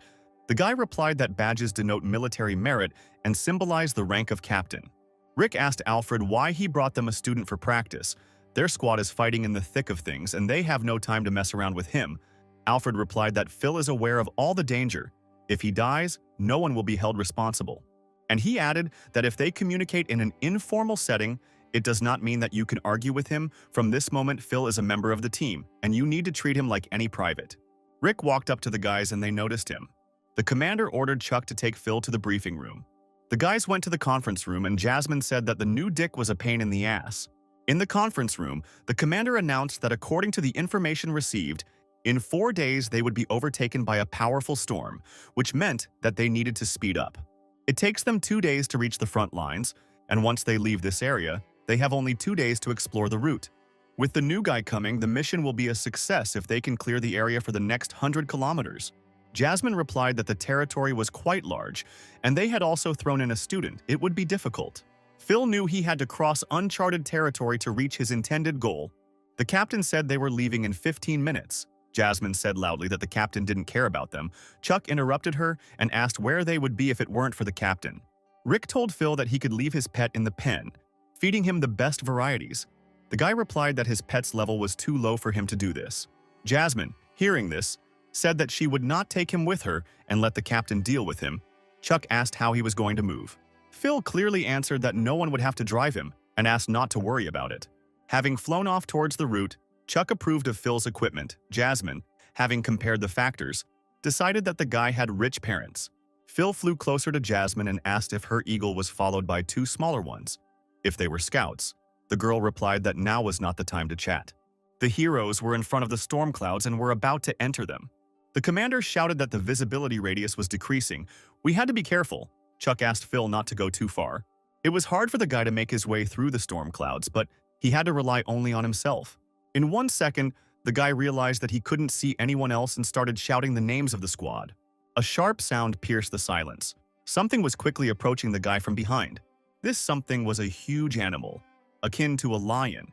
The guy replied that badges denote military merit and symbolize the rank of captain. Rick asked Alfred why he brought them a student for practice. Their squad is fighting in the thick of things and they have no time to mess around with him. Alfred replied that Phil is aware of all the danger. If he dies, no one will be held responsible. And he added that if they communicate in an informal setting, it does not mean that you can argue with him. From this moment, Phil is a member of the team, and you need to treat him like any private. Rick walked up to the guys and they noticed him. The commander ordered Chuck to take Phil to the briefing room. The guys went to the conference room and Jasmine said that the new Dick was a pain in the ass. In the conference room, the commander announced that according to the information received, in 4 days they would be overtaken by a powerful storm, which meant that they needed to speed up. It takes them 2 days to reach the front lines, and once they leave this area, they have only 2 days to explore the route. With the new guy coming, the mission will be a success if they can clear the area for the next 100 kilometers. Jasmine replied that the territory was quite large, and they had also thrown in a student. It would be difficult. Phil knew he had to cross uncharted territory to reach his intended goal. The captain said they were leaving in 15 minutes. Jasmine said loudly that the captain didn't care about them. Chuck interrupted her and asked where they would be if it weren't for the captain. Rick told Phil that he could leave his pet in the pen, feeding him the best varieties. The guy replied that his pet's level was too low for him to do this. Jasmine, hearing this, said that she would not take him with her and let the captain deal with him. Chuck asked how he was going to move. Phil clearly answered that no one would have to drive him and asked not to worry about it. Having flown off towards the route, Chuck approved of Phil's equipment. Jasmine, having compared the factors, decided that the guy had rich parents. Phil flew closer to Jasmine and asked if her eagle was followed by 2 smaller ones. If they were scouts, the girl replied that now was not the time to chat. The heroes were in front of the storm clouds and were about to enter them. The commander shouted that the visibility radius was decreasing. We had to be careful. Chuck asked Phil not to go too far. It was hard for the guy to make his way through the storm clouds, but he had to rely only on himself. In 1 second, the guy realized that he couldn't see anyone else and started shouting the names of the squad. A sharp sound pierced the silence. Something was quickly approaching the guy from behind. This something was a huge animal, akin to a lion,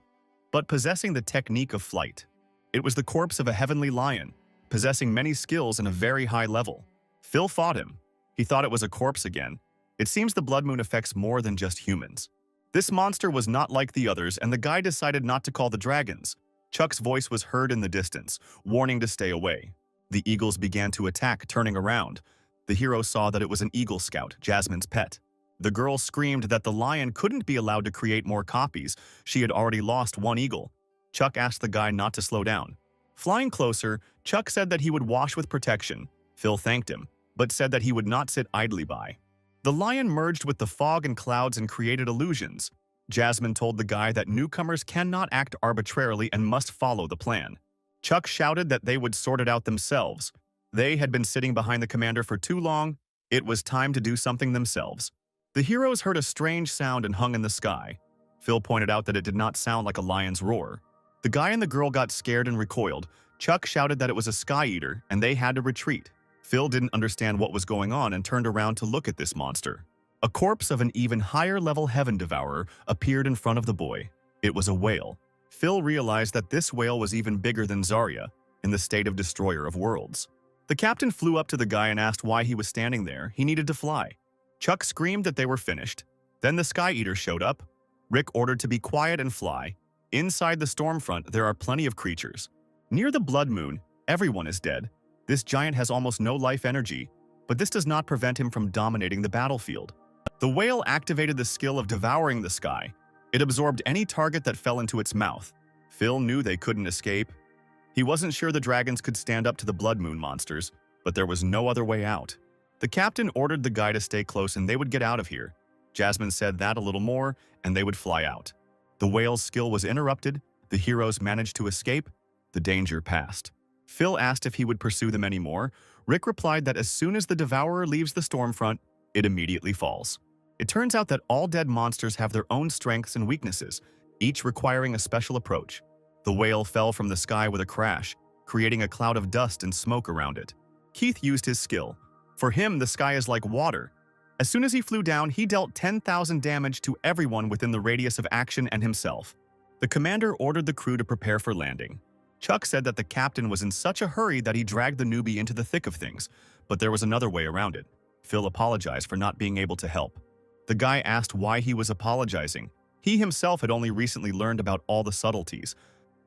but possessing the technique of flight. It was the corpse of a heavenly lion, possessing many skills in a very high level. Phil fought him. He thought it was a corpse again. It seems the blood moon affects more than just humans. This monster was not like the others, and the guy decided not to call the dragons. Chuck's voice was heard in the distance, warning to stay away. The eagles began to attack, turning around. The hero saw that it was an eagle scout, Jasmine's pet. The girl screamed that the lion couldn't be allowed to create more copies. She had already lost one eagle. Chuck asked the guy not to slow down. Flying closer, Chuck said that he would wash with protection. Phil thanked him, but said that he would not sit idly by. The lion merged with the fog and clouds and created illusions. Jasmine told the guy that newcomers cannot act arbitrarily and must follow the plan. Chuck shouted that they would sort it out themselves. They had been sitting behind the commander for too long. It was time to do something themselves. The heroes heard a strange sound and hung in the sky. Phil pointed out that it did not sound like a lion's roar. The guy and the girl got scared and recoiled. Chuck shouted that it was a sky eater and they had to retreat. Phil didn't understand what was going on and turned around to look at this monster. A corpse of an even higher level heaven devourer appeared in front of the boy. It was a whale. Phil realized that this whale was even bigger than Zarya, in the state of destroyer of worlds. The captain flew up to the guy and asked why he was standing there. He needed to fly. Chuck screamed that they were finished. Then the Sky Eater showed up. Rick ordered to be quiet and fly. Inside the Stormfront, there are plenty of creatures. Near the Blood Moon, everyone is dead. This giant has almost no life energy, but this does not prevent him from dominating the battlefield. The whale activated the skill of devouring the sky. It absorbed any target that fell into its mouth. Phil knew they couldn't escape. He wasn't sure the dragons could stand up to the Blood Moon monsters, but there was no other way out. The captain ordered the guy to stay close and they would get out of here. Jasmine said that a little more, and they would fly out. The whale's skill was interrupted. The heroes managed to escape. The danger passed. Phil asked if he would pursue them anymore. Rick replied that as soon as the Devourer leaves the Stormfront, it immediately falls. It turns out that all dead monsters have their own strengths and weaknesses, each requiring a special approach. The whale fell from the sky with a crash, creating a cloud of dust and smoke around it. Keith used his skill. For him, the sky is like water. As soon as he flew down, he dealt 10,000 damage to everyone within the radius of action and himself. The commander ordered the crew to prepare for landing. Chuck said that the captain was in such a hurry that he dragged the newbie into the thick of things, but there was another way around it. Phil apologized for not being able to help. The guy asked why he was apologizing. He himself had only recently learned about all the subtleties.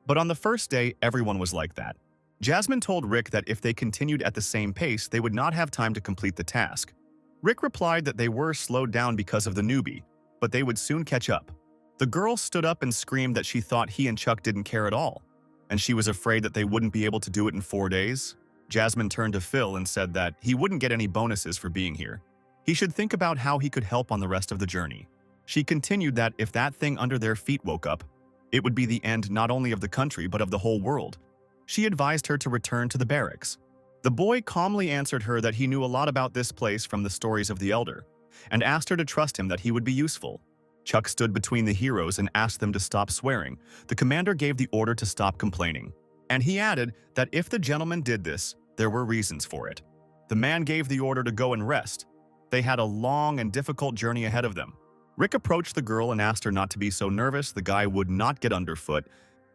But on the first day, everyone was like that. Jasmine told Rick that if they continued at the same pace, they would not have time to complete the task. Rick replied that they were slowed down because of the newbie, but they would soon catch up. The girl stood up and screamed that she thought he and Chuck didn't care at all, and she was afraid that they wouldn't be able to do it in 4 days. Jasmine turned to Phil and said that he wouldn't get any bonuses for being here. He should think about how he could help on the rest of the journey. She continued that if that thing under their feet woke up, it would be the end not only of the country but of the whole world. She advised her to return to the barracks. The boy calmly answered her that he knew a lot about this place from the stories of the Elder, and asked her to trust him that he would be useful. Chuck stood between the heroes and asked them to stop swearing. The commander gave the order to stop complaining, and he added that if the gentleman did this, there were reasons for it. The man gave the order to go and rest. They had a long and difficult journey ahead of them. Rick approached the girl and asked her not to be so nervous. The guy would not get underfoot.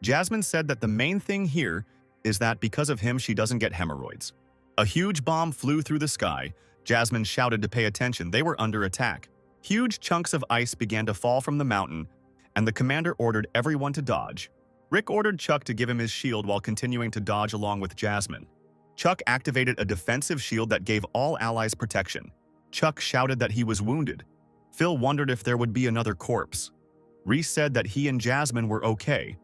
Jasmine said that the main thing here is that because of him she doesn't get hemorrhoids. A huge bomb flew through the sky. Jasmine shouted to pay attention. They were under attack. Huge chunks of ice began to fall from the mountain, and the commander ordered everyone to dodge. Rick ordered Chuck to give him his shield while continuing to dodge along with Jasmine. Chuck activated a defensive shield that gave all allies protection. Chuck shouted that he was wounded. Phil wondered if there would be another corpse. Reese said that he and Jasmine were okay.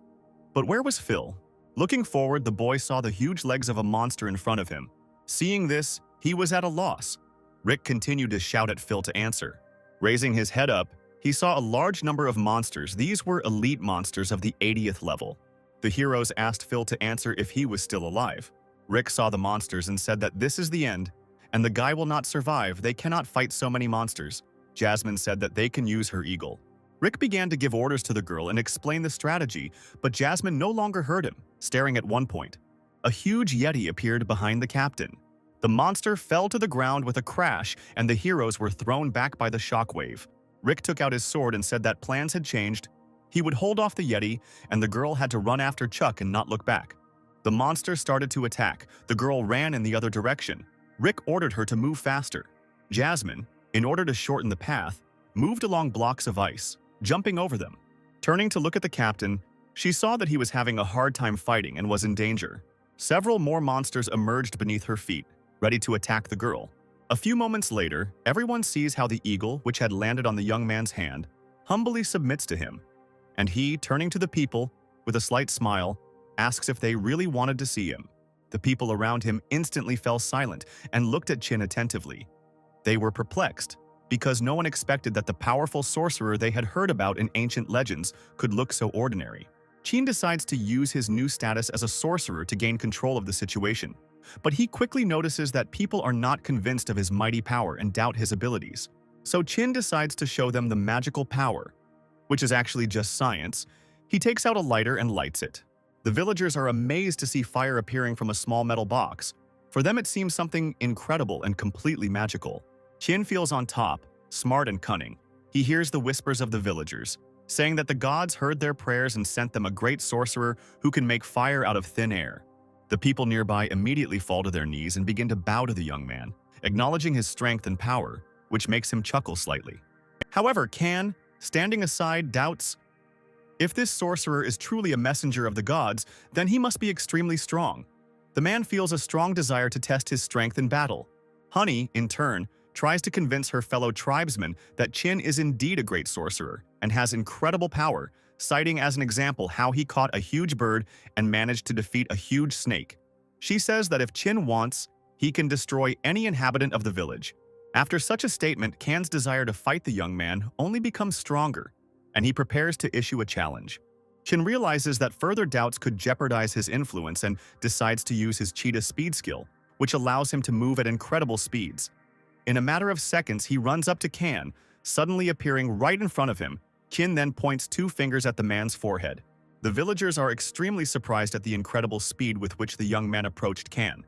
But where was Phil? Looking forward, the boy saw the huge legs of a monster in front of him. Seeing this, he was at a loss. Rick continued to shout at Phil to answer. Raising his head up, he saw a large number of monsters. These were elite monsters of the 80th level. The heroes asked Phil to answer if he was still alive. Rick saw the monsters and said that this is the end, and the guy will not survive. They cannot fight so many monsters. Jasmine said that they can use her eagle. Rick began to give orders to the girl and explain the strategy, but Jasmine no longer heard him, staring at one point. A huge yeti appeared behind the captain. The monster fell to the ground with a crash, and the heroes were thrown back by the shockwave. Rick took out his sword and said that plans had changed. He would hold off the Yeti, and the girl had to run after Chuck and not look back. The monster started to attack. The girl ran in the other direction. Rick ordered her to move faster. Jasmine, in order to shorten the path, moved along blocks of ice, jumping over them. Turning to look at the captain, she saw that he was having a hard time fighting and was in danger. Several more monsters emerged beneath her feet, ready to attack the girl. A few moments later, everyone sees how the eagle, which had landed on the young man's hand, humbly submits to him. And he, turning to the people, with a slight smile, asks if they really wanted to see him. The people around him instantly fell silent and looked at Chin attentively. They were perplexed, because no one expected that the powerful sorcerer they had heard about in ancient legends could look so ordinary. Chin decides to use his new status as a sorcerer to gain control of the situation, but he quickly notices that people are not convinced of his mighty power and doubt his abilities. So Chin decides to show them the magical power, which is actually just science. He takes out a lighter and lights it. The villagers are amazed to see fire appearing from a small metal box. For them, it seems something incredible and completely magical. Chin feels on top, smart and cunning. He hears the whispers of the villagers, saying that the gods heard their prayers and sent them a great sorcerer who can make fire out of thin air. The people nearby immediately fall to their knees and begin to bow to the young man, acknowledging his strength and power, which makes him chuckle slightly. However, Kan, standing aside, doubts. If this sorcerer is truly a messenger of the gods, then he must be extremely strong. The man feels a strong desire to test his strength in battle. Honey, in turn, tries to convince her fellow tribesmen that Chin is indeed a great sorcerer and has incredible power, citing as an example how he caught a huge bird and managed to defeat a huge snake. She says that if Chin wants, he can destroy any inhabitant of the village. After such a statement, Kan's desire to fight the young man only becomes stronger, and he prepares to issue a challenge. Chin realizes that further doubts could jeopardize his influence and decides to use his cheetah speed skill, which allows him to move at incredible speeds. In a matter of seconds, he runs up to Kan, suddenly appearing right in front of him. Chin then points 2 fingers at the man's forehead. The villagers are extremely surprised at the incredible speed with which the young man approached Kan,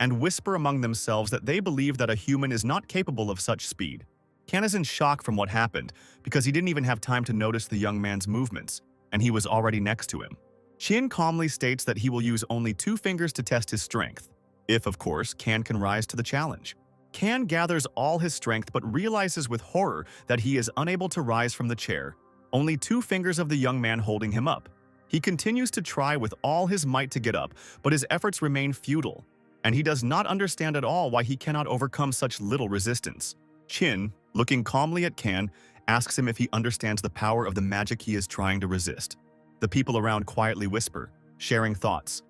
and whisper among themselves that they believe that a human is not capable of such speed. Kan is in shock from what happened, because he didn't even have time to notice the young man's movements, and he was already next to him. Chin calmly states that he will use only 2 fingers to test his strength, if, of course, Kan can rise to the challenge. Kan gathers all his strength but realizes with horror that he is unable to rise from the chair, only 2 fingers of the young man holding him up. He continues to try with all his might to get up, but his efforts remain futile, and he does not understand at all why he cannot overcome such little resistance. Chin, looking calmly at Kan, asks him if he understands the power of the magic he is trying to resist. The people around quietly whisper, sharing thoughts.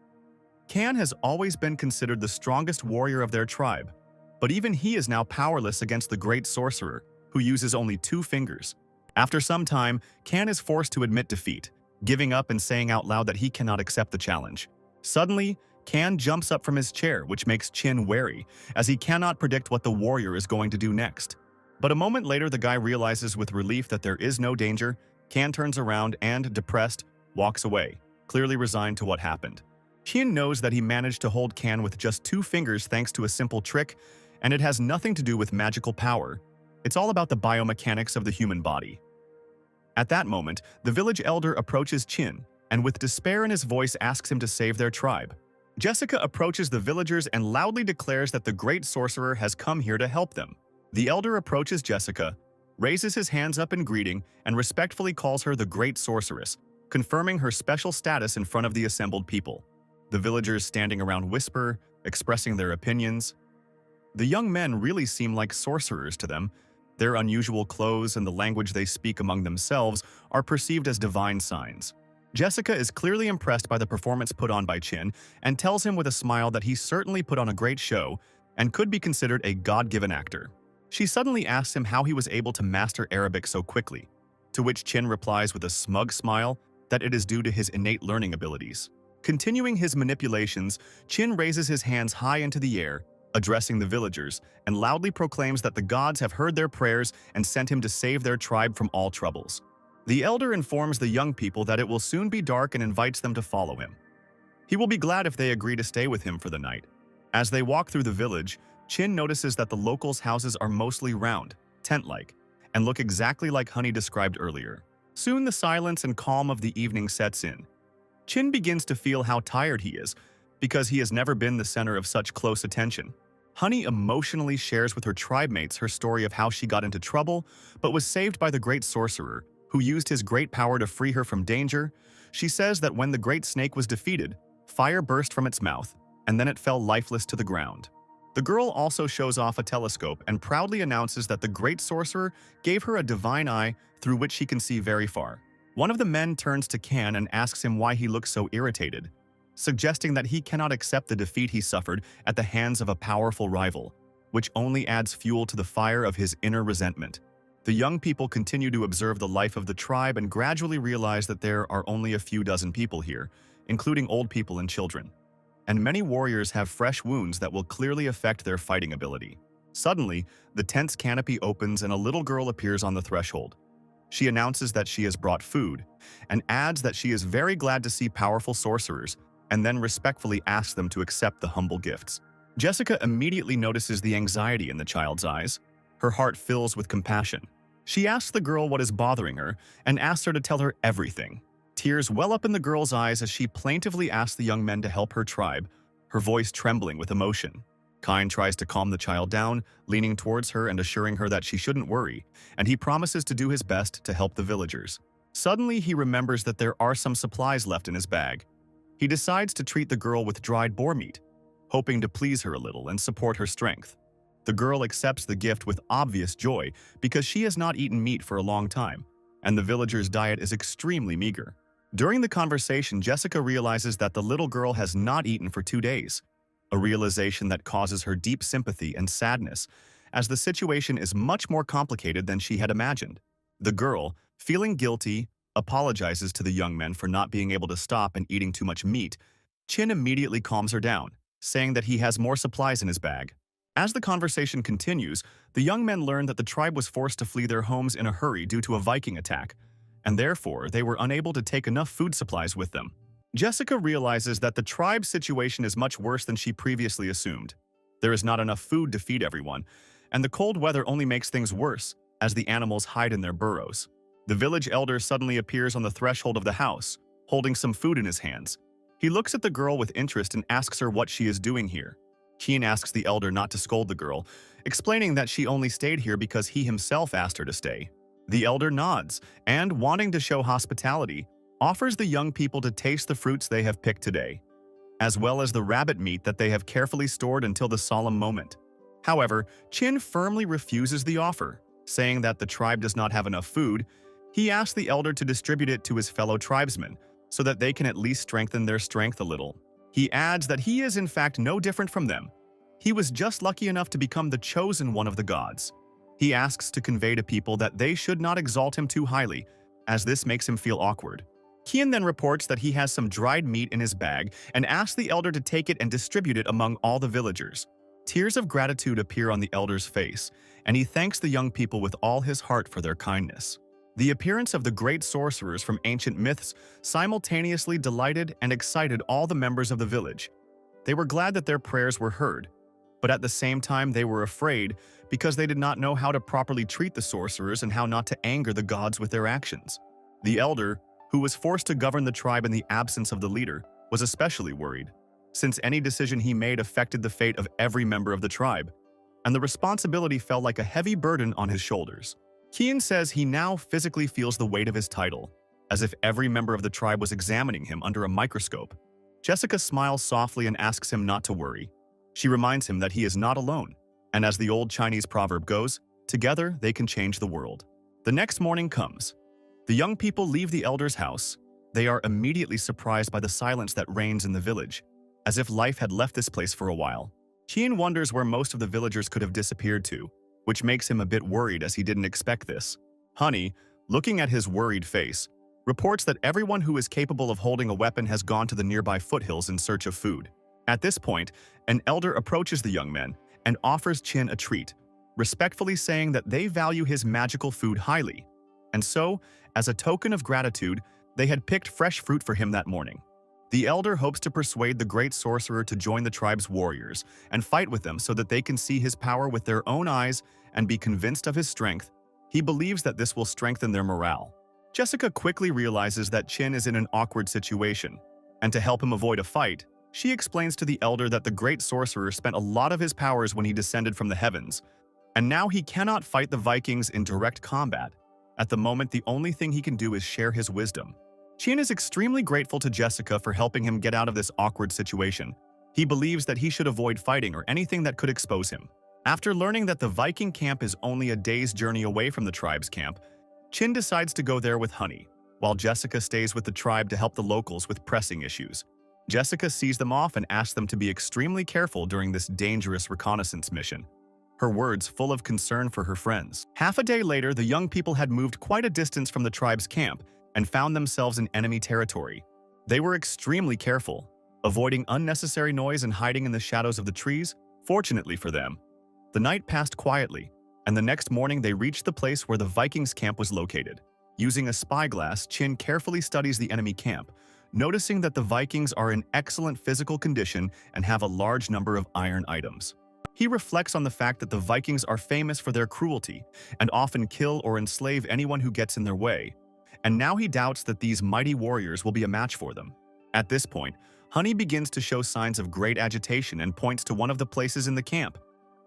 Kan has always been considered the strongest warrior of their tribe, but even he is now powerless against the great sorcerer, who uses only 2 fingers. After some time, Kan is forced to admit defeat, giving up and saying out loud that he cannot accept the challenge. Suddenly, Kan jumps up from his chair, which makes Chin wary, as he cannot predict what the warrior is going to do next. But a moment later, the guy realizes with relief that there is no danger. Kan turns around and, depressed, walks away, clearly resigned to what happened. Chin knows that he managed to hold Kan with just 2 fingers thanks to a simple trick, and it has nothing to do with magical power. It's all about the biomechanics of the human body. At that moment, the village elder approaches Chin, and with despair in his voice asks him to save their tribe. Jessica approaches the villagers and loudly declares that the great sorcerer has come here to help them. The elder approaches Jessica, raises his hands up in greeting, and respectfully calls her the great sorceress, confirming her special status in front of the assembled people. The villagers standing around whisper, expressing their opinions. The young men really seem like sorcerers to them. Their unusual clothes and the language they speak among themselves are perceived as divine signs. Jessica is clearly impressed by the performance put on by Chin and tells him with a smile that he certainly put on a great show and could be considered a God-given actor. She suddenly asks him how he was able to master Arabic so quickly, to which Chin replies with a smug smile that it is due to his innate learning abilities. Continuing his manipulations, Chin raises his hands high into the air, addressing the villagers, and loudly proclaims that the gods have heard their prayers and sent him to save their tribe from all troubles. The elder informs the young people that it will soon be dark and invites them to follow him. He will be glad if they agree to stay with him for the night. As they walk through the village, Chin notices that the locals' houses are mostly round, tent-like, and look exactly like Honey described earlier. Soon the silence and calm of the evening sets in. Chin begins to feel how tired he is, because he has never been the center of such close attention. Honey emotionally shares with her tribe mates her story of how she got into trouble, but was saved by the great sorcerer, who used his great power to free her from danger. She says that when the great snake was defeated, fire burst from its mouth, and then it fell lifeless to the ground. The girl also shows off a telescope and proudly announces that the great sorcerer gave her a divine eye through which she can see very far. One of the men turns to Kan and asks him why he looks so irritated, suggesting that he cannot accept the defeat he suffered at the hands of a powerful rival, which only adds fuel to the fire of his inner resentment. The young people continue to observe the life of the tribe and gradually realize that there are only a few dozen people here, including old people and children. And many warriors have fresh wounds that will clearly affect their fighting ability. Suddenly, the tent's canopy opens and a little girl appears on the threshold. She announces that she has brought food, and adds that she is very glad to see powerful sorcerers, and then respectfully asks them to accept the humble gifts. Jessica immediately notices the anxiety in the child's eyes. Her heart fills with compassion. She asks the girl what is bothering her, and asks her to tell her everything. Tears well up in the girl's eyes as she plaintively asks the young men to help her tribe, her voice trembling with emotion. Kine tries to calm the child down, leaning towards her and assuring her that she shouldn't worry, and he promises to do his best to help the villagers. Suddenly, he remembers that there are some supplies left in his bag. He decides to treat the girl with dried boar meat, hoping to please her a little and support her strength. The girl accepts the gift with obvious joy because she has not eaten meat for a long time, and the villagers' diet is extremely meager. During the conversation, Jessica realizes that the little girl has not eaten for 2 days, a realization that causes her deep sympathy and sadness, as the situation is much more complicated than she had imagined. The girl, feeling guilty, apologizes to the young men for not being able to stop and eating too much meat. Chin immediately calms her down, saying that he has more supplies in his bag. As the conversation continues, the young men learn that the tribe was forced to flee their homes in a hurry due to a Viking attack, and therefore they were unable to take enough food supplies with them. Jessica realizes that the tribe's situation is much worse than she previously assumed. There is not enough food to feed everyone, and the cold weather only makes things worse as the animals hide in their burrows. The village elder suddenly appears on the threshold of the house, holding some food in his hands. He looks at the girl with interest and asks her what she is doing here. Keen asks the elder not to scold the girl, explaining that she only stayed here because he himself asked her to stay. The elder nods, and, wanting to show hospitality, offers the young people to taste the fruits they have picked today, as well as the rabbit meat that they have carefully stored until the solemn moment. However, Chin firmly refuses the offer, saying that the tribe does not have enough food. He asks the elder to distribute it to his fellow tribesmen, so that they can at least strengthen their strength a little. He adds that he is in fact no different from them. He was just lucky enough to become the chosen one of the gods. He asks to convey to people that they should not exalt him too highly, as this makes him feel awkward. Kian then reports that he has some dried meat in his bag and asks the elder to take it and distribute it among all the villagers. Tears of gratitude appear on the elder's face, and he thanks the young people with all his heart for their kindness. The appearance of the great sorcerers from ancient myths simultaneously delighted and excited all the members of the village. They were glad that their prayers were heard, but at the same time they were afraid because they did not know how to properly treat the sorcerers and how not to anger the gods with their actions. The elder, who was forced to govern the tribe in the absence of the leader, was especially worried, since any decision he made affected the fate of every member of the tribe, and the responsibility fell like a heavy burden on his shoulders. Kian says he now physically feels the weight of his title, as if every member of the tribe was examining him under a microscope. Jessica smiles softly and asks him not to worry. She reminds him that he is not alone, and as the old Chinese proverb goes, together they can change the world. The next morning comes. The young people leave the elder's house. They are immediately surprised by the silence that reigns in the village, as if life had left this place for a while. Qian wonders where most of the villagers could have disappeared to, which makes him a bit worried as he didn't expect this. Honey, looking at his worried face, reports that everyone who is capable of holding a weapon has gone to the nearby foothills in search of food. At this point, an elder approaches the young men and offers Chin a treat, respectfully saying that they value his magical food highly. And so, as a token of gratitude, they had picked fresh fruit for him that morning. The elder hopes to persuade the great sorcerer to join the tribe's warriors and fight with them so that they can see his power with their own eyes and be convinced of his strength. He believes that this will strengthen their morale. Jessica quickly realizes that Chin is in an awkward situation, and to help him avoid a fight, she explains to the elder that the great sorcerer spent a lot of his powers when he descended from the heavens, and now he cannot fight the Vikings in direct combat. At the moment, the only thing he can do is share his wisdom. Chin is extremely grateful to Jessica for helping him get out of this awkward situation. He believes that he should avoid fighting or anything that could expose him. After learning that the Viking camp is only a day's journey away from the tribe's camp, Chin decides to go there with Honey, while Jessica stays with the tribe to help the locals with pressing issues. Jessica sees them off and asks them to be extremely careful during this dangerous reconnaissance mission, her words full of concern for her friends. Half a day later, the young people had moved quite a distance from the tribe's camp and found themselves in enemy territory. They were extremely careful, avoiding unnecessary noise and hiding in the shadows of the trees. Fortunately for them, the night passed quietly, and the next morning they reached the place where the Vikings' camp was located. Using a spyglass, Chin carefully studies the enemy camp, noticing that the Vikings are in excellent physical condition and have a large number of iron items. He reflects on the fact that the Vikings are famous for their cruelty and often kill or enslave anyone who gets in their way, and now he doubts that these mighty warriors will be a match for them. At this point, Honey begins to show signs of great agitation and points to one of the places in the camp.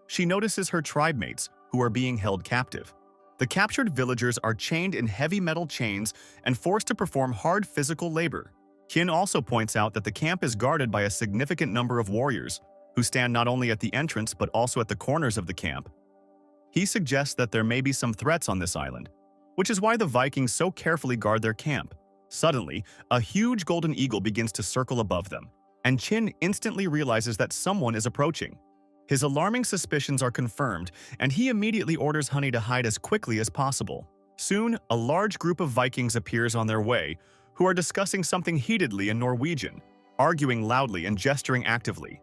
She notices her tribe mates, who are being held captive. The captured villagers are chained in heavy metal chains and forced to perform hard physical labor. Chin also points out that the camp is guarded by a significant number of warriors, who stand not only at the entrance but also at the corners of the camp. He suggests that there may be some threats on this island, which is why the Vikings so carefully guard their camp. Suddenly, a huge golden eagle begins to circle above them, and Chin instantly realizes that someone is approaching. His alarming suspicions are confirmed, and he immediately orders Honey to hide as quickly as possible. Soon, a large group of Vikings appears on their way, who are discussing something heatedly in Norwegian, arguing loudly and gesturing actively.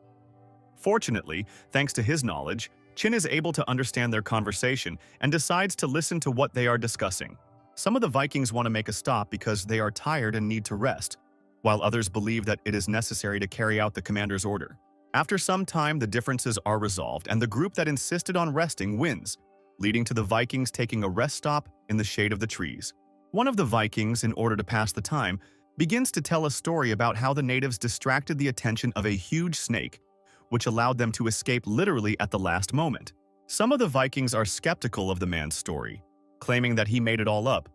Fortunately, thanks to his knowledge, Chin is able to understand their conversation and decides to listen to what they are discussing. Some of the Vikings want to make a stop because they are tired and need to rest, while others believe that it is necessary to carry out the commander's order. After some time, the differences are resolved, and the group that insisted on resting wins, leading to the Vikings taking a rest stop in the shade of the trees. One of the Vikings, in order to pass the time, begins to tell a story about how the natives distracted the attention of a huge snake, which allowed them to escape literally at the last moment. Some of the Vikings are skeptical of the man's story, claiming that he made it all up,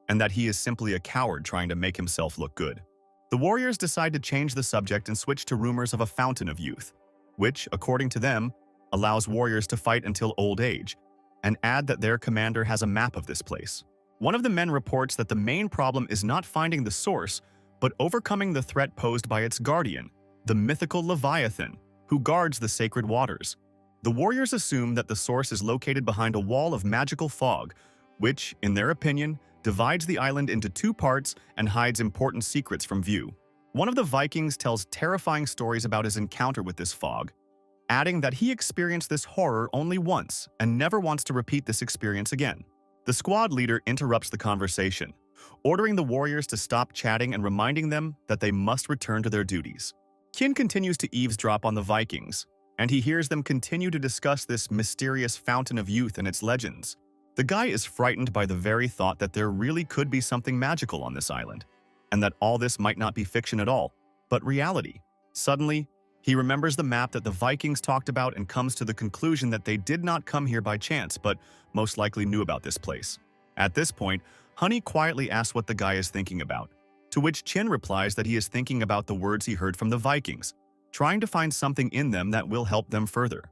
and that he is simply a coward trying to make himself look good. The warriors decide to change the subject and switch to rumors of a fountain of youth, which, according to them, allows warriors to fight until old age, and add that their commander has a map of this place. One of the men reports that the main problem is not finding the source, but overcoming the threat posed by its guardian, the mythical Leviathan, who guards the sacred waters. The warriors assume that the source is located behind a wall of magical fog, which, in their opinion, divides the island into two parts and hides important secrets from view. One of the Vikings tells terrifying stories about his encounter with this fog, adding that he experienced this horror only once and never wants to repeat this experience again. The squad leader interrupts the conversation, ordering the warriors to stop chatting and reminding them that they must return to their duties. Chin continues to eavesdrop on the Vikings, and he hears them continue to discuss this mysterious fountain of youth and its legends. The guy is frightened by the very thought that there really could be something magical on this island, and that all this might not be fiction at all, but reality. Suddenly, he remembers the map that the Vikings talked about and comes to the conclusion that they did not come here by chance, but most likely knew about this place. At this point, Honey quietly asks what the guy is thinking about, to which Chin replies that he is thinking about the words he heard from the Vikings, trying to find something in them that will help them further.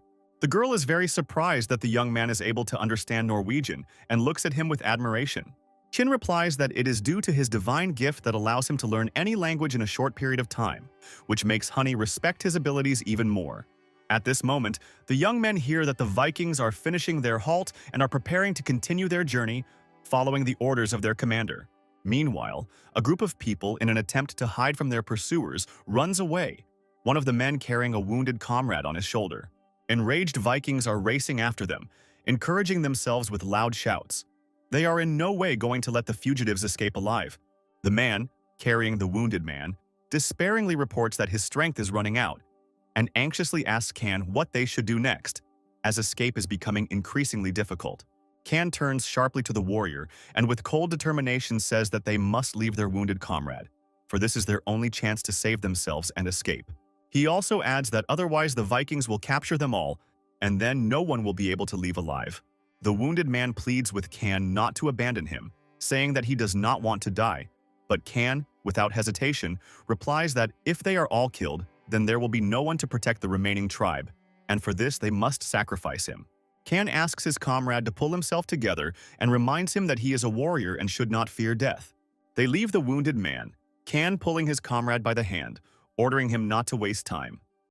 The girl is very surprised that the young man is able to understand Norwegian and looks at him with admiration. Chin replies that it is due to his divine gift that allows him to learn any language in a short period of time, which makes Honey respect his abilities even more. At this moment, the young men hear that the Vikings are finishing their halt and are preparing to continue their journey, following the orders of their commander. Meanwhile, a group of people, in an attempt to hide from their pursuers, runs away, one of the men carrying a wounded comrade on his shoulder. Enraged Vikings are racing after them, encouraging themselves with loud shouts. They are in no way going to let the fugitives escape alive. The man, carrying the wounded man, despairingly reports that his strength is running out, and anxiously asks Kan what they should do next, as escape is becoming increasingly difficult. Kan turns sharply to the warrior and with cold determination says that they must leave their wounded comrade, for this is their only chance to save themselves and escape. He also adds that otherwise the Vikings will capture them all, and then no one will be able to leave alive. The wounded man pleads with Kan not to abandon him, saying that he does not want to die, but Kan, without hesitation, replies that if they are all killed, then there will be no one to protect the remaining tribe, and for this they must sacrifice him. Kan asks his comrade to pull himself together and reminds him that he is a warrior and should not fear death. They leave the wounded man, Kan pulling his comrade by the hand, ordering him not to waste time.